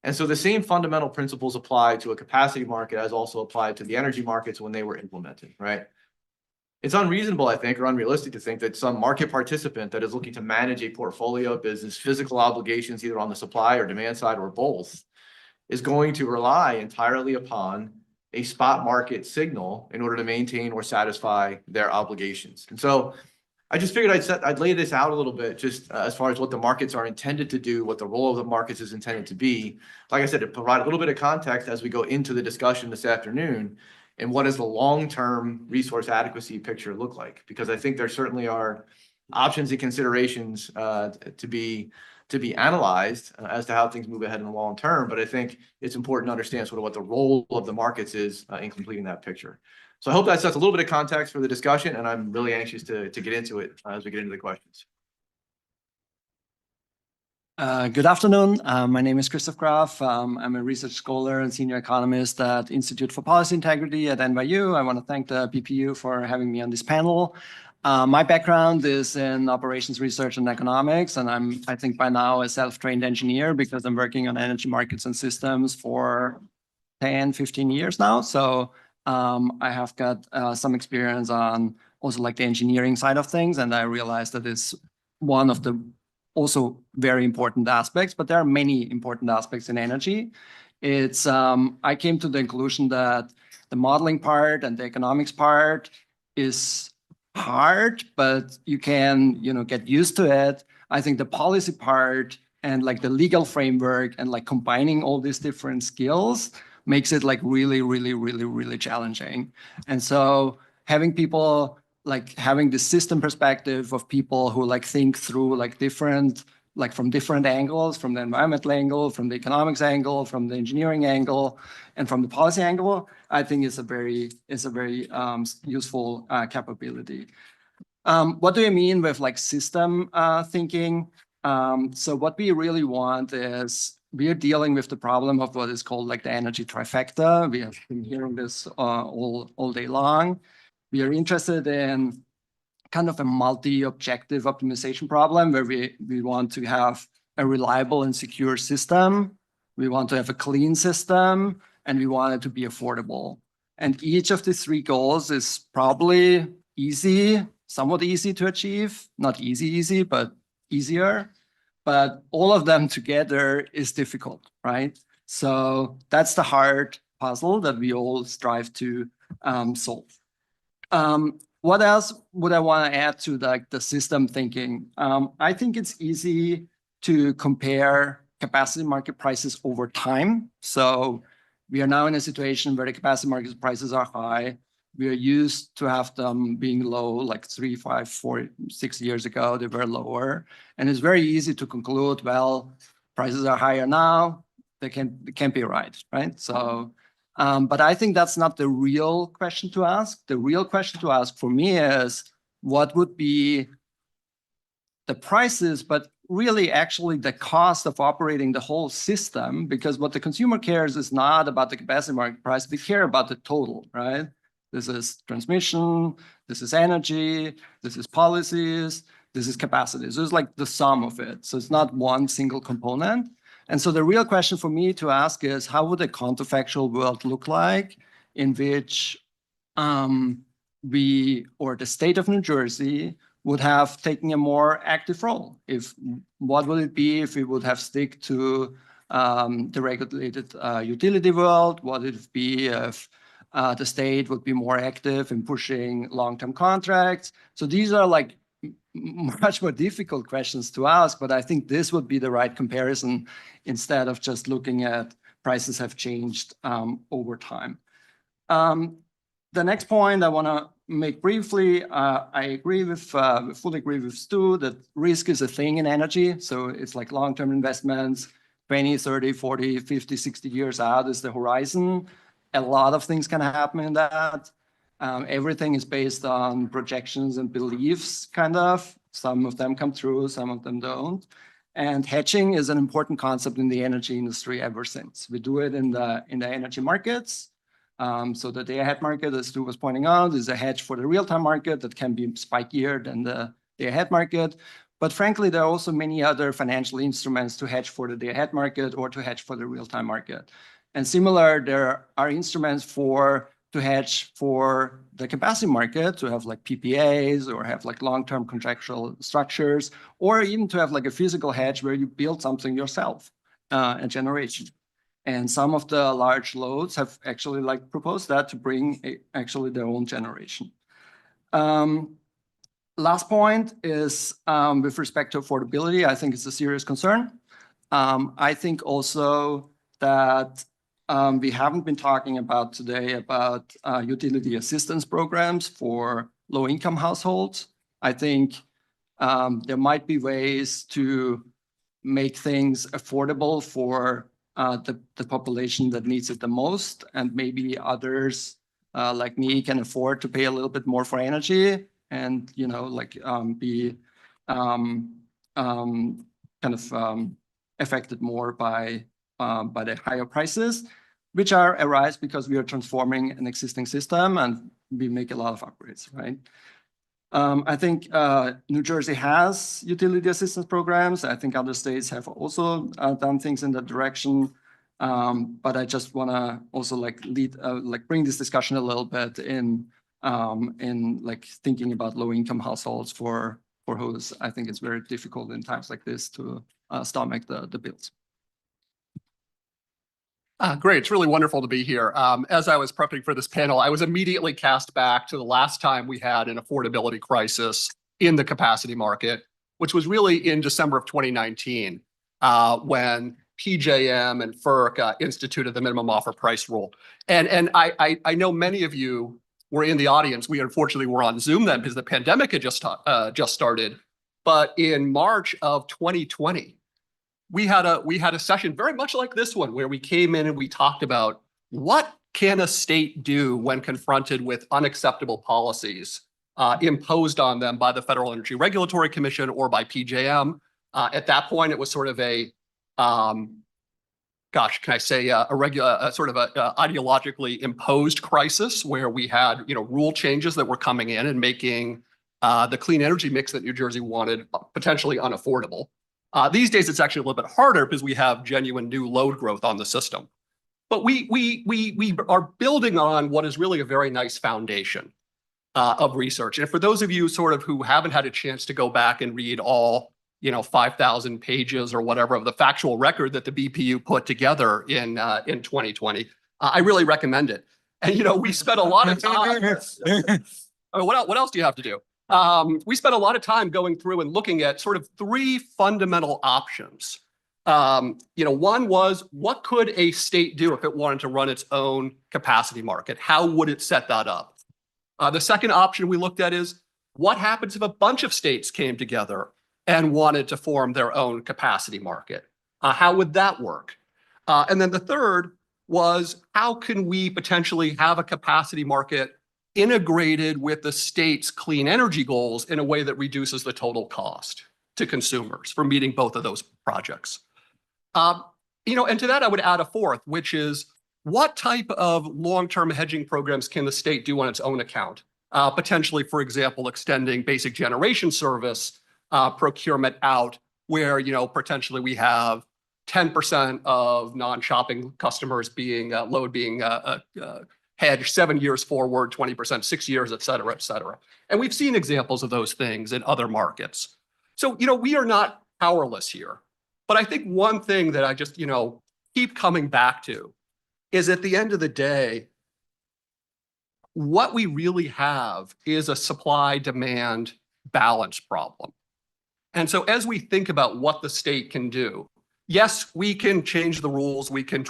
And so the same fundamental principles apply to a capacity market as also applied to the energy markets when they were implemented, right? It's unreasonable, I think, or unrealistic to think that some market participant that is looking to manage a portfolio of business, physical obligations, either on the supply or demand side or both, is going to rely entirely upon a spot market signal in order to maintain or satisfy their obligations. And so I just figured I'd lay this out a little bit, just as far as what the markets are intended to do, what the role of the markets is intended to be. Like I said, to provide a little bit of context as we go into the discussion this afternoon, and what does the long-term resource adequacy picture look like? Because I think there certainly are options and considerations to be analyzed as to how things move ahead in the long term. But I think it's important to understand sort of what the role of the markets is in completing that picture. So I hope that sets a little bit of context for the discussion, and I'm really anxious to get into it as we get into the questions. Good afternoon. My name is Christoph Graf. I'm a research scholar and senior economist at Institute for Policy Integrity at NYU. I want to thank the BPU for having me on this panel. My background is in operations research and economics, and I think by now a self-trained engineer because I'm working on energy markets and systems for 10, 15 years now. So I have got some experience on also like the engineering side of things, and I realized that it's one of the also very important aspects, but there are many important aspects in energy. It's I came to the conclusion that the modeling part and the economics part is hard, but you can, get used to it. I think the policy part and like the legal framework and like combining all these different skills makes it like really, really, really, really challenging. And so having people like having the system perspective of people who like think through like different, like from different angles, from the environmental angle, from the economics angle, from the engineering angle, and from the policy angle, I think is a very useful capability. What do you mean with like system thinking? So what we really want is we are dealing with the problem of what is called like the energy trifecta. We have been hearing this all day long. We are interested in kind of a multi-objective optimization problem where we want to have a reliable and secure system. We want to have a clean system, and we want it to be affordable. And each of the 3 goals is probably easy, somewhat easy to achieve, not easy, but easier. But all of them together is difficult, right? So that's the hard puzzle that we all strive to solve. What else would I want to add to the system thinking? I think it's easy to compare capacity market prices over time. So we are now in a situation where the capacity market prices are high. We are used to have them being low, like 3, 5, 4, 6 years ago, they were lower. And it's very easy to conclude, well, prices are higher now, they can't be right? So, but I think that's not the real question to ask. The real question to ask for me is, what would be the prices, but really actually the cost of operating the whole system? Because what the consumer cares is not about the capacity market price, they care about the total, right? This is transmission, this is energy, this is policies, this is capacity. So it's like the sum of it. So it's not one single component. And so the real question for me to ask is, how would a counterfactual world look like in which we, or the state of New Jersey, would have taken a more active role? What would it be if we would have stick to the regulated utility world? What would it be if the state would be more active in pushing long-term contracts? So these are like much more difficult questions to ask, but I think this would be the right comparison instead of just looking at prices have changed over time. The next point I want to make briefly, I agree with, fully agree with Stu that risk is a thing in energy. So it's like long-term investments, 20, 30, 40, 50, 60 years out is the horizon. A lot of things can happen in that. Everything is based on projections and beliefs, kind of. Some of them come true, some of them don't. And hedging is an important concept in the energy industry ever since. We do it in the energy markets. So the day-ahead market, as Stu was pointing out, is a hedge for the real-time market that can be spikier than the day-ahead market. But frankly, there are also many other financial instruments to hedge for the day-ahead market or to hedge for the real-time market. And similar, there are instruments to hedge for the capacity market, to have like PPAs or have like long-term contractual structures, or even to have like a physical hedge where you build something yourself, a generation. And some of the large loads have actually like proposed that to bring actually their own generation. Last point is with respect to affordability, I think it's a serious concern. I think also that we haven't been talking about today about utility assistance programs for low-income households. I think there might be ways to make things affordable for the population that needs it the most, and maybe others like me can afford to pay a little bit more for energy, and like be kind of affected more by the higher prices, which arise because we are transforming an existing system and we make a lot of upgrades, right? I think New Jersey has utility assistance programs. I think other states have also done things in that direction. But I just want to also like bring this discussion a little bit in like thinking about low-income households for whose I think it's very difficult in times like this to stomach the bills. Great. It's really wonderful to be here. As I was prepping for this panel, I was immediately cast back to the last time we had an affordability crisis in the capacity market, which was really in December of 2019, when PJM and FERC instituted the minimum offer price rule. And I know many of you were in the audience. We unfortunately were on Zoom then because the pandemic had just started. But in March of 2020, we had a session very much like this one where we came in and we talked about what can a state do when confronted with unacceptable policies imposed on them by the Federal Energy Regulatory Commission or by PJM. At that point, it was sort of a, gosh, can I say a sort of a ideologically imposed crisis where we had rule changes that were coming in and making the clean energy mix that New Jersey wanted potentially unaffordable. These days, it's actually a little bit harder because we have genuine new load growth on the system. But we are building on what is really a very nice foundation of research. And for those of you sort of who haven't had a chance to go back and read all 5,000 pages or whatever of the factual record that the BPU put together in 2020, I really recommend it. And we spent a lot of time. What else do you have to do? We spent a lot of time going through and looking at sort of three fundamental options. One was, what could a state do if it wanted to run its own capacity market? How would it set that up? The second option we looked at is, what happens if a bunch of states came together and wanted to form their own capacity market? How would that work? And then the third was, how can we potentially have a capacity market integrated with the state's clean energy goals in a way that reduces the total cost to consumers for meeting both of those projects? And to that, I would add a fourth, which is, what type of long-term hedging programs can the state do on its own account? Potentially, for example, extending basic generation service procurement out where, potentially we have 10% of non-shopping customers being load being hedged 7 years forward, 20%, 6 years, et cetera, et cetera. And we've seen examples of those things in other markets. So, we are not powerless here. But I think one thing that I just, keep coming back to is at the end of the day, what we really have is a supply-demand balance problem. And so as we think about what the state can do, yes, we can change the rules, we can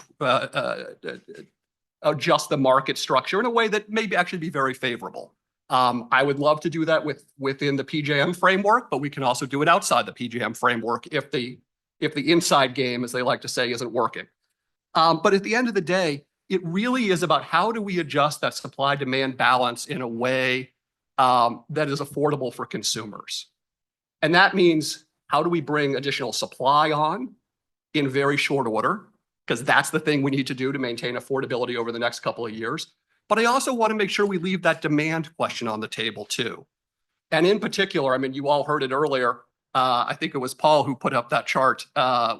adjust the market structure in a way that may actually be very favorable. I would love to do that within the PJM framework, but we can also do it outside the PJM framework if the inside game, as they like to say, isn't working. But at the end of the day, it really is about how do we adjust that supply-demand balance in a way that is affordable for consumers. And that means, how do we bring additional supply on in very short order? Because that's the thing we need to do to maintain affordability over the next couple of years. But I also want to make sure we leave that demand question on the table too. And in particular, I mean, you all heard it earlier. I think it was Paul who put up that chart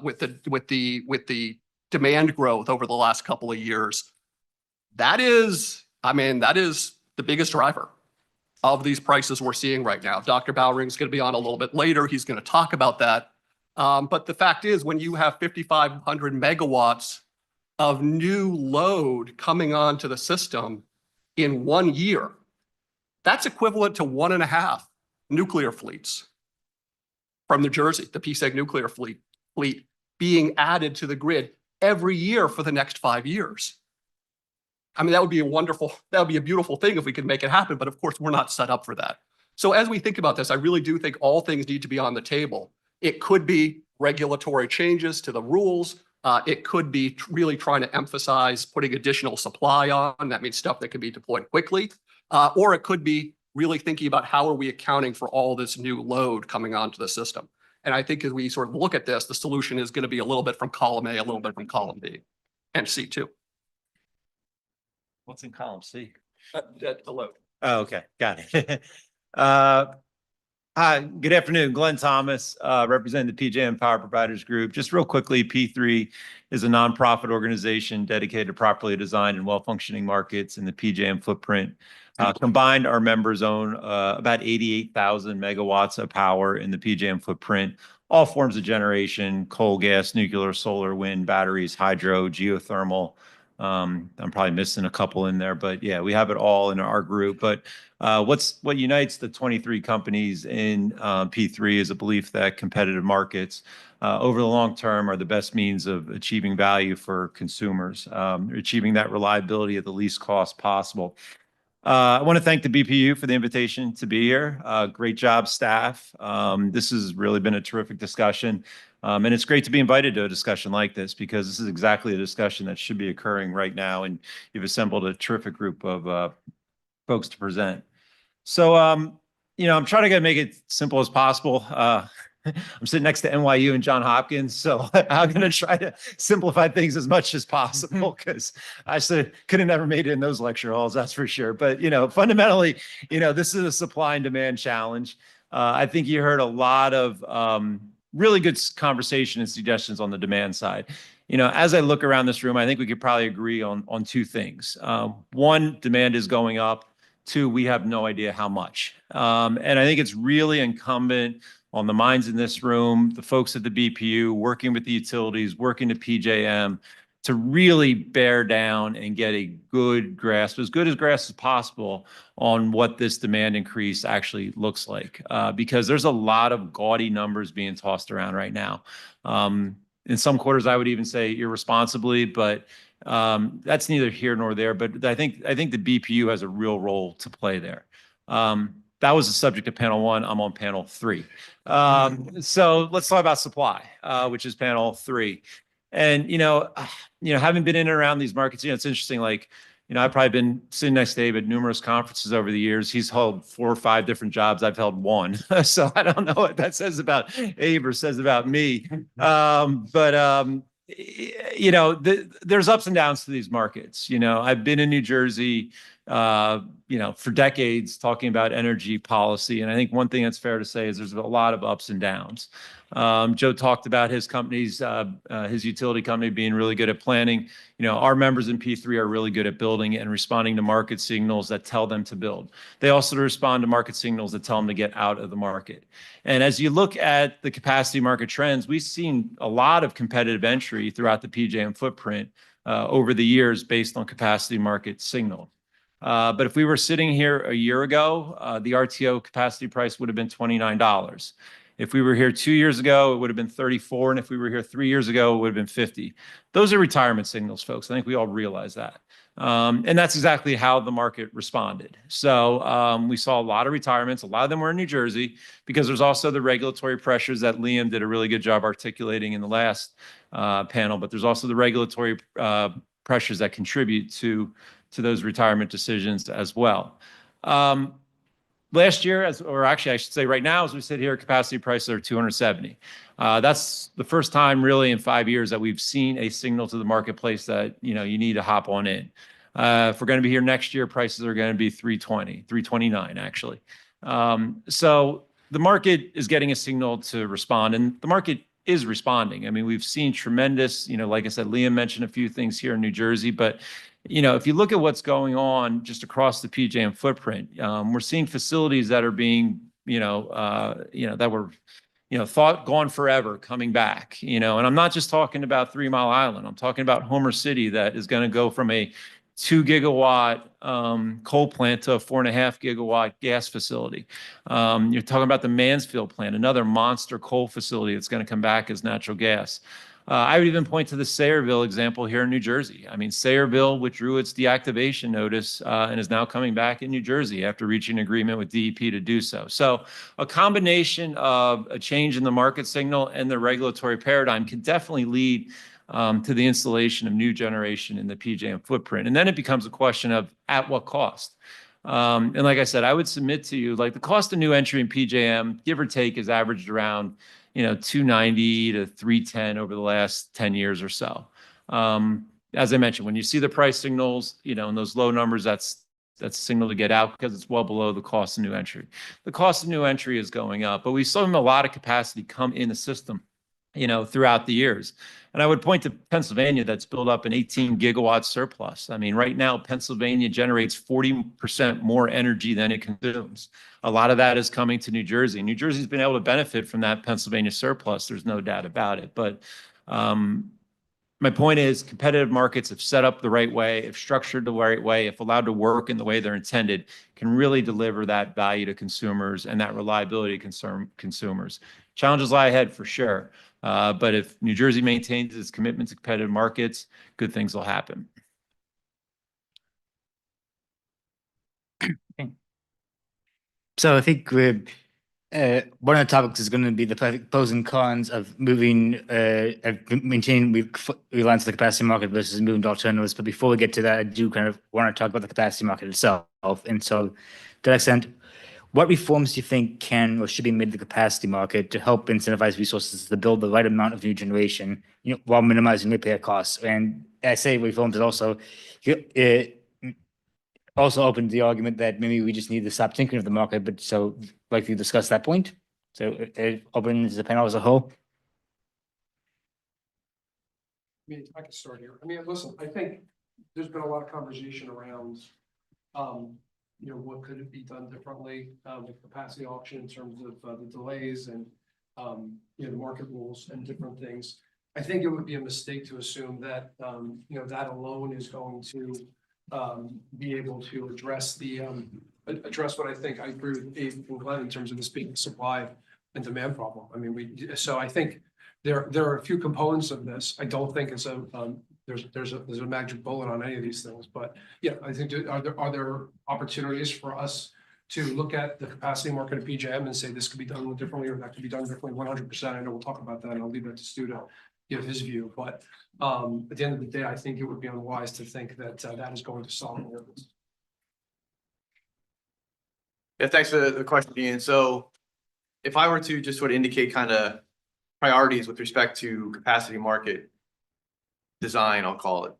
with the demand growth over the last couple of years. That is the biggest driver of these prices we're seeing right now. Dr. Bowring's going to be on a little bit later. He's going to talk about that. But the fact is, when you have 5,500 megawatts of new load coming onto the system in 1 year, that's equivalent to 1.5 nuclear fleets from New Jersey, the PSEG nuclear fleet being added to the grid every year for the next 5 years. I mean, that would be a beautiful thing if we could make it happen, but of course we're not set up for that. So as we think about this, I really do think all things need to be on the table. It could be regulatory changes to the rules. It could be really trying to emphasize putting additional supply on. That means stuff that can be deployed quickly. Or it could be really thinking about how are we accounting for all this new load coming onto the system. And I think as we sort of look at this, the solution is going to be a little bit from column A, a little bit from column B, and C too. What's in column C? The load. Oh, okay, got it. Hi, good afternoon. Glenn Thomas, representing the PJM Power Providers Group. Just real quickly, P3 is a nonprofit organization dedicated to properly designed and well-functioning markets in the PJM footprint. Combined, our members own about 88,000 megawatts of power in the PJM footprint, all forms of generation: coal, gas, nuclear, solar, wind, batteries, hydro, geothermal. I'm probably missing a couple in there, but yeah, we have it all in our group. But what unites the 23 companies in P3 is a belief that competitive markets over the long term are the best means of achieving value for consumers, achieving that reliability at the least cost possible. I want to thank the BPU for the invitation to be here. Great job, staff. This has really been a terrific discussion. And it's great to be invited to a discussion like this, because this is exactly a discussion that should be occurring right now. And you've assembled a terrific group of folks to present. So, I'm trying to make it simple as possible. I'm sitting next to NYU and Johns Hopkins, so I'm going to try to simplify things as much as possible, because I could have never made it in those lecture halls, that's for sure. But, fundamentally, this is a supply and demand challenge. I think you heard a lot of really good conversation and suggestions on the demand side. As I look around this room, I think we could probably agree on two things. One, demand is going up. Two, we have no idea how much. And I think it's really incumbent on the minds in this room, the folks at the BPU, working with the utilities, working to PJM, to really bear down and get a good grasp, as good a grasp as possible, on what this demand increase actually looks like. Because there's a lot of gaudy numbers being tossed around right now. In some quarters, I would even say irresponsibly, but that's neither here nor there. But I think the BPU has a real role to play there. That was the subject of panel 1. I'm on panel 3. So let's talk about supply, which is panel 3. And, having been in and around these markets, it's interesting, I've probably been sitting next to Abe at numerous conferences over the years. He's held 4 or 5 different jobs. I've held 1. So I don't know what that says about Abe or says about me. There's ups and downs to these markets. I've been in New Jersey for decades talking about energy policy. And I think one thing that's fair to say is there's a lot of ups and downs. Joe talked about his company's, his utility company being really good at planning. Our members in P3 are really good at building and responding to market signals that tell them to build. They also respond to market signals that tell them to get out of the market. And as you look at the capacity market trends, we've seen a lot of competitive entry throughout the PJM footprint over the years based on capacity market signal. But if we were sitting here a year ago, the RTO capacity price would have been $29. If we were here 2 years ago, it would have been 34. And if we were here 3 years ago, it would have been 50. Those are retirement signals, folks. I think we all realize that. And that's exactly how the market responded. So we saw a lot of retirements. A lot of them were in New Jersey because there's also the regulatory pressures that Liam did a really good job articulating in the last panel. But there's also the regulatory pressures that contribute to those retirement decisions as well. Last year, or actually I should say right now, as we sit here, capacity prices are 270. That's the first time really in 5 years that we've seen a signal to the marketplace that, you need to hop on in. If we're going to be here next year, prices are going to be 320, 329 actually. So the market is getting a signal to respond, and the market is responding. I mean, we've seen tremendous, like I said, Liam mentioned a few things here in New Jersey, but if you look at what's going on just across the PJM footprint, we're seeing facilities that are being, that were, thought gone forever coming back, and I'm not just talking about 3 Mile Island. I'm talking about Homer City that is going to go from a 2 gigawatt coal plant to a 4.5 gigawatt gas facility. You're talking about the Mansfield plant, another monster coal facility that's going to come back as natural gas. I would even point to the Sayreville example here in New Jersey. I mean, Sayreville withdrew its deactivation notice and is now coming back in New Jersey after reaching an agreement with DEP to do so. So a combination of a change in the market signal and the regulatory paradigm can definitely lead to the installation of new generation in the PJM footprint. And then it becomes a question of at what cost? And like I said, I would submit to you, like the cost of new entry in PJM, give or take, is averaged around $290 to $310 over the last 10 years or so. As I mentioned, when you see the price signals, in those low numbers, that's a signal to get out because it's well below the cost of new entry. The cost of new entry is going up, but we saw a lot of capacity come in the system, throughout the years. And I would point to Pennsylvania that's built up an 18 gigawatt surplus. I mean, right now, Pennsylvania generates 40% more energy than it consumes. A lot of that is coming to New Jersey. New Jersey's been able to benefit from that Pennsylvania surplus. There's no doubt about it. But my point is competitive markets, if set up the right way, if structured the right way, if allowed to work in the way they're intended, can really deliver that value to consumers and that reliability to consumers. Challenges lie ahead for sure. But if New Jersey maintains its commitment to competitive markets, good things will happen. So I think one of the topics is going to be the pros and cons of maintaining reliance on the capacity market versus moving to alternatives. But before we get to that, I do kind of want to talk about the capacity market itself. And so to that extent, what reforms do you think can or should be made to the capacity market to help incentivize resources to build the right amount of new generation, while minimizing repair costs? And I say reforms, it also opens the argument that maybe we just need to stop tinkering with the market. But so, like you discussed that point. So it opens the panel as a whole. I can start here. Listen, I think there's been a lot of conversation around, what could it be done differently with capacity auction in terms of the delays and, the market rules and different things. I think it would be a mistake to assume that, that alone is going to be able to address what I think I agree with Abe and Glenn in terms of this being a supply and demand problem. So I think there are a few components of this. I don't think it's there's a magic bullet on any of these things, but yeah, I think are there opportunities for us to look at the capacity market of PJM and say this could be done differently or that could be done differently 100%. I know we'll talk about that and I'll leave that to Stu to give his view, but at the end of the day, I think it would be unwise to think that that is going to solve all of this. Yeah, thanks for the question, Ian. So if I were to just sort of indicate kind of priorities with respect to capacity market design, I'll call it,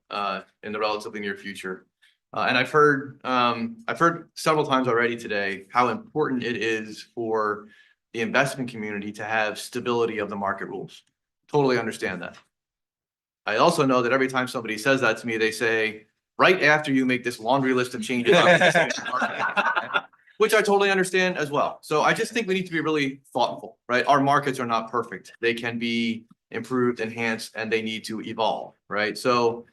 in the relatively near future. And I've heard several times already today how important it is for the investment community to have stability of the market rules. Totally understand that. I also know that every time somebody says that to me, they say, right after you make this laundry list of changes, which I totally understand as well. So I just think we need to be really thoughtful, right? Our markets are not perfect. They can be improved, enhanced, and they need to evolve, right? So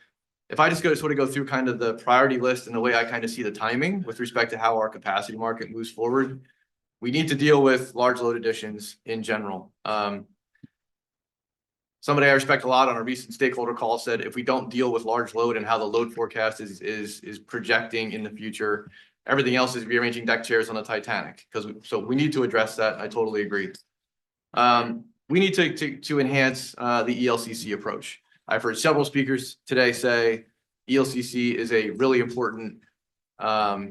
if I just sort of go through kind of the priority list and the way I kind of see the timing with respect to how our capacity market moves forward, we need to deal with large load additions in general. Somebody I respect a lot on a recent stakeholder call said, if we don't deal with large load and how the load forecast is projecting in the future, everything else is rearranging deck chairs on the Titanic. So we need to address that. I totally agree. We need to enhance the ELCC approach. I've heard several speakers today say ELCC is a really important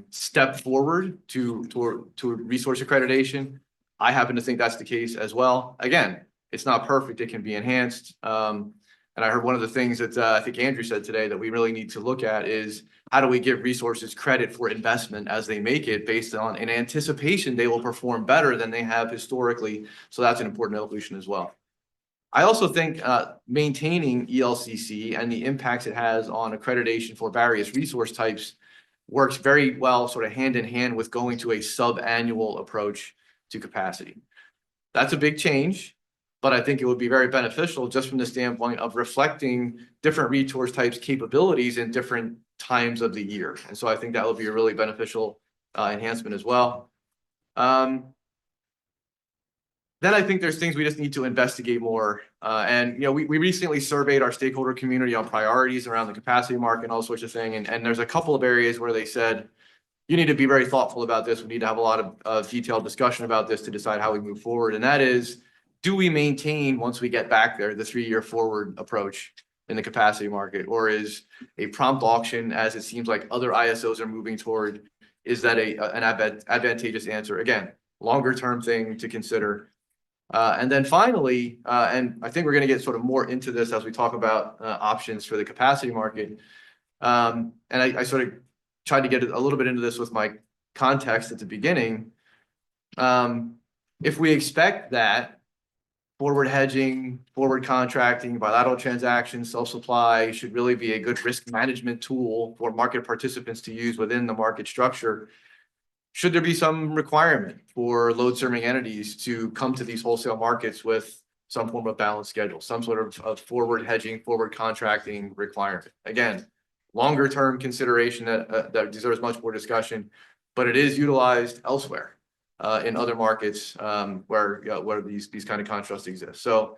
step forward to resource accreditation. I happen to think that's the case as well. Again, it's not perfect. It can be enhanced. And I heard one of the things that I think Andrew said today that we really need to look at is how do we give resources credit for investment as they make it based on an anticipation they will perform better than they have historically. So that's an important evolution as well. I also think maintaining ELCC and the impacts it has on accreditation for various resource types works very well sort of hand in hand with going to a sub-annual approach to capacity. That's a big change, but I think it would be very beneficial just from the standpoint of reflecting different resource types capabilities in different times of the year. And so I think that would be a really beneficial enhancement as well. Then I think there's things we just need to investigate more. And we recently surveyed our stakeholder community on priorities around the capacity market and all sorts of things. And there's a couple of areas where they said, you need to be very thoughtful about this. We need to have a lot of detailed discussion about this to decide how we move forward. And that is, do we maintain, once we get back there, the 3-year forward approach in the capacity market? Or is a prompt auction, as it seems like other ISOs are moving toward, is that an advantageous answer? Again, longer term thing to consider. And then finally, and I think we're going to get sort of more into this as we talk about options for the capacity market. And I sort of tried to get a little bit into this with my context at the beginning. If we expect that forward hedging, forward contracting, bilateral transactions, self-supply should really be a good risk management tool for market participants to use within the market structure, should there be some requirement for load serving entities to come to these wholesale markets with some form of balanced schedule, some sort of forward hedging, forward contracting requirement? Again, longer term consideration that deserves much more discussion, but it is utilized elsewhere in other markets where these kind of constructs exist. So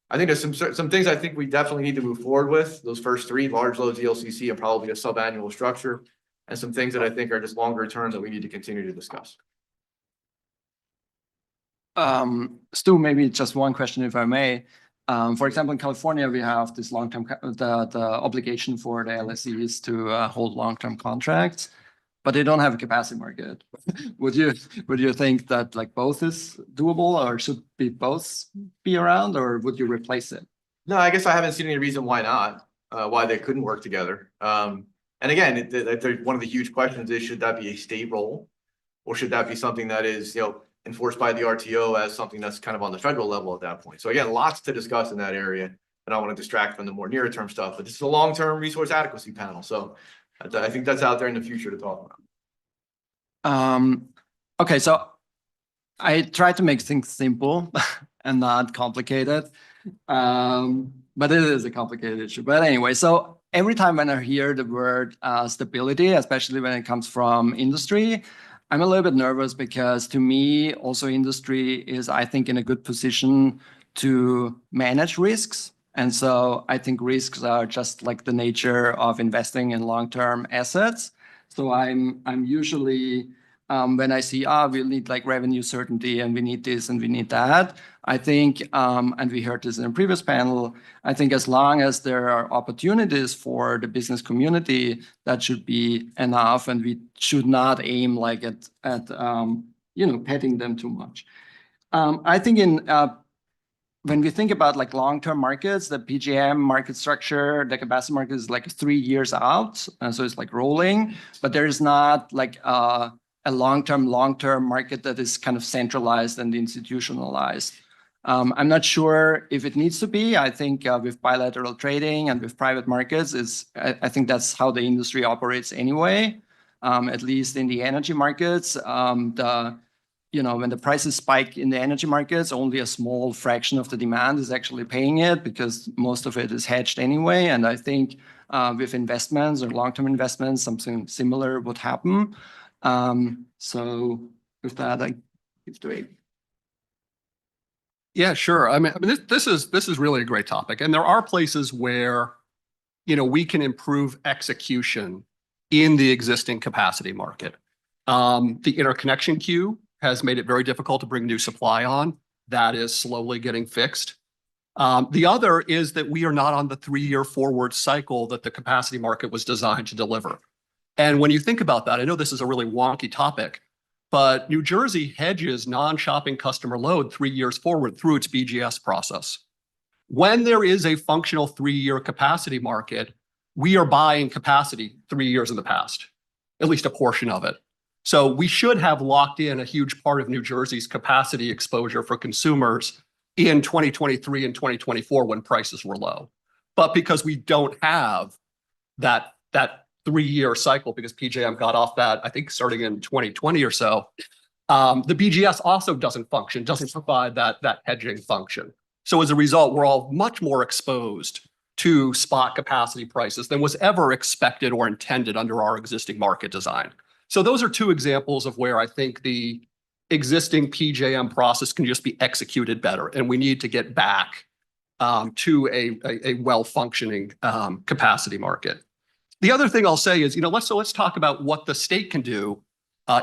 I think there's some things I think we definitely need to move forward with. Those first 3, large loads, ELCC, and probably a sub-annual structure, and some things that I think are just longer term that we need to continue to discuss. Stu, maybe just one question, if I may. For example, in California, we have this long-term, the obligation for the LSEs to hold long-term contracts, but they don't have a capacity market. Would you think that like both is doable, or should both be around, or would you replace it? No, I guess I haven't seen any reason why not, why they couldn't work together. And again, one of the huge questions is, should that be a state role, or should that be something that is, enforced by the RTO as something that's kind of on the federal level at that point? So again, lots to discuss in that area. I don't want to distract from the more near term stuff, but this is a long-term resource adequacy panel. So I think that's out there in the future to talk about. Okay, so I try to make things simple and not complicated, but it is a complicated issue. But anyway, so every time when I hear the word stability, especially when it comes from industry, I'm a little bit nervous, because to me, also industry is, I think, in a good position to manage risks. And so I think risks are just like the nature of investing in long-term assets. So I'm usually, when I see, we need like revenue certainty and we need this and we need that, I think, and we heard this in a previous panel, I think as long as there are opportunities for the business community, that should be enough, and we should not aim like at petting them too much. I think in when we think about like long-term markets, the PJM market structure, the capacity market is like 3 years out. And so it's like rolling, but there is not like a long-term market that is kind of centralized and institutionalized. I'm not sure if it needs to be. I think with bilateral trading and with private markets, I think that's how the industry operates anyway. At least in the energy markets, when the prices spike in the energy markets, only a small fraction of the demand is actually paying it because most of it is hedged anyway. And I think with investments or long-term investments, something similar would happen. So with that, I give to Abe. Yeah, sure. I mean, this is really a great topic, and there are places where, we can improve execution in the existing capacity market. The interconnection queue has made it very difficult to bring new supply on. That is slowly getting fixed. The other is that we are not on the 3-year forward cycle that the capacity market was designed to deliver. And when you think about that, I know this is a really wonky topic, but New Jersey hedges non-shopping customer load 3 years forward through its BGS process. When there is a functional 3-year capacity market, we are buying capacity 3 years in the past, at least a portion of it. So we should have locked in a huge part of New Jersey's capacity exposure for consumers in 2023 and 2024 when prices were low. But because we don't have that 3-year cycle, because PJM got off that, I think starting in 2020 or so, the BGS also doesn't provide that hedging function. So as a result, we're all much more exposed to spot capacity prices than was ever expected or intended under our existing market design. So those are 2 examples of where I think the existing PJM process can just be executed better, and we need to get back to a well-functioning capacity market. The other thing I'll say is, let's talk about what the state can do,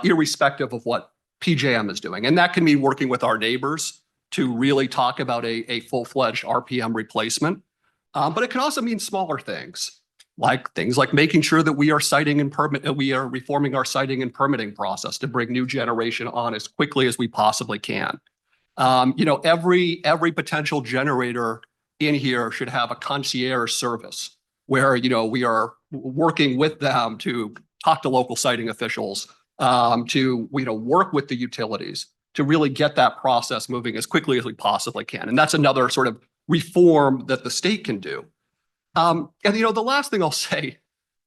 irrespective of what PJM is doing, and that can mean working with our neighbors to really talk about a full-fledged RPM replacement, but it can also mean smaller things like making sure that we are reforming our siting and permitting process to bring new generation on as quickly as we possibly can. Every potential generator in here should have a concierge service where, we are working with them to talk to local siting officials, to, work with the utilities to really get that process moving as quickly as we possibly can. And that's another sort of reform that the state can do. And the last thing I'll say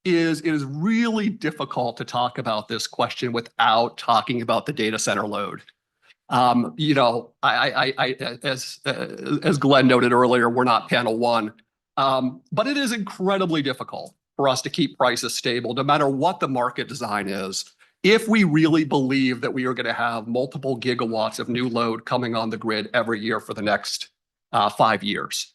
is it is really difficult to talk about this question without talking about the data center load. As Glenn noted earlier, we're not panel one, but it is incredibly difficult for us to keep prices stable, no matter what the market design is. If we really believe that we are going to have multiple gigawatts of new load coming on the grid every year for the next 5 years.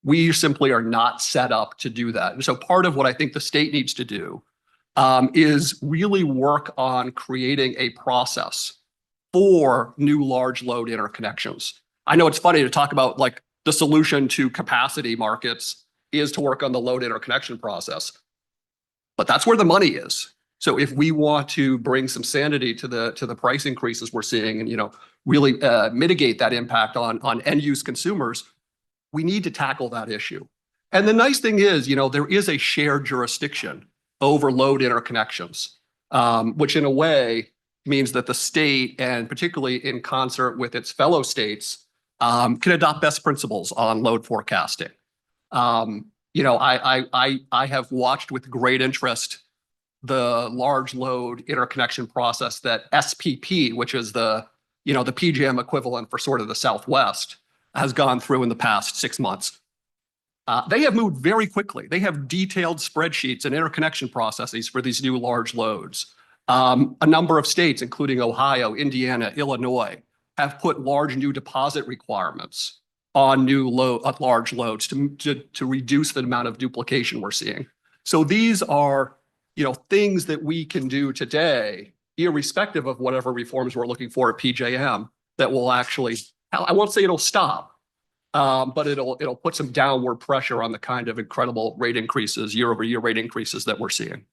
We simply are not set up to do that. And so part of what I think the state needs to do is really work on creating a process for new large load interconnections. I know it's funny to talk about like the solution to capacity markets is to work on the load interconnection process, but that's where the money is. So if we want to bring some sanity to the price increases we're seeing and, really mitigate that impact on end use consumers, we need to tackle that issue. And the nice thing is, there is a shared jurisdiction over load interconnections, which in a way means that the state, and particularly in concert with its fellow states, can adopt best principles on load forecasting. I have watched with great interest the large load interconnection process that SPP, which is the PJM equivalent for sort of the Southwest, has gone through in the past 6 months. They have moved very quickly. They have detailed spreadsheets and interconnection processes for these new large loads. A number of states, including Ohio, Indiana, Illinois, have put large new deposit requirements on large loads to reduce the amount of duplication we're seeing. So these are, things that we can do today, irrespective of whatever reforms we're looking for at PJM, that will actually, I won't say it'll stop, but it'll put some downward pressure on the kind of incredible rate increases, year-over-year rate increases that we're seeing.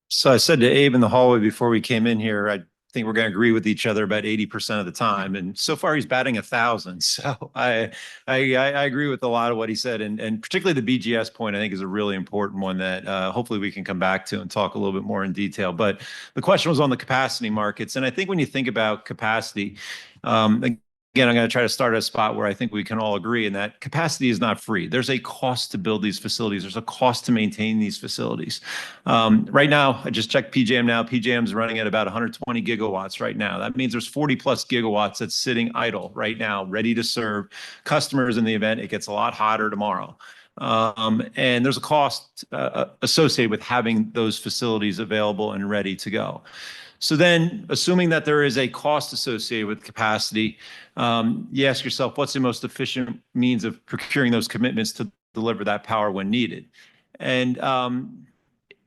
So I said to Abe in the hallway before we came in here, I think we're going to agree with each other about 80% of the time. And so far he's batting 1,000. So I agree with a lot of what he said. And particularly the BGS point, I think is a really important one that hopefully we can come back to and talk a little bit more in detail. But the question was on the capacity markets. And I think when you think about capacity, again, I'm going to try to start at a spot where I think we can all agree in that capacity is not free. There's a cost to build these facilities. There's a cost to maintain these facilities. Right now, I just checked PJM now. PJM is running at about 120 gigawatts right now. That means there's 40 plus gigawatts that's sitting idle right now, ready to serve customers in the event it gets a lot hotter tomorrow. And there's a cost associated with having those facilities available and ready to go. So then, assuming that there is a cost associated with capacity, you ask yourself, what's the most efficient means of procuring those commitments to deliver that power when needed? And, when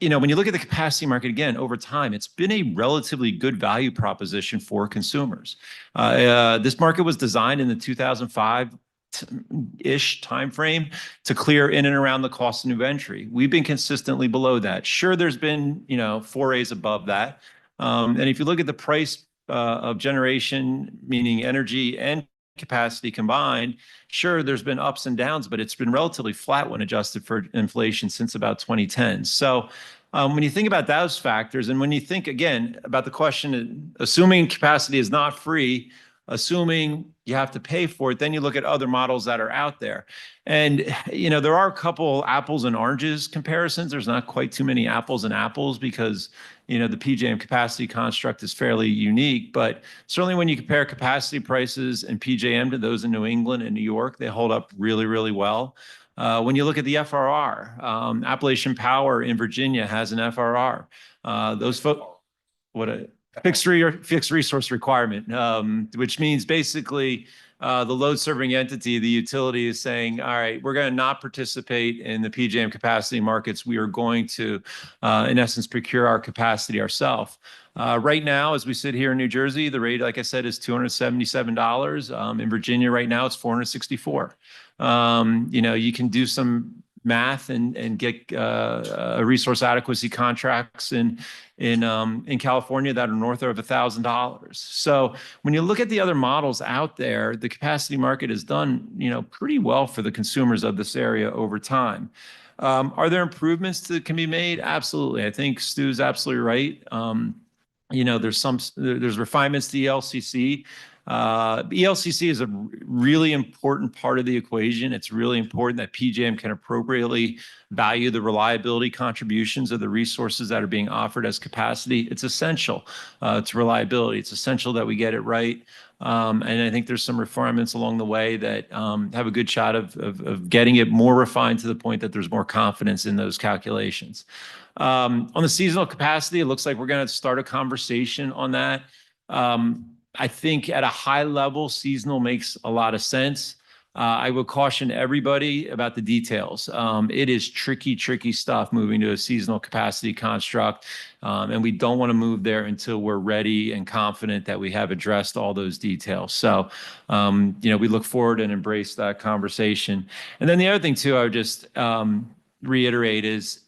you look at the capacity market, again, over time, it's been a relatively good value proposition for consumers. This market was designed in the 2005-ish timeframe to clear in and around the cost of new entry. We've been consistently below that. Sure, there's been, forays above that. And if you look at the price of generation, meaning energy and capacity combined, sure, there's been ups and downs, but it's been relatively flat when adjusted for inflation since about 2010. So when you think about those factors, and when you think, again, about the question, assuming capacity is not free, assuming you have to pay for it, then you look at other models that are out there. And, there are a couple apples and oranges comparisons. There's not quite too many apples and apples because, the PJM capacity construct is fairly unique. But certainly when you compare capacity prices in PJM to those in New England and New York, they hold up really, really well. When you look at the FRR, Appalachian Power in Virginia has an FRR. Those folks, fixed resource requirement, which means basically the load serving entity, the utility, is saying, all right, we're going to not participate in the PJM capacity markets. We are going to, in essence, procure our capacity ourselves. Right now, as we sit here in New Jersey, the rate, like I said, is $277. In Virginia right now, it's $464. You can do some math and get resource adequacy contracts in California that are north of $1,000. So when you look at the other models out there, the capacity market has done pretty well for the consumers of this area over time. Are there improvements that can be made? Absolutely. I think Stu's absolutely right. There's refinements to ELCC. ELCC is a really important part of the equation. It's really important that PJM can appropriately value the reliability contributions of the resources that are being offered as capacity. It's essential to reliability. It's essential that we get it right. And I think there's some refinements along the way that have a good shot of getting it more refined to the point that there's more confidence in those calculations. On the seasonal capacity, it looks like we're going to start a conversation on that. I think at a high level, seasonal makes a lot of sense. I would caution everybody about the details. It is tricky stuff moving to a seasonal capacity construct. And we don't want to move there until we're ready and confident that we have addressed all those details. So, we look forward and embrace that conversation. And then the other thing too, I would just reiterate is,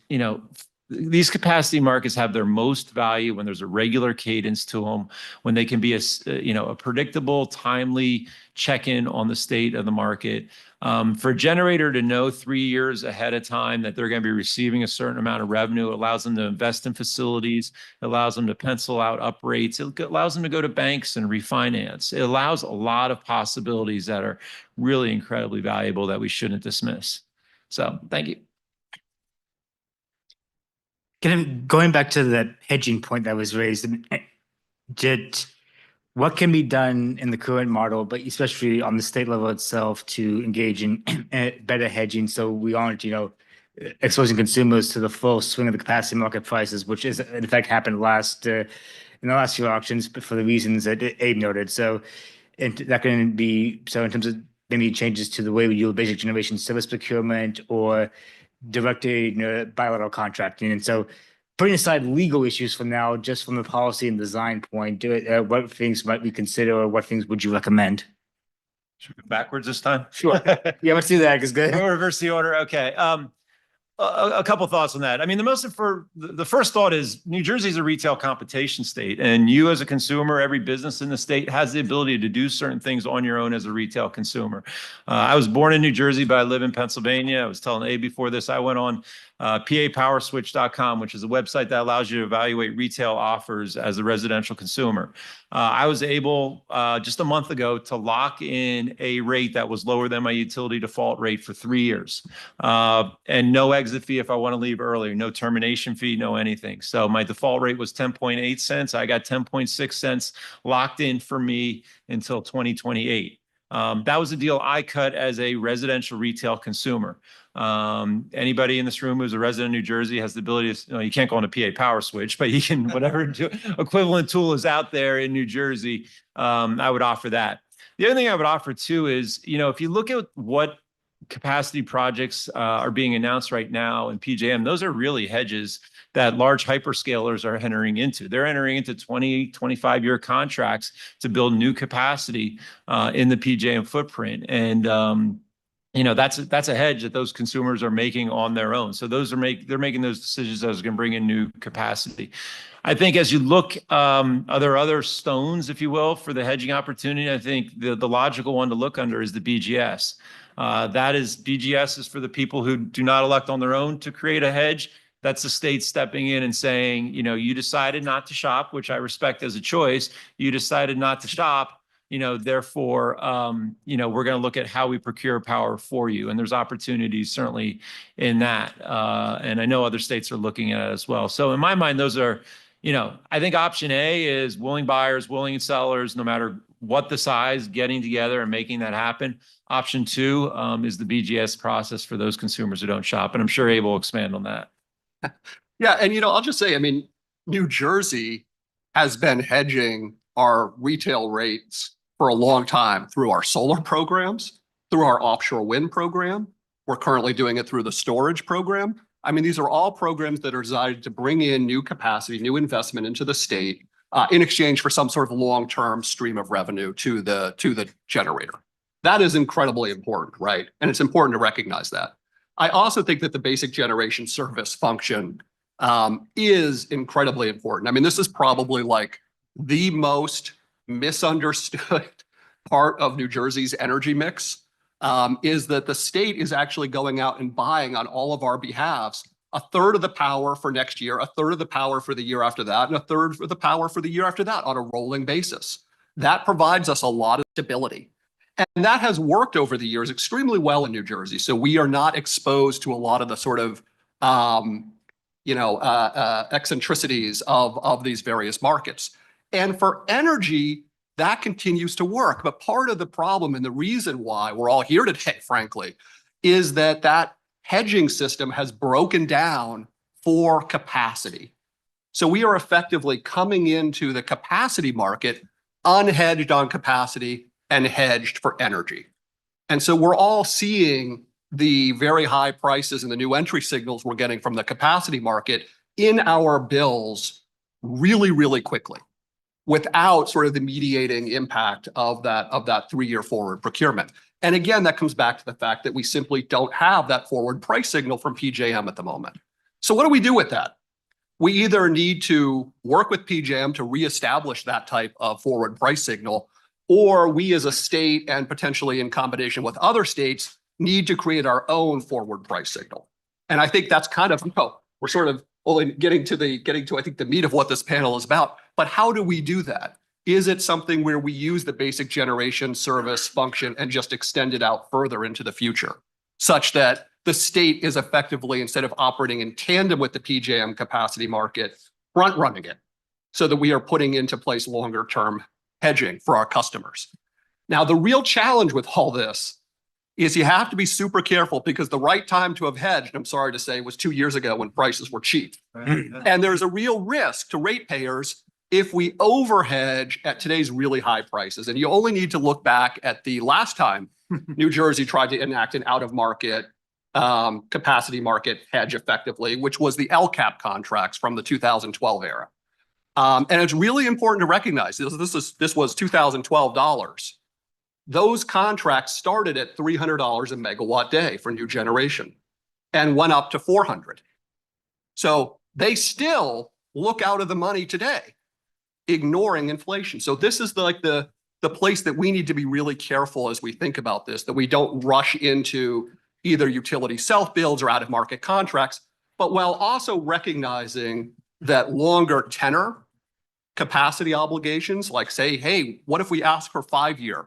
these capacity markets have their most value when there's a regular cadence to them, when they can be a predictable, timely check-in on the state of the market. For a generator to know 3 years ahead of time that they're going to be receiving a certain amount of revenue, it allows them to invest in facilities, it allows them to pencil out uprates, it allows them to go to banks and refinance. It allows a lot of possibilities that are really incredibly valuable that we shouldn't dismiss. So, thank you. Going back to that hedging point that was raised, what can be done in the current model, but especially on the state level itself, to engage in better hedging so we aren't, exposing consumers to the full swing of the capacity market prices, which is in fact happened in the last few auctions, but for the reasons that Abe noted. So, and that can be in terms of maybe changes to the way we do basic generation service procurement or directed bilateral contracting. And so putting aside legal issues for now, just from a policy and design point, what things might we consider or what things would you recommend? Should we go backwards this time? Sure. Yeah, let's do that. It's good. We'll reverse the order. Okay. a couple thoughts on that. I mean, the first thought is New Jersey is a retail competition state, and you as a consumer, every business in the state has the ability to do certain things on your own as a retail consumer. I was born in New Jersey, but I live in Pennsylvania. I was telling Abe before this, I went on papowerswitch.com, which is a website that allows you to evaluate retail offers as a residential consumer. I was able just a month ago to lock in a rate that was lower than my utility default rate for 3 years, and no exit fee if I want to leave earlier, no termination fee, no anything. So my default rate was 10.8 cents. I got 10.6 cents locked in for me until 2028. That was a deal I cut as a residential retail consumer. Anybody in this room who's a resident of New Jersey has the ability to, you can't go on a PA power switch, but you can, whatever equivalent tool is out there in New Jersey, I would offer that. The other thing I would offer too is, if you look at what capacity projects are being announced right now in PJM, those are really hedges that large hyperscalers are entering into. They're entering into 20, 25-year contracts to build new capacity in the PJM footprint. And that's a hedge that those consumers are making on their own. So they're making those decisions as going to bring in new capacity. I think as you look, are there other stones, if you will, for the hedging opportunity? I think the logical one to look under is the BGS. BGS is for the people who do not elect on their own to create a hedge. That's the state stepping in and saying, you decided not to shop, which I respect as a choice. You decided not to shop. Therefore, we're going to look at how we procure power for you. And there's opportunities certainly in that. And I know other states are looking at it as well. So in my mind, those are, I think option A is willing buyers, willing sellers, no matter what the size, getting together and making that happen. Option 2 is the BGS process for those consumers who don't shop. And I'm sure Abe will expand on that. Yeah. And, I'll just say, New Jersey has been hedging our retail rates for a long time through our solar programs, through our offshore wind program. We're currently doing it through the storage program. These are all programs that are designed to bring in new capacity, new investment into the state in exchange for some sort of long-term stream of revenue to the generator. That is incredibly important, right? And it's important to recognize that. I also think that the basic generation service function is incredibly important. This is probably like the most misunderstood part of New Jersey's energy mix, is that the state is actually going out and buying on all of our behalves a third of the power for next year, a third of the power for the year after that, and a third of the power for the year after that on a rolling basis. That provides us a lot of stability. And that has worked over the years extremely well in New Jersey. So we are not exposed to a lot of the sort of, eccentricities of these various markets. And for energy, that continues to work. But part of the problem and the reason why we're all here today, frankly, is that hedging system has broken down for capacity. So we are effectively coming into the capacity market unhedged on capacity and hedged for energy. And so we're all seeing the very high prices and the new entry signals we're getting from the capacity market in our bills really, really quickly, without sort of the mediating impact of that 3-year forward procurement. And again, that comes back to the fact that we simply don't have that forward price signal from PJM at the moment. So what do we do with that? We either need to work with PJM to reestablish that type of forward price signal, or we as a state and potentially in combination with other states need to create our own forward price signal. And I think that's kind of, we're sort of only getting to I think the meat of what this panel is about. But how do we do that? Is it something where we use the basic generation service function and just extend it out further into the future, such that the state is effectively, instead of operating in tandem with the PJM capacity market, front running it so that we are putting into place longer term hedging for our customers? Now, the real challenge with all this is you have to be super careful, because the right time to have hedged, I'm sorry to say, was 2 years ago when prices were cheap. And there's a real risk to ratepayers if we overhedge at today's really high prices. And you only need to look back at the last time New Jersey tried to enact an out-of-market capacity market hedge effectively, which was the LCAP contracts from the 2012 era. And it's really important to recognize this was $2012. Those contracts started at $300 a megawatt day for new generation. and went up to 400. So they still look out of the money today, ignoring inflation. So this is the place that we need to be really careful as we think about this, that we don't rush into either utility self-builds or out-of-market contracts, but while also recognizing that longer tenor capacity obligations, like say, hey, what if we ask for 5-year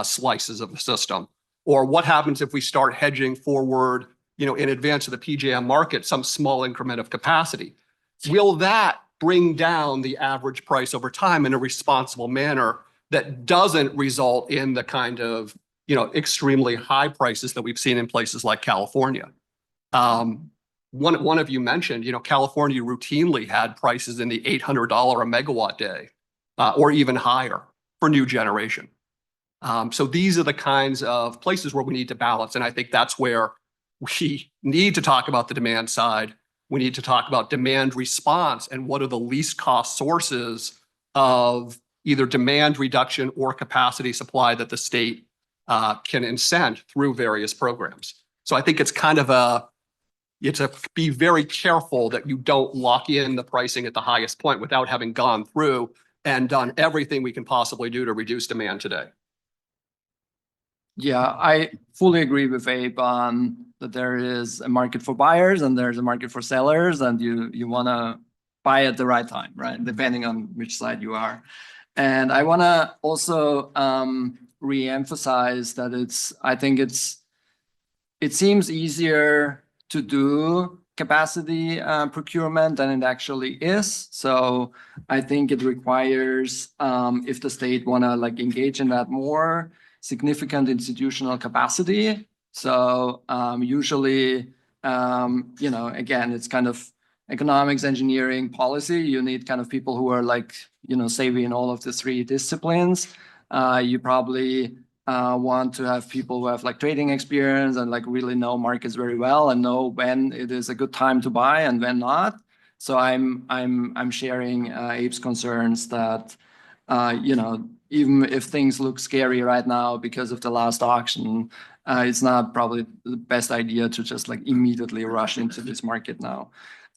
slices of the system? Or what happens if we start hedging forward, in advance of the PJM market, some small increment of capacity? Will that bring down the average price over time in a responsible manner that doesn't result in the kind of, extremely high prices that we've seen in places like California? One of you mentioned, California routinely had prices in the $800 a megawatt day, or even higher for new generation. So these are the kinds of places where we need to balance. And I think that's where we need to talk about the demand side. We need to talk about demand response and what are the least cost sources of either demand reduction or capacity supply that the state can incent through various programs. So I think it's kind of you have to be very careful that you don't lock in the pricing at the highest point without having gone through and done everything we can possibly do to reduce demand today. Yeah, I fully agree with Abe on that there is a market for buyers and there's a market for sellers, and you want to buy at the right time, right? Depending on which side you are. And I want to also re-emphasize that I think it seems easier to do capacity procurement than it actually is. So I think it requires, if the state want to engage in that more, significant institutional capacity. So usually, again, it's kind of economics, engineering, policy. You need kind of people who are savvy in all of the three disciplines. You probably want to have people who have trading experience and really know markets very well and know when it is a good time to buy and when not. So I'm sharing Abe's concerns that even if things look scary right now because of the last auction, it's not probably the best idea to just immediately rush into this market now.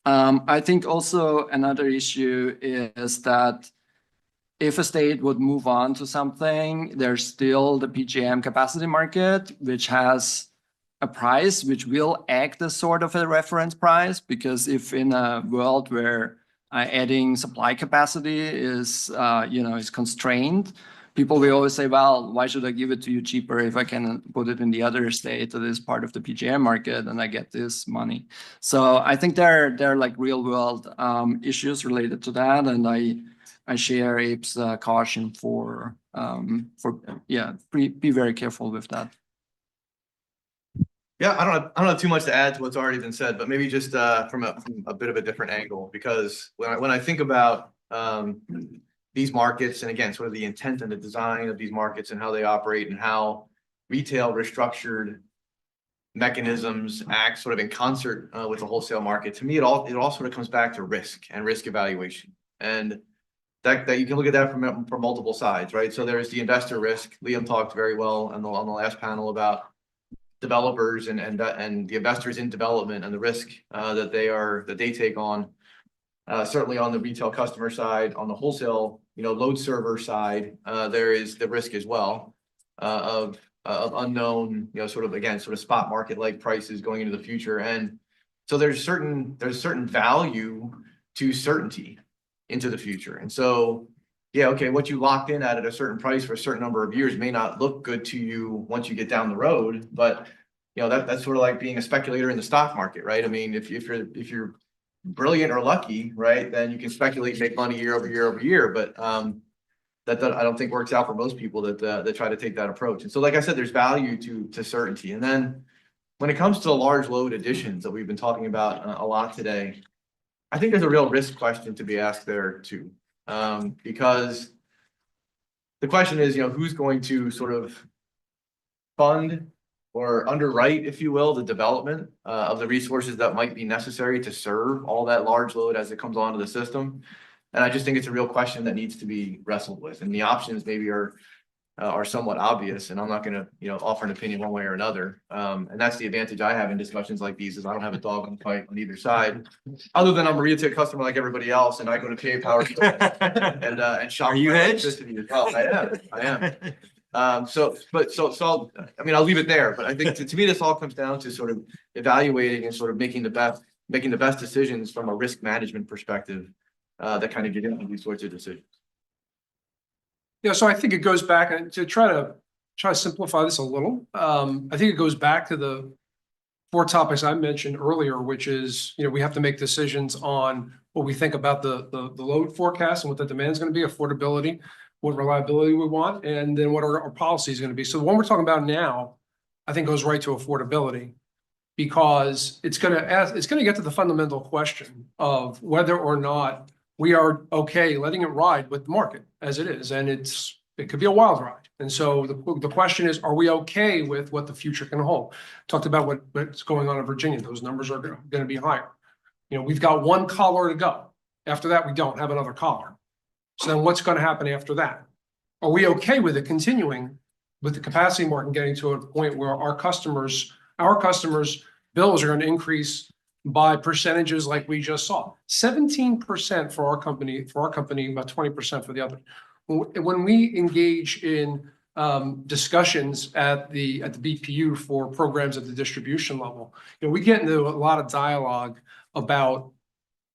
I think also another issue is that if a state would move on to something, there's still the PJM capacity market, which has a price which will act as sort of a reference price, because if in a world where adding supply capacity is constrained, people will always say, well, why should I give it to you cheaper if I can put it in the other state that is part of the PJM market and I get this money? So I think there are real world issues related to that, and I share Abe's caution for be very careful with that. Yeah, I don't have too much to add to what's already been said, but maybe just from a bit of a different angle, because when I think about these markets, and again, sort of the intent and the design of these markets and how they operate and how retail restructured mechanisms act sort of in concert with the wholesale market, to me, it all sort of comes back to risk and risk evaluation. And that you can look at that from multiple sides, right? So there's the investor risk. Liam talked very well on the last panel about developers and the investors in development and the risk that they take on. Certainly on the retail customer side, on the wholesale, load server side, there is the risk as well of unknown, sort of spot market like prices going into the future. And so there's certain value to certainty into the future. And so, yeah, okay, what you locked in at a certain price for a certain number of years may not look good to you once you get down the road, but that's sort of like being a speculator in the stock market, right? I mean, if you're brilliant or lucky, right, then you can speculate and make money year over year over year. But that I don't think works out for most people that try to take that approach. And so, like I said, there's value to certainty. And then when it comes to the large load additions that we've been talking about a lot today, I think there's a real risk question to be asked there too, because the question is, who's going to sort of fund or underwrite, if you will, the development of the resources that might be necessary to serve all that large load as it comes onto the system. And I just think it's a real question that needs to be wrestled with. And the options maybe are are somewhat obvious, and I'm not gonna, offer an opinion one way or another. And that's the advantage I have in discussions like these, is I don't have a dog in the fight on either side. Other than I'm a retail customer like everybody else, and I go to PA Power and shop. Are you for hedged? electricity as well. I am. I'll leave it there, but I think to me, this all comes down to sort of evaluating and sort of making the best decisions from a risk management perspective, that kind of get into these sorts of decisions. Yeah, so I think it goes back, and to try to simplify this a little. I think it goes back to the 4 topics I mentioned earlier, which is, we have to make decisions on what we think about the load forecast and what the demand is going to be, affordability, what reliability we want, and then what our policy is going to be. So the one we're talking about now, I think goes right to affordability, because it's going to get to the fundamental question of whether or not we are okay letting it ride with the market as it is. And it could be a wild ride. And so the question is, are we okay with what the future can hold? Talked about what's going on in Virginia. Those numbers are going to be higher. We've got 1 collar to go. After that, we don't have another collar. So then what's going to happen after that? Are we okay with it continuing with the capacity market getting to a point where our customers' bills are going to increase by percentages like we just saw? 17% for our company, about 20% for the other. When we engage in discussions at the BPU for programs at the distribution level, we get into a lot of dialogue about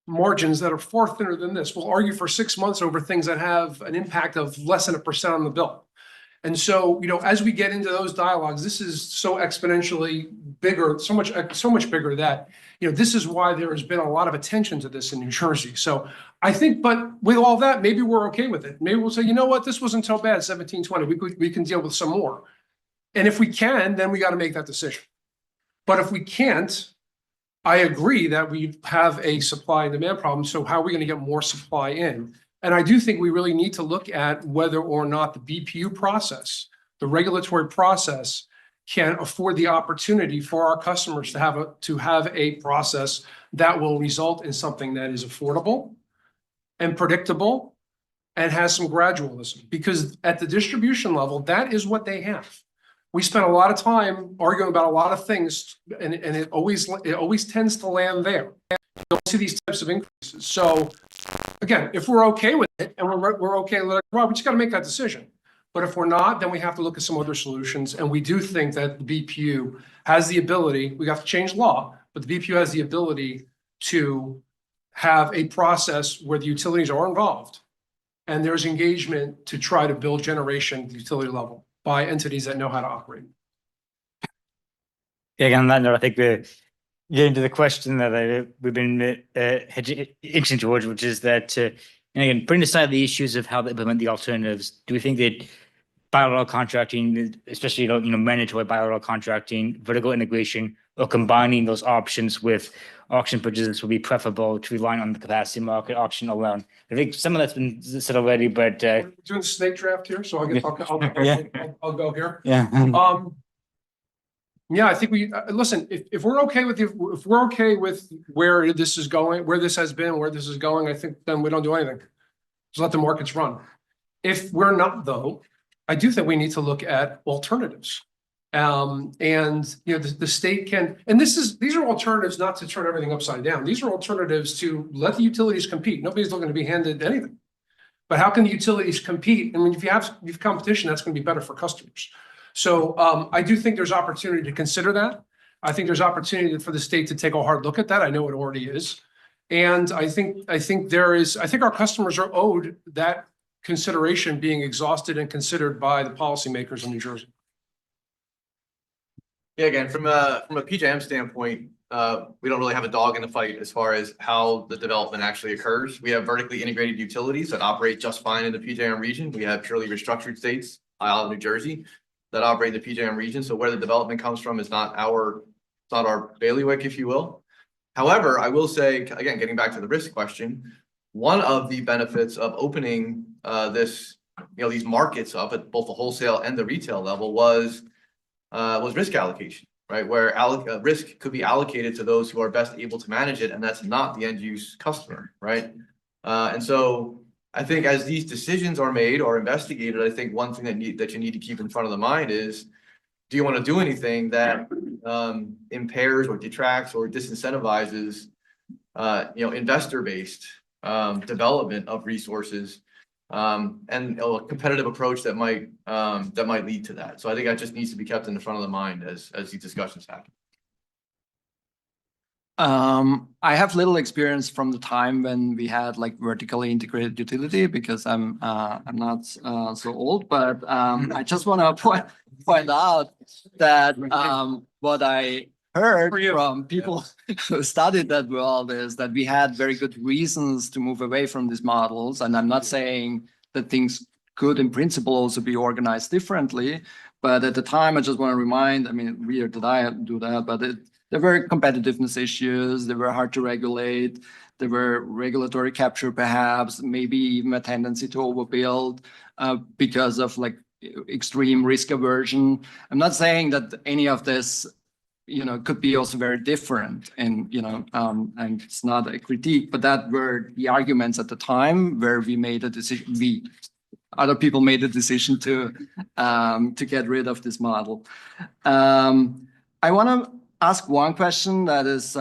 margins that are far thinner than this. We'll argue for 6 months over things that have an impact of less than 1% on the bill. And so, as we get into those dialogues, this is so exponentially bigger, so much bigger that, this is why there has been a lot of attention to this in New Jersey. So I think, but with all that, maybe we're okay with it. Maybe we'll say, you know what, this wasn't so bad, 1720, we can deal with some more. And if we can, then we got to make that decision. But if we can't, I agree that we have a supply and demand problem. So how are we going to get more supply in? And I do think we really need to look at whether or not the BPU process, the regulatory process, can afford the opportunity for our customers to have a process that will result in something that is affordable and predictable and has some gradualism. Because at the distribution level, that is what they have. We spent a lot of time arguing about a lot of things, and it always tends to land there. You don't see these types of increases. So again, if we're okay with it and we're okay, we just got to make that decision. But if we're not, then we have to look at some other solutions. And we do think that the BPU has the ability, we have to change law, but the BPU has the ability to have a process where the utilities are involved and there's engagement to try to build generation at the utility level by entities that know how to operate. Yeah, on that note, I think we're getting to the question that we've been itching towards, which is that, and again, putting aside the issues of how to implement the alternatives, do we think that bilateral contracting, especially mandatory bilateral contracting, vertical integration, or combining those options with auction purchases would be preferable to relying on the capacity market auction alone? I think some of that's been said already, but We're doing the snake draft here, so I'll go here. Yeah. Yeah, I think listen, if we're okay with where this is going, where this has been, where this is going, I think then we don't do anything. Just let the markets run. If we're not, though, I do think we need to look at alternatives. And the state can, and these are alternatives not to turn everything upside down. These are alternatives to let the utilities compete. Nobody's looking to be handed anything. But how can the utilities compete? I mean, if you have competition, that's going to be better for customers. So I do think there's opportunity to consider that. I think there's opportunity for the state to take a hard look at that. I know it already is. And I think our customers are owed that consideration being exhausted and considered by the policymakers in New Jersey. Yeah, again, from a PJM standpoint, we don't really have a dog in the fight as far as how the development actually occurs. We have vertically integrated utilities that operate just fine in the PJM region. We have purely restructured states, Iowa, New Jersey, that operate in the PJM region. So where the development comes from is not our bailiwick, if you will. However, I will say, again, getting back to the risk question, one of the benefits of opening these markets up at both the wholesale and the retail level was risk allocation, right? Where risk could be allocated to those who are best able to manage it, and that's not the end use customer, right? And so I think as these decisions are made or investigated, I think one thing that you need to keep in front of the mind is, do you want to do anything that impairs or detracts or disincentivizes investor-based development of resources and a competitive approach that might lead to that. So I think that just needs to be kept in the front of the mind as these discussions happen. I have little experience from the time when we had like vertically integrated utility because I'm not so old, but I just want to point out that what I heard from people who studied that world is that we had very good reasons to move away from these models. And I'm not saying that things could in principle also be organized differently, but at the time I just want to remind, I mean, weird that I do that, but there were competitiveness issues, they were hard to regulate, there were regulatory capture perhaps, maybe even a tendency to overbuild because of like extreme risk aversion. I'm not saying that any of this, could be also very different and, and it's not a critique, but that were the arguments at the time where we made a decision, other people made a decision to get rid of this model. I want to ask one question that is,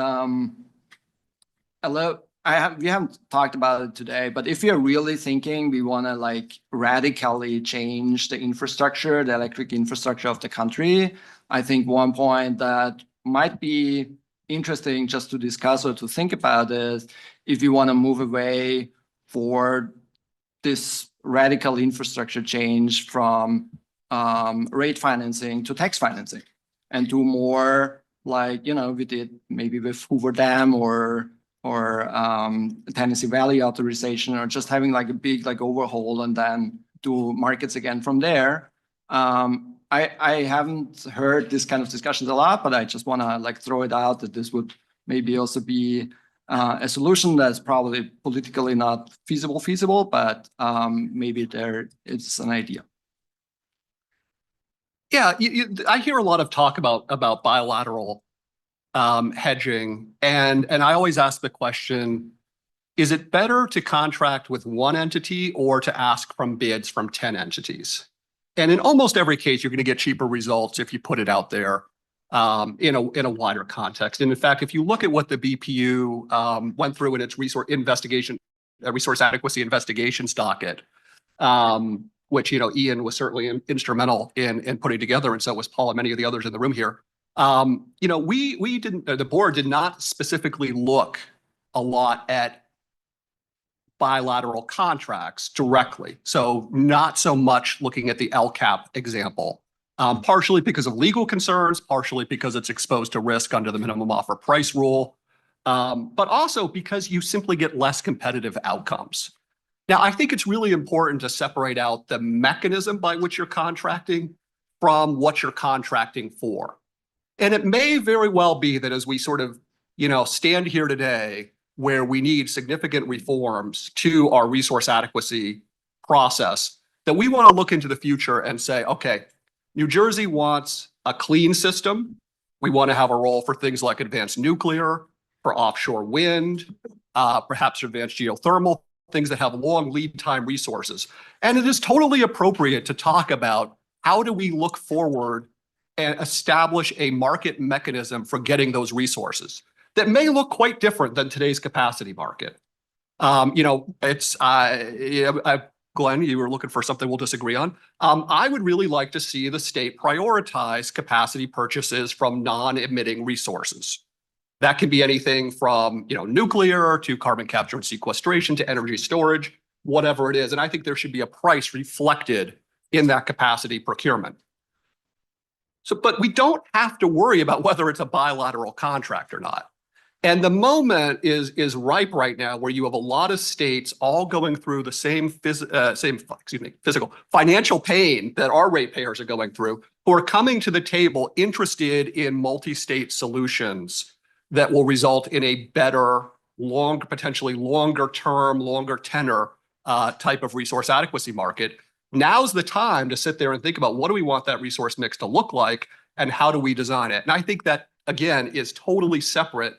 we haven't talked about it today, but if you're really thinking we want to like radically change the infrastructure, the electric infrastructure of the country, I think one point that might be interesting just to discuss or to think about is if you want to move away for this radical infrastructure change from rate financing to tax financing and to more like, we did maybe with Hoover Dam or Tennessee Valley authorization, or just having like a big like overhaul and then do markets again from there. I haven't heard this kind of discussions a lot, but I just want to like throw it out that this would maybe also be a solution that's probably politically not feasible, but maybe it's an idea. Yeah, I hear a lot of talk about bilateral hedging, and I always ask the question, is it better to contract with one entity or to ask from bids from 10 entities? And in almost every case, you're going to get cheaper results if you put it out there in a wider context. And in fact, if you look at what the BPU went through in its resource adequacy investigations docket, which Ian was certainly instrumental in putting together, and so was Paul and many of the others in the room here. We didn't. The board did not specifically look a lot at bilateral contracts directly, so not so much looking at the LCAP example. Partially because of legal concerns, partially because it's exposed to risk under the minimum offer price rule, but also because you simply get less competitive outcomes. Now, I think it's really important to separate out the mechanism by which you're contracting from what you're contracting for. And it may very well be that as we sort of, stand here today, where we need significant reforms to our resource adequacy process, that we want to look into the future and say, okay, New Jersey wants a clean system. We want to have a role for things like advanced nuclear, for offshore wind, perhaps advanced geothermal, things that have long lead time resources. And it is totally appropriate to talk about how do we look forward and establish a market mechanism for getting those resources that may look quite different than today's capacity market. Glenn, you were looking for something we'll disagree on. I would really like to see the state prioritize capacity purchases from non-emitting resources. That can be anything from, nuclear to carbon capture and sequestration to energy storage, whatever it is. And I think there should be a price reflected in that capacity procurement. But we don't have to worry about whether it's a bilateral contract or not. And the moment is ripe right now where you have a lot of states all going through the same physical financial pain that our ratepayers are going through, who are coming to the table interested in multi-state solutions that will result in a better, potentially longer term, longer tenor type of resource adequacy market. Now's the time to sit there and think about what do we want that resource mix to look like and how do we design it? And I think that, again, is totally separate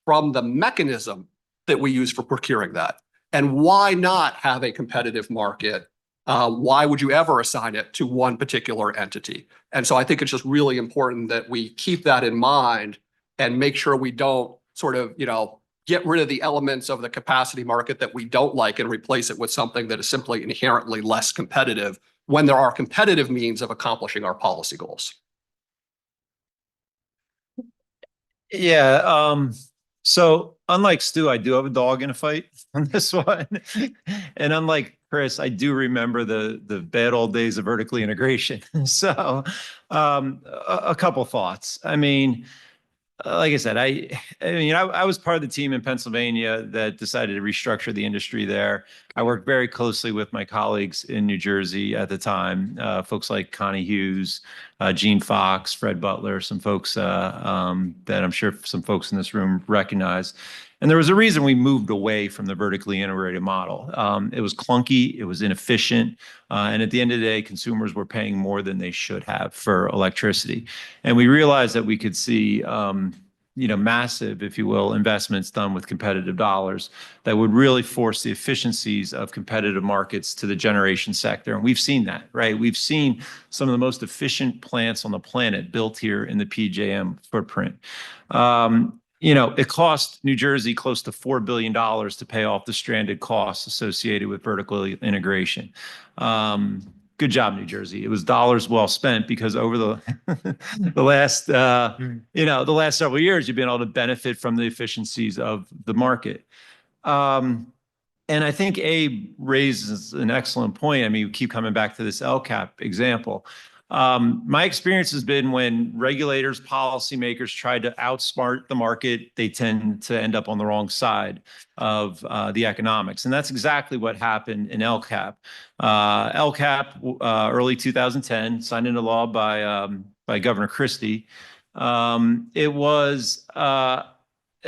from the mechanism that we use for procuring that. And why not have a competitive market? Why would you ever assign it to one particular entity? And so I think it's just really important that we keep that in mind and make sure we don't sort of, get rid of the elements of the capacity market that we don't like and replace it with something that is simply inherently less competitive when there are competitive means of accomplishing our policy goals. Yeah, so unlike Stu, I do have a dog in a fight on this one. And unlike Chris, I do remember the bad old days of vertically integration. So a couple thoughts. I mean, like I said, I was part of the team in Pennsylvania that decided to restructure the industry there. I worked very closely with my colleagues in New Jersey at the time, folks like Connie Hughes, Gene Fox, Fred Butler, some folks that I'm sure some folks in this room recognize. And there was a reason we moved away from the vertically integrated model. It was clunky, it was inefficient, and at the end of the day, consumers were paying more than they should have for electricity. And we realized that we could see, massive, if you will, investments done with competitive dollars that would really force the efficiencies of competitive markets to the generation sector. And we've seen that, right? We've seen some of the most efficient plants on the planet built here in the PJM footprint. It cost New Jersey close to $4 billion to pay off the stranded costs associated with vertical integration. Good job, New Jersey. It was dollars well spent because over the the last several years, you've been able to benefit from the efficiencies of the market. And I think Abe raises an excellent point. I mean, we keep coming back to this LCAP example. My experience has been when regulators, policymakers try to outsmart the market, they tend to end up on the wrong side of the economics. And that's exactly what happened in LCAP. LCAP, early 2010, signed into law by Governor Christie. It was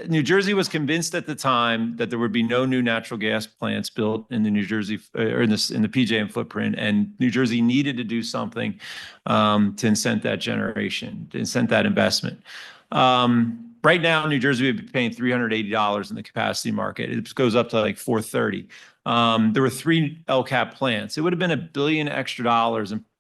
New Jersey was convinced at the time that there would be no new natural gas plants built in the New Jersey or in the PJM footprint, and New Jersey needed to do something to incent that generation, to incent that investment. Right now, New Jersey would be paying $380 in the capacity market. It goes up to like $430. There were 3 LCAP plants. It would have been $1 billion extra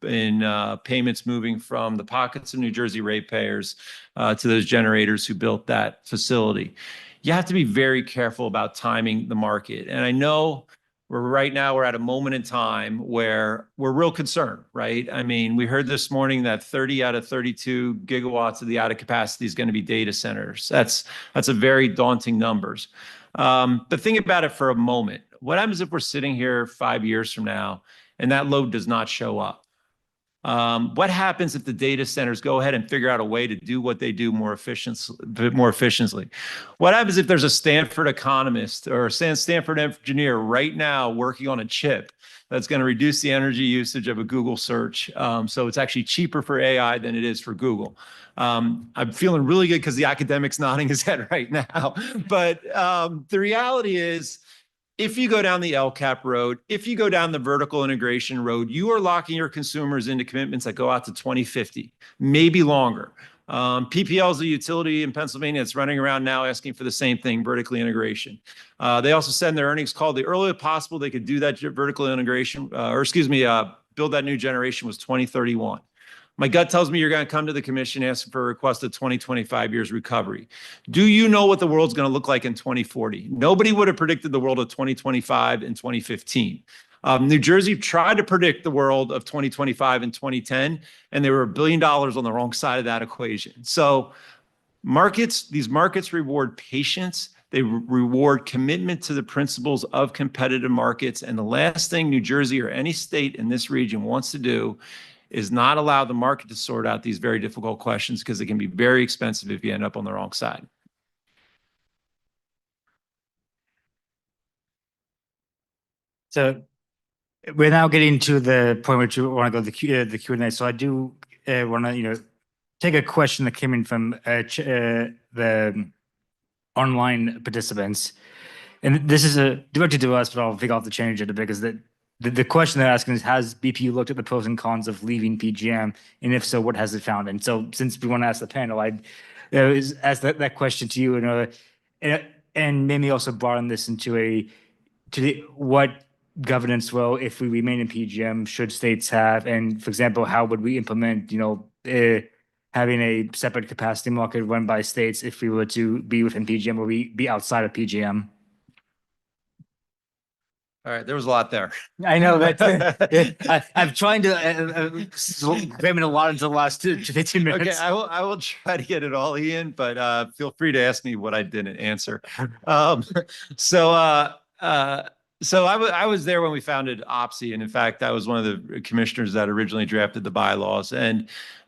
in payments moving from the pockets of New Jersey ratepayers to those generators who built that facility. You have to be very careful about timing the market. And I know right now we're at a moment in time where we're real concerned, right? I mean, we heard this morning that 30 out of 32 gigawatts of the out of capacity is going to be data centers. That's a very daunting numbers. But think about it for a moment. What happens if we're sitting here 5 years from now and that load does not show up? What happens if the data centers go ahead and figure out a way to do what they do more efficiently? What happens if there's a Stanford economist or a Stanford engineer right now working on a chip that's going to reduce the energy usage of a Google search? So it's actually cheaper for AI than it is for Google. I'm feeling really good because the academic's nodding his head right now. But the reality is, if you go down the LCAP road, if you go down the vertical integration road, you are locking your consumers into commitments that go out to 2050, maybe longer. PPL is a utility in Pennsylvania that's running around now asking for the same thing, vertically integration. They also said in their earnings call, the earliest possible they could do that vertical integration, build that new generation was 2031. My gut tells me you're going to come to the commission asking for a request of 2025 years recovery. Do you know what the world's going to look like in 2040? Nobody would have predicted the world of 2025 in 2015. New Jersey tried to predict the world of 2025 in 2010, and they were $1 billion on the wrong side of that equation. So these markets reward patience. They reward commitment to the principles of competitive markets. And the last thing New Jersey or any state in this region wants to do is not allow the market to sort out these very difficult questions because it can be very expensive if you end up on the wrong side. So we're now getting to the point where you want to go to the Q&A. So I do want to, take a question that came in from the online participants. And this is directed to us, but I'll think I'll have to change it a bit because the question they're asking is, has BPU looked at the pros and cons of leaving PJM? And if so, what has it found? And so since we want to ask the panel, I'd ask that question to you and maybe also broaden this into what governance role, if we remain in PGM, should states have? And for example, how would we implement, having a separate capacity market run by states if we were to be within PGM or we be outside of PGM? All right, there was a lot there. I know that I'm trying to cram in a lot into the last 15 minutes. Okay, I will try to get it all, Ian, but feel free to ask me what I didn't answer. So I was there when we founded OPSI, and in fact, I was one of the commissioners that originally drafted the bylaws. And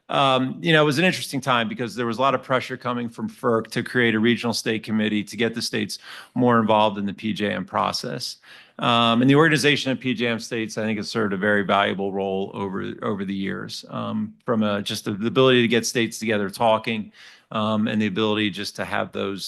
it was an interesting time because there was a lot of pressure coming from FERC to create a regional state committee to get the states more involved in the PJM process. And the organization of PJM states, I think, has served a very valuable role over the years, from just the ability to get states together talking, and the ability just to have those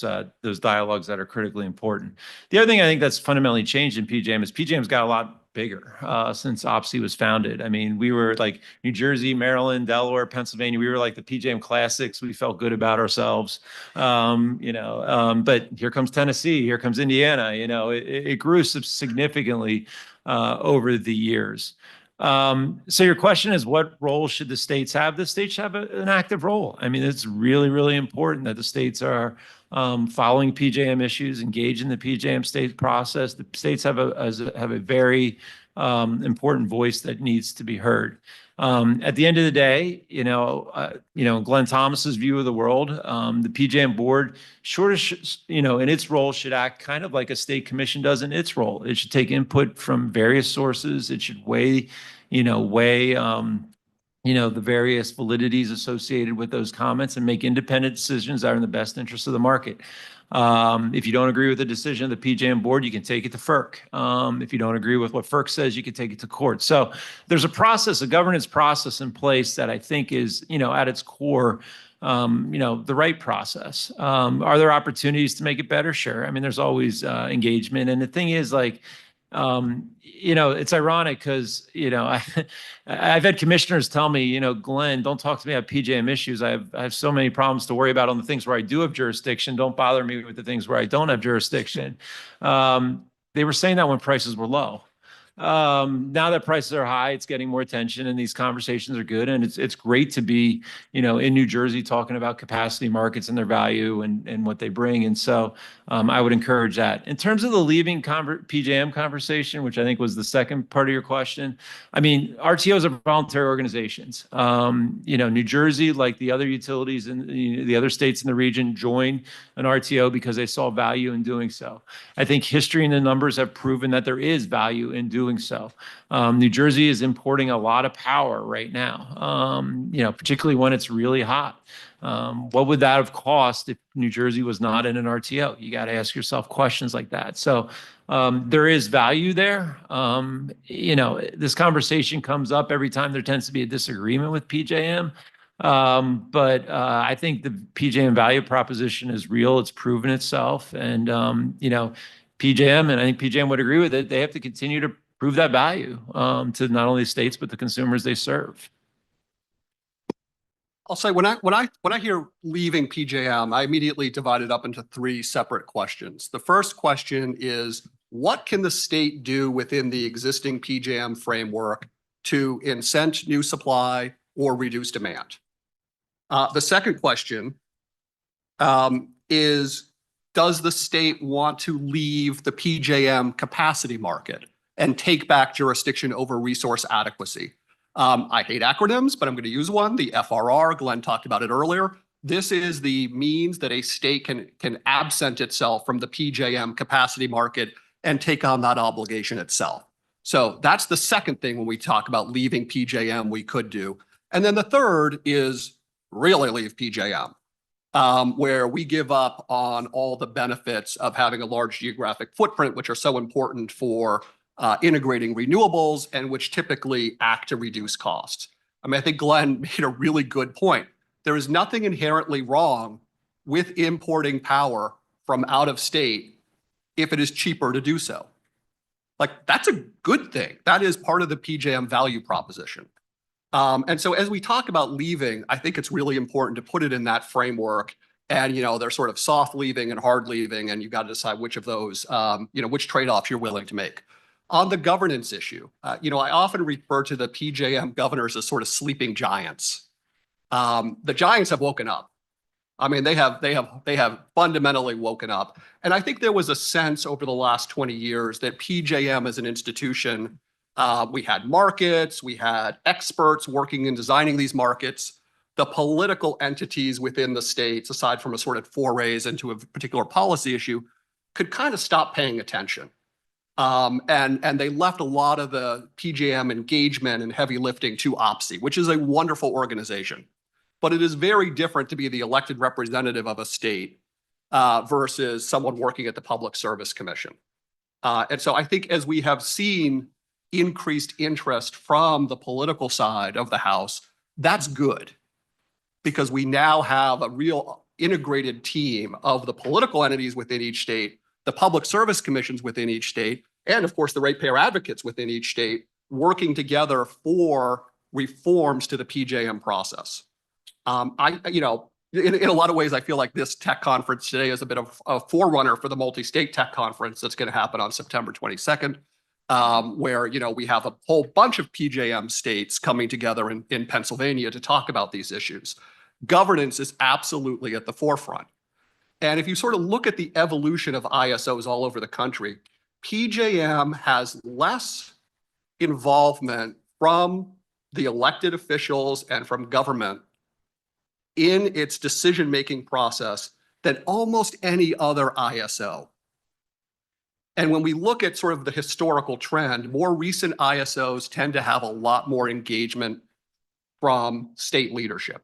dialogues that are critically important. The other thing I think that's fundamentally changed in PJM is PJM's got a lot bigger since OPSI was founded. I mean, we were like New Jersey, Maryland, Delaware, Pennsylvania. We were like the PJM classics. We felt good about ourselves, but here comes Tennessee, here comes Indiana. It grew significantly over the years. So your question is, what role should the states have? The states have an active role. I mean, it's really, really important that the states are following PJM issues, engaged in the PJM state process. The states have a very important voice that needs to be heard. At the end of the day, Glenn Thomas's view of the world, the PJM board, in its role, should act kind of like a state commission does in its role. It should take input from various sources. It should weigh the various validities associated with those comments and make independent decisions that are in the best interest of the market. If you don't agree with the decision of the PJM board, you can take it to FERC. If you don't agree with what FERC says, you can take it to court. So there's a governance process in place that I think is, at its core, the right process. Are there opportunities to make it better? Sure. I mean, there's always engagement. And the thing is, it's ironic because, I've had commissioners tell me, Glenn, don't talk to me about PJM issues. I have so many problems to worry about on the things where I do have jurisdiction. Don't bother me with the things where I don't have jurisdiction. They were saying that when prices were low. Now that prices are high, it's getting more attention, and these conversations are good. And it's great to be, in New Jersey talking about capacity markets and their value and what they bring. And so I would encourage that. In terms of the leaving PJM conversation, which I think was the second part of your question, I mean, RTOs are voluntary organizations. New Jersey, like the other utilities in the other states in the region, joined an RTO because they saw value in doing so. I think history and the numbers have proven that there is value in doing so. New Jersey is importing a lot of power right now, particularly when it's really hot. What would that have cost if New Jersey was not in an RTO? You got to ask yourself questions like that. So there is value there. This conversation comes up every time there tends to be a disagreement with PJM. But I think the PJM value proposition is real. It's proven itself. And, PJM, and I think PJM would agree with it, they have to continue to prove that value to not only states, but the consumers they serve. I'll say when I hear leaving PJM, I immediately divide it up into three separate questions. The first question is, what can the state do within the existing PJM framework to incent new supply or reduce demand? The second question is, does the state want to leave the PJM capacity market and take back jurisdiction over resource adequacy? I hate acronyms, but I'm going to use one. The FRR, Glenn talked about it earlier. This is the means that a state can absent itself from the PJM capacity market and take on that obligation itself. So that's the second thing when we talk about leaving PJM we could do. And then the third is really leave PJM, where we give up on all the benefits of having a large geographic footprint, which are so important for integrating renewables and which typically act to reduce costs. I mean, I think Glenn made a really good point. There is nothing inherently wrong with importing power from out of state if it is cheaper to do so. Like, that's a good thing. That is part of the PJM value proposition. And so as we talk about leaving, I think it's really important to put it in that framework And, they're sort of soft leaving and hard leaving, and you've got to decide which of those, which trade-offs you're willing to make. On the governance issue, I often refer to the PJM governors as sort of sleeping giants. The giants have woken up. I mean, they have fundamentally woken up. And I think there was a sense over the last 20 years that PJM as an institution, we had markets, we had experts working in designing these markets. The political entities within the states, aside from a sort of forays into a particular policy issue, could kind of stop paying attention. And they left a lot of the PJM engagement and heavy lifting to OPSI, which is a wonderful organization. But it is very different to be the elected representative of a state versus someone working at the Public Service Commission. And so I think as we have seen increased interest from the political side of the House, that's good, because we now have a real integrated team of the political entities within each state, the public service commissions within each state, and of course the ratepayer advocates within each state working together for reforms to the PJM process. In a lot of ways, I feel like this tech conference today is a bit of a forerunner for the multi-state tech conference that's going to happen on September 22nd, where, we have a whole bunch of PJM states coming together in Pennsylvania to talk about these issues. Governance is absolutely at the forefront. And if you sort of look at the evolution of ISOs all over the country, PJM has less involvement from the elected officials and from government in its decision-making process than almost any other ISO. And when we look at sort of the historical trend, more recent ISOs tend to have a lot more engagement from state leadership.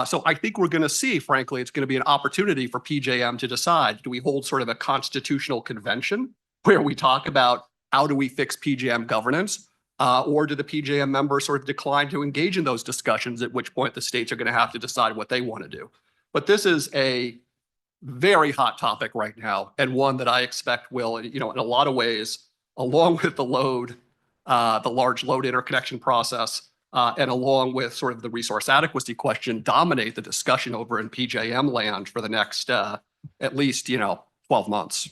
So I think we're going to see, frankly, it's going to be an opportunity for PJM to decide, do we hold sort of a constitutional convention where we talk about how do we fix PJM governance? Or do the PJM members sort of decline to engage in those discussions, at which point the states are going to have to decide what they want to do. But this is a very hot topic right now, and one that I expect will, in a lot of ways, along with the large load interconnection process, and along with sort of the resource adequacy question, dominate the discussion over in PJM land for the next at least 12 months.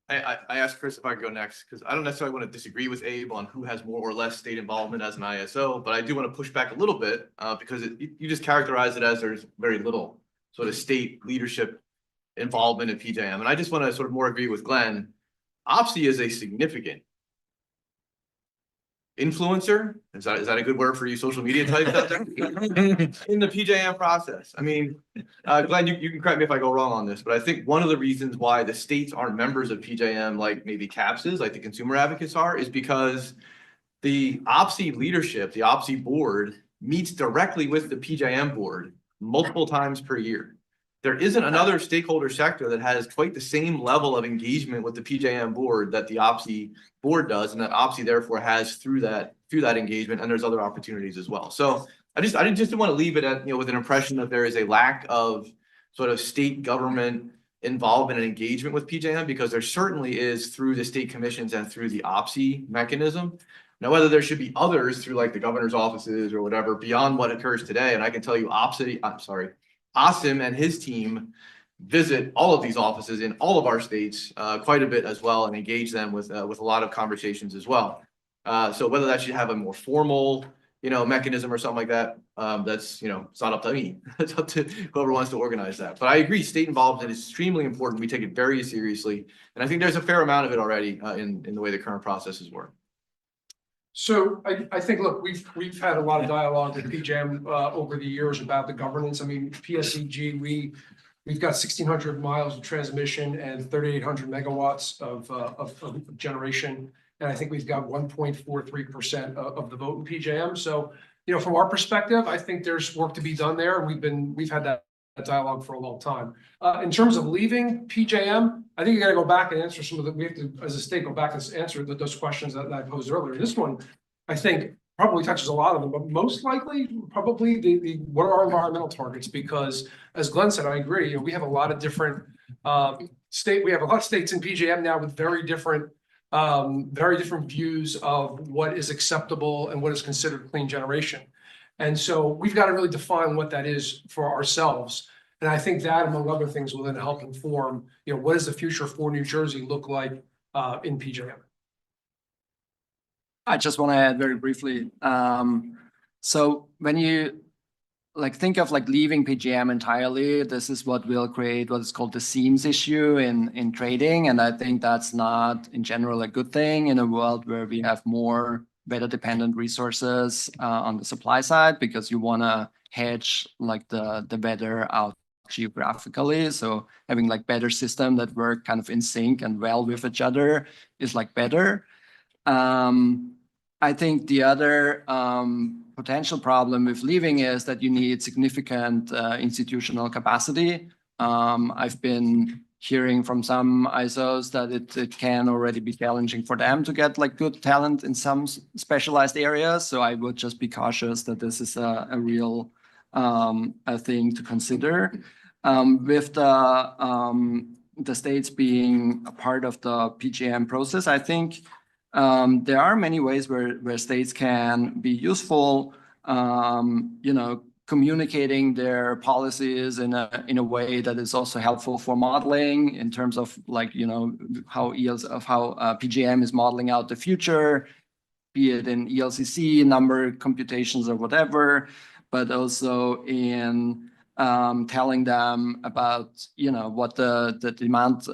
I asked Chris if I could go next, because I don't necessarily want to disagree with Abe on who has more or less state involvement as an ISO, but I do want to push back a little bit because you just characterize it as there's very little sort of state leadership involvement in PJM. And I just want to sort of more agree with Glenn. OPSI is a significant influencer. Is that a good word for you social media types out there? In the PJM process. I mean, Glenn, you can correct me if I go wrong on this, but I think one of the reasons why the states aren't members of PJM, like maybe CAPS is, like the consumer advocates are, is because the OPSI leadership, the OPSI board, meets directly with the PJM board multiple times per year. There isn't another stakeholder sector that has quite the same level of engagement with the PJM board that the OPSI board does, and that OPSI therefore has through that engagement, and there's other opportunities as well. So I just didn't want to leave it at, with an impression that there is a lack of sort of state government involvement and engagement with PJM, because there certainly is through the state commissions and through the OPSI mechanism. Now, whether there should be others through like the governor's offices or whatever beyond what occurs today, and I can tell you Asim and his team visit all of these offices in all of our states quite a bit as well, and engage them with a lot of conversations as well. So whether that should have a more formal, mechanism or something like that, that's, it's not up to me. It's up to whoever wants to organize that. But I agree, state involvement is extremely important. We take it very seriously, and I think there's a fair amount of it already in the way the current processes work. So I think, look, we've had a lot of dialogue with PJM over the years about the governance. I mean, PSEG, we've got 1,600 miles of transmission and 3,800 megawatts of generation, and I think we've got 1.43% of the vote in PJM. So, from our perspective, I think there's work to be done there. We've had that dialogue for a long time. In terms of leaving PJM, I think you got to go back and answer some of the, we have to, as a state, go back and answer those questions that I posed earlier. This one, I think, probably touches a lot of them, but most likely, probably the what are our environmental targets? Because as Glenn said, I agree, we have a lot of different we have a lot of states in PJM now with very different views of what is acceptable and what is considered clean generation. And so we've got to really define what that is for ourselves. And I think that, among other things, will then help inform, what does the future for New Jersey look like in PJM? I just want to add very briefly. So when you think of leaving PGM entirely, this is what will create what is called the seams issue in trading. And I think that's not in general a good thing in a world where we have more weather dependent resources on the supply side, because you want to hedge the weather out geographically. So having better system that work kind of in sync and well with each other is better. I think the other potential problem with leaving is that you need significant institutional capacity. I've been hearing from some ISOs that it can already be challenging for them to get good talent in some specialized areas. So I would just be cautious that this is a real a thing to consider. With the states being a part of the PJM process, I think there are many ways where states can be useful, communicating their policies in a way that is also helpful for modeling in terms of how PJM is modeling out the future, be it in ELCC number computations or whatever, but also in telling them about what the demand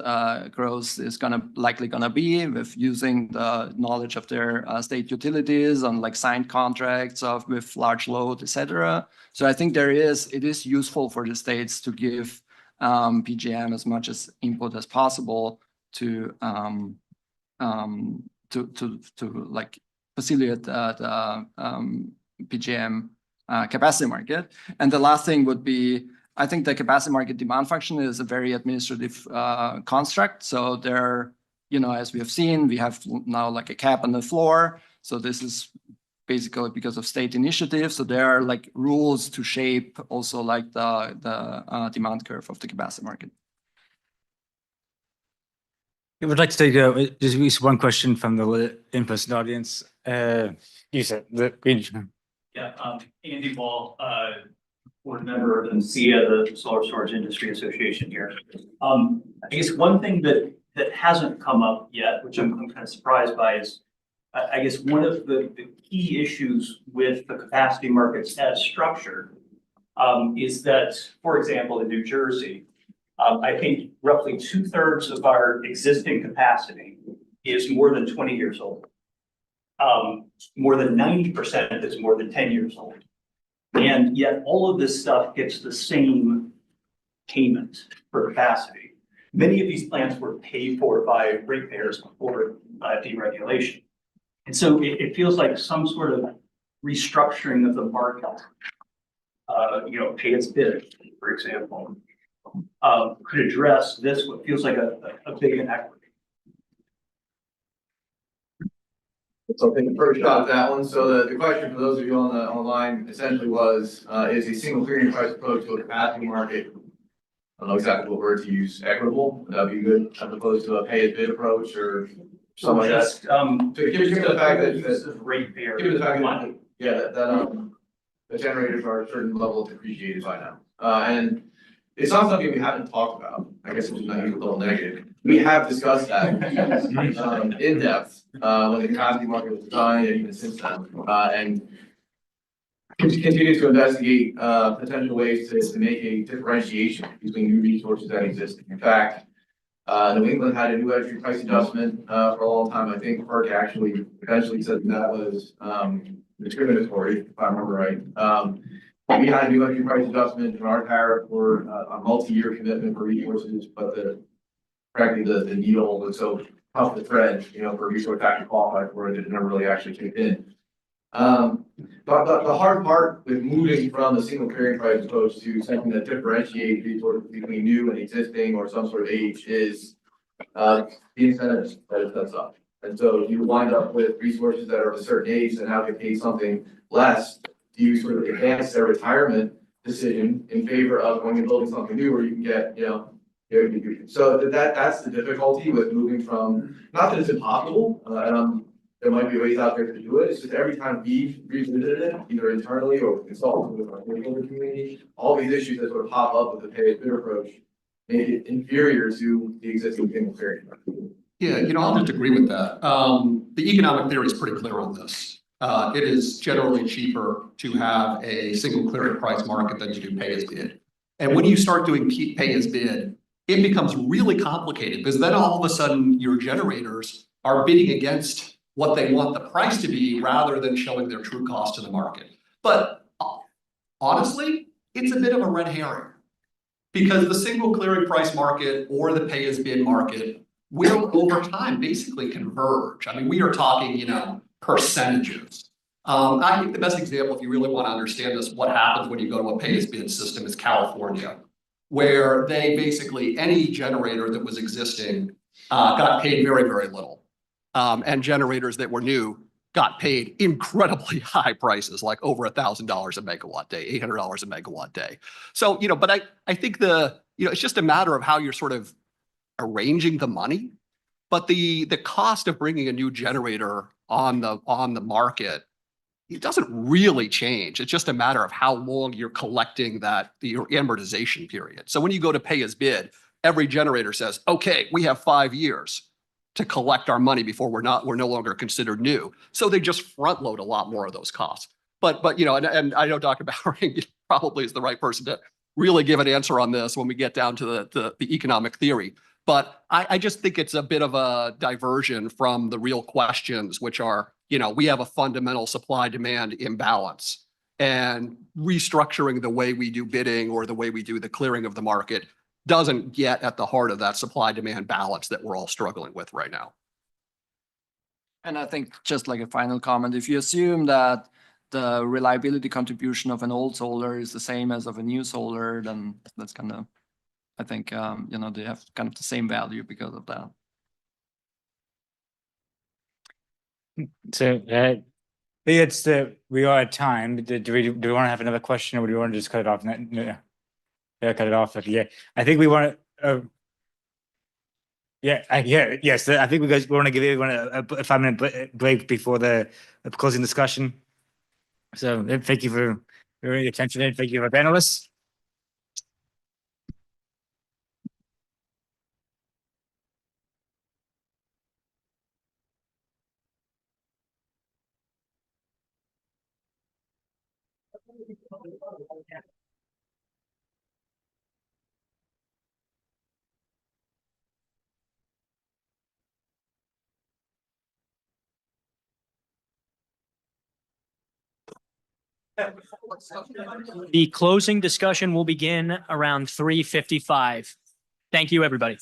growth is likely gonna be, with using the knowledge of their state utilities on signed contracts with large load, etc. So I think it is useful for the states to give PJM as much as input as possible to facilitate the PJM capacity market. And the last thing would be, I think the capacity market demand function is a very administrative construct. So there, as we have seen, we have now a cap on the floor. So this is basically because of state initiative. So there are rules to shape also the demand curve of the capacity market. I would like to take just one question from the in-person audience. You said Yeah, Andy Ball, board member of NCEA, the Solar Storage Industry Association here. I guess one thing that hasn't come up yet, which I'm kind of surprised by, is I guess one of the key issues with the capacity markets as structured is that, for example, in New Jersey, I think roughly 2/3 of our existing capacity is more than 20 years old. More than 90% is more than 10 years old. And yet all of this stuff gets the same payment for capacity. Many of these plants were paid for by ratepayers before deregulation. And so it feels like some sort of restructuring of the market, pay its bid, for example, could address this, what feels like a big inequity. So I think the first shot at that one. So the question for those of you on the online essentially was, is a single clearing price approach to a capacity market, I don't know exactly what word to use, equitable? Would that be good as opposed to a pay as bid approach or something like that? Just, given the fact that ratepayer. Given the fact that the generators are a certain level depreciated by now. And it's not something we haven't talked about. I guess it's not a little negative. We have discussed that in depth when the capacity market was designed and even since then, and continue to investigate potential ways to make a differentiation between new resources and existing. In fact, New England had a new energy price adjustment for a long time. I think FERC actually eventually said that was discriminatory, if I remember right. We had a new energy price adjustment in our tariff for a multi-year commitment for resources, but frankly, the needle was so tough to thread, for resource factor qualified for it, it never really actually kicked in. But the hard part with moving from a single clearing price approach to something that differentiates resources between new and existing or some sort of age is the incentives that it sets up. And so you wind up with resources that are of a certain age and have to pay something less. You sort of advance their retirement decision in favor of going and building something new where you can get, so that's the difficulty with moving from, not that it's impossible, and I'm there might be ways out there to do it. It's just every time we've revisited it, either internally or consulted with our stakeholder community, all these issues that sort of pop up with the pay as bid approach make it inferior to the existing single clearing. Yeah, I'll just agree with that. The economic theory is pretty clear on this. It is generally cheaper to have a single clearing price market than to do pay as bid. And when you start doing pay as bid, it becomes really complicated because then all of a sudden your generators are bidding against what they want the price to be rather than showing their true cost to the market. But honestly, it's a bit of a red herring because the single clearing price market or the pay as bid market will over time basically converge. I mean, we are talking, percentages. I think the best example, if you really want to understand this, what happens when you go to a pay as bid system is California, where they basically, any generator that was existing got paid very, very little. And generators that were new got paid incredibly high prices, like over $1,000 a megawatt day, $800 a megawatt day. So, but I think it's just a matter of how you're sort of arranging the money. But the cost of bringing a new generator on the market, it doesn't really change. It's just a matter of how long you're collecting the amortization period. So when you go to pay as bid, every generator says, okay, we have 5 years to collect our money before we're no longer considered new. So they just front load a lot more of those costs. But and I know Dr. Bowering probably is the right person to really give an answer on this when we get down to the economic theory. But I just think it's a bit of a diversion from the real questions, which are, we have a fundamental supply-demand imbalance, and restructuring the way we do bidding or the way we do the clearing of the market doesn't get at the heart of that supply-demand balance that we're all struggling with right now. And I think just like a final comment, if you assume that the reliability contribution of an old solar is the same as of a new solar, then that's kind of, I think, they have kind of the same value because of that. So we are at time. Do we want to have another question, or do we want to just cut it off? No. Yeah, cut it off. Yeah, I think we want to. Yes. I think we want to give everyone a 5-minute break before the closing discussion. So thank you for your attention and thank you for panelists. The closing discussion will begin around 3:55. Thank you, everybody.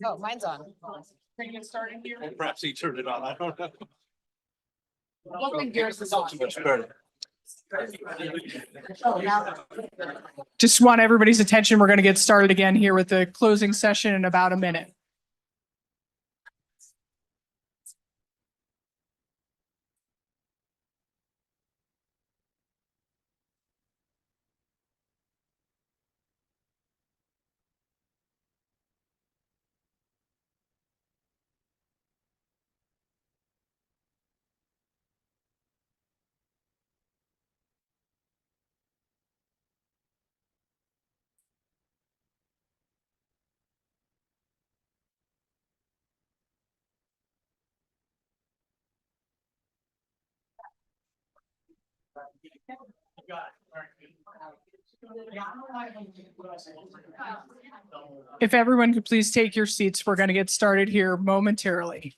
Oh, mine's on. Can you get started here? Perhaps he turned it on. I don't know. I don't think yours is on. Just want everybody's attention. We're going to get started again here with the closing session in about a minute. If everyone could please take your seats, we're going to get started here momentarily.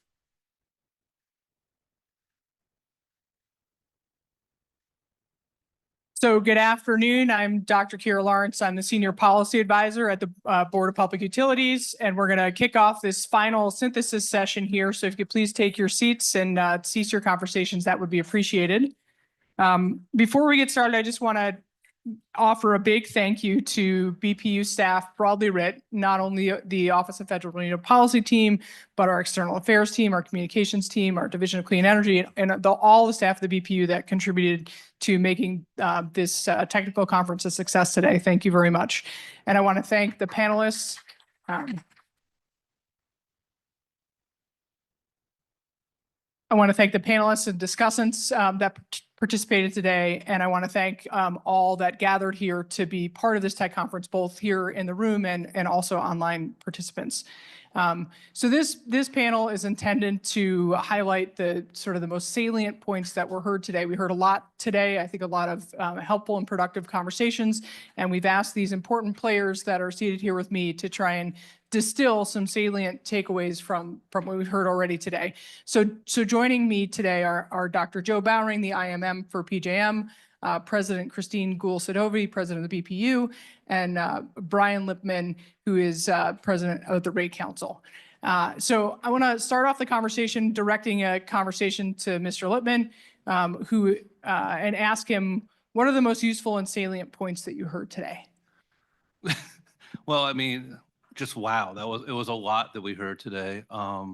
So good afternoon. I'm Dr. Kira Lawrence. I'm the Senior Policy Advisor at the Board of Public Utilities, and we're going to kick off this final synthesis session here. So if you could please take your seats and cease your conversations, that would be appreciated. Before we get started, I just want to offer a big thank you to BPU staff broadly writ, not only the Office of Federal Renewable Policy team, but our external affairs team, our communications team, our Division of Clean Energy, and all the staff of the BPU that contributed to making this technical conference a success today. Thank you very much. And I want to thank the panelists. I want to thank the panelists and discussants that participated today, and I want to thank all that gathered here to be part of this tech conference, both here in the room and also online participants. So this panel is intended to highlight the most salient points that were heard today. We heard a lot today, I think a lot of helpful and productive conversations, and we've asked these important players that are seated here with me to try and distill some salient takeaways from what we've heard already today. So joining me today are Dr. Joe Bowering, the IMM for PJM, President Christine Gould-Sadovi, President of the BPU, and Brian Lipman, who is President of the Rate Council. So I want to start off the conversation directing a conversation to Mr. Lipman, and ask him, what are the most useful and salient points that you heard today? Well, I mean, just wow, it was a lot that we heard today. I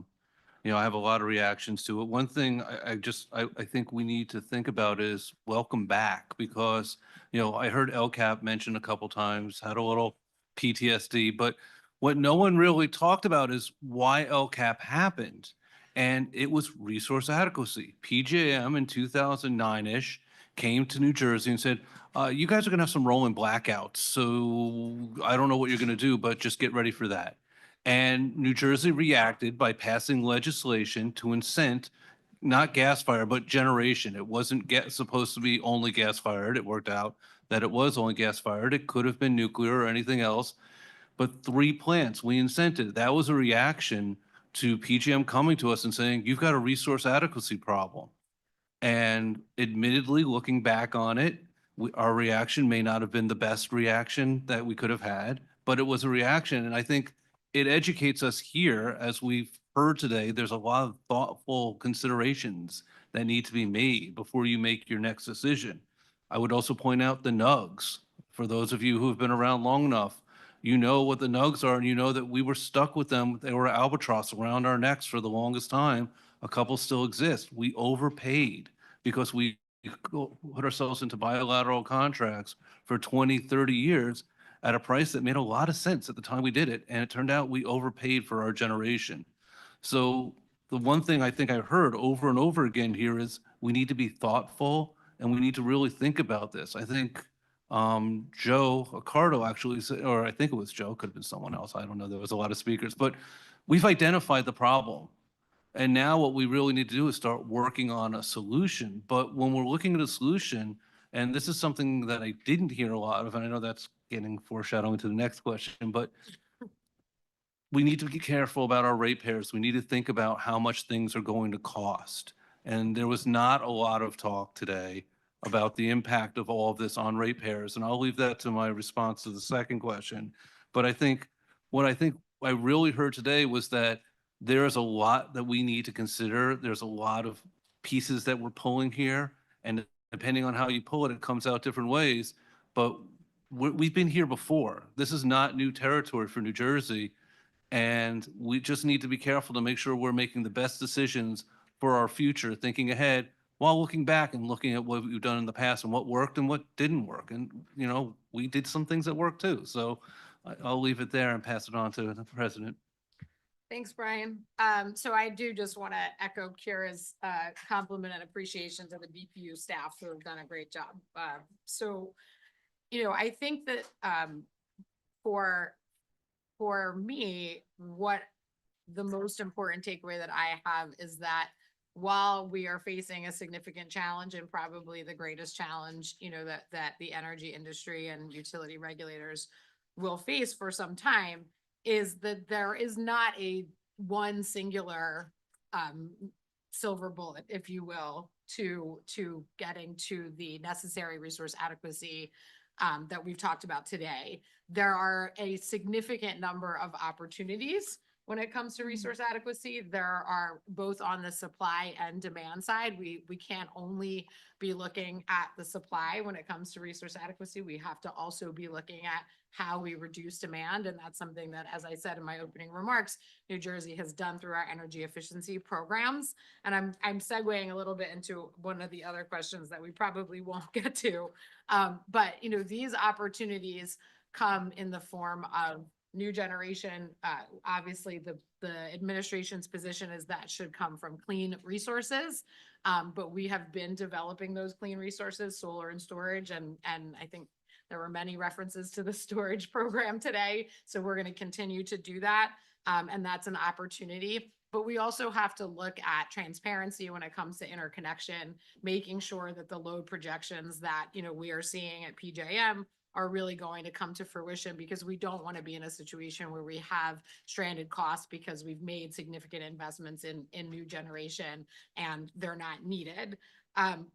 have a lot of reactions to it. One thing I think we need to think about is welcome back, because, I heard LCAP mentioned a couple times, had a little PTSD, but what no one really talked about is why LCAP happened. And it was resource adequacy. PJM in 2009-ish came to New Jersey and said, you guys are gonna have some rolling blackouts. So I don't know what you're gonna do, but just get ready for that. And New Jersey reacted by passing legislation to incent not gas fired, but generation. It wasn't supposed to be only gas fired. It worked out that it was only gas fired. It could have been nuclear or anything else, but 3 plants we incented. That was a reaction to PJM coming to us and saying, you've got a resource adequacy problem. And admittedly, looking back on it, our reaction may not have been the best reaction that we could have had, but it was a reaction. And I think it educates us here, as we've heard today, there's a lot of thoughtful considerations that need to be made before you make your next decision. I would also point out the nugs. For those of you who have been around long enough, you know what the nugs are, and you know that we were stuck with them. They were albatross around our necks for the longest time. A couple still exist. We overpaid because we put ourselves into bilateral contracts for 20, 30 years at a price that made a lot of sense at the time we did it. And it turned out we overpaid for our generation. So the one thing I think I heard over and over again here is we need to be thoughtful and we need to really think about this. I think Joe Accardo actually said, or I think it was Joe, could have been someone else. I don't know. There was a lot of speakers, but we've identified the problem. And now what we really need to do is start working on a solution. But when we're looking at a solution, and this is something that I didn't hear a lot of, and I know that's getting foreshadowing to the next question, but we need to be careful about our ratepayers. We need to think about how much things are going to cost. And there was not a lot of talk today about the impact of all of this on ratepayers. And I'll leave that to my response to the second question. But I think what I really heard today was that there's a lot that we need to consider. There's a lot of pieces that we're pulling here, and depending on how you pull it, it comes out different ways. But we've been here before. This is not new territory for New Jersey. And we just need to be careful to make sure we're making the best decisions for our future, thinking ahead while looking back and looking at what we've done in the past and what worked and what didn't work. And, you know, we did some things that worked too. So I'll leave it there and pass it on to the president. Thanks, Brian. So I do just want to echo Kira's compliment and appreciation to the BPU staff who have done a great job. So, you know, I think that for me, what the most important takeaway that I have is that while we are facing a significant challenge and probably the greatest challenge, you know, that the energy industry and utility regulators will face for some time, is that there is not a one singular silver bullet, if you will, to getting to the necessary resource adequacy that we've talked about today. There are a significant number of opportunities when it comes to resource adequacy. There are both on the supply and demand side. We can't only be looking at the supply when it comes to resource adequacy. We have to also be looking at how we reduce demand. And that's something that, as I said in my opening remarks, New Jersey has done through our energy efficiency programs. And I'm segueing a little bit into one of the other questions that we probably won't get to. But, you know, these opportunities come in the form of new generation. Obviously, the administration's position is that should come from clean resources. But we have been developing those clean resources, solar and storage, and I think there were many references to the storage program today. So we're going to continue to do that. And that's an opportunity. But we also have to look at transparency when it comes to interconnection, making sure that the load projections that, you know, we are seeing at PJM are really going to come to fruition, because we don't want to be in a situation where we have stranded costs because we've made significant investments in new generation and they're not needed.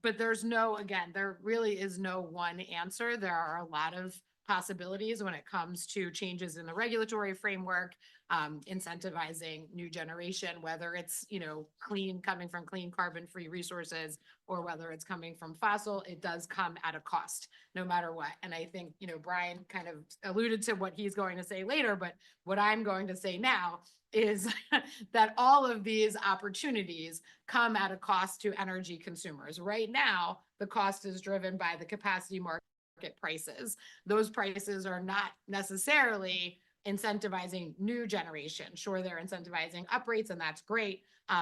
But there really is no one answer. There are a lot of possibilities when it comes to changes in the regulatory framework, incentivizing new generation, whether it's, you know, coming from clean carbon-free resources or whether it's coming from fossil. It does come at a cost no matter what. And I think, you know, Brian kind of alluded to what he's going to say later, but what I'm going to say now is that all of these opportunities come at a cost to energy consumers. Right now, the cost is driven by the capacity market prices. Those prices are not necessarily incentivizing new generation. Sure, they're incentivizing uprates, and that's great,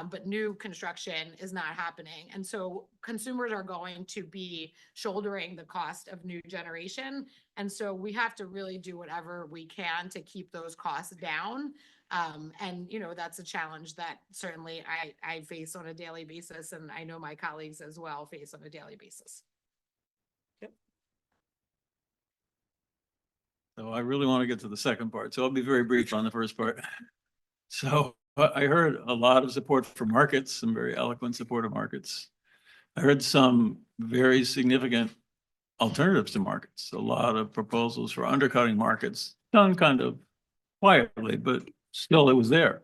but new construction is not happening. And so consumers are going to be shouldering the cost of new generation. And so we have to really do whatever we can to keep those costs down. And, you know, that's a challenge that certainly I face on a daily basis, and I know my colleagues as well face on a daily basis. So I really want to get to the second part, so I'll be very brief on the first part. So I heard a lot of support for markets, some very eloquent support of markets. I heard some very significant alternatives to markets, a lot of proposals for undercutting markets, done kind of quietly, but still it was there.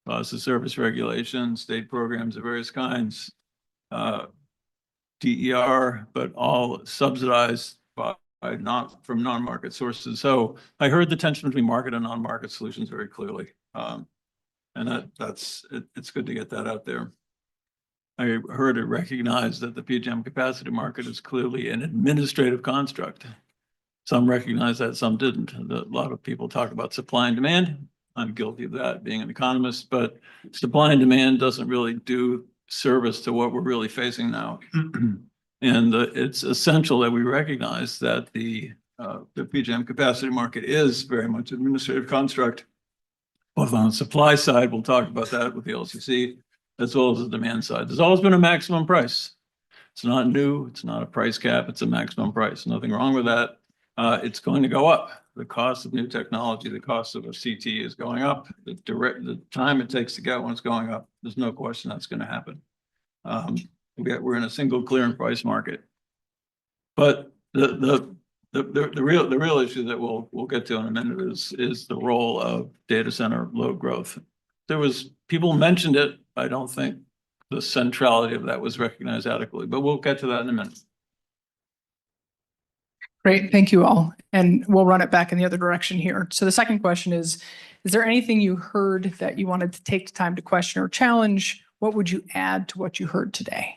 Cost of service regulation, state programs of various kinds, DER, but all subsidized by from non-market sources. So I heard the tension between market and non-market solutions very clearly. And it's good to get that out there. I heard it recognized that the PJM capacity market is clearly an administrative construct. Some recognize that, some didn't. A lot of people talk about supply and demand. I'm guilty of that, being an economist, but supply and demand doesn't really do service to what we're really facing now. And it's essential that we recognize that the PJM capacity market is very much an administrative construct, both on the supply side, we'll talk about that with the LCC, as well as the demand side. There's always been a maximum price. It's not new, it's not a price cap, it's a maximum price. Nothing wrong with that. It's going to go up. The cost of new technology, the cost of a CT is going up. The time it takes to get one is going up. There's no question that's going to happen. We're in a single clearing price market. But the the real issue that we'll get to in a minute is the role of data center load growth. People mentioned it. I don't think the centrality of that was recognized adequately, but we'll get to that in a minute. Great, thank you all. And we'll run it back in the other direction here. So the second question is there anything you heard that you wanted to take time to question or challenge? What would you add to what you heard today?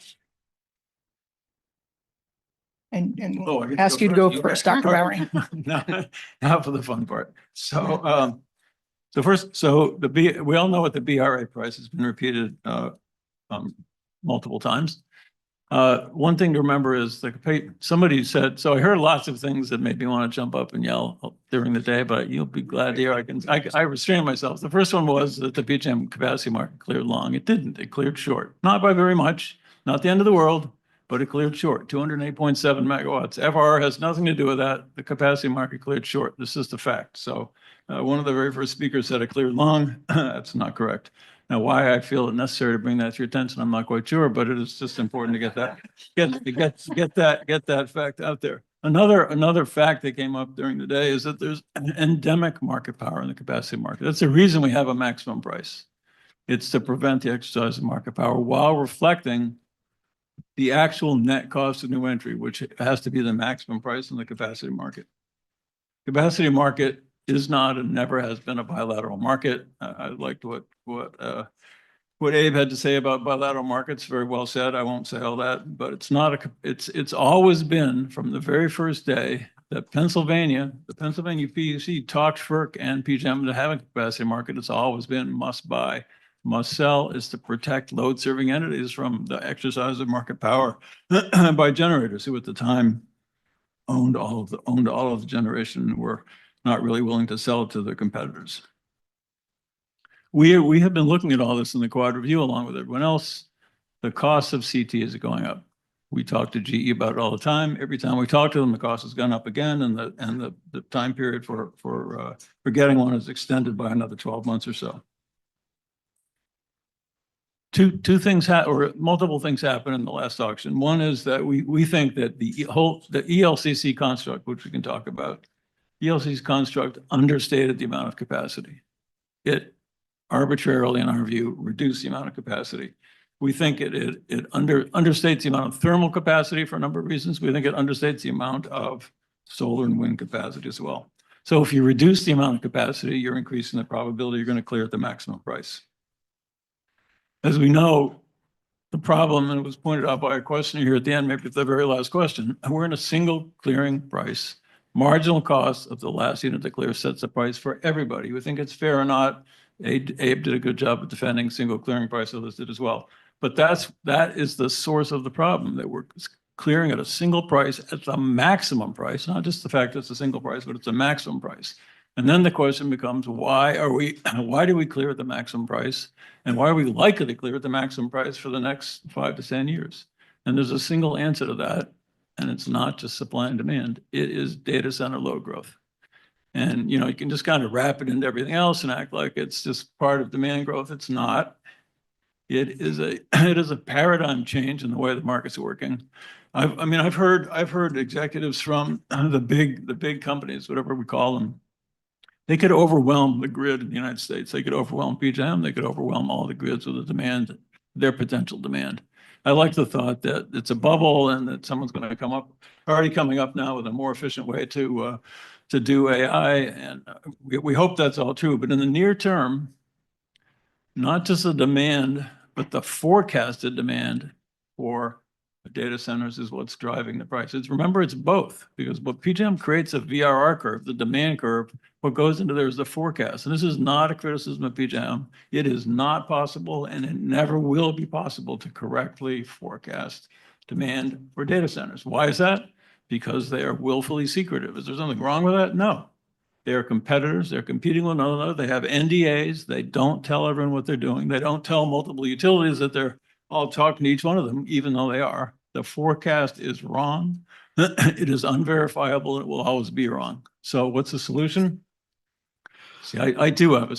And Oh, we'll ask you to go first, Dr. Bowery. Now for the fun part. So, we all know what the BRA price has been repeated multiple times. One thing to remember is somebody said, so I heard lots of things that made me want to jump up and yell during the day, but you'll be glad to hear I restrained myself. The first one was that the PJM capacity market cleared long. It didn't. It cleared short, not by very much, not the end of the world, but it cleared short, 208.7 megawatts. FR has nothing to do with that. The capacity market cleared short. This is the fact. So one of the very first speakers said it cleared long. That's not correct. Now, why I feel it necessary to bring that to your attention, I'm not quite sure, but it is just important to get that fact out there. Another fact that came up during the day is that there's an endemic market power in the capacity market. That's the reason we have a maximum price. It's to prevent the exercise of market power while reflecting the actual net cost of new entry, which has to be the maximum price in the capacity market. Capacity market is not and never has been a bilateral market. I liked what Abe had to say about bilateral markets. Very well said. I won't say all that, but it's always been from the very first day that the Pennsylvania PUC talked FERC and PJM to have a capacity market. It's always been must buy. Must sell is to protect load serving entities from the exercise of market power by generators who at the time owned all of the generation and were not really willing to sell it to their competitors. We have been looking at all this in the quad review along with everyone else. The cost of CT is going up. We talk to GE about it all the time. Every time we talk to them, the cost has gone up again, and the time period for getting one is extended by another 12 months or so. Two things or multiple things happened in the last auction. One is that we think that the ELCC construct, which we can talk about, ELCC's construct understated the amount of capacity. It arbitrarily, in our view, reduced the amount of capacity. We think it understates the amount of thermal capacity for a number of reasons. We think it understates the amount of solar and wind capacity as well. So if you reduce the amount of capacity, you're increasing the probability you're going to clear at the maximum price. As we know, the problem, and it was pointed out by a questioner here at the end, maybe the very last question, we're in a single clearing price. Marginal cost of the last unit to clear sets the price for everybody. We think it's fair or not. Abe did a good job of defending single clearing price, others did as well. But that is the source of the problem, that we're clearing at a single price at the maximum price, not just the fact that it's a single price, but it's a maximum price. And then the question becomes, why do we clear at the maximum price? And why are we likely to clear at the maximum price for the next 5 to 10 years? And there's a single answer to that. And it's not just supply and demand. It is data center load growth. And, you can just kind of wrap it into everything else and act like it's just part of demand growth. It's not. It is a paradigm change in the way the market's working. I've heard executives from the big companies, whatever we call them. They could overwhelm the grid in the United States. They could overwhelm PJM. They could overwhelm all the grids with the demand, their potential demand. I like the thought that it's a bubble and that someone's going to already coming up now with a more efficient way to do AI. And we hope that's all true. But in the near term, not just the demand, but the forecasted demand for data centers is what's driving the prices. Remember, it's both, because what PJM creates a VRR curve, the demand curve, what goes into there is the forecast. And this is not a criticism of PJM. It is not possible, and it never will be possible to correctly forecast demand for data centers. Why is that? Because they are willfully secretive. Is there something wrong with that? No. They are competitors. They're competing with one another. They have NDAs. They don't tell everyone what they're doing. They don't tell multiple utilities that they're all talking to each one of them, even though they are. The forecast is wrong. It is unverifiable. It will always be wrong. So what's the solution? See, I do have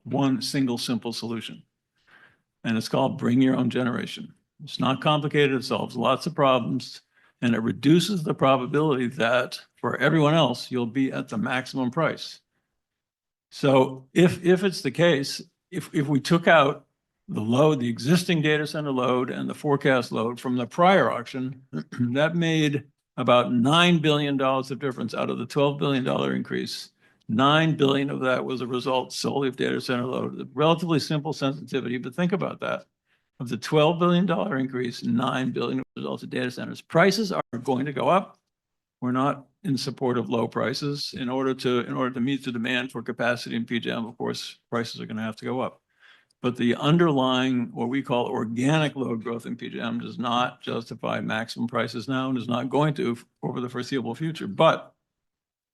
one single simple solution. And it's called bring your own generation. It's not complicated. It solves lots of problems. And it reduces the probability that for everyone else, you'll be at the maximum price. So if it's the case, if we took out the load, the existing data center load and the forecast load from the prior auction, that made about $9 billion of difference out of the $12 billion increase. 9 billion of that was a result solely of data center load. Relatively simple sensitivity, but think about that. Of the $12 billion increase, 9 billion results of data centers. Prices are going to go up. We're not in support of low prices. In order to meet the demand for capacity in PJM, of course, prices are going to have to go up. But the underlying, what we call organic load growth in PJM, does not justify maximum prices now and is not going to over the foreseeable future. But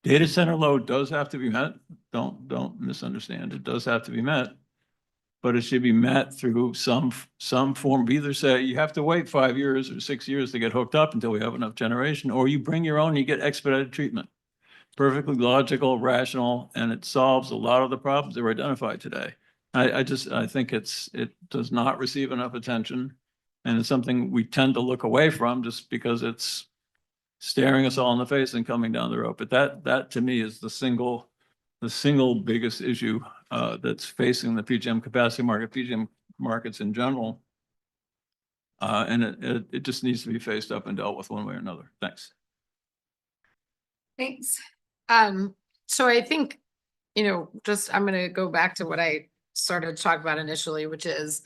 data center load does have to be met. Don't misunderstand. It does have to be met. But it should be met through some form of either say you have to wait 5 years or 6 years to get hooked up until we have enough generation, or you bring your own, you get expedited treatment. Perfectly logical, rational, and it solves a lot of the problems that were identified today. I think it does not receive enough attention, and it's something we tend to look away from just because it's staring us all in the face and coming down the road. But that to me is the single biggest issue that's facing the PJM capacity market, PJM markets in general. And it just needs to be faced up and dealt with one way or another. Thanks. Thanks. So I think, I'm going to go back to what I started to talk about initially, which is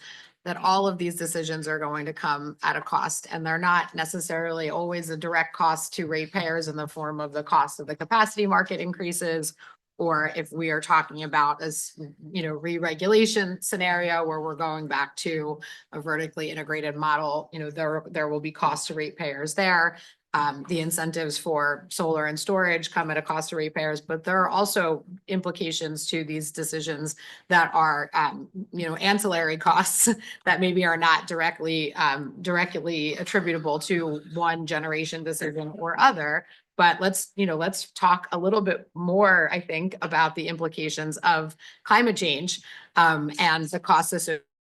that all of these decisions are going to come at a cost, and they're not necessarily always a direct cost to ratepayers in the form of the cost of the capacity market increases, or if we are talking about as, re-regulation scenario where we're going back to a vertically integrated model, there will be costs to ratepayers there. The incentives for solar and storage come at a cost to ratepayers, but there are also implications to these decisions that are, ancillary costs that maybe are not directly attributable to one generation decision or other. But let's talk a little bit more, I think, about the implications of climate change and the costs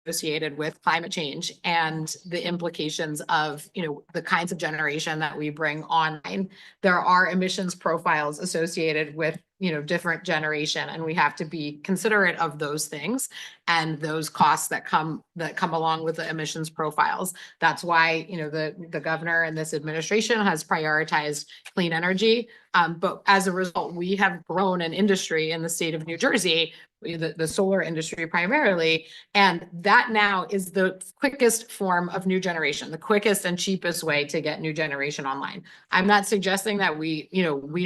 associated with climate change and the implications of, the kinds of generation that we bring online. There are emissions profiles associated with, different generation, and we have to be considerate of those things and those costs that come along with the emissions profiles. That's why, the governor and this administration has prioritized clean energy. But as a result, we have grown an industry in the state of New Jersey, the solar industry primarily, and that now is the quickest form of new generation, the quickest and cheapest way to get new generation online. I'm not suggesting that we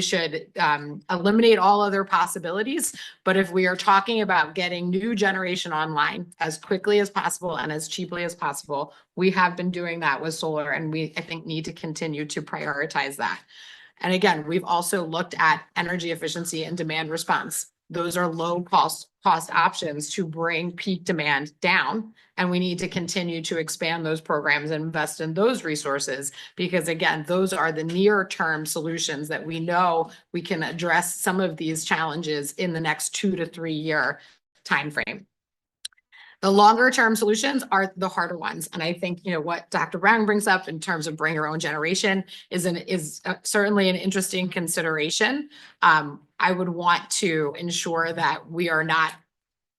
should eliminate all other possibilities, but if we are talking about getting new generation online as quickly as possible and as cheaply as possible, we have been doing that with solar, and I think need to continue to prioritize that. And again, we've also looked at energy efficiency and demand response. Those are low cost options to bring peak demand down. And we need to continue to expand those programs and invest in those resources, because again, those are the near term solutions that we know we can address some of these challenges in the next 2 to 3 year timeframe. The longer term solutions are the harder ones. And I think, what Dr. Brown brings up in terms of bring your own generation is certainly an interesting consideration. I would want to ensure that we are not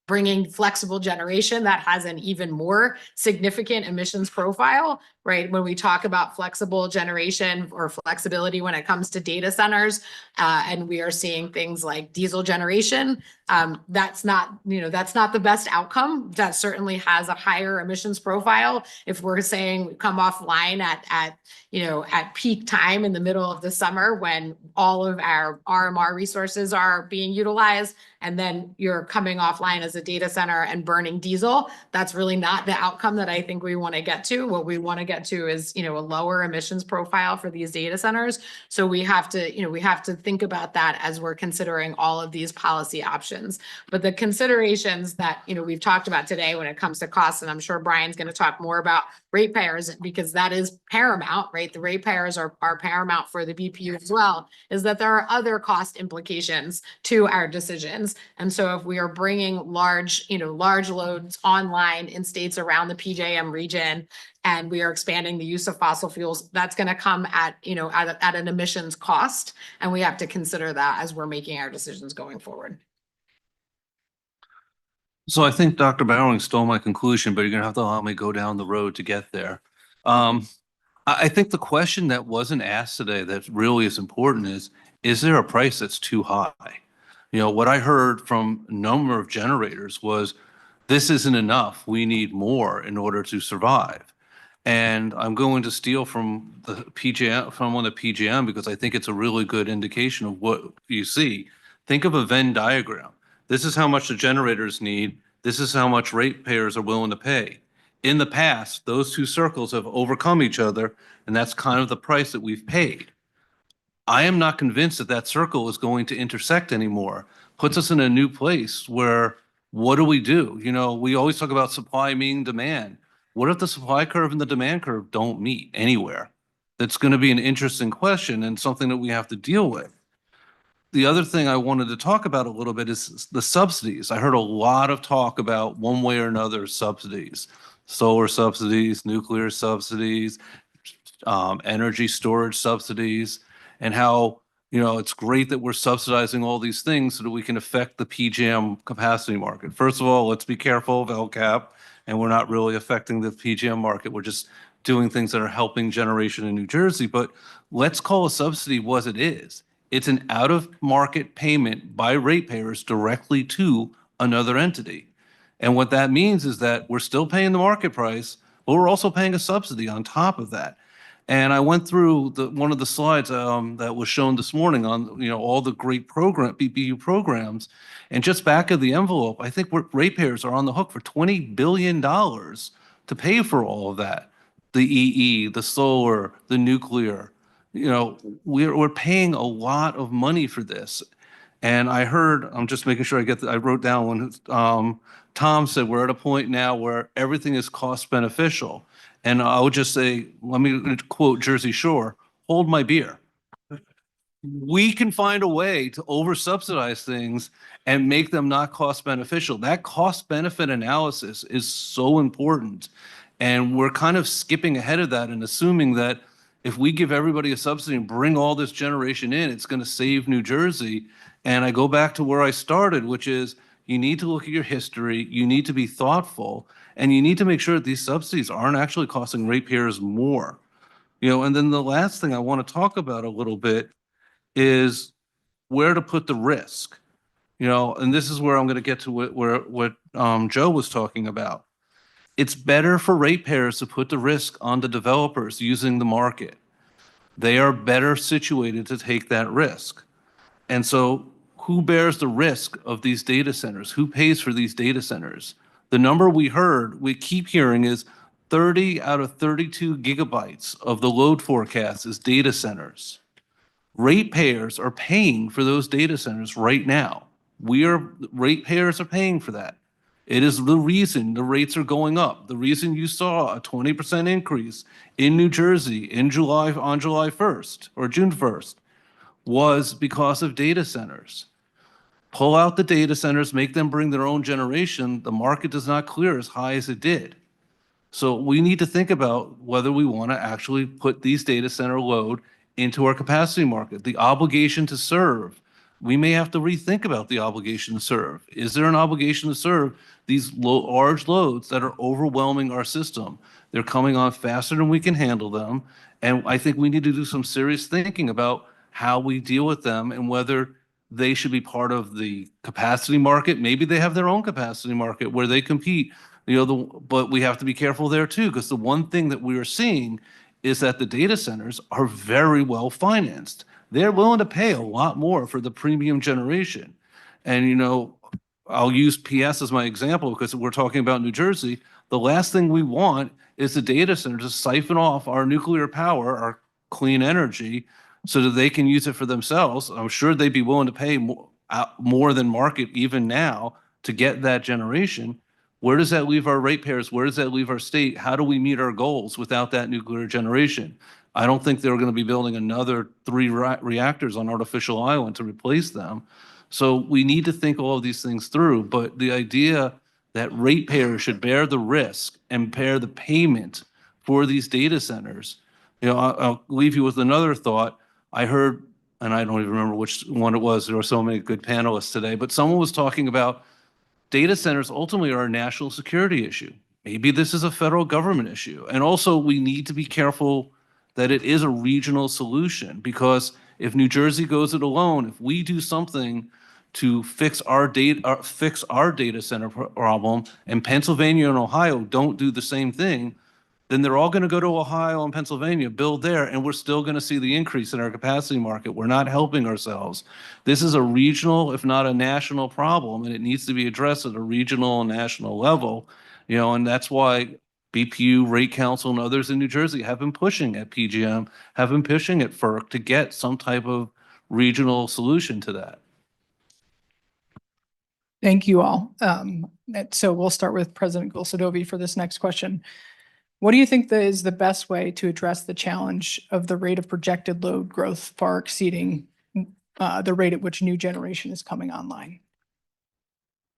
bringing flexible generation that has an even more significant emissions profile, right? When we talk about flexible generation or flexibility when it comes to data centers, and we are seeing things like diesel generation, that's not the best outcome. That certainly has a higher emissions profile. If we're saying we come offline at peak time in the middle of the summer when all of our RMR resources are being utilized, and then you're coming offline as a data center and burning diesel, that's really not the outcome that I think we want to get to. What we want to get to is, a lower emissions profile for these data centers. So we have to think about that as we're considering all of these policy options. But the considerations that, we've talked about today when it comes to costs, and I'm sure Brian's going to talk more about ratepayers, because that is paramount, right? The ratepayers are paramount for the BPU as well, is that there are other cost implications to our decisions. And so if we are bringing large loads online in states around the PJM region, and we are expanding the use of fossil fuels, that's going to come at an emissions cost. And we have to consider that as we're making our decisions going forward. So I think Dr. Bowering stole my conclusion, but you're gonna have to allow me to go down the road to get there. I think the question that wasn't asked today that really is important is there a price that's too high? You know, what I heard from a number of generators was, this isn't enough. We need more in order to survive. And I'm going to steal from the PJM, from one of the PJM, because I think it's a really good indication of what you see. Think of a Venn diagram. This is how much the generators need. This is how much ratepayers are willing to pay. In the past, those two circles have overcome each other, and that's kind of the price that we've paid. I am not convinced that that circle is going to intersect anymore. Puts us in a new place where, what do? You know, we always talk about supply meeting demand. What if the supply curve and the demand curve don't meet anywhere? That's going to be an interesting question and something that we have to deal with. The other thing I wanted to talk about a little bit is the subsidies. I heard a lot of talk about one way or another subsidies, solar subsidies, nuclear subsidies, energy storage subsidies, and how, you know, it's great that we're subsidizing all these things so that we can affect the PJM capacity market. First of all, let's be careful of LCAP, and we're not really affecting the PJM market. We're just doing things that are helping generation in New Jersey. But let's call a subsidy what it is. It's an out-of-market payment by ratepayers directly to another entity. And what that means is that we're still paying the market price, but we're also paying a subsidy on top of that. And I went through one of the slides that was shown this morning on, you know, all the great BPU programs, and just back of the envelope, I think ratepayers are on the hook for $20 billion to pay for all of that. The EE, the solar, the nuclear. You know, we're paying a lot of money for this. And I heard, I'm just making sure I wrote down when Tom said we're at a point now where everything is cost beneficial. And I would just say, let me quote Jersey Shore, hold my beer. We can find a way to over subsidize things and make them not cost beneficial. That cost benefit analysis is so important. And we're kind of skipping ahead of that and assuming that if we give everybody a subsidy and bring all this generation in, it's going to save New Jersey. And I go back to where I started, which is you need to look at your history, you need to be thoughtful, and you need to make sure that these subsidies aren't actually costing ratepayers more. You know, and then the last thing I want to talk about a little bit is where to put the risk. You know, and this is where I'm going to get to what Joe was talking about. It's better for ratepayers to put the risk on the developers using the market. They are better situated to take that risk. And so who bears the risk of these data centers? Who pays for these data centers? The number we keep hearing is 30 out of 32 gigabytes of the load forecast is data centers. Ratepayers are paying for those data centers right now. Ratepayers are paying for that. It is the reason the rates are going up. The reason you saw a 20% increase in New Jersey on July 1st or June 1st was because of data centers. Pull out the data centers, make them bring their own generation. The market does not clear as high as it did. So we need to think about whether we want to actually put these data center load into our capacity market. The obligation to serve, we may have to rethink about the obligation to serve. Is there an obligation to serve these large loads that are overwhelming our system? They're coming on faster than we can handle them. And I think we need to do some serious thinking about how we deal with them and whether they should be part of the capacity market. Maybe they have their own capacity market where they compete, you know, but we have to be careful there too, because the one thing that we are seeing is that the data centers are very well financed. They're willing to pay a lot more for the premium generation. And, you know, I'll use PS as my example because we're talking about New Jersey. The last thing we want is the data center to siphon off our nuclear power, our clean energy, so that they can use it for themselves. I'm sure they'd be willing to pay more than market even now to get that generation. Where does that leave our ratepayers? Where does that leave our state? How do we meet our goals without that nuclear generation? I don't think they're going to be building another 3 reactors on Artificial Island to replace them. So we need to think all of these things through, but the idea that ratepayers should bear the risk and bear the payment for these data centers, I'll leave you with another thought. I heard, and I don't even remember which one it was, there were so many good panelists today, but someone was talking about data centers ultimately are a national security issue. Maybe this is a federal government issue. And also we need to be careful that it is a regional solution, because if New Jersey goes it alone, if we do something to fix our data center problem, and Pennsylvania and Ohio don't do the same thing, then they're all going to go to Ohio and Pennsylvania, build there, and we're still going to see the increase in our capacity market. We're not helping ourselves. This is a regional, if not a national problem, and it needs to be addressed at a regional and national level. And that's why BPU, Rate Council, and others in New Jersey have been pushing at PJM, have been pushing at FERC to get some type of regional solution to that. Thank you all. So we'll start with President Gulsadovi for this next question. What do you think is the best way to address the challenge of the rate of projected load growth far exceeding the rate at which new generation is coming online?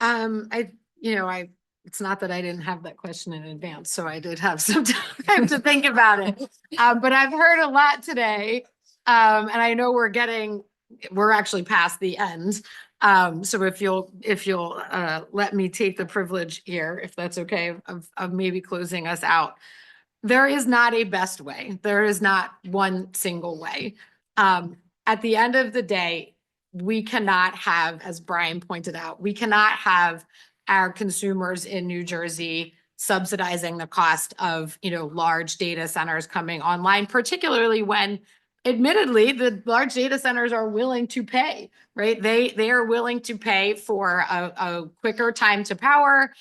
It's not that I didn't have that question in advance, so I did have some time to think about it. But I've heard a lot today, and I know we're actually past the end. So if you'll let me take the privilege here, if that's okay, of maybe closing us out. There is not a best way. There is not one single way. At the end of the day, we cannot have, as Brian pointed out, we cannot have our consumers in New Jersey subsidizing the cost of, large data centers coming online, particularly when admittedly, the large data centers are willing to pay, right? They are willing to pay for a quicker time to power,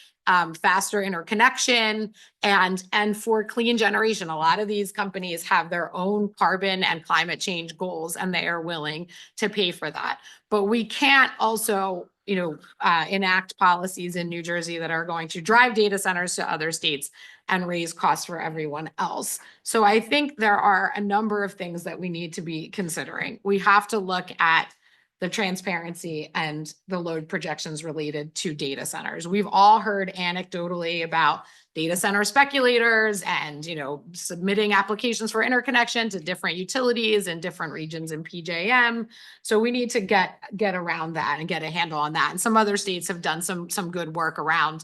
faster interconnection, and for clean generation. A lot of these companies have their own carbon and climate change goals, and they are willing to pay for that. But we can't also enact policies in New Jersey that are going to drive data centers to other states and raise costs for everyone else. So I think there are a number of things that we need to be considering. We have to look at the transparency and the load projections related to data centers. We've all heard anecdotally about data center speculators and, submitting applications for interconnection to different utilities in different regions in PJM. So we need to get around that and get a handle on that. And some other states have done some good work around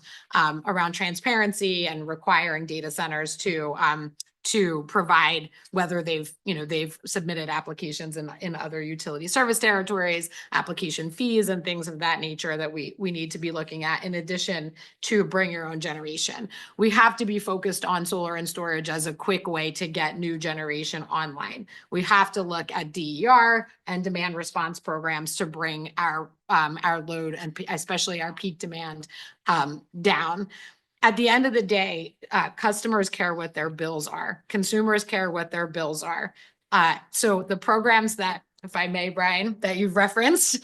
transparency and requiring data centers to provide, whether they've submitted applications in other utility service territories, application fees and things of that nature that we need to be looking at, in addition to bring your own generation. We have to be focused on solar and storage as a quick way to get new generation online. We have to look at DER and demand response programs to bring our load and especially our peak demand down. At the end of the day, customers care what their bills are. Consumers care what their bills are. So the programs that, if I may, Brian, that you've referenced,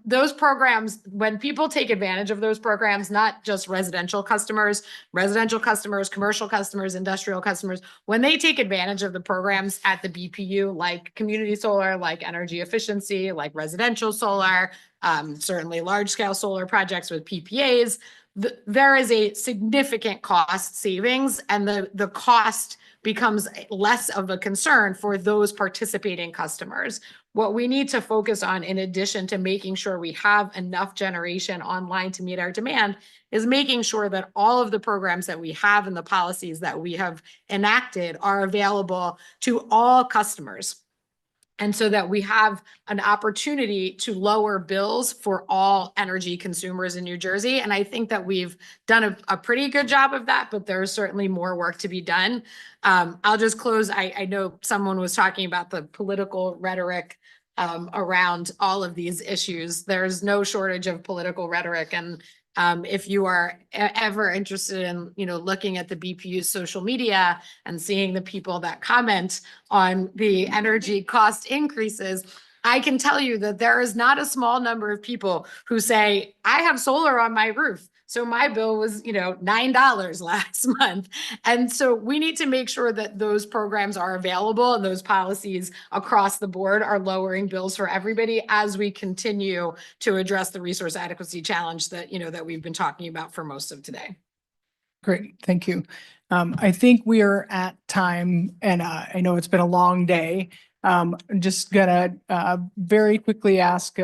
those programs, when people take advantage of those programs, not just residential customers, commercial customers, industrial customers, when they take advantage of the programs at the BPU, like community solar, like energy efficiency, like residential solar, certainly large scale solar projects with PPAs, there is a significant cost savings, and the cost becomes less of a concern for those participating customers. What we need to focus on, in addition to making sure we have enough generation online to meet our demand, is making sure that all of the programs that we have and the policies that we have enacted are available to all customers. And so that we have an opportunity to lower bills for all energy consumers in New Jersey. And I think that we've done a pretty good job of that, but there's certainly more work to be done. I'll just close. I know someone was talking about the political rhetoric around all of these issues. There's no shortage of political rhetoric. And if you are ever interested in, looking at the BPU's social media and seeing the people that comment on the energy cost increases, I can tell you that there is not a small number of people who say, I have solar on my roof. So my bill was, $9 last month. And so we need to make sure that those programs are available and those policies across the board are lowering bills for everybody as we continue to address the resource adequacy challenge that, that we've been talking about for most of today. Great, thank you. I think we are at time, and I know it's been a long day. I'm just gonna very quickly ask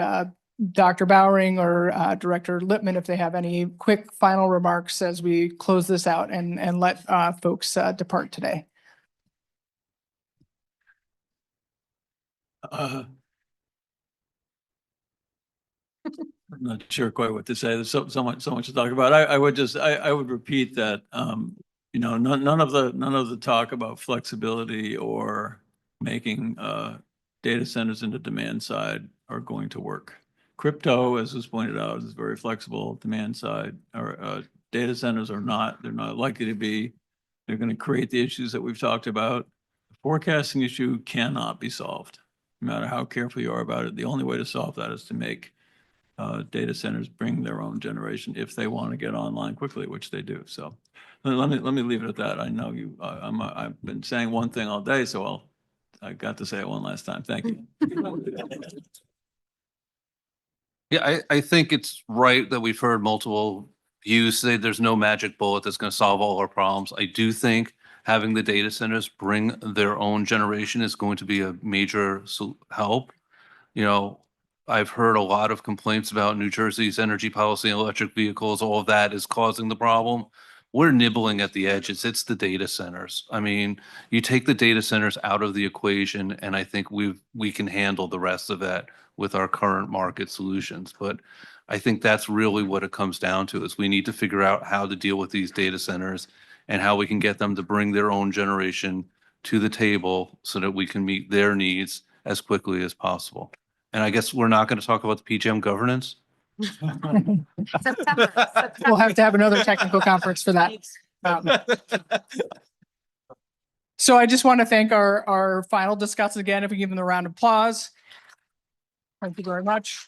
Dr. Bowering or Director Lippman if they have any quick final remarks as we close this out and let folks depart today. I'm not sure quite what to say. There's so much to talk about. I would repeat that, none of the talk about flexibility or making data centers into demand side are going to work. Crypto, as was pointed out, is very flexible demand side, or data centers are not. They're not likely to be. They're going to create the issues that we've talked about. The forecasting issue cannot be solved, no matter how careful you are about it. The only way to solve that is to make data centers bring their own generation if they want to get online quickly, which they do. So let me leave it at that. I know I've been saying one thing all day, so I got to say it one last time. Thank you. Yeah, I think it's right that we've heard multiple views say there's no magic bullet that's going to solve all our problems. I do think having the data centers bring their own generation is going to be a major help. I've heard a lot of complaints about New Jersey's energy policy and electric vehicles. All of that is causing the problem. We're nibbling at the edges. It's the data centers. I mean, you take the data centers out of the equation, and I think we can handle the rest of that with our current market solutions. But I think that's really what it comes down to, is we need to figure out how to deal with these data centers and how we can get them to bring their own generation to the table so that we can meet their needs as quickly as possible. And I guess we're not going to talk about the PJM governance. September. We'll have to have another technical conference for that. So I just want to thank our final discussants again, if we give them a round of applause. Thank you very much.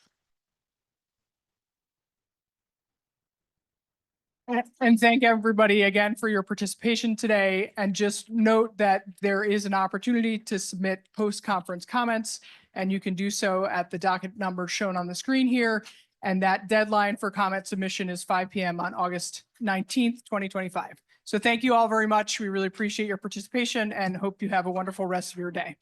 And thank everybody again for your participation today. And just note that there is an opportunity to submit post-conference comments, and you can do so at the docket number shown on the screen here. And that deadline for comment submission is 5 p.m. on August 19th, 2025. So thank you all very much. We really appreciate your participation and hope you have a wonderful rest of your day.